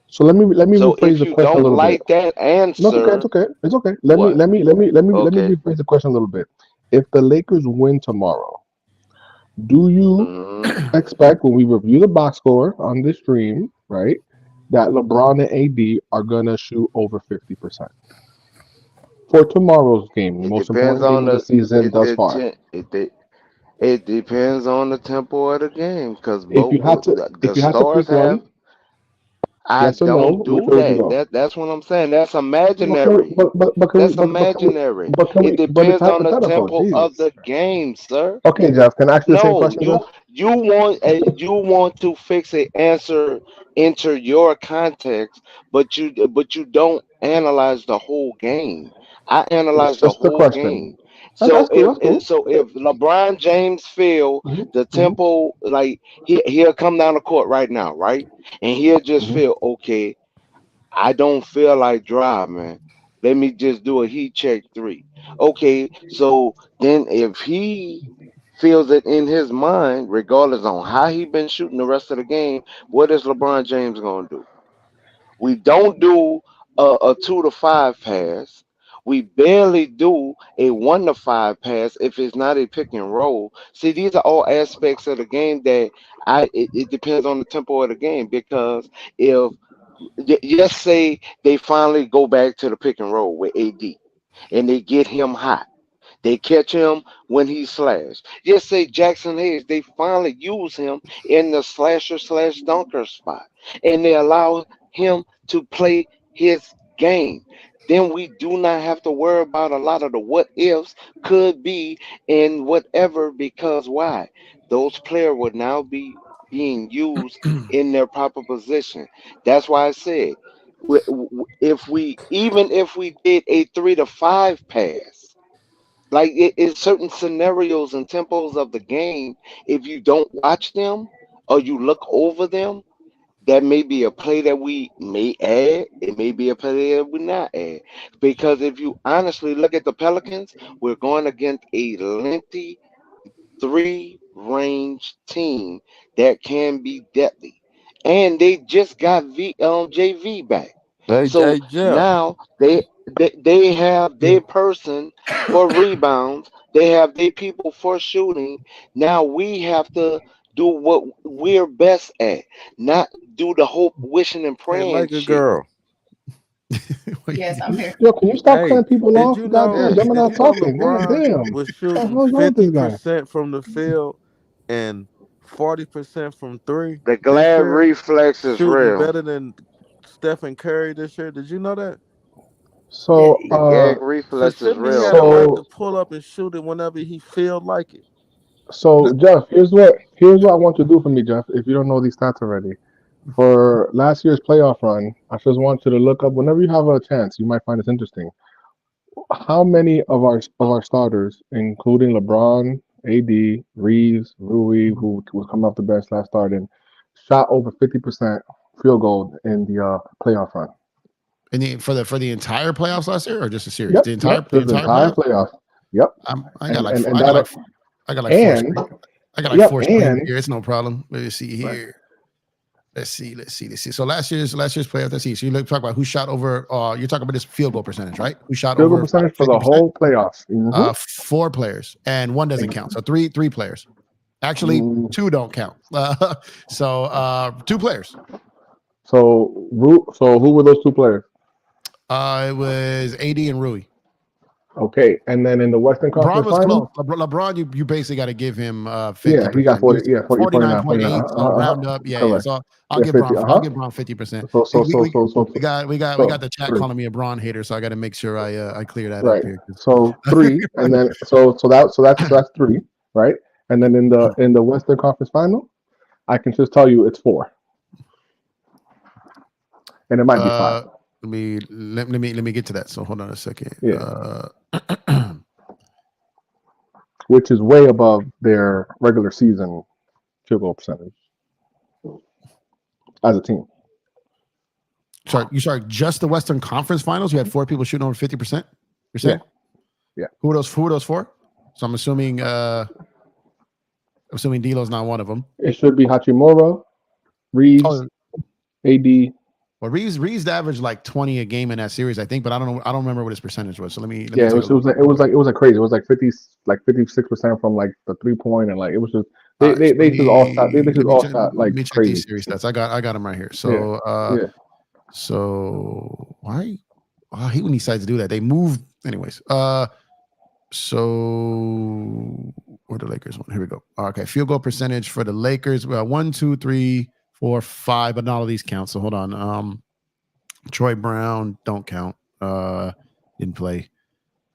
So let me So rephrase if the you question a don't little bit. like that No, it's okay. It's answer, okay. It's okay. what? Let me Okay. rephrase the question a little bit. If the Lakers win tomorrow, do you hmm expect when we review the box score on this stream, right, that LeBron and AD are gonna shoot over 50% for tomorrow's game, the It most depends important game on of the the season it thus it far? it depends on the tempo of the game because If you had to, the if you had to stars pick have. one, I yes or no, don't which do way would you that. go? That's what I'm saying. That's But can we, imaginary. but can we, That's imaginary. can It we, but it's depends on the hypothetical. tempo of Jesus. the game, sir. Okay, Jeff, can I ask you the same No, question, Jeff? you want to fix a answer into your context, but you don't analyze the whole game. I analyze the Just the whole question. game. So That's cool. That's cool. if LeBron James feel Hmm. the Hmm. tempo, like he'll come down the court right now, right, and he'll just Hmm. feel okay. I don't feel like driving. Let me just do a heat check three. Okay, so then if he feels it in his mind, regardless on how he been shooting the rest of the game, what is LeBron James gonna do? We don't do a 2 to 5 pass. We barely do a 1 to 5 pass if it's not a pick and roll. See, these are all aspects of the game that it depends on the tempo of the game because if just say they finally go back to the pick and roll with AD and they get him hot. They catch him when he slash. Just say Jackson Hayes, they finally use him in the slasher slash dunker spot. And they allow him to play his game. Then we do not have to worry about a lot of the what ifs, could be, and whatever, because why? Those players would now be being used in their proper position. That's why I said if we even if we did a 3 to 5 pass, like in certain scenarios and tempos of the game, if you don't watch them or you look over them, that may be a play that we may add. It may be a play that we not add. Because if you honestly look at the Pelicans, we're going against a lengthy three range team that can be deadly. And they just got JV back. So Hey Jeff. now they have their person for rebounds. They have their people for shooting. Now we have to do what we're best at, not do the hope, wishing, and Hey praying Laker shit. girl. Yes, I'm here. Yo, can you stop Hey, cutting people did off? you God know damn, Yeah. Gemini talking. God LeBron damn. was What the shooting hell's wrong with this guy? 50% from the field and 40% from three The this glad year, reflex is shooting real. better than Stephen Curry this year? Did you know that? Yeah. So, The gag So reflex is shouldn't he real, have the right man. to so, pull up and shoot it whenever he feel like it? so, Jeff, here's what I want you to do for me, Jeff. If you don't know these stats already, For last year's playoff run, I just want you to look up whenever you have a chance. You might find this interesting. How many of our starters, including LeBron, AD, Reeves, Rui, who was coming off the bench last starting, shot over 50% field goal in the playoff run? For the entire playoffs last year, or just a series? Yep, The entire yep, the entire playoff. Yep. I got and I got like four. I got like yep, four and here. It's no problem. Let's see here. Let's see. So last year's playoff. Let's see. So you talk about who shot over. You're talking about this field goal percentage, right? Who shot field goal over percentage for the 50%? whole playoffs. Mhm. 4 players, and 1 doesn't count. So three players. Actually, 2 don't count. So 2 players. So who were those 2 players? It was AD and Rui. Okay, and then in the Western LeBron Conference was Final, close. LeBron, you basically got to give him 50%. he got 40, 49.8. So round up, yeah. So I'll give 50, Bron. I'll give Bron 50%. We got the chat 3. calling me a Bron hater, so I got to make sure I clear that Right. up here. So 3, and then so that's 3, right? And then in the Western Conference Final, I can just tell you it's 4, and it might be 5. Let me get to that. So hold on a second. Yeah. Which is way above their regular season field goal percentage as a team. Sorry, just the Western Conference Finals. You had 4 people shooting over 50%. You're saying? Yeah. Who are those 4? So I'm assuming D'Lo's not one of them. It should be Hachimura, Reeves, AD. Well, Reeves averaged like 20 a game in that series, I think, but I don't know. I don't remember what his percentage was. So let me. It was like crazy. It was like 56% from like the 3-point, and like it was just they just all shot. They just all shot like let me check crazy. These series stats. I got them right here. So so why he when he decides to do that, they moved anyways. So where the Lakers went? Here we go. Okay, field goal percentage for the Lakers. Well, 1, 2, 3, 4, 5, but not all these count. So hold on. Troy Brown don't count. Didn't play.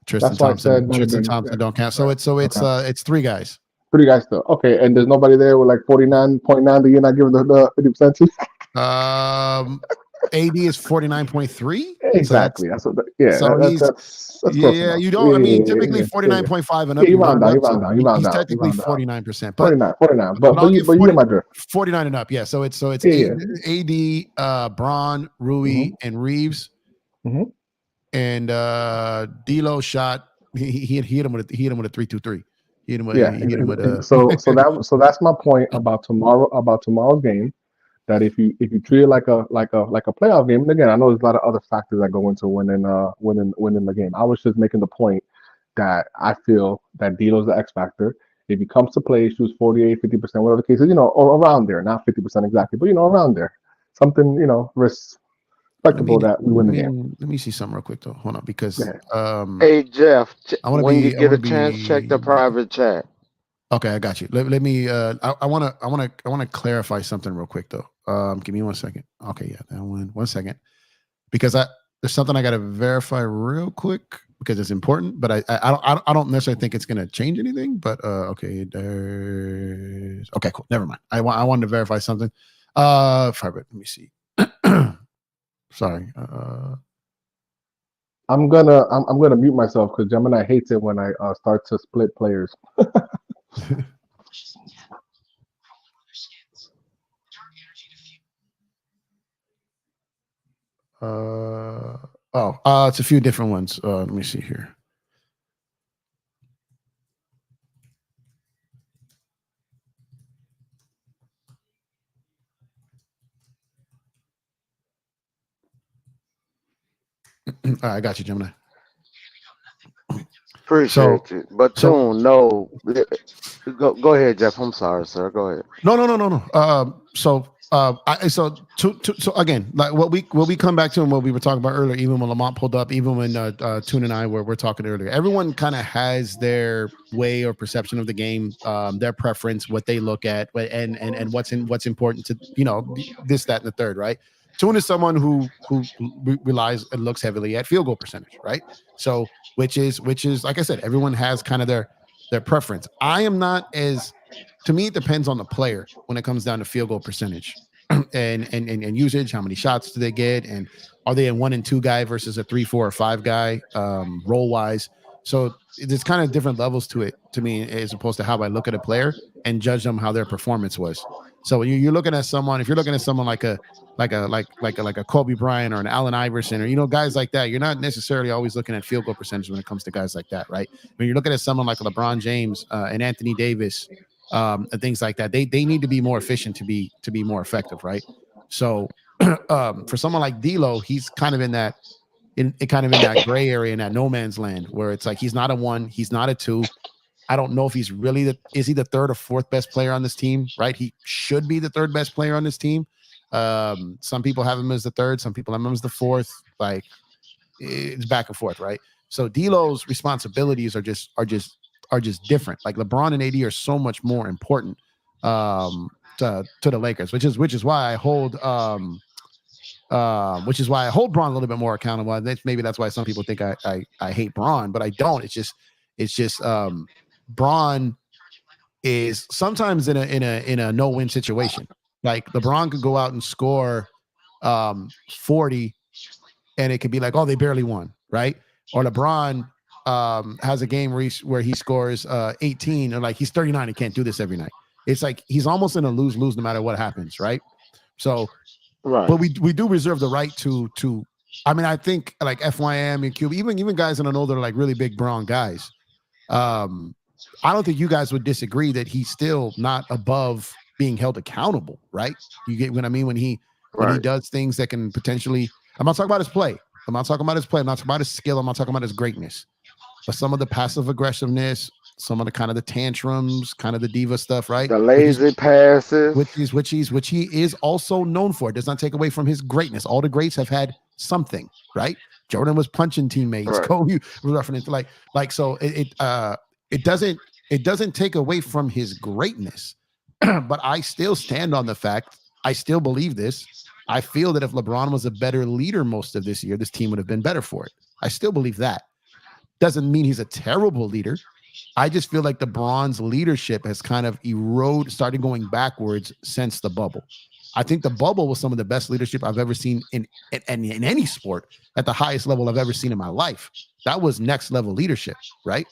Tristan Thompson don't count. So it's 3 guys. 3 guys still. Okay, and there's nobody there with like 49.9 that you're not giving the 50% to. AD is 49.3. Exactly. So that's what. That's you don't. I mean, typically 49.5 and up. You round down. He's technically 49%. 49. But you get my drift. 49 and up. Yeah. So it's AD, Bron, Rui, and Reeves. Mm-hmm. And D'Lo shot. He hit him with a 3-2-3. He hit him with a. So that's my point about tomorrow's game. That if you treat it like a playoff game, and again, I know there's a lot of other factors that go into winning the game. I was just making the point that I feel that D'Lo's the X factor. If he comes to play, shoots 48, 50%, whatever the case is, or around there, not 50% exactly, but around there, something respectable that we win the game. Let me see something real quick though. Hold on, because hey Jeff, when you get a chance, be... check the private chat. Okay, I got you. Let me. I want to clarify something real quick though. Give me 1 second. Okay, yeah, that one. 1 second, because there's something I got to verify real quick because it's important. But I don't necessarily think it's gonna change anything. But okay, okay, cool. Never mind. I wanted to verify something. Private. Let me see. Sorry. I'm gonna mute myself because Gemini hates it when I start to split players. It's a few different ones. Let me see here. All right, I got you, Gemini. Appreciate it. But Tune, no. Go ahead, Jeff. I'm sorry, sir. Go ahead. No. So again, like what we come back to and what we were talking about earlier, even when Lamont pulled up, even when Tune and I were talking earlier, everyone kind of has their way or perception of the game, their preference, what they look at, and what's important to this, that, and the third, right? Tune is someone who relies and looks heavily at field goal percentage, right? So which is like I said, everyone has kind of their preference. I am not as, to me, it depends on the player when it comes down to field goal percentage, and usage. How many shots do they get? And are they a 1 and 2 guy versus a 3, 4, or 5 guy role wise? So there's kind of different levels to it to me, as opposed to how I look at a player and judge them how their performance was. So when you're looking at someone, if you're looking at someone like a Kobe Bryant or an Allen Iverson, or guys like that, you're not necessarily always looking at field goal percentage when it comes to guys like that, right? When you're looking at someone like LeBron James and Anthony Davis and things like that, they need to be more efficient to be more effective, right? So for someone like D'Lo, he's kind of in that gray area, in that no man's land, where it's like he's not a 1, he's not a 2. I don't know if he's really is he the 3rd or 4th best player on this team, right? He should be the 3rd best player on this team. Some people have him as the 3rd, some people have him as the 4th. Like, it's back and forth, right? So D'Lo's responsibilities are just different. Like LeBron and AD are so much more important to the Lakers, which is why I hold Bron a little bit more accountable. Maybe that's why some people think I hate Bron, but I don't. It's just Bron is sometimes in a no-win situation. Like LeBron could go out and score 40, and it could be like, oh, they barely won, right? Or LeBron has a game where he scores 18, and like he's 39 and can't do this every night. It's like he's almost in a lose-lose no matter what happens, right? So, right. But we do reserve the right to. I mean, I think like FYM and Cube, even guys in an older, like really big Bron guys. I don't think you guys would disagree that he's still not above being held accountable, right? You get what I mean when he does things that can potentially. I'm not talking about his play. I'm not talking about his skill. I'm not talking about his greatness. But some of the passive aggressiveness, some of the kind of the tantrums, kind of the diva stuff, right? The lazy passes, which he is also known for. It does not take away from his greatness. All the greats have had something, right? Jordan was punching teammates. Right. Kobe was referencing like so. It doesn't take away from his greatness. But I still stand on the fact. I still believe this. I feel that if LeBron was a better leader most of this year, this team would have been better for it. I still believe that. Doesn't mean he's a terrible leader. I just feel like LeBron's leadership has kind of started going backwards since the bubble. I think the bubble was some of the best leadership I've ever seen in any sport at the highest level I've ever seen in my life. That was next level leadership, right?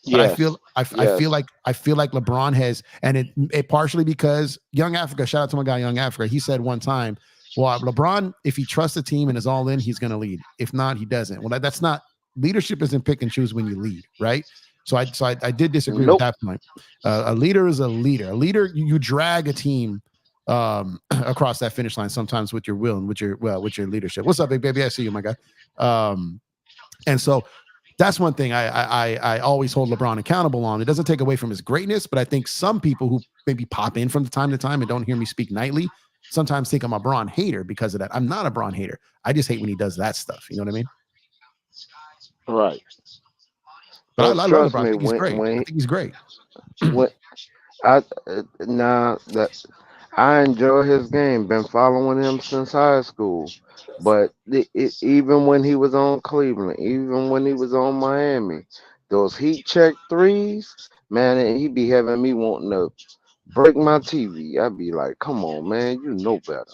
But yes. I feel like LeBron has, and it partially because Young Africa. Shout out to my guy Young Africa. He said one time, "Well, LeBron, if he trusts the team and is all in, he's going to lead. If not, he doesn't." Well, that's not leadership. Isn't pick and choose when you lead, right? So I did disagree with that point. A leader is a leader. A leader, you drag a team across that finish line sometimes with your will and with your leadership. What's up, big baby? I see you, my guy. And so that's one thing I always hold LeBron accountable on. It doesn't take away from his greatness, but I think some people who maybe pop in from time to time and don't hear me speak nightly sometimes think I'm a Bron hater because of that. I'm not a Bron hater. I just hate when he does that stuff. You know what I mean? Right. But I love LeBron. I think he's great. I think he's great. I enjoy his game. Been following him since high school. But even when he was on Cleveland, even when he was on Miami, those heat check threes, man, and he be having me wanting to break my TV. I'd be like, come on, man, you know better.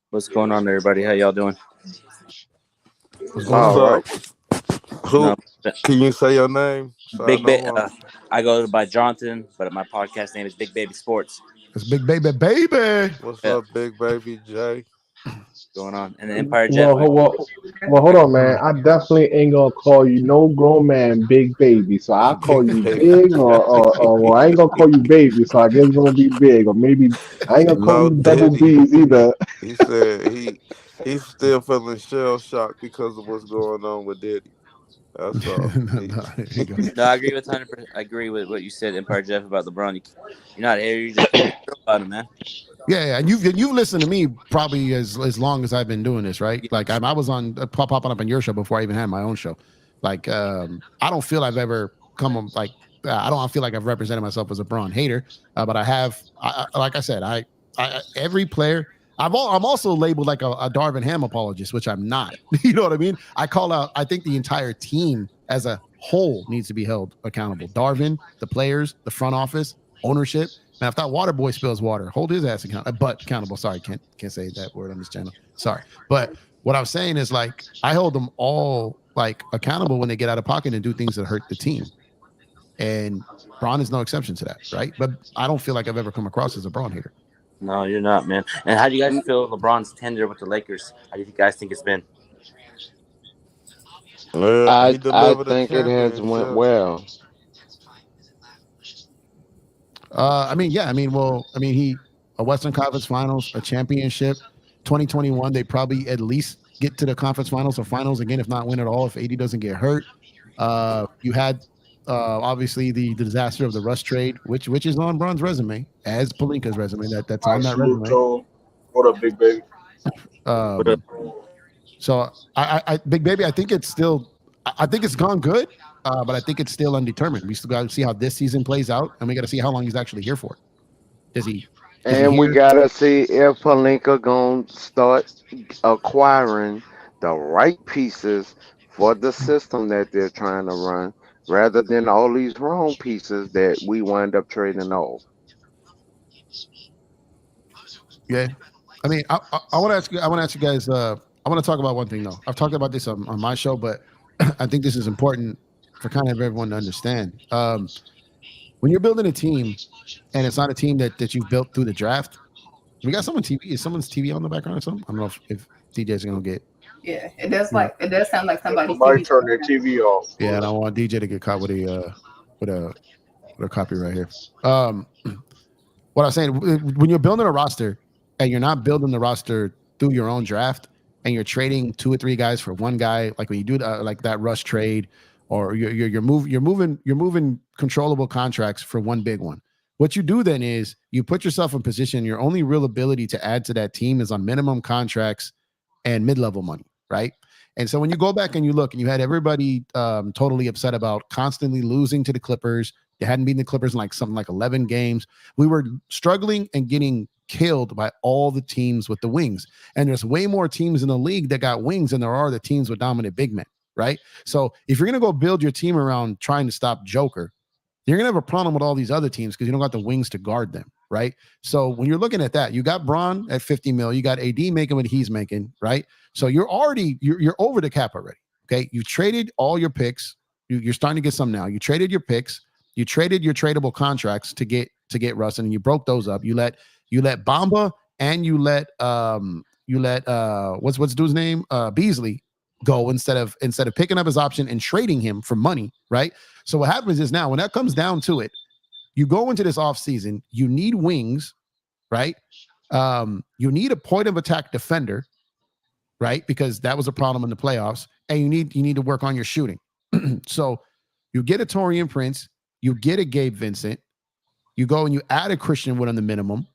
What's going on, everybody? How y'all doing? What's up? Who? Can you say your name? So I go by Jonathan, but my podcast name is Big Baby Sports. It's Big Baby Baby. What's up, Big Baby Jay? Going on and the Empire Jet. Well, hold on, man. I definitely ain't gonna call you no grown man, Big Baby. So I'll call you Big, or I ain't gonna call you Baby. So I guess it's gonna be Big, or maybe I ain't gonna call you double B's either. He said he's still feeling shell shocked because of what's going on with Diddy. That's all. No, I agree with 100%. I agree with what you said, Empire Jeff, about LeBron. You're not here. You just can't feel about him, man. Yeah, and you've listened to me probably as long as I've been doing this, right? Like I was on popping up on your show before I even had my own show. Like I don't feel I've ever come like I don't feel like I've represented myself as a Bron hater, but I have. Like I said, I every player. I'm also labeled like a Darvin Ham apologist, which I'm not. You know what I mean? I call out. I think the entire team as a whole needs to be held accountable. Darvin, the players, the front office, ownership. Now, if that water boy spills water, hold his ass accountable. Sorry, can't say that word on this channel. Sorry. But what I'm saying is, like, I hold them all like accountable when they get out of pocket and do things that hurt the team. And Bron is no exception to that, right? But I don't feel like I've ever come across as a Bron hater. No, you're not, man. And how do you guys feel LeBron's tenure with the Lakers? How do you guys think it's been? I delivered a think it has went championship. well. He a Western Conference Finals, a championship. 2021, they probably at least get to the conference finals or finals again, if not win it all, if AD doesn't get hurt. You had obviously the disaster of the Russ trade, which is on Bron's resume, as Pelinka's resume. That's on that resume. What up, big baby? So I Big Baby, I think it's gone good, but I think it's still undetermined. We still got to see how this season plays out, and we got to see how long he's actually here for. And we gotta see if Pelinka gonna start acquiring the right pieces for the system that they're trying to run, rather than all these wrong pieces that we wind up trading off. Yeah, I mean, I want to ask you. I want to ask you guys. I want to talk about one thing though. I've talked about this on my show, but I think this is important for kind of everyone to understand. When you're building a team, and it's not a team that you've built through the draft. We got someone TV. Is someone's TV on the background or something? I don't know if DJ's gonna get. Yeah, it does sound like somebody's Somebody TV. turn their TV off. Yeah, I don't want DJ to get caught with a copyright here. What I'm saying, when you're building a roster and you're not building the roster through your own draft, and you're trading 2 or 3 guys for one guy, like when you do like that Rush trade, or you're moving controllable contracts for one big one. What you do then is you put yourself in position. Your only real ability to add to that team is on minimum contracts and mid-level money, right? And so when you go back and you look, and you had everybody totally upset about constantly losing to the Clippers. They hadn't beaten the Clippers in like something like 11 games. We were struggling and getting killed by all the teams with the wings. And there's way more teams in the league that got wings than there are the teams with dominant big men, right? So if you're going to go build your team around trying to stop Joker, you're going to have a problem with all these other teams because you don't got the wings to guard them, right? So when you're looking at that, you got Bron at 50 mil, you got AD making what he's making, right? So you're over the cap already, okay? You traded all your picks. You're starting to get some now. You traded your picks. You traded your tradable contracts to get Russ, and you broke those up. You let Bamba and you let what's dude's name? Beasley go instead of picking up his option and trading him for money, right? So what happens is now when that comes down to it, you go into this offseason, you need wings, right? You need a point of attack defender, right? Because that was a problem in the playoffs, and you need to work on your shooting. So you get a Taurean Prince, you get a Gabe Vincent, you go and you add a Christian Wood on the minimum.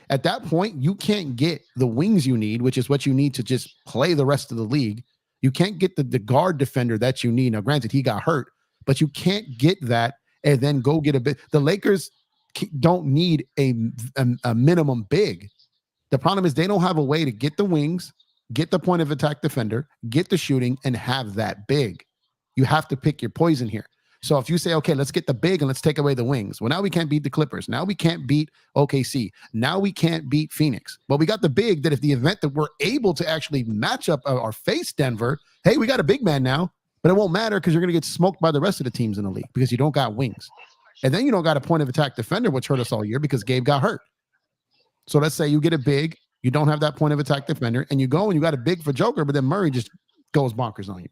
At that point, you can't get the wings you need, which is what you need to just play the rest of the league. You can't get the guard defender that you need. Now, granted, he got hurt, but you can't get that and then go get a bit. The Lakers don't need a minimum big. The problem is they don't have a way to get the wings, get the point of attack defender, get the shooting, and have that big. You have to pick your poison here. So if you say, okay, let's get the big and let's take away the wings. Well, now we can't beat the Clippers. Now we can't beat OKC. Now we can't beat Phoenix. But we got the big that if the event that we're able to actually match up or face Denver, hey, we got a big man now, but it won't matter because you're going to get smoked by the rest of the teams in the league because you don't got wings. And then you don't got a point of attack defender, which hurt us all year because Gabe got hurt. So let's say you get a big, you don't have that point of attack defender, and you go and you got a big for Joker, but then Murray just goes bonkers on you.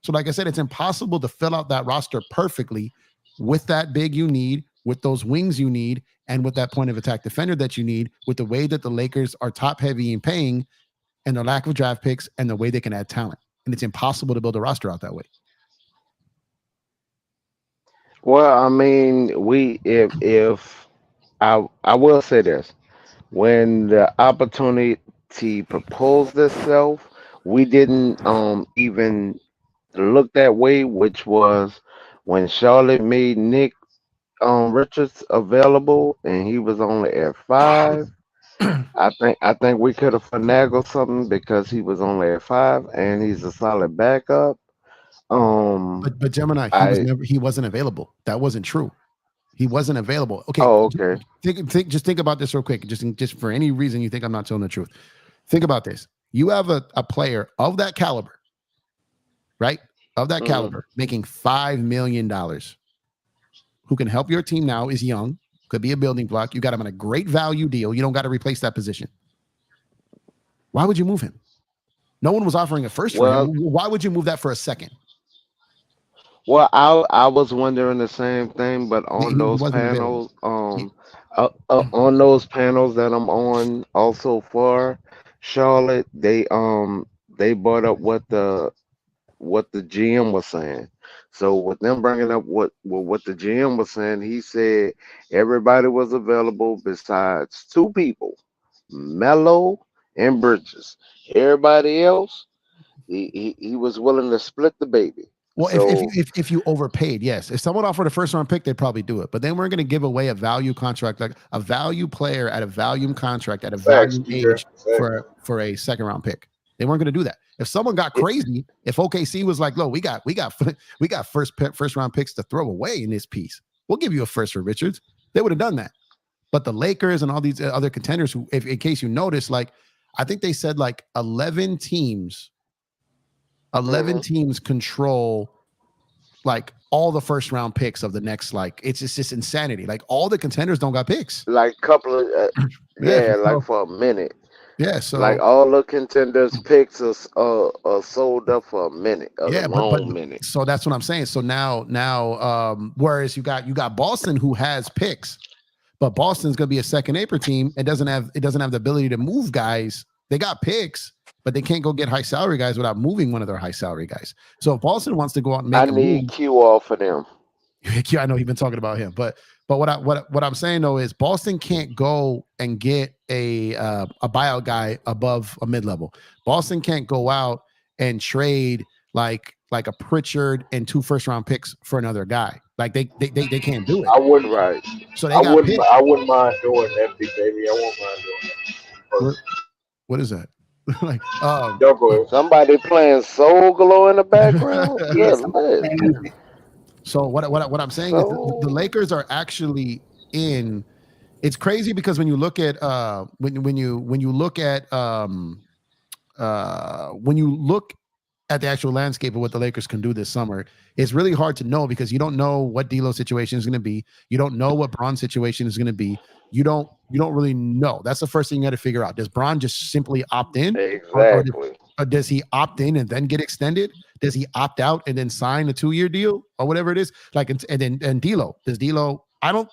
So like I said, it's impossible to fill out that roster perfectly with that big you need, with those wings you need, and with that point of attack defender that you need, with the way that the Lakers are top heavy in paying and their lack of draft picks and the way they can add talent. And it's impossible to build a roster out that way. Well, I mean, if I will say this, when the opportunity proposed itself, we didn't even look that way, which was when Charlotte made Nick Richards available, and he was only at 5. I think we could have finagled something because he was only at 5, and he's a solid backup. But Gemini, he wasn't available. That wasn't true. He wasn't available. Okay. Oh, okay. Just think about this real quick. Just for any reason you think I'm not telling the truth. Think about this. You have a player of that caliber, right? Of that caliber, making $5 million, who can help your team now, is young, could be a building block. You got him on a great value deal. You don't got to replace that position. Why would you move him? No one was offering a first for him. Why would you move that for a second? Well, I was wondering the same thing, but on He those wasn't available. panels, on those panels that I'm on, also for Charlotte, they brought up what the GM was saying. So with them bringing up what the GM was saying, he said everybody was available besides two people, Melo and Bridges. Everybody else, he was willing to split the baby. Well, So if you overpaid, yes. If someone offered a first round pick, they'd probably do it. But then we're going to give away a value contract, like a value player at a value contract at a value age for a second round pick. They weren't going to do that. If someone got crazy, if OKC was like, "Look, we got first round picks to throw away in this piece. We'll give you a first for Richards." They would have done that. But the Lakers and all these other contenders, who, if in case you notice, like I think they said like 11 teams control like all the first round picks of the next, like it's just insanity. Like all the contenders don't got picks. like couple of like for a minute. Yeah, so like all the contenders picks are sold up for a minute, minute. So that's what I'm saying. So now whereas you got Boston, who has picks, but Boston's gonna be a second April team. It doesn't have the ability to move guys. They got picks, but they can't go get high salary guys without moving one of their high salary guys. So if Boston wants to go out and make I need Q off for them. I know you've been talking about him, but what I'm saying though is Boston can't go and get a buyout guy above a mid level. Boston can't go out and trade like a Pritchard and 2 first round picks for another guy. Like they can't do it. I wouldn't. Right. So I wouldn't mind doing that, big baby. I won't mind doing that. What is that? Like somebody playing Soul Glow in the background. So what I'm saying is the Lakers are actually in. It's crazy because when you look at when you look at the actual landscape of what the Lakers can do this summer, it's really hard to know because you don't know what D'Lo situation is going to be. You don't know what Bron's situation is going to be. You don't really know. That's the first thing you got to figure out. Does Bron just simply opt in? Exactly. Or does he opt in and then get extended? Does he opt out and then sign a 2-year deal or whatever it is? Like, and D'Lo, does D'Lo? I don't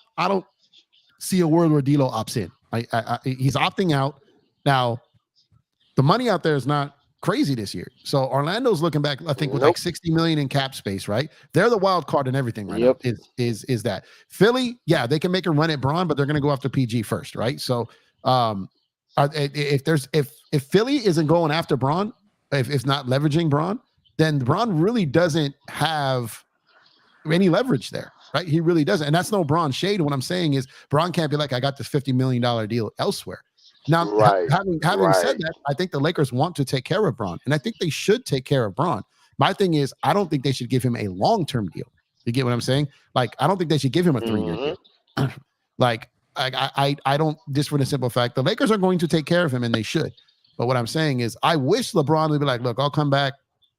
see a world where D'Lo opts in. He's opting out. Now, the money out there is not crazy this year. So Orlando's looking back, I think, with like $60 million in cap space, right? They're the wild card and everything right now. Is that Philly? Yeah, they can make a run at Bron, but they're going to go after PG first, right? So if Philly isn't going after Bron, if not leveraging Bron, then Bron really doesn't have any leverage there, right? He really doesn't. And that's no Bron shade. What I'm saying is Bron can't be like, I got this $50 million deal elsewhere. Now, having said that, I think the Lakers want to take care of Bron, and I think they should take care of Bron. My thing is, I don't think they should give him a long-term deal. You get what I'm saying? Like, I don't think they should give him a 3-year deal. Like, I don't, just for the simple fact, the Lakers are going to take care of him, and they should. But what I'm saying is, I wish LeBron would be like, look, I'll come back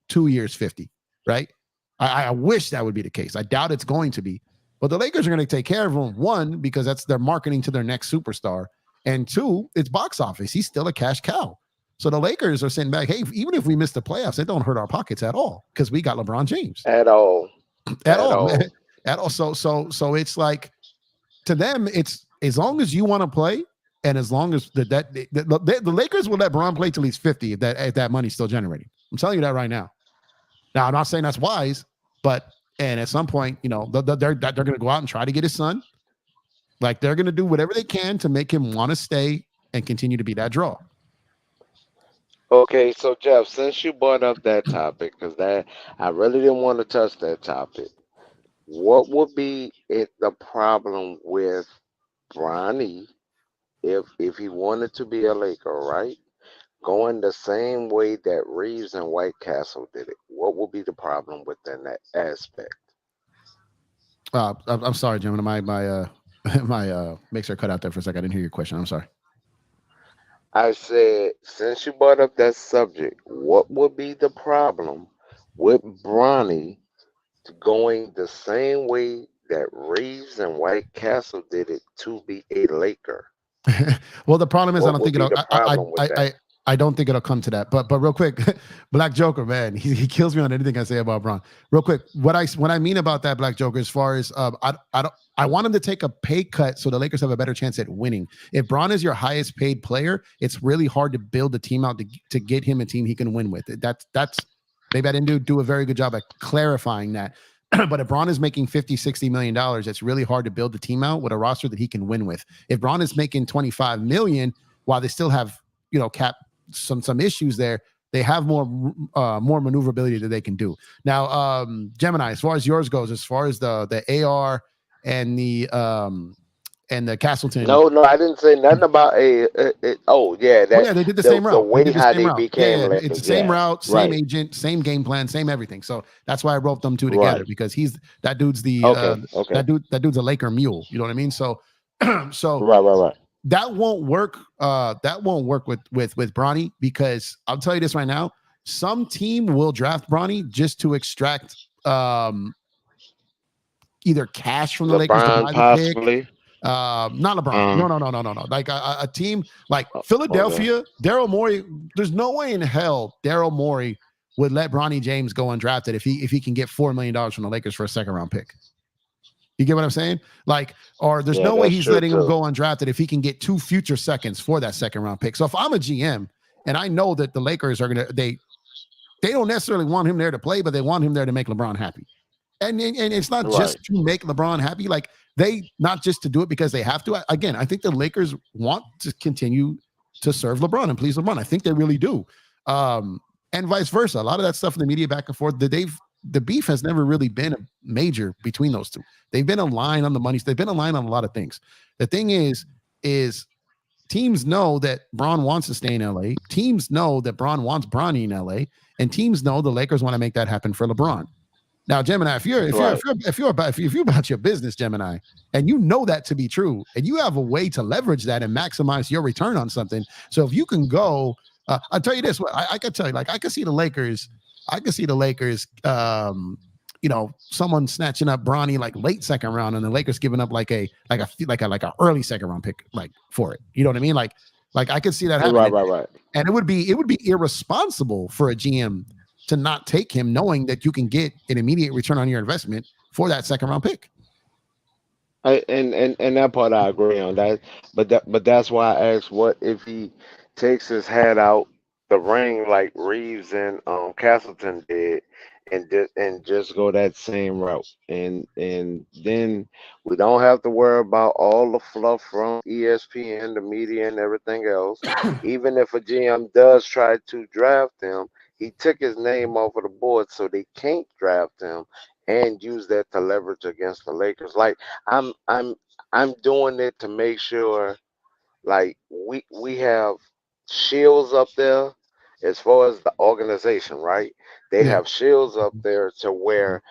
2 years, 50, right? I wish that would be the case. I doubt it's going to be. But the Lakers are going to take care of him, one, because that's their marketing to their next superstar. And 2, it's box office. He's still a cash cow. So the Lakers are saying back, hey, even if we miss the playoffs, it don't hurt our pockets at all because we got LeBron James. At all. So it's like, to them, it's as long as you want to play, and as long as the Lakers will let Bron play till he's 50 if that money's still generating. I'm telling you that right now. Now, I'm not saying that's wise, but at some point, they're going to go out and try to get his son. Like, they're going to do whatever they can to make him want to stay and continue to be that draw. Okay, so Jeff, since you brought up that topic, because I really didn't want to touch that topic, what would be the problem with Bronny if he wanted to be a Laker, right? Going the same way that Reeves and White Castle did it. What would be the problem within that aspect? I'm sorry, Jim. My mixer cut out there for a second. I didn't hear your question. I'm sorry. I said, since you brought up that subject, what would be the problem with Bronny going the same way that Reeves and White Castle did it to be a Laker? Well, the problem is What I don't would think be it'll. the problem with that? I don't think it'll come to that. But real quick, Black Joker, man, he kills me on anything I say about Bron. Real quick, what I mean about that, Black Joker, as far as I want him to take a pay cut so the Lakers have a better chance at winning. If Bron is your highest paid player, it's really hard to build a team out to get him a team he can win with. That's maybe I didn't do a very good job at clarifying that. But if Bron is making $50-60 million, it's really hard to build the team out with a roster that he can win with. If Bron is making $25 million, while they still have cap some issues there, they have more maneuverability that they can do. Now, Gemini, as far as yours goes, as far as the AR and the Castleton. No, I didn't say nothing about they did the same route. The way how they route. became It's the same route, same agent, same game plan, same everything. So that's why I wrote them two together, because that dude's that dude's a Laker mule. You know what I mean? So right. That won't work. That won't work with Bronny, because I'll tell you this right now: some team will draft Bronny just to extract either cash from the Lakers to buy the possibly. pick. Not LeBron. No. Like a team like Philadelphia, Daryl Morey. There's no way in hell Daryl Morey would let Bronny James go undrafted if he can get $4 million from the Lakers for a second round pick. You get what I'm saying? Like, or there's no way he's letting him go undrafted if he can get 2 future seconds for that second round pick. So if I'm a GM and I know that the Lakers are they don't necessarily want him there to play, but they want him there to make LeBron happy. And it's not just to make LeBron happy. Like, they not just to do it because they have to. Again, I think the Lakers want to continue to serve LeBron and please LeBron. I think they really do. And vice versa. A lot of that stuff in the media back and forth, the beef has never really been a major between those two. They've been aligned on the money. They've been aligned on a lot of things. The thing is teams know that Bron wants to stay in LA. Teams know that Bron wants Bronny in LA, and teams know the Lakers want to make that happen for LeBron. Now, Gemini, if you're about your business, Gemini, and you know that to be true, and you have a way to leverage that and maximize your return on something. So if you can go, I'll tell you this: I could tell you, like, I could see the Lakers. Someone snatching up Bronny like late second round, and the Lakers giving up like a early second round pick like for it. You know what I mean? Like I could see that happening. Right. And it would be irresponsible for a GM to not take him, knowing that you can get an immediate return on your investment for that second round pick. And that part I agree on that, but that's why I asked, what if he takes his hat out the ring like Reeves and Castleton did, and just go that same route, and then we don't have to worry about all the fluff from ESPN, the media, and everything else. Even if a GM does try to draft him, he took his name off of the board, so they can't draft him and use that to leverage against the Lakers. Like, I'm doing it to make sure, like, we have shields up there as far as the organization, right? They have shields up there to where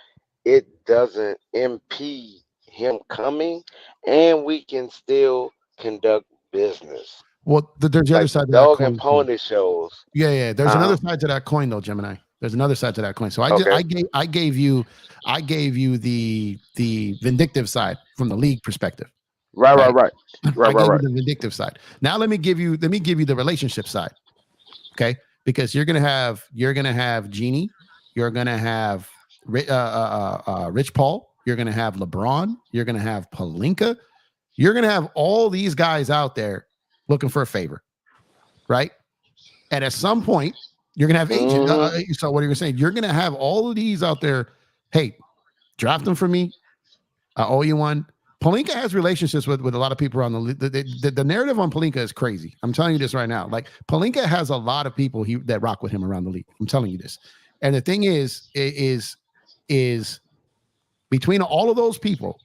it doesn't impede him coming, and we can still conduct business. Well, there's the other side to that dog coin. and pony shows. Yeah. There's another side to that coin, though, Gemini. There's another side to that coin. So I gave you the vindictive side from the league perspective. Right. The vindictive side. Now let me give you the relationship side. Okay, because you're gonna have Genie, you're gonna have Rich Paul, you're gonna have LeBron, you're gonna have Pelinka, you're gonna have all these guys out there looking for a favor, right? And at some point, you're gonna have agent. So what are you saying? You're gonna have all of these out there. Hey, draft them for me. I owe you one. Pelinka has relationships with a lot of people around the narrative on Pelinka is crazy. I'm telling you this right now. Like, Pelinka has a lot of people that rock with him around the league. I'm telling you this. And the thing is between all of those people,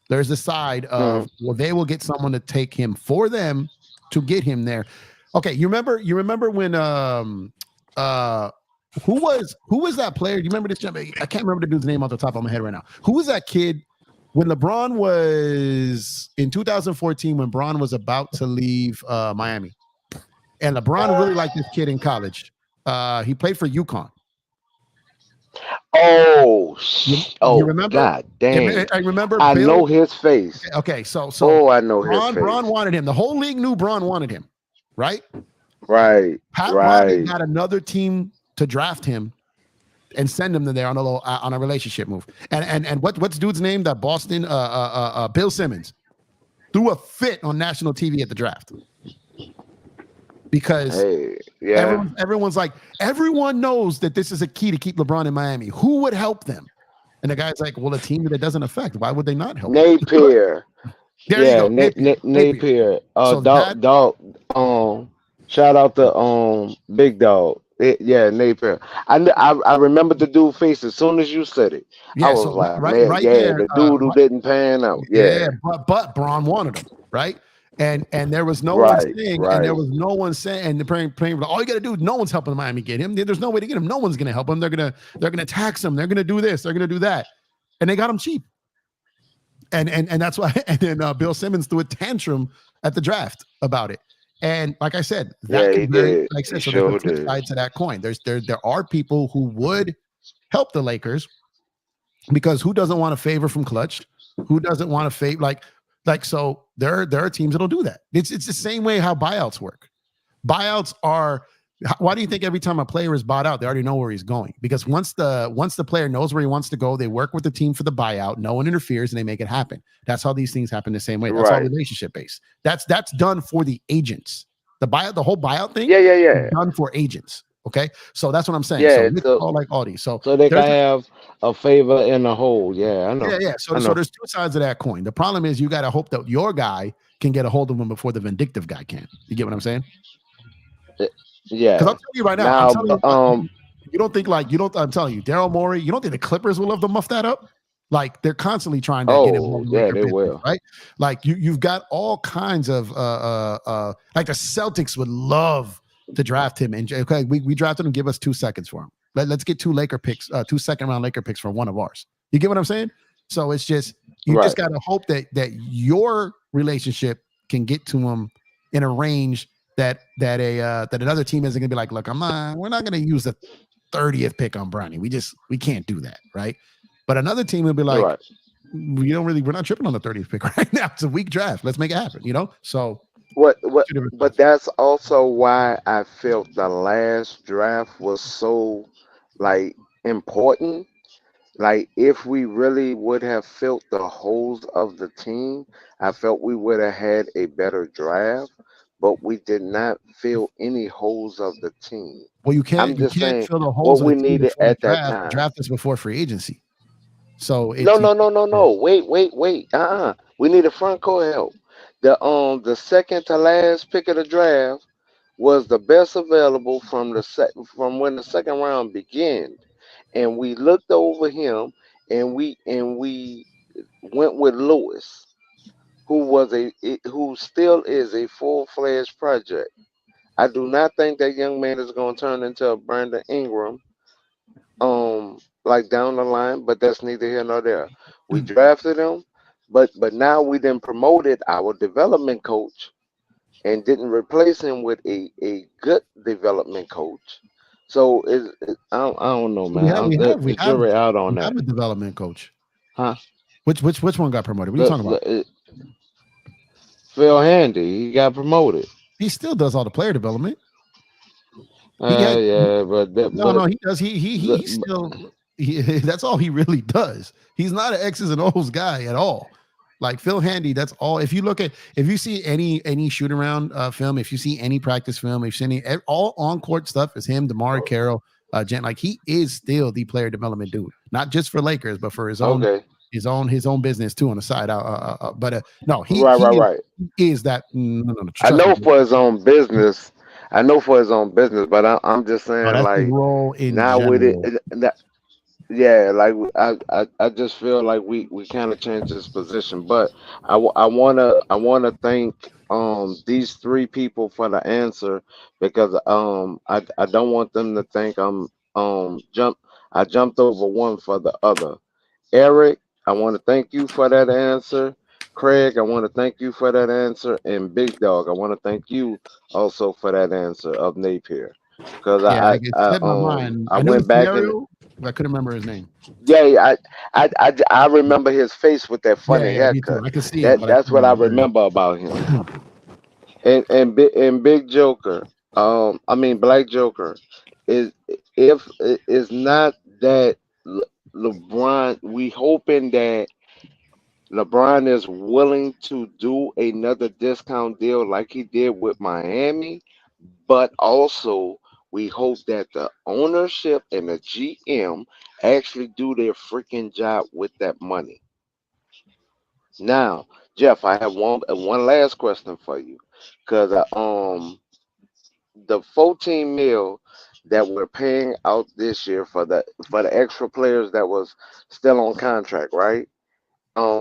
there's the side of they will get someone to take him for them to get him there. Okay, you remember when who was that player? Do you remember this? I can't remember the dude's name off the top of my head right now. Who was that kid when LeBron was in 2014, when Bron was about to leave Miami, and LeBron really liked this kid in college. He played for UConn. Oh, remember? God dang. I remember. I Bill, know his face. Okay, so I know his face. Bron wanted him. The whole league knew Bron wanted him, right? Right. Pat Riley got another team to draft him and send him to there on a relationship move. And what's dude's name? That Boston Bill Simmons threw a fit on national TV at the draft. Because everyone's like, everyone knows that this is a key to keep LeBron in Miami. Who would help them? And the guy's like, well, a team that it doesn't affect. Why would they not help? Napier. There you go. Napier. So dog. Shout out to Big Dog. Napier. I remember the dude face as soon as you said it. I was like, man, there, the dude who didn't pan out. But Bron wanted him, right? And there was no one saying, and there was no one saying, and the praying, all you got to do, no one's helping Miami get him. There's no way to get him. No one's going to help him. They're gonna tax him. They're gonna do this. They're gonna do that, and they got him cheap. And that's why. And then Bill Simmons threw a tantrum at the draft about it. And like I said, that can very, like I said, so there's two sides to that coin. There are people who would help the Lakers because who doesn't want a favor from Clutch? Who doesn't want a favor so there are teams that'll do that. It's the same way how buyouts work. Buyouts are, why do you think every time a player is bought out, they already know where he's going? Because once the player knows where he wants to go, they work with the team for the buyout. No one interferes and they make it happen. That's how these things happen the same way. That's all relationship based. That's done for the agents. The whole buyout thing is done for agents. Okay, so that's what I'm saying. So all like all these. So they can have a favor and a hole. Yeah, I know. Yeah. So there's two sides of that coin. The problem is you got to hope that your guy can get a hold of him before the vindictive guy can. You get what I'm saying? Yeah. Because I'm telling you right now, you don't think I'm telling you, Daryl Morey, you don't think the Clippers will love to muff that up? Like they're constantly trying to get him. Yeah, they will. Right? Like you've got all kinds of like the Celtics would love to draft him, and okay, we drafted him. Give us 2 seconds for him. Let's get 2 Laker picks, 2 second-round Laker picks for one of ours. You get what I'm saying? So it's just just got to hope that your relationship can get to him in a range that another team isn't going to be like, look, we're not going to use the 30th pick on Bronny. We can't do that, right? But another team will be like, we're not tripping on the 30th pick right now. It's a weak draft. Let's make it happen. So. But that's also why I felt the last draft was so important. Like if we really would have felt the holes of the team, I felt we would have had a better draft. But we did not fill any holes of the team. Well, you can't. I'm just saying fill the holes what we needed at that time. Draft is before free agency. So no. Wait. We need a front court help. The second to last pick of the draft was the best available from when the second round began, and we looked over him and we went with Lewis, who still is a full-fledged project. I do not think that young man is going to turn into a Brandon Ingram, like down the line, but that's neither here nor there. We drafted him. But now we then promoted our development coach and didn't replace him with a good development coach. So I don't know, man. We have out on that. I'm a development coach. Huh? Which one got promoted? What are you talking about? Phil Handy. He got promoted. He still does all the player development. But he does. He still. That's all he really does. He's not an X's and O's guy at all. Like Phil Handy, that's all. If you see any shoot around film, if you see any practice film, if you see all on court stuff is him, DeMar Carroll, like he is still the player development dude, not just for Lakers, but for his own his own business too on the side. No, he is that. No, I know for his own business. But I'm just saying, like role in now general. with it. Yeah, like I just feel like we kind of changed his position, but I wanna thank these 3 people for the answer because I don't want them to think I jumped over one for the other. Eric, I want to thank you for that answer. Craig, I want to thank you for that answer. And Big Dog, I want to thank you also for that answer of Napier. Because Yeah, it slipped my mind. I I knew the went back and scenario, but I couldn't remember his name. yeah, I remember his face with that Yeah, funny yeah, me too. haircut. I could see him, but I That's couldn't what I remember. remember about him. And Big Joker, I mean Black Joker, is if is not that LeBron. We hoping that LeBron is willing to do another discount deal like he did with Miami, but also we hope that the ownership and the GM actually do their freaking job with that money. Now, Jeff, I have one last question for you, because the 14 mil that we're paying out this year for the extra players that was still on contract, right?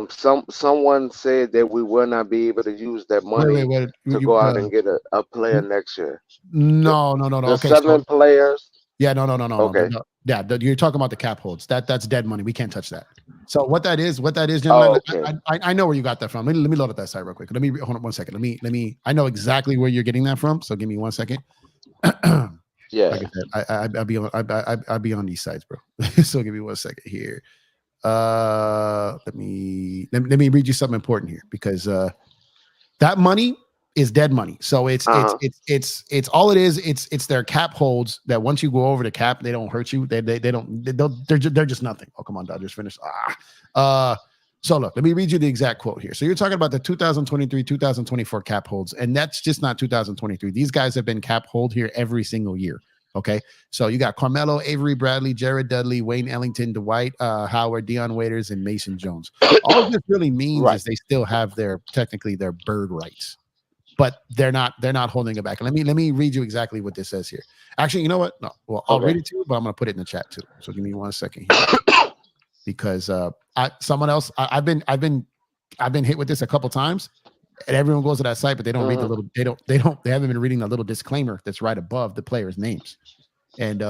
Someone said that we will not be able to use that money Wait. to go out and get a player next year. No. The Okay, so 7 players. yeah, no. Okay. Yeah, you're talking about the cap holds. That's dead money. We can't touch that. So what that is, Oh, gentlemen, okay. I know where you got that from. Let me load up that site real quick. Let me hold on 1 second. Let me. I know exactly where you're getting that from. So give me 1 second. Yeah. Like I said, I'll be on these sites, bro. So give me 1 second here. Let me read you something important here, because that money is dead money. So it's all it is. It's their cap holds that once you go over the cap, they don't hurt you. They're just nothing. Oh, come on, Dodgers finish. So look, let me read you the exact quote here. So you're talking about the 2023, 2024 cap holds, and that's just not 2023. These guys have been cap hold here every single year. Okay, so you got Carmelo, Avery Bradley, Jared Dudley, Wayne Ellington, Dwight Howard, Deion Waiters, and Mason Jones. All this really means is they still have technically their bird rights, but they're not holding it back. And let me read you exactly what this says here. Actually, you know what? No, well, I'll read it to you, but I'm gonna put it in the chat too. So give me 1 second here, because someone else I've been hit with this a couple times. And everyone goes to that site, but they don't read the little. They haven't been reading the little disclaimer that's right above the players' names. And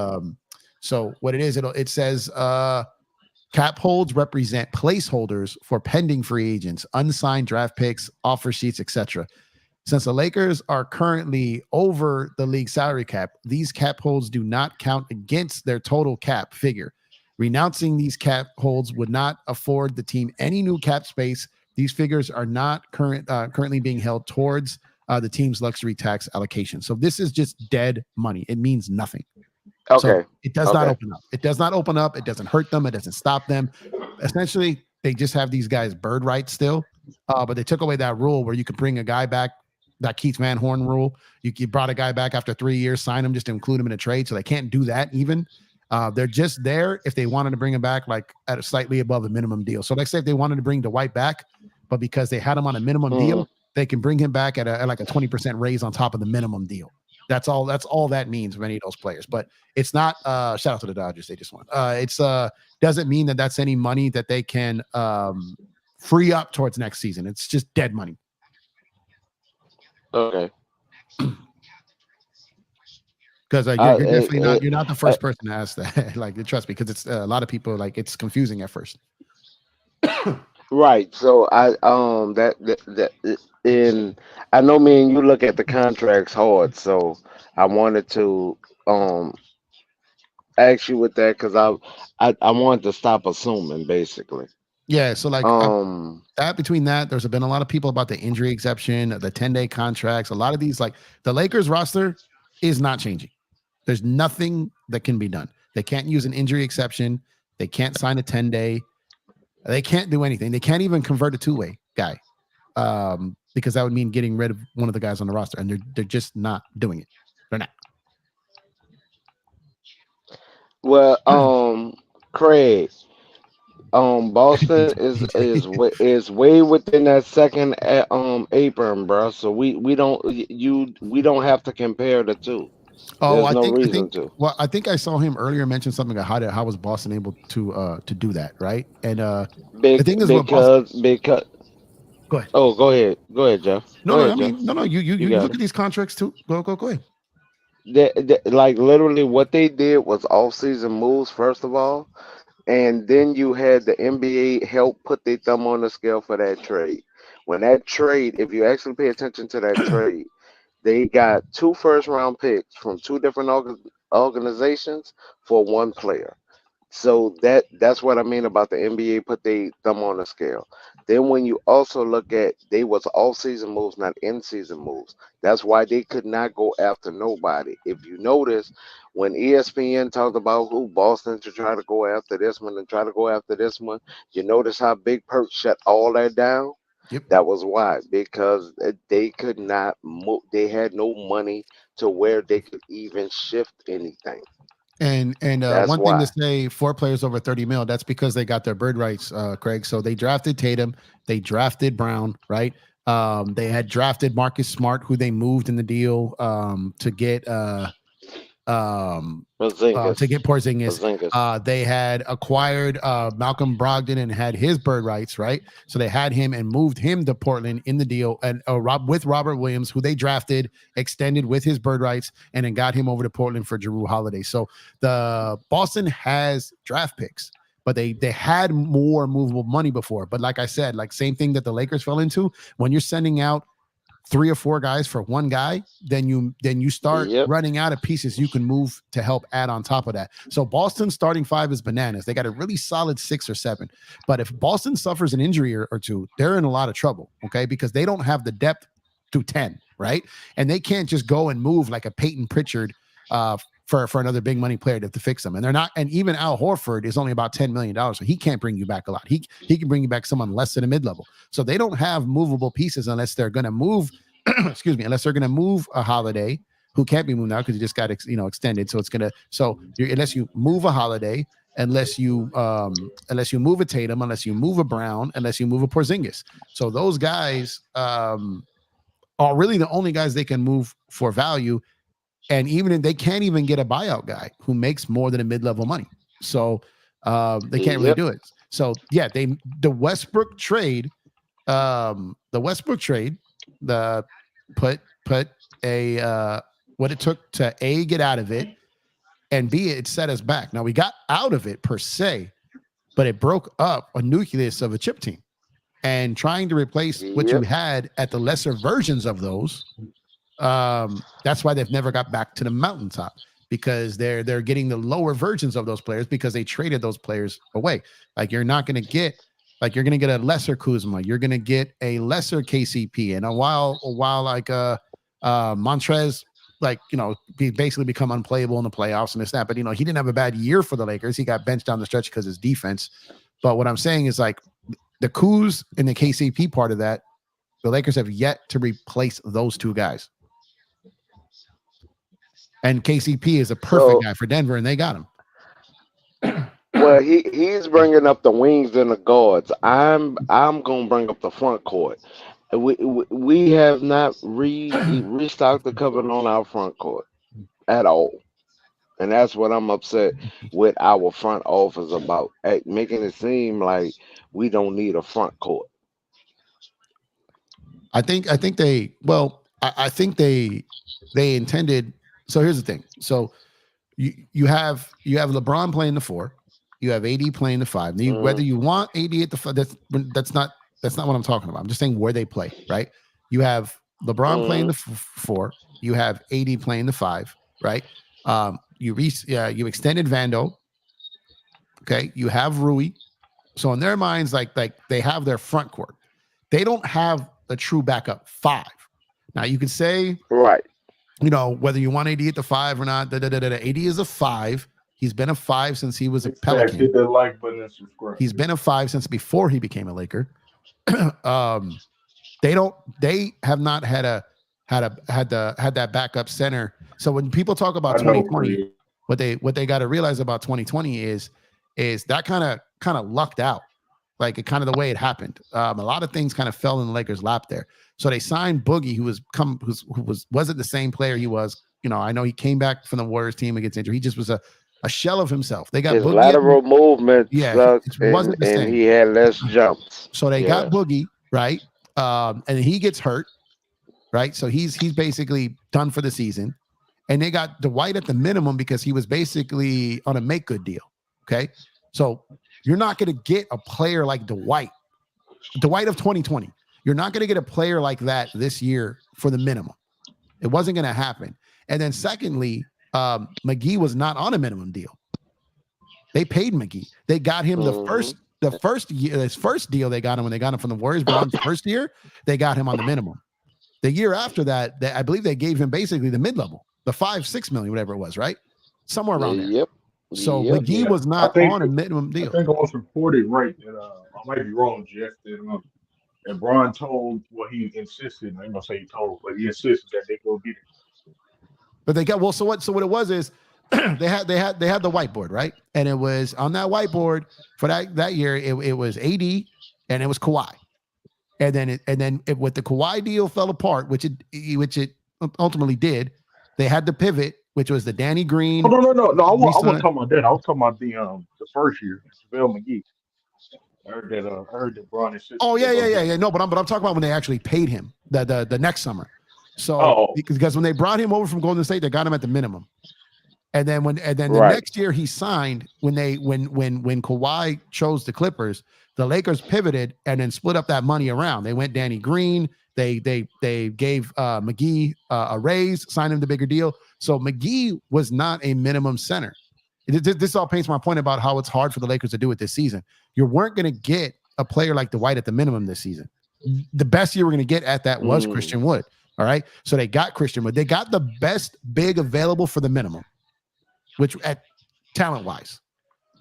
so what it is, it says cap holds represent placeholders for pending free agents, unsigned draft picks, offer sheets, etc. Since the Lakers are currently over the league salary cap, these cap holds do not count against their total cap figure. Renouncing these cap holds would not afford the team any new cap space. These figures are not currently being held towards the team's luxury tax allocation. So this is just dead money. It means nothing. Okay. So it does not open up. It does not open up. It doesn't hurt them. It doesn't stop them. Essentially, they just have these guys bird rights still. But they took away that rule where you could bring a guy back, that Keith Van Horn rule. You brought a guy back after 3 years, sign him just to include him in a trade. So they can't do that even. They're just there if they wanted to bring him back like at a slightly above the minimum deal. So let's say if they wanted to bring Dwight back, but because they had him on a minimum deal, they can bring him back at like a 20% raise on top of the minimum deal. That's all that means for any of those players. But it's not shout out to the Dodgers, they just won. It's doesn't mean that that's any money that they can free up towards next season. It's just dead money. Okay. Because you're definitely not. You're not the first person to ask that. Like, trust me, because it's a lot of people. Like, it's confusing at first. Right. So I I know me and you look at the contracts hard. So I wanted to ask you with that, because I wanted to stop assuming basically. Yeah. So like between that, there's been a lot of people about the injury exception, the 10-day contracts. A lot of these, like the Lakers roster, is not changing. There's nothing that can be done. They can't use an injury exception. They can't sign a 10-day. They can't do anything. They can't even convert a two-way guy, because that would mean getting rid of one of the guys on the roster, and they're just not doing it. They're not. Well, Craig, Boston is way within that second apron, bro. So we don't have to compare the two. Oh, There's no reason to. Well, I think I saw him earlier mention something about how was Boston able to do that, right? And the thing is, because go ahead. Oh, go ahead, Jeff. No, Go ahead, Jeff. You look at these contracts too. Go ahead. Like literally, what they did was off-season moves. First of all, And then you had the NBA help put their thumb on the scale for that trade. When that trade, if you actually pay attention to that trade, they got 2 first-round picks from 2 different organizations for 1 player. So that's what I mean about the NBA put their thumb on the scale. Then when you also look at, they was all-season moves, not in-season moves. That's why they could not go after nobody. If you notice, when ESPN talked about who Boston to try to go after this one and try to go after this one, you notice how Big Perk shut all that down. Yep. That was why, because they could not move. They had no money to where they could even shift anything. And That's one thing to why. say, 4 players over 30 mil, that's because they got their bird rights, Craig. So they drafted Tatum, they drafted Brown, right? They had drafted Marcus Smart, who they moved in the deal to get Porzingis. They had acquired Malcolm Brogdon and had his bird rights, right? So they had him and moved him to Portland in the deal, and with Robert Williams, who they drafted, extended with his bird rights, and then got him over to Portland for Jrue Holiday. So the Boston has draft picks, but they had more movable money before. But like I said, like same thing that the Lakers fell into, when you're sending out 3 or 4 guys for 1 guy, then you start running out of pieces you can move to help add on top of that. So Boston's starting 5 is bananas. They got a really solid 6 or 7. But if Boston suffers an injury or 2, they're in a lot of trouble, okay? Because they don't have the depth to 10, right? And they can't just go and move like a Peyton Pritchard for another big money player to fix them. And they're not, and even Al Horford is only about $10 million. So he can't bring you back a lot. He can bring you back someone less than a mid-level. So they don't have movable pieces unless they're going to move, unless they're going to move a Holiday, who can't be moved now because he just got extended. So it's going to, unless you move a Holiday, unless you move a Tatum, unless you move a Brown, unless you move a Porzingis. So those guys are really the only guys they can move for value. And even if they can't even get a buyout guy who makes more than a mid-level money. So they can't really do it. So yeah, the Westbrook trade, put a what it took to A, get out of it, and B, it set us back. Now we got out of it per se, but it broke up a nucleus of a chip team. And trying to replace what you had at the lesser versions of those, that's why they've never got back to the mountaintop, because they're getting the lower versions of those players because they traded those players away. Like you're going to get a lesser Kuzma, you're going to get a lesser KCP, and a while like Montrez, he basically become unplayable in the playoffs and this that. But he didn't have a bad year for the Lakers. He got benched down the stretch because his defense. But what I'm saying is like the Kuz and the KCP part of that, the Lakers have yet to replace those 2 guys. And KCP is a perfect guy for Denver, and they got him. Well, he's bringing up the wings and the guards. I'm gonna bring up the front court. We have not restocked the cupboard on our front court at all, and that's what I'm upset with our front office about, making it seem like we don't need a front court. I think they intended. So here's the thing. So you have LeBron playing the 4, you have AD playing the 5. Whether you want AD at the 5, that's not what I'm talking about. I'm just saying where they play, right? You have LeBron playing the 4, you have AD playing the 5, right? You extended Vando. Okay, you have Rui. So in their minds, like they have their front court. They don't have a true backup 5. Now you could say, right, whether you want AD at the 5 or not, AD is a 5. He's been a 5 since he was a Pelican. Hit that like button and subscribe. He's been a 5 since before he became a Laker. They have not had that backup center. So when people talk about 2020, what they got to realize about 2020 is that kind of lucked out. Like it kind of the way it happened. A lot of things kind of fell in the Lakers' lap there. So they signed Boogie, who wasn't the same player he was. I know he came back from the Warriors team against injury. He just was a shell of himself. They got his Boogie lateral movement sucked, wasn't the same. and he had less jumps. So they got Boogie, right? And he gets hurt, right? So he's basically done for the season. And they got Dwight at the minimum because he was basically on a make good deal. Okay. So you're not going to get a player like Dwight of 2020. You're not going to get a player like that this year for the minimum. It wasn't going to happen. And then secondly, McGee was not on a minimum deal. They paid McGee. They got him the first year, his first deal they got him when they got him from the Warriors. But on the first year, they got him on the minimum. The year after that, I believe they gave him basically the mid-level, the $5-6 million, whatever it was, right? Somewhere around there. Yep. So McGee was not on a minimum deal. I think I was reported right that I might be wrong, Jeff. That Bron told, well, he insisted. I'm gonna say he told, but he insisted that they go get it. But they got So what it was is they had the whiteboard, right? And it was on that whiteboard for that year. It was AD and it was Kawhi. And then with the Kawhi deal fell apart, which it ultimately did. They had to pivot, which was the Danny Green. Oh, no. I wasn't talking about that. I was talking about the first year, JaVale McGee. I heard that Bron insisted. Oh yeah. No, but I'm talking about when they actually paid him the next summer. So because when they brought him over from Golden State, they got him at the minimum. And then the next year he signed when Kawhi chose the Clippers, the Lakers pivoted and then split up that money around. They went Danny Green. They gave McGee a raise, signed him the bigger deal. So McGee was not a minimum center. This all paints my point about how it's hard for the Lakers to do it this season. You weren't going to get a player like Dwight at the minimum this season. The best you were going to get at that was Christian Wood. All right. So they got Christian Wood. They got the best big available for the minimum, which at talent-wise,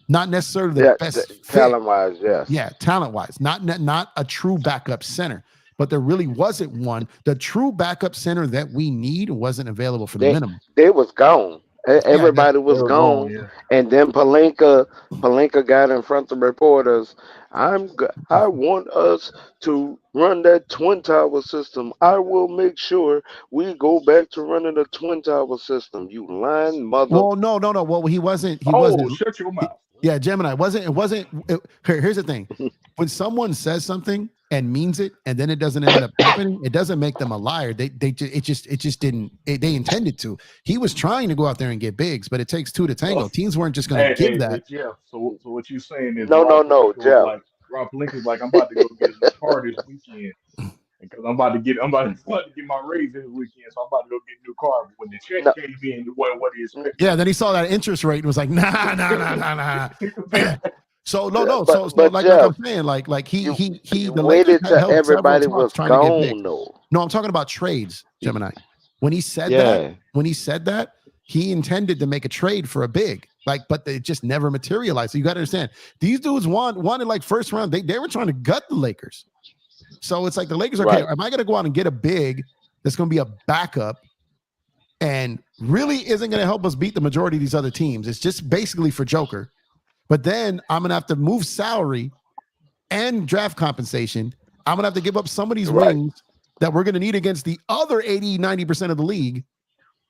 not necessarily the best talent-wise, yes. Yeah, talent-wise, not a true backup center, but there really wasn't one. The true backup center that we need wasn't available for the minimum. They was gone. Everybody was gone, and then Pelinka got in front of reporters. I want us to run that Twin Tower system. I will make sure we go back to running the Twin Tower system. You lying mother. Well, no. Well, he wasn't. He wasn't. Shut your mouth. Yeah, Gemini. Here's the thing. When someone says something and means it, and then it doesn't end up happening, it doesn't make them a liar. They intended to. He was trying to go out there and get bigs, but it takes two to tango. Teams weren't just going to give that. Yeah. So what you saying is no, Jeff. Rob Lincoln's like, I'm about to go get a car this weekend because I'm about to get my raise this weekend, so I'm about to go get a new car. But when the check came in, what he expected. Yeah, then he saw that interest rate and was like, nah. So no. So like I'm saying, like he the waited till everybody was gone. No, I'm talking about trades, Gemini. When he said that, he intended to make a trade for a big, but it just never materialized. So you got to understand, these dudes wanted like first round. They were trying to gut the Lakers. So it's like the Lakers are, okay, am I going to go out and get a big that's going to be a backup and really isn't going to help us beat the majority of these other teams? It's just basically for Joker. But then I'm going to have to move salary and draft compensation. I'm going to have to give up some of these wings that we're going to need against the other 80, 90% of the league.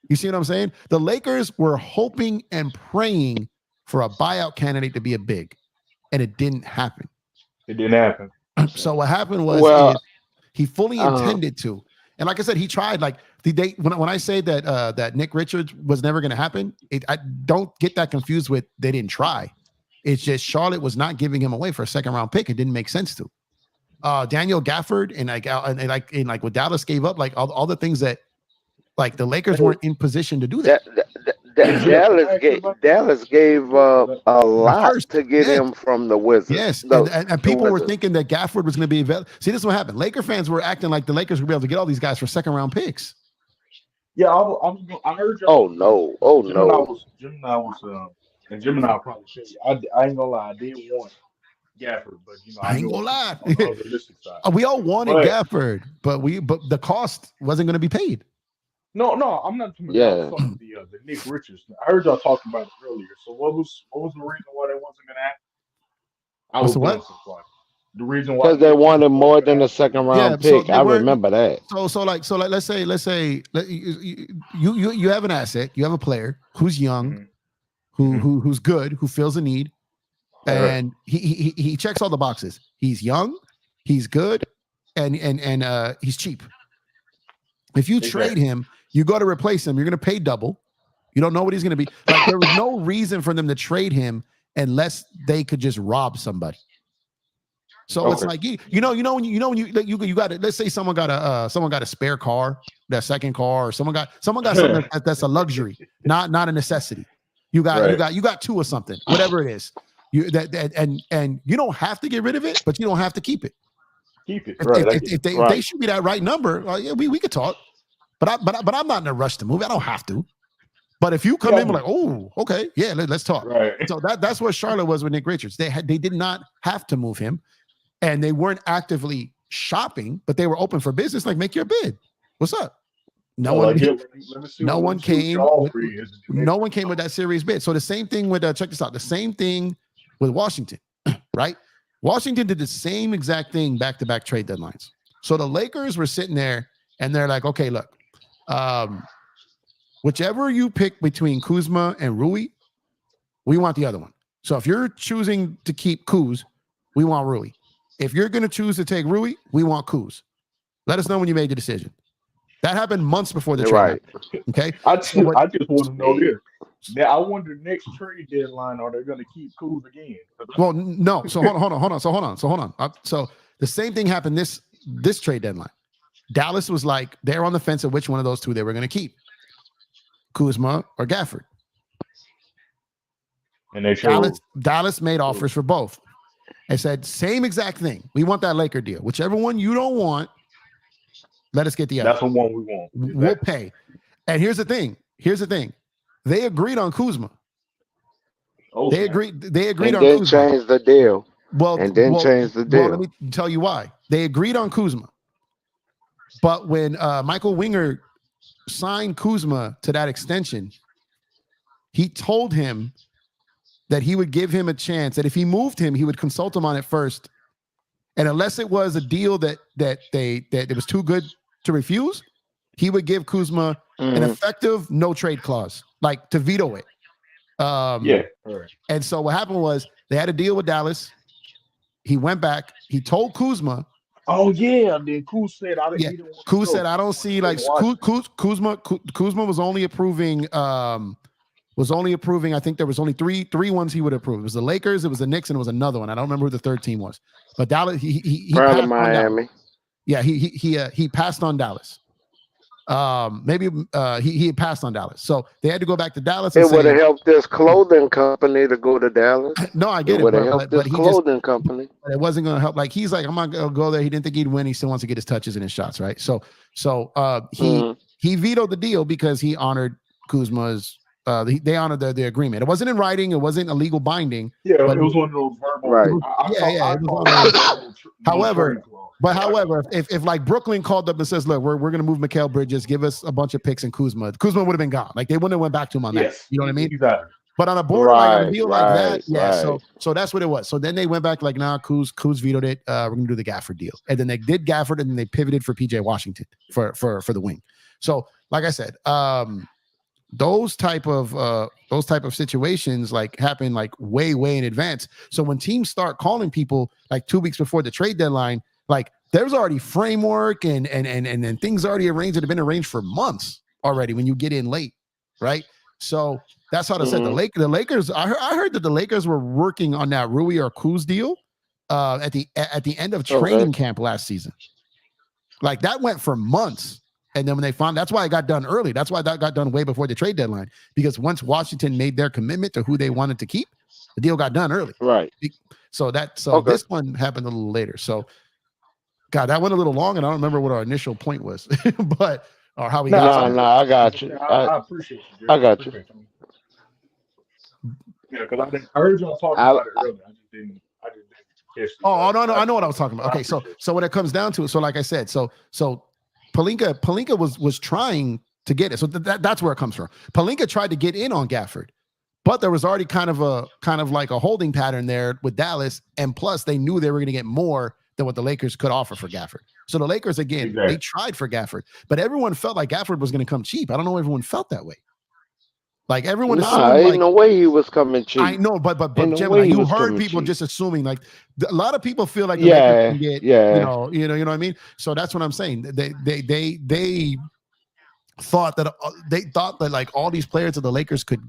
You see what I'm saying? The Lakers were hoping and praying for a buyout candidate to be a big, and it didn't happen. It didn't happen. So what happened was he fully intended to. And like I said, he tried. Like when I say that Nick Richards was never going to happen, I don't get that confused with they didn't try. It's just Charlotte was not giving him away for a second round pick. It didn't make sense to. Daniel Gafford and what Dallas gave up, like all the things that like the Lakers weren't in position to do that. Dallas gave a lot to get him from the Wizards. Yes, and people were thinking that Gafford was going to be available. See, this is what happened. Laker fans were acting like the Lakers would be able to get all these guys for second round picks. Yeah, I heard you. Oh no! And Gemini will probably say, I ain't gonna lie, I did want Gafford, but I ain't gonna lie. On the realistic side. We all wanted Gafford, but the cost wasn't going to be paid. No, I'm not talking about the Nick Richards. I heard y'all talking about it earlier. So what was the reason why that wasn't going to happen? What? The reason why because they wanted more than a second round pick. I remember that. So let's say you have an asset, you have a player who's young, who's good, who feels a need, and he checks all the boxes. He's young, he's good, and he's cheap. If you trade him, you go to replace him, you're going to pay double. You don't know what he's going to be. Like there was no reason for them to trade him unless they could just rob somebody. So it's like you know when you got it. Let's say someone got a spare car, that second car, or someone got something that's a luxury, not a necessity. You got two or something, whatever it is. And you don't have to get rid of it, but you don't have to keep it. Keep it. If they shoot me that right number, yeah, we could talk. But I'm not in a rush to move. I don't have to. But if you come in like, oh, okay, yeah, let's talk. Right. So that's what Charlotte was with Nick Richards. They did not have to move him, and they weren't actively shopping, but they were open for business. Like, make your bid. What's up? No one came with that serious bid. So the same thing with check this out. The same thing with Washington, right? Washington did the same exact thing back-to-back trade deadlines. So the Lakers were sitting there and they're like, okay, look, whichever you pick between Kuzma and Rui, we want the other one. So if you're choosing to keep Kuz, we want Rui. If you're going to choose to take Rui, we want Kuz. Let us know when you made the decision. That happened months before the trade. Right. Okay. I just want to know this. Now, I wonder next trade deadline, are they going to keep Kuz again? Well, no. So hold on. So the same thing happened this trade deadline. Dallas was like, they're on the fence of which one of those two they were going to keep, Kuzma or Gafford. And they chose. Dallas made offers for both. They said, same exact thing. We want that Laker deal. Whichever one you don't want, let us get the other. That's the one we want. Exactly. We'll pay. And here's the thing. They agreed on Kuzma. They agreed on Kuzma. And then changed the deal. Change the deal. Well, let me tell you why. They agreed on Kuzma. But when Michael Winger signed Kuzma to that extension, he told him that he would give him a chance, that if he moved him, he would consult him on it first. And unless it was a deal that it was too good to refuse, he would give Kuzma an effective no trade clause, like to veto it. And so what happened was they had a deal with Dallas. He went back. He told Kuzma. Oh yeah, then Kuz said Kuz said I don't see like Kuzma was only approving. I think there was only three ones he would approve. It was the Lakers, it was the Knicks, and it was another one. I don't remember who the third team was. But Dallas, he passed on Miami. Yeah, he passed on Dallas. He had passed on Dallas. So they had to go back to Dallas. It would have helped this clothing company to go to Dallas. No, I get it. Would have helped this clothing company. But it wasn't going to help. Like he's like, I'm not going to go there. He didn't think he'd win. He still wants to get his touches and his shots, right? So he vetoed the deal because he honored Kuzma's. They honored the agreement. It wasn't in writing. It wasn't a legal binding. Yeah, it was one of those verbal. Right. However, if like Brooklyn called up and says, "Look, we're going to move Mikal Bridges, give us a bunch of picks and Kuzma would have been gone. Like they wouldn't have went back to him on that. You know what I mean? Exactly. But on a board like a deal like that, So that's what it was. So then they went back like, nah, Kuz vetoed it. We're going to do the Gafford deal, and then they did Gafford, and then they pivoted for PJ Washington for the wing. So like I said, those type of situations like happen like way in advance. So when teams start calling people like 2 weeks before the trade deadline, like there's already framework and things already arranged that have been arranged for months already when you get in late, right? So that's how they said the Lakers. I heard that the Lakers were working on that Rui or Kuz deal at the end of training camp last season. Like that went for months. And then when they found, that's why it got done early. That's why that got done way before the trade deadline. Because once Washington made their commitment to who they wanted to keep, the deal got done early. Right. So this one happened a little later. So, God, that went a little long, and I don't remember what our initial point was, or how we got. No, I got you. I appreciate you. I got you. Yeah, because I heard y'all talking about it earlier. I just didn't catch it. Oh no, I know what I was talking about. Okay, so when it comes down to it, so like I said, so Pelinka was trying to get it. So that's where it comes from. Pelinka tried to get in on Gafford, but there was already kind of like a holding pattern there with Dallas. And plus they knew they were going to get more than what the Lakers could offer for Gafford. So the Lakers, again, they tried for Gafford, but everyone felt like Gafford was going to come cheap. I don't know if everyone felt that way. Like everyone, ain't no way he was coming cheap. I know, but Jim, like, you heard people just assuming like a lot of people feel like the Lakers can get, you know what I mean. So that's what I'm saying. They thought that like all these players that the Lakers could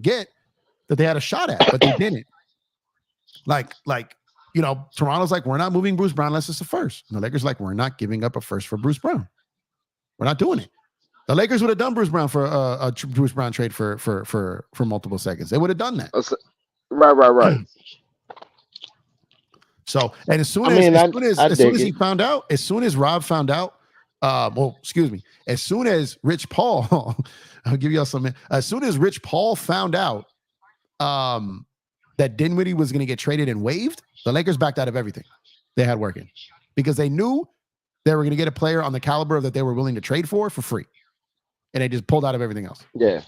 get that they had a shot at, but they didn't. Like, Toronto's like, we're not moving Bruce Brown unless it's a first. And the Lakers like, we're not giving up a first for Bruce Brown. We're not doing it. The Lakers would have done Bruce Brown for a Bruce Brown trade for multiple seconds. They would have done that. Right. So, and as soon as he found out, as soon as Rob found out, as soon as Rich Paul, I'll give y'all some. As soon as Rich Paul found out that Dinwiddie was going to get traded and waived, the Lakers backed out of everything they had working because they knew they were going to get a player on the caliber that they were willing to trade for free, and they just pulled out of everything else. Yeah.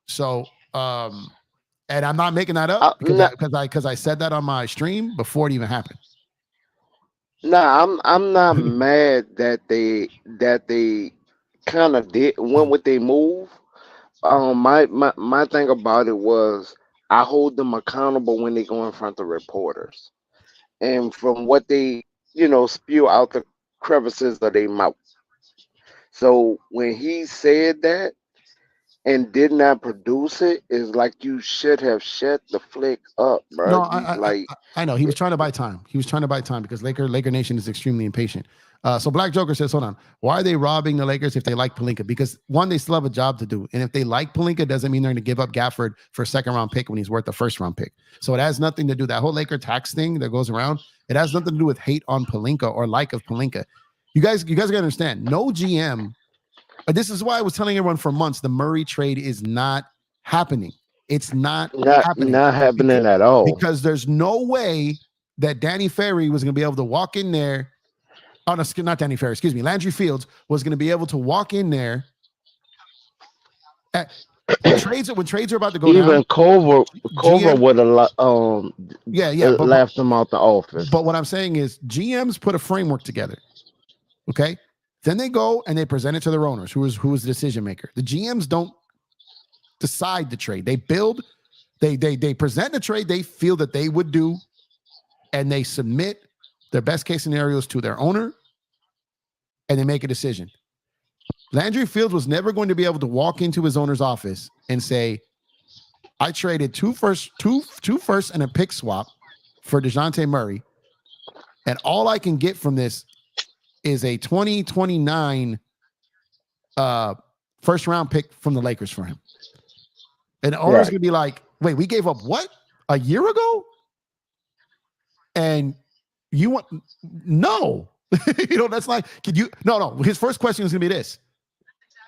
So, and I'm not making that up because I said that on my stream before it even happened. No, I'm not mad that they kind of went with their move. My thing about it was I hold them accountable when they go in front of reporters, and from what they spew out the crevices of their mouth. So when he said that and did not produce it, is like you should have shut the flick up, bro. No, I know he was trying to buy time. He was trying to buy time because Laker Nation is extremely impatient. So Black Joker says, hold on, why are they robbing the Lakers if they like Pelinka? Because one, they still have a job to do, and if they like Pelinka, doesn't mean they're going to give up Gafford for a second-round pick when he's worth a first-round pick. So it has nothing to do. That whole Laker tax thing that goes around, it has nothing to do with hate on Pelinka or like of Pelinka. You guys gotta understand. No GM. This is why I was telling everyone for months the Murray trade is not happening. It's not happening. Not happening at all. Because there's no way that Danny Ferry was going to be able to walk in there. Oh, no, not Danny Ferry. Excuse me. Landry Fields was going to be able to walk in there. When trades are about to go down. Even Culver would have left him out the office. But what I'm saying is GMs put a framework together. Okay. Then they go and they present it to their owners, who is the decision maker. The GMs don't decide the trade. They build, they present the trade they feel that they would do, and they submit their best case scenarios to their owner, and they make a decision. Landry Fields was never going to be able to walk into his owner's office and say, I traded two firsts and a pick swap for DeJounte Murray, and all I can get from this is a 2029 first round pick from the Lakers for him. And the owner's gonna be like, wait, we gave up what? A year ago? And you want no. That's like, no. His first question is gonna be this.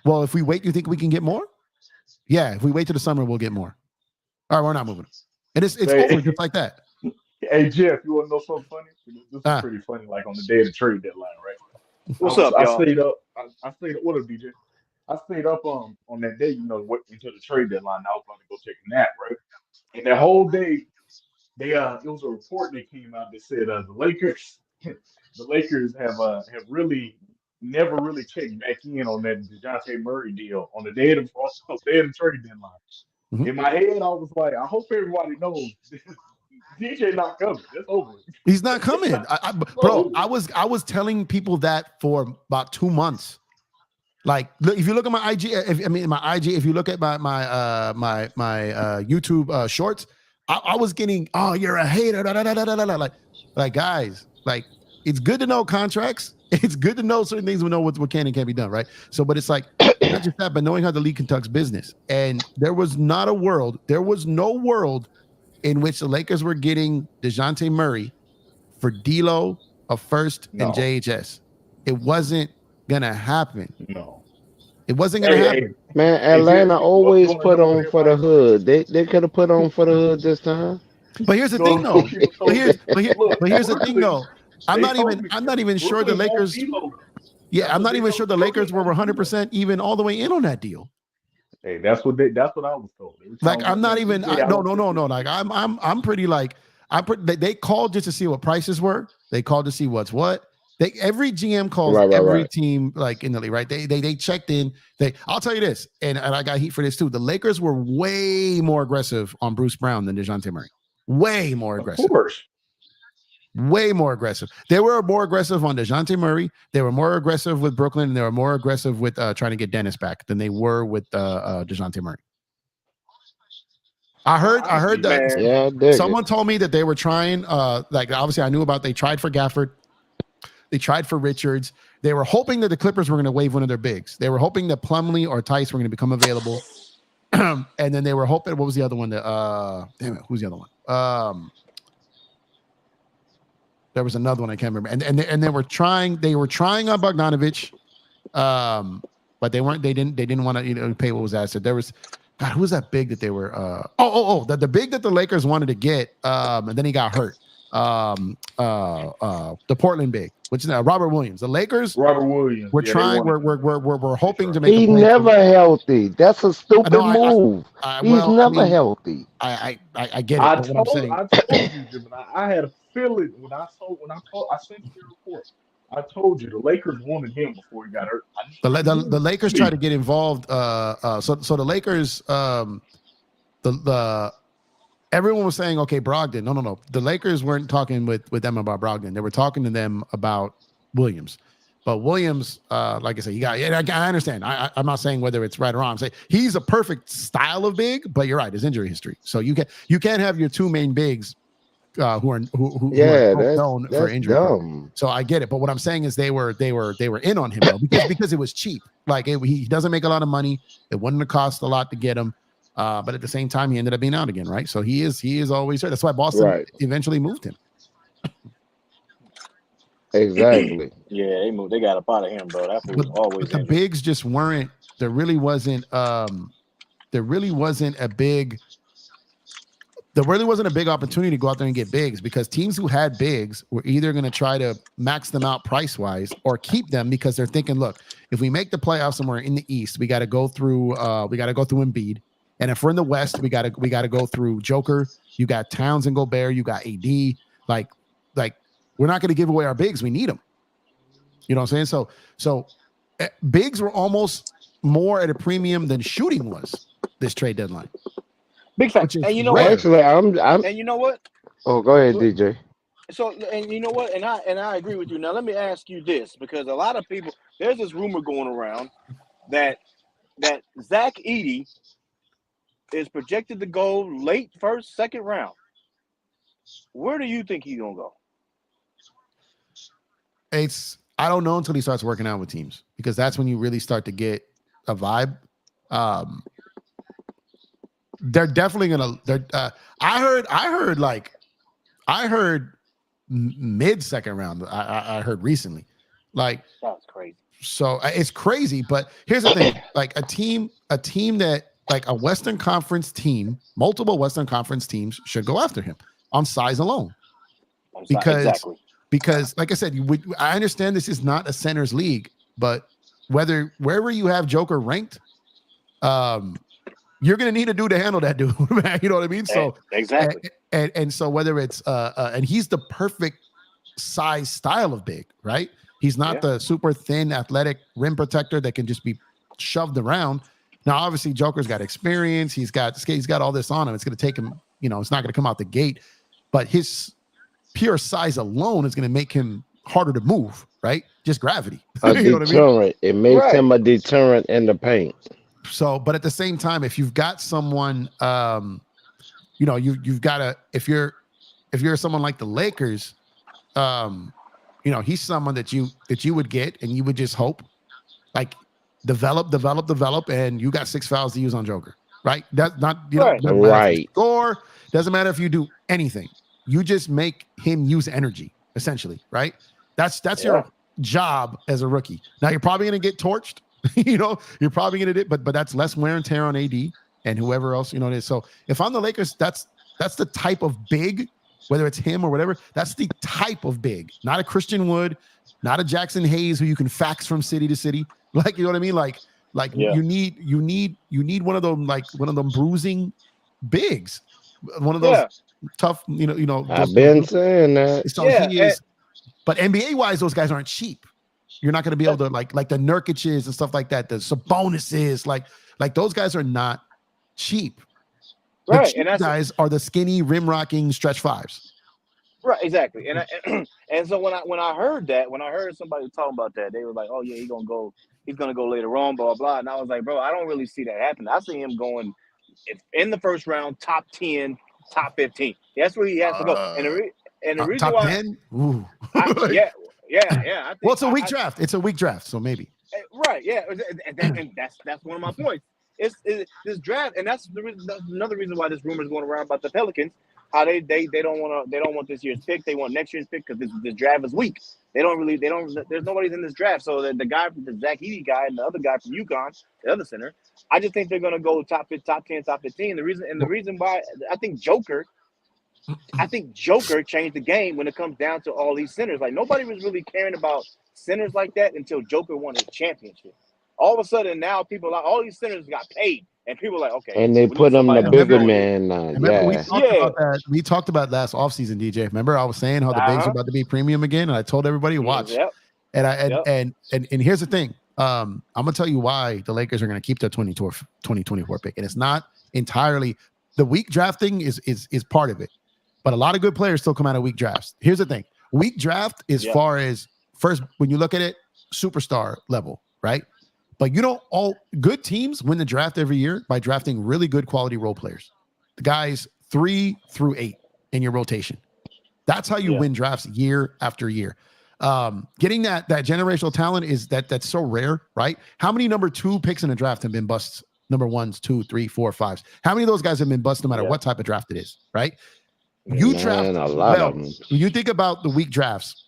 Well, if we wait, you think we can get more? Yeah, if we wait till the summer, we'll get more. All right, we're not moving. And it's over just like that. Hey Jeff, you want to know something funny? This is pretty funny. Like on the day of the trade deadline, right? What's up, y'all? I stayed up. What up, DJ? I stayed up on that day. Until the trade deadline. I was about to go take a nap, right? And that whole day, it was a report that came out that said the Lakers have really never really checked back in on that DeJounte Murray deal on the day of the trade deadline. Mm-hmm. In my head, I was like, I hope everybody knows. DJ not coming. That's over. He's not coming, bro. I was telling people that for about 2 months. Like, if you look at my IG, if you look at my YouTube shorts, I was getting, oh, you're a hater, like guys, like it's good to know contracts. It's good to know certain things. We know what can and can't be done, right? So, but it's like not just that, but knowing how the league conducts business. And there was no world in which the Lakers were getting DeJounte Murray for D'Lo, a first, and JHS. It wasn't gonna happen. No, it wasn't gonna happen. Man, Atlanta always put on for the hood. They could have put on for the hood this time. But here's the thing, though. But here's the thing, though. I'm not even sure the Lakers. Yeah, I'm not even sure the Lakers were 100% even all the way in on that deal. Hey, that's what I was told. Like, I'm not even. No. Like, I'm pretty like. They called just to see what prices were. They called to see what's what. Every GM calls every team like in the league, right? They checked in. I'll tell you this, and I got heat for this too. The Lakers were way more aggressive on Bruce Brown than DeJounte Murray. Way more aggressive. Of course. Way more aggressive. They were more aggressive on DeJounte Murray. They were more aggressive with Brooklyn, and they were more aggressive with trying to get Dennis back than they were with DeJounte Murray. I heard that Man. Yeah, I dig someone it. told me that they were trying. Like obviously, I knew about. They tried for Gafford. They tried for Richards. They were hoping that the Clippers were going to waive one of their bigs. They were hoping that Plumlee or Tice were going to become available. And then they were hoping. What was the other one? Damn it, who's the other one? There was another one I can't remember. And they were trying. They were trying on Bogdanovich, but they weren't. They didn't want to pay what was asked. There was. God, who was that big that they were? The big that the Lakers wanted to get, and then he got hurt. The Portland big, which is Robert Williams. The Lakers, Robert Williams. We're Yeah, trying. We're hoping to make. He a play never healthy. That's a stupid No, move. He's never healthy. I get it. I But what I'm saying, told you, Jim, I had a feeling when I sent you the report. I told you the Lakers wanted him before he got hurt. the Lakers try to get involved. So the Lakers, everyone was saying, okay, Brogdon. No. The Lakers weren't talking with them about Brogdon. They were talking to them about Williams. But Williams, like I said, I understand. I'm not saying whether it's right or wrong. I'm saying he's a perfect style of big, but you're right, his injury history. So you can't have your two main bigs who are known for injury. Dumb. So I get it. But what I'm saying is they were in on him though, because it was cheap. Like he doesn't make a lot of money. It wouldn't have cost a lot to get him. But at the same time, he ended up being out again, right? So he is always hurt. That's why Boston eventually moved him. Exactly. Yeah, they moved. They got up out of him, bro. That was always but the bigs just weren't. There really wasn't a big. There really wasn't a big opportunity to go out there and get bigs because teams who had bigs were either going to try to max them out price wise or keep them because they're thinking, look, if we make the playoffs somewhere in the East, we got to go through Embiid. And if we're in the West, we got to go through Joker. You got Towns and Gobert. You got AD. Like we're not going to give away our bigs. We need them. You know what I'm saying? So bigs were almost more at a premium than shooting was this trade deadline. Big fact. And you know what? what? Actually, And you know what? Oh, go ahead, DJ. So, and you know what? And I agree with you. Now, let me ask you this, because a lot of people, there's this rumor going around that Zach Edey is projected to go late first, second round. Where do you think he's gonna go? I don't know until he starts working out with teams because that's when you really start to get a vibe. They're definitely gonna. I heard mid second round. I heard recently, like that's crazy. So it's crazy, but here's the thing: like a team that like a Western Conference team, multiple Western Conference teams should go after him on size alone, because like I said, I understand this is not a centers league, but wherever you have Joker ranked, you're going to need a dude to handle that dude, man. You know what I mean? So exactly. And so whether it's and he's the perfect size style of big, right? He's not the super thin athletic rim protector that can just be shoved around. Now, obviously, Joker's got experience. He's got all this on him. It's going to take him, it's not going to come out the gate, but his pure size alone is going to make him harder to move, right? Just gravity. A You know what I mean? deterrent. It makes him a deterrent in the paint. So, but at the same time, if you've got someone, you've got to, if you're someone like the Lakers, he's someone that you would get and you would just hope, like develop, and you got 6 fouls to use on Joker, right? That's not doesn't matter if you score, doesn't matter if you do anything. You just make him use energy, essentially, right? That's your job as a rookie. Now you're probably going to get torched. You're probably going to do, but that's less wear and tear on AD and whoever else, it is. So if I'm the Lakers, that's the type of big, whether it's him or whatever, that's the type of big, not a Christian Wood, not a Jackson Hayes who you can fax from city to city. Like, you know what I mean? You need one of them bruising bigs, one of those tough, I've been saying that. So he is, but NBA wise, those guys aren't cheap. You're not going to be able to like the Nurkic's and stuff like that. The Sabonis's, like those guys are not cheap. Right, the cheap guys are the skinny rim rocking stretch fives. Right, exactly. And so when I heard somebody talking about that, they were like, "Oh yeah, he's gonna go later on, blah blah." And I was like, "Bro, I don't really see that happening. I see him going if in the first round, top 10, top 15. That's where he has to go. And the reason top why 10? Ooh. yeah. I think Well, it's a weak draft. It's a weak draft, so maybe. Right, yeah, and that's one of my points. It's this draft, and that's another reason why this rumor is going around about the Pelicans. How they don't want this year's pick. They want next year's pick because this draft is weak. There's nobody's in this draft. So the guy, the Zach Edey guy, and the other guy from UConn, the other center, I just think they're going to go top 10, top 15. The reason why I think Joker changed the game when it comes down to all these centers. Like nobody was really caring about centers like that until Joker won his championship. All of a sudden now all these centers got paid. And people are like, okay. And they put them the bigger man. We talked about last offseason, DJ. Remember, I was saying how the bigs are about to be premium again, and I told everybody watch. Yep. And here's the thing. I'm gonna tell you why the Lakers are gonna keep their 2024 pick, and it's not entirely the weak drafting is part of it, but a lot of good players still come out of weak drafts. Here's the thing: weak draft as far as first when you look at it, superstar level, right? But all good teams win the draft every year by drafting really good quality role players. The guys 3 through 8 in your rotation. That's how you win drafts year after year. Getting that generational talent that's so rare, right? How many number 2 picks in a draft have been busts? Number 1s, 2, 3, 4, 5s. How many of those guys have been bust no matter what type of draft it is, right? You draft a lot of them. When you think about the weak drafts,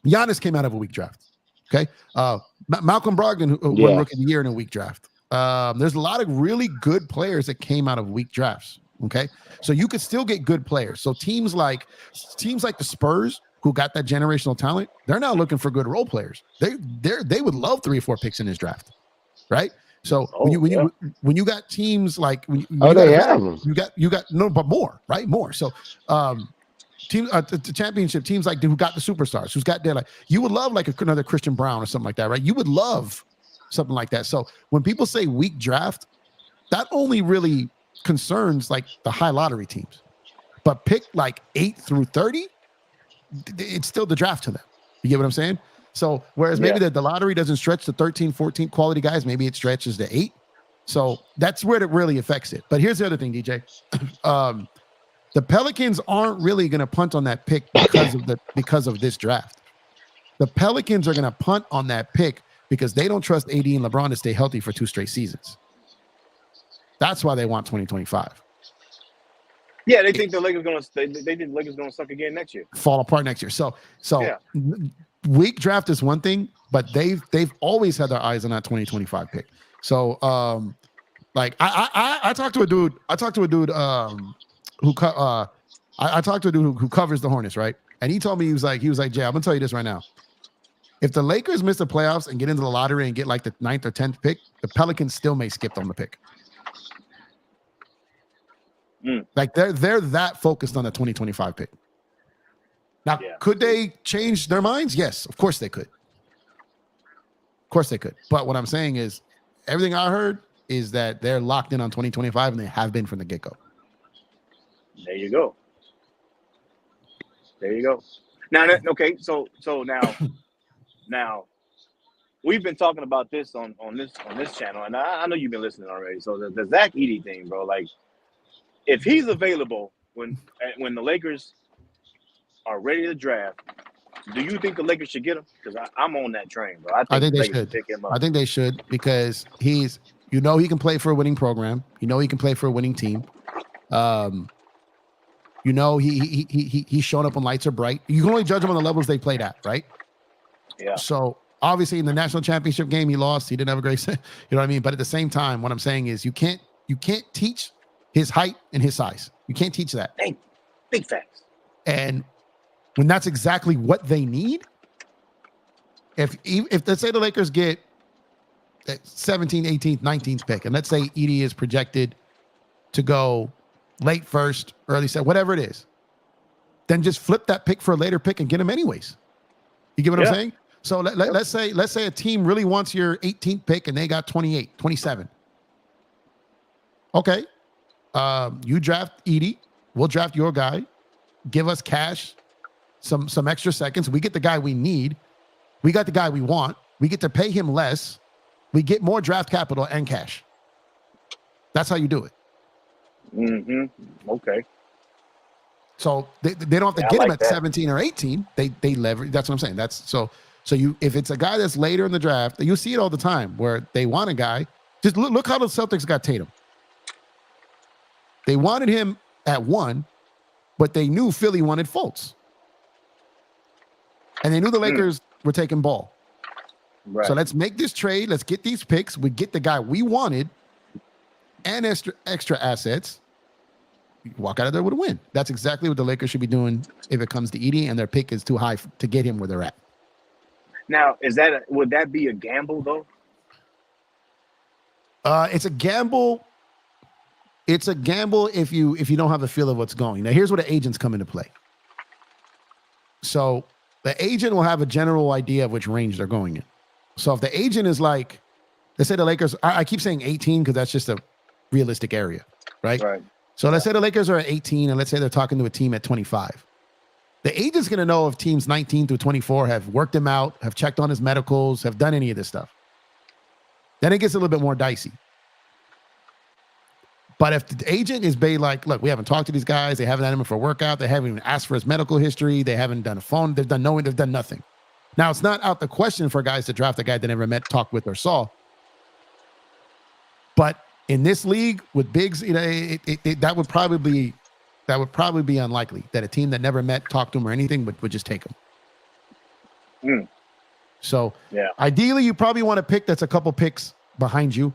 Giannis came out of a weak draft. Okay. Malcolm Brogdon who won Rookie of the Year in a weak draft. There's a lot of really good players that came out of weak drafts. Okay. So you could still get good players. So teams like the Spurs who got that generational talent, they're now looking for good role players. They would love 3 or 4 picks in this draft. Right. So when you got teams like you got no, but more, right? More. So the championship teams like who got the superstars, who's got there, like you would love like another Christian Brown or something like that, right? You would love something like that. So when people say weak draft, that only really concerns like the high lottery teams. But pick like 8 through 30, it's still the draft to them. You get what I'm saying? So whereas maybe the lottery doesn't stretch to 13, 14 quality guys, maybe it stretches to 8. So that's where it really affects it. But here's the other thing, DJ. The Pelicans aren't really going to punt on that pick because of this draft. The Pelicans are going to punt on that pick because they don't trust AD and LeBron to stay healthy for 2 straight seasons. That's why they want 2025. Yeah, they think the Lakers going to. They think the Lakers going to suck again next year. Fall apart next year. So weak draft is one thing, but they've always had their eyes on that 2025 pick. So like I talked to a dude. I talked to a dude who covers the Hornets, right? And he told me he was like, Jay, I'm gonna tell you this right now. If the Lakers miss the playoffs and get into the lottery and get like the 9th or 10th pick, the Pelicans still may skip on the pick. Like they're that focused on the 2025 pick. Now, could they change their minds? Yes, of course they could. Of course they could. But what I'm saying is, everything I heard is that they're locked in on 2025, and they have been from the get-go. There you go. Now, okay, so now we've been talking about this on this channel, and I know you've been listening already. So the Zach Edey thing, bro, like if he's available when the Lakers are ready to draft, do you think the Lakers should get him? Because I'm on that train, bro. I think they should. Pick him up. I think they should because he can play for a winning program. He can play for a winning team. He's shown up when lights are bright. You can only judge him on the levels they played at, right? Yeah. So obviously in the national championship game, he lost. He didn't have a great, you know what I mean? But at the same time, what I'm saying is you can't teach his height and his size. You can't teach that. Big facts. And when that's exactly what they need, if let's say the Lakers get 17th, 18th, 19th pick, and let's say Edey is projected to go late first, early second, whatever it is, then just flip that pick for a later pick and get him anyways. You get what I'm saying? So let's say a team really wants your 18th pick and they got 28, 27. Okay. You draft Edey. We'll draft your guy. Give us cash, some extra seconds. We get the guy we need. We got the guy we want. We get to pay him less. We get more draft capital and cash. That's how you do it. Mm-hmm. Okay. So they don't have to Yeah, I get him like at that. 17 or 18. They leverage. That's what I'm saying. That's so you if it's a guy that's later in the draft, you see it all the time where they want a guy. Just look how the Celtics got Tatum. They wanted him at 1, but they knew Philly wanted Fultz. And they knew the Lakers were taking Ball. Right. So let's make this trade. Let's get these picks. We get the guy we wanted and extra assets. Walk out of there with a win. That's exactly what the Lakers should be doing if it comes to Edie, and their pick is too high to get him where they're at. Now, would that be a gamble though? It's a gamble. It's a gamble if you don't have a feel of what's going. Now, here's where the agents come into play. So the agent will have a general idea of which range they're going in. So if the agent is like, let's say the Lakers, I keep saying 18 because that's just a realistic area, right? Right. So let's say the Lakers are at 18, and let's say they're talking to a team at 25. The agent's going to know if teams 19 through 24 have worked him out, have checked on his medicals, have done any of this stuff. Then it gets a little bit more dicey. But if the agent is like, look, we haven't talked to these guys, they haven't had him for a workout, they haven't even asked for his medical history, they haven't done a phone, they've done nothing. Now, it's not out the question for guys to draft a guy they never met, talked with, or saw. But in this league with bigs, that would probably be unlikely that a team that never met, talked to him, or anything would just take him. So ideally, you probably want a pick that's a couple picks behind you,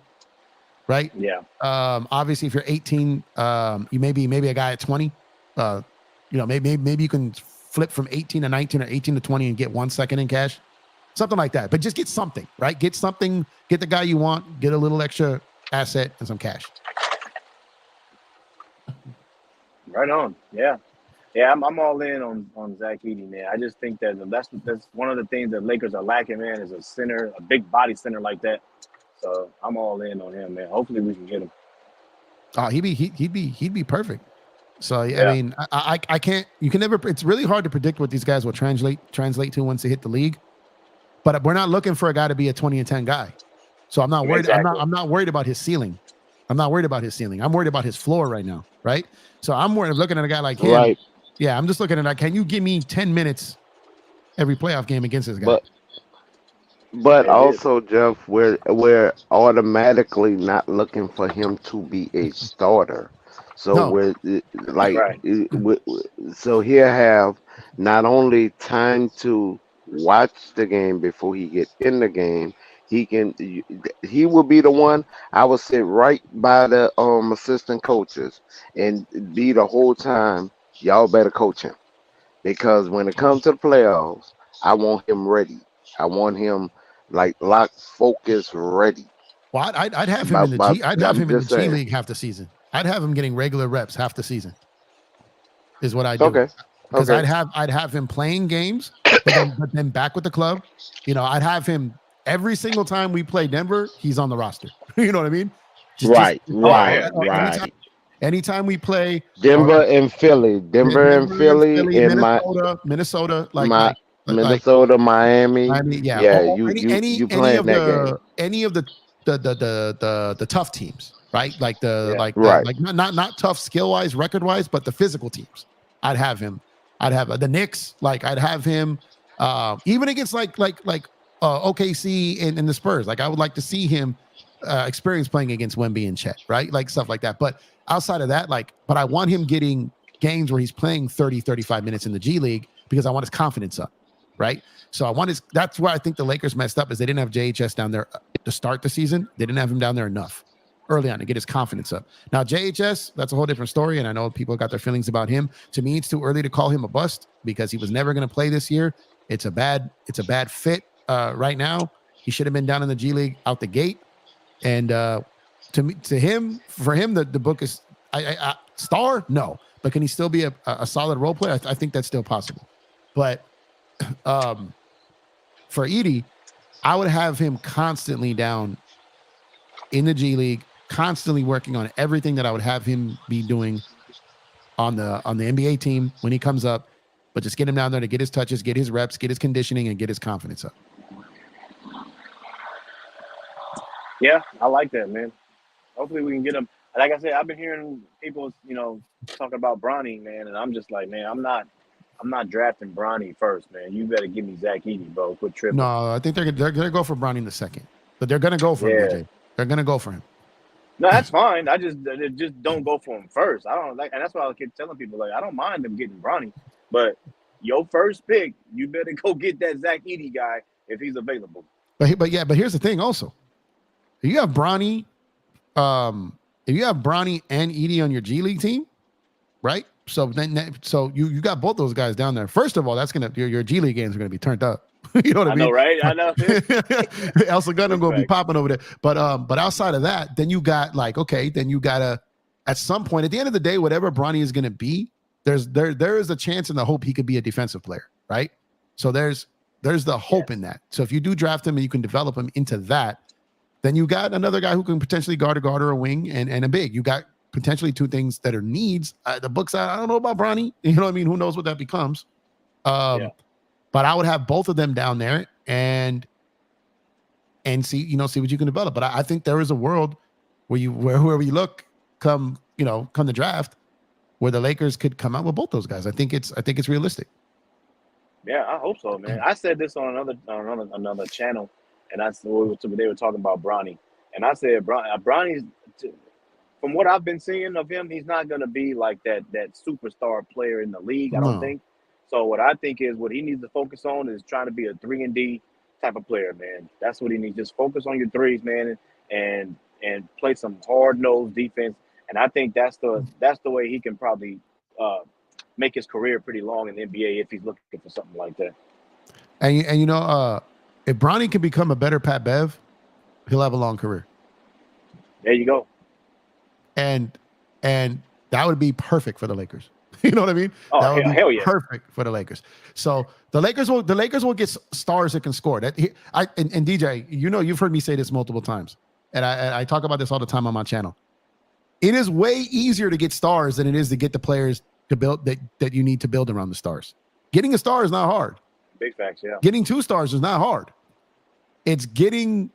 right? Yeah. Obviously, if you're 18, you maybe a guy at 20. Maybe you can flip from 18 to 19 or 18 to 20 and get 1 second in cash, something like that. But just get something, right? Get something. Get the guy you want. Get a little extra asset and some cash. Right on. Yeah. I'm all in on Zach Edey, man. I just think that that's one of the things that Lakers are lacking, man, is a center, a big body center like that. So I'm all in on him, man. Hopefully we can get him. Oh, he'd be perfect. So I mean, I can't. You can never. It's really hard to predict what these guys will translate to once they hit the league. But we're not looking for a guy to be a 20-10 guy. So I'm not worried. Exactly. I'm not worried about his ceiling. I'm worried about his floor right now. Right. So I'm worried looking at a guy like him. Right. Yeah, I'm just looking at can you give me 10 minutes every playoff game against this guy? But also, Jeff, we're automatically not looking for him to be a starter. So we're like, so he'll have not only time to watch the game before he get in the game. He will be the one. I will sit right by the assistant coaches and be the whole time. Y'all better coach him, because when it comes to the playoffs, I want him ready. I want him like locked, focused, ready. Well, I'd have him in the G. I'd have him in the G League half the season. I'd have him getting regular reps half the season. Is what I do. Okay. Because I'd have him playing games, but then back with the club. I'd have him every single time we play Denver. He's on the roster. You know what I mean? Right. Anytime we play Denver and Philly, and Minnesota, Minnesota, Miami. Yeah. You playing that game. Any of the tough teams, right? Like not tough skill wise, record wise, but the physical teams. I'd have him. I'd have the Knicks. I'd have him. Even against OKC and the Spurs. I would like to see him experience playing against Wemby and Chet, right? Stuff like that. But outside of that, but I want him getting games where he's playing 30, 35 minutes in the G League because I want his confidence up, right? So that's where I think the Lakers messed up, is they didn't have JHS down there to start the season. They didn't have him down there enough early on to get his confidence up. Now, JHS, that's a whole different story, and I know people got their feelings about him. To me, it's too early to call him a bust because he was never going to play this year. It's a bad fit right now. He should have been down in the G League out the gate. And for him, the book is star, no. But can he still be a solid role player? I think that's still possible. But for Edey, I would have him constantly down in the G League, constantly working on everything that I would have him be doing on the NBA team when he comes up. But just get him down there to get his touches, get his reps, get his conditioning, and get his confidence up. Yeah, I like that, man. Hopefully we can get him. like I said, I've been hearing people, talking about Bronny, man, and I'm just like, man, I'm not drafting Bronny first, man. You better give me Zach Edey, bro. Quit tripping. No, I think they're gonna go for Bronny in the second, but they're gonna go for him, Yeah. DJ. They're gonna go for him. No, that's fine. I just don't go for him first. I don't like, and that's why I keep telling people, like, I don't mind them getting Bronny, but your first pick, you better go get that Zach Edey guy if he's available. But here's the thing also. If you have Bronny, and Edey on your G League team, right? So then you got both those guys down there. First of all, that's gonna your G League games are gonna be turned up. You know what I mean? I know, right? I know. El Segundo gonna be popping over there. But outside of that, then you got then you gotta at some point at the end of the day, whatever Bronny is gonna be, there is a chance and the hope he could be a defensive player, right? So there's the hope in that. So if you do draft him and you can develop him into that, then you got another guy who can potentially guard or a wing and a big. You got potentially two things that are needs. The book side, I don't know about Bronny. You know what I mean? Who knows what that becomes? But I would have both of them down there and see what you can develop. But I think there is a world where whoever you look come the draft, where the Lakers could come out with both those guys. I think it's realistic. Yeah, I hope so, man. I said this on another channel, and they were talking about Bronny, and I said Bronny's, from what I've been seeing of him, he's not going to be like that superstar player in the league. I don't think. So what I think is what he needs to focus on is trying to be a 3-and-D type of player, man. That's what he needs. Just focus on your threes, man, and play some hard-nosed defense. And I think that's the way he can probably make his career pretty long in the NBA if he's looking for something like that. And if Bronny can become a better Pat Bev, he'll have a long career. There you go. And that would be perfect for the Lakers. You know what I mean? Oh, that would be hell yeah. Perfect for the Lakers. So the Lakers will get stars that can score. And DJ, you've heard me say this multiple times, and I talk about this all the time on my channel. It is way easier to get stars than it is to get the players to build that you need to build around the stars. Getting a star is not hard. Big facts, yeah. Getting 2 stars is not hard. It's building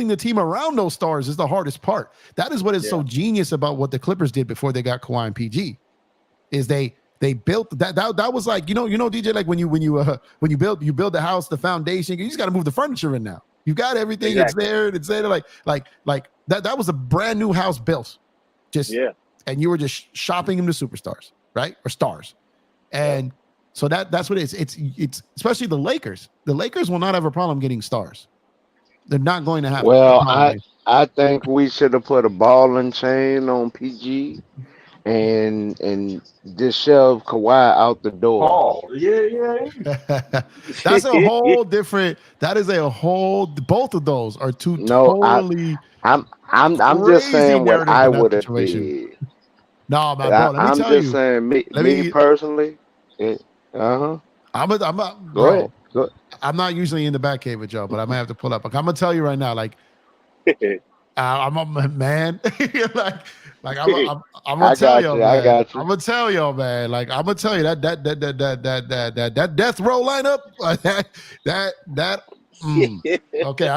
the team around those stars is the hardest part. That is what is so genius about what the Clippers did before they got Kawhi and PG. Is they built that was like DJ, like when you build the house, the foundation, you just got to move the furniture in now. You got everything. Exactly. It's there like that was a brand new house built, and you were just shopping them to superstars, right, or stars, and so that's what it is. It's especially the Lakers. The Lakers will not have a problem getting stars. They're not going to have. Well, I think we should have put a ball and chain on PG. And just shove Kawhi out the door. Oh, yeah. That's a whole different. That is a whole. Both of those are two totally. I'm just saying what I would have did. No, man, bro. Let me tell you. I'm just saying me personally. I'm Go ahead. I'm not usually in the back cave with y'all, but I might have to pull up. I'm gonna tell you right now, like. I'm a man. like I'm gonna tell y'all, man. I got you. I'm gonna tell y'all, man. Like I'm gonna tell you that death row lineup. Okay,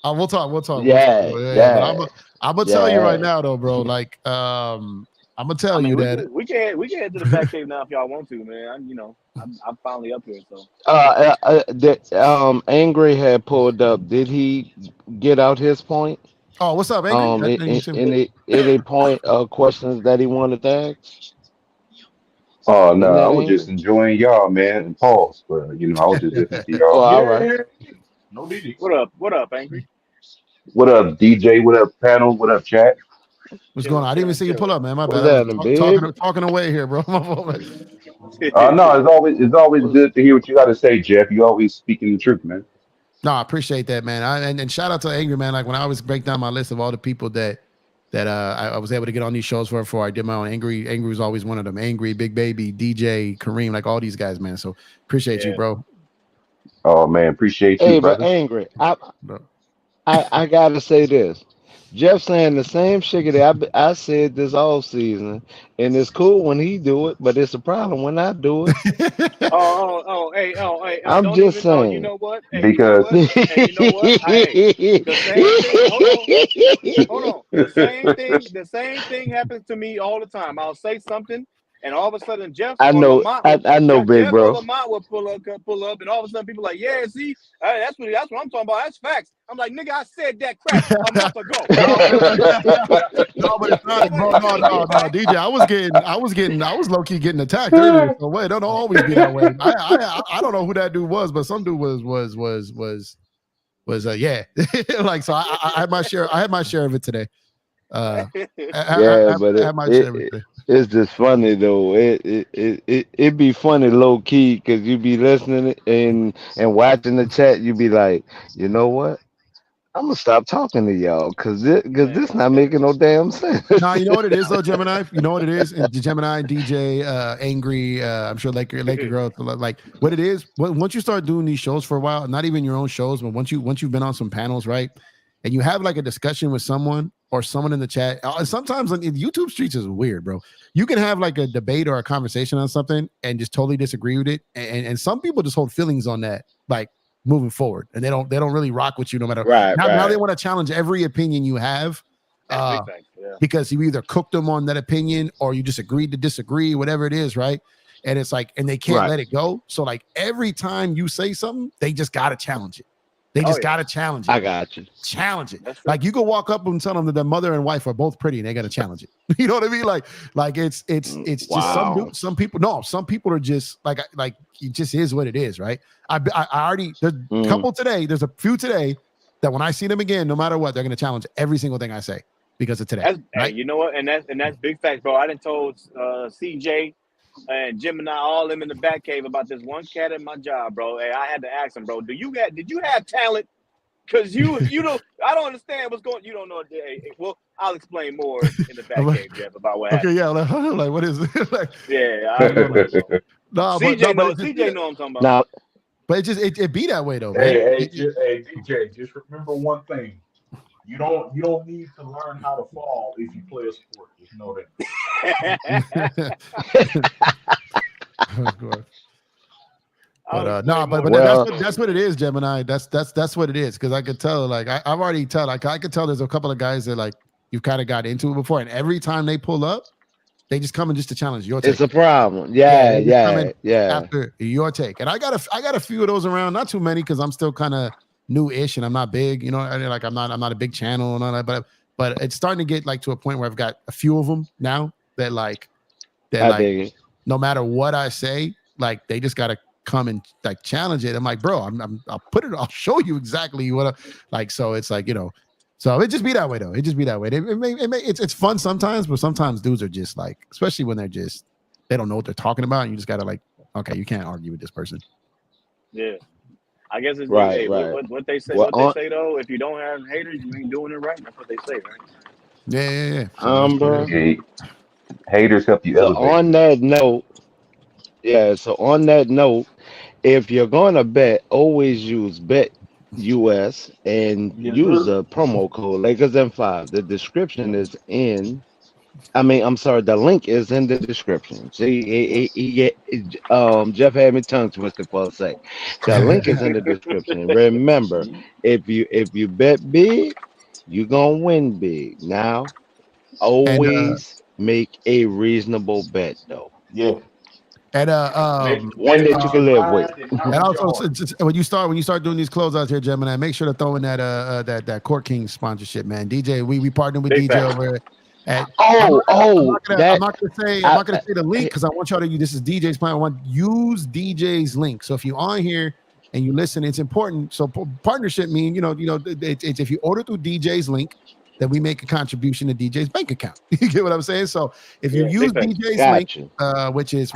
we'll talk. Yeah. I'm gonna tell you right now, though, bro. Like I'm gonna tell you that we can head to the back cave now if y'all want to, man. I'm finally up here, so. Angry had pulled up. Did he get out his point? Oh, what's up, Angry? Any point questions that he wanted to ask? Oh no, I was just enjoying y'all, man, and pause. But I was just listening to y'all. All right. No DD. What up, Angry? What up, DJ? What up, panel? What up, chat? What's going on? I didn't even see you pull up, man. My bad. Talking away here, bro. No, it's always good to hear what you got to say, Jeff. You always speaking the truth, man. No, I appreciate that, man. And shout out to Angry, man. Like when I always break down my list of all the people that I was able to get on these shows for I did my own. Angry was always one of them. Angry, Big Baby, DJ, Kareem, like all these guys, man. So appreciate you, bro. Oh man, appreciate you, brother. But Angry, I gotta say this. Jeff saying the same shit that I said this all season, and it's cool when he do it, but it's a problem when I do it. I'm don't just even. Oh, you saying. know what? Hey, you know Because what? Hey, you know what? Hey, the same thing. Hold on. The same thing happens to me all the time. I'll say something, and all of a sudden, Jeff I or know, Lamont will I know, big Jeff or bro. Lamont will pull up, and all of a sudden, people like, yeah, see, that's what I'm talking about. That's facts. I'm like, nigga, I said that crap a month ago. No, but it's not, bro. No, DJ. I was low key getting attacked earlier. So wait, don't always be that way. I don't know who that dude was, but some dude was yeah. Like so, I had my share. I had my share of it today. Yeah, but I had my share of it today. it's just funny though. It be funny low key because you be listening and watching the chat. You be like, you know what? I'm gonna stop talking to y'all because this not making no damn sense. No, you know what it is though, Gemini. You know what it is, and Gemini, DJ, angry. I'm sure Laker girl. Like what it is. Once you start doing these shows for a while, not even your own shows, but once you've been on some panels, right, and you have like a discussion with someone or someone in the chat. Sometimes on YouTube streets is weird, bro. You can have like a debate or a conversation on something and just totally disagree with it, and some people just hold feelings on that, like moving forward, and they don't really rock with you no matter. Now they want to challenge every opinion you have. Because you either cooked them on that opinion or you just agreed to disagree, whatever it is, right? And it's like, and they can't let it go. So like every time you say something, they just gotta challenge it. They just gotta challenge it. I got you. Challenge it. Like you go walk up and tell them that their mother and wife are both pretty, and they gotta challenge it. You know what I mean? Like it's just some people. No, some people are just like it just is what it is, right? I already there's a couple today. There's a few today that when I see them again, no matter what, they're gonna challenge every single thing I say because of today. Hey, you know what? And that's big facts, bro. I done told CJ and Gemini, all them in the back cave about this one cat at my job, bro. Hey, I had to ask him, bro, did you have talent? Because you don't, I don't understand what's going. You don't know. Well, I'll explain more in the back cave, Jeff, about what happened. Okay, yeah, like what is it? Like, yeah, I don't know. CJ know what I'm talking about. Now, but it be that way though, man. Hey, DJ, just remember one thing. You don't need to learn how to fall if you play a sport. Just know that. But that's what it is, Gemini. That's what it is. Because I could tell, like I've already tell, like I could tell there's a couple of guys that like you've kind of got into it before, and every time they pull up, they just come in just to challenge your take. It's a problem. Yeah. After your take, and I got a few of those around. Not too many because I'm still kind of new-ish and I'm not big. You know, like I'm not a big channel and all that. But it's starting to get like to a point where I've got a few of them now that no matter what I say, like they just gotta come and like challenge it. I'm like, bro, I'll show you exactly what so it's like, you know, so it just be that way though. It just be that way. It's fun sometimes, but sometimes dudes are just like, especially when they don't know what they're talking about, and you just gotta like, okay, you can't argue with this person. Yeah. I guess it's right. What they say. What they say though, if you don't have haters, you ain't doing it right. That's what they say, right? Yeah. Bro. Haters help you elevate. On that note, if you're gonna bet, always use Bet US and use the promo code Lakers5. The description is in. The link is in the description. See, Jeff had me tongue twisted for a sec. The link is in the description. Remember, if you bet big, you're gonna win big. Now, always make a reasonable bet, though. Yeah. And one that you can live with. And also, when you start doing these closeouts here, Gemini, make sure to throw in that Court King sponsorship, man. DJ, we partnered with DJ over at. I'm not gonna say the link because I want y'all to use. This is DJ's plan. I want use DJ's link. So if you're on here and you listen, it's important. So partnership mean it's if you order through DJ's link, then we make a contribution to DJ's bank account. You get what I'm saying? So if you use DJ's link, which is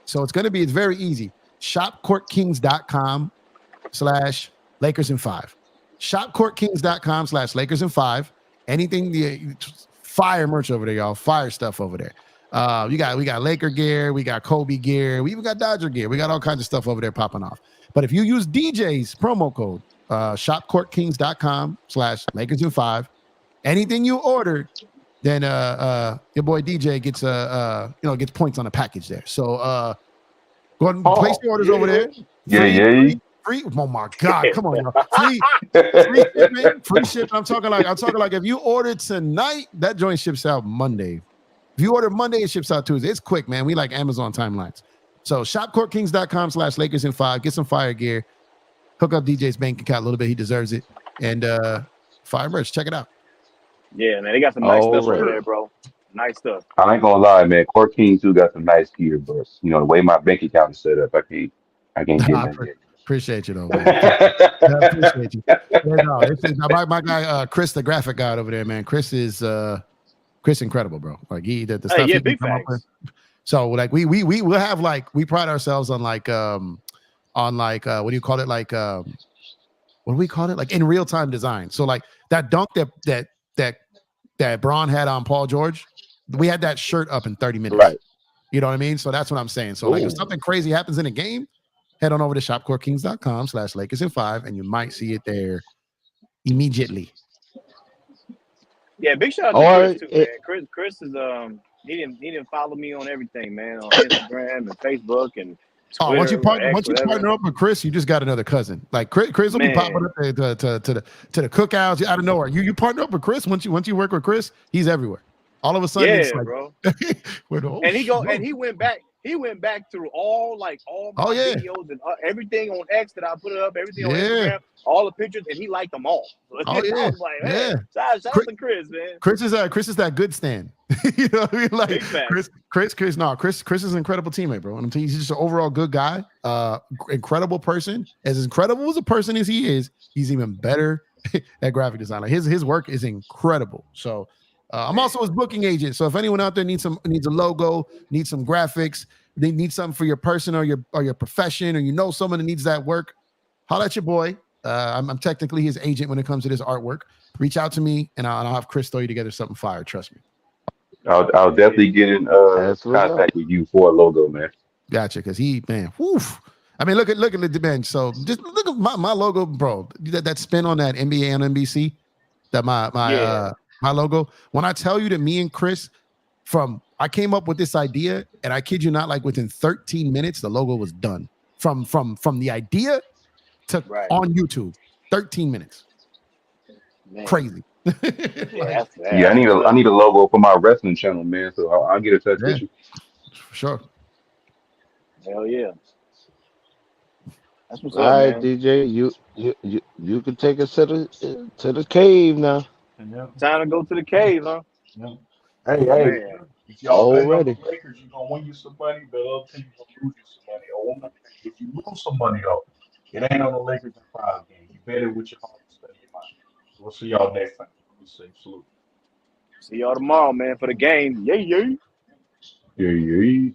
so it's going to be, it's very easy. shopcourtkings.com/Lakers5. shopcourtkings.com/Lakers5. Anything, fire merch over there, y'all. Fire stuff over there. We got Laker gear, we got Kobe gear, we even got Dodger gear. We got all kinds of stuff over there popping off. But if you use DJ's promo code, shopcourtkings.com/Lakers5, Anything you order, then your boy DJ gets gets points on the package there. So go ahead and place your orders over there. Free. Oh my God, come on, y'all. Free shipping. I'm talking like if you order tonight, that joint ships out Monday. If you order Monday, it ships out Tuesday. It's quick, man. We like Amazon timelines. So shopcourtkings.com/Lakers in 5. Get some fire gear. Hook up DJ's bank account a little bit. He deserves it. And fire merch. Check it out. Yeah, man, they got some nice stuff over there, bro. Nice stuff. I ain't gonna lie, man. Court King too got some nice gear, but the way my bank account is set up, I can't get nothing yet. Appreciate you though, man. I appreciate you. My guy Chris, the graphic guy over there, man. Chris is incredible, bro. Like the stuff he can come up with. So like we'll have we pride ourselves on what do you call it? What do we call it? Like in real time design. So like that dunk that Bron had on Paul George, we had that shirt up in 30 minutes. Right. You know what I mean? So that's what I'm saying. So like if something crazy happens in a game, head on over to shopcourtkings.com/Lakers in 5 and you might see it there immediately. Yeah, big shout out to Chris too, man. Chris is he didn't follow me on everything, man, on Instagram and Facebook and Twitter. Once you partner up with Chris, you just got another cousin. Like Chris will be popping up to the cookouts out of nowhere. You partner up with Chris once you work with Chris, he's everywhere. All of a sudden, it's like, bro. And he went back. He went back through all my videos and everything on X that I put up, everything on Instagram, all the pictures, and he liked them all. I was like, man, shout out to Chris, man. Chris is that good stand. You know what I mean? Like Chris is an incredible teammate, bro. And I'm telling you, he's just an overall good guy, incredible person. As incredible as a person as he is, he's even better at graphic design. Like his work is incredible. So. I'm also his booking agent. So if anyone out there needs a logo, needs some graphics, they need something for your person or your profession, or someone that needs that work, holla at your boy. I'm technically his agent when it comes to this artwork. Reach out to me, and I'll have Chris throw you together something fire. Trust me. I'll definitely get in contact with you for a logo, man. Gotcha, because woof. I mean, look at the bench. So just look at my logo, bro. That spin on that NBA and NBC. That my logo. When I tell you that me and Chris, I came up with this idea, and I kid you not, like within 13 minutes, the logo was done. From the idea to on YouTube, 13 minutes. Man. Crazy. I need a logo for my wrestling channel, man. So I'll get in touch with you. For sure. Hell yeah. That's what's up, man. DJ, you can take us to the cave now. Time to go to the cave, huh? Yeah. Hey, if y'all bet on the Lakers, you're gonna win you some money, but other teams gonna lose you some money. Or if you lose some money though, it ain't on the Lakers in 5 games. You bet it with your heart and study your mind. We'll see y'all next time. Salute. See y'all tomorrow, man, for the game. Yay. Yeah.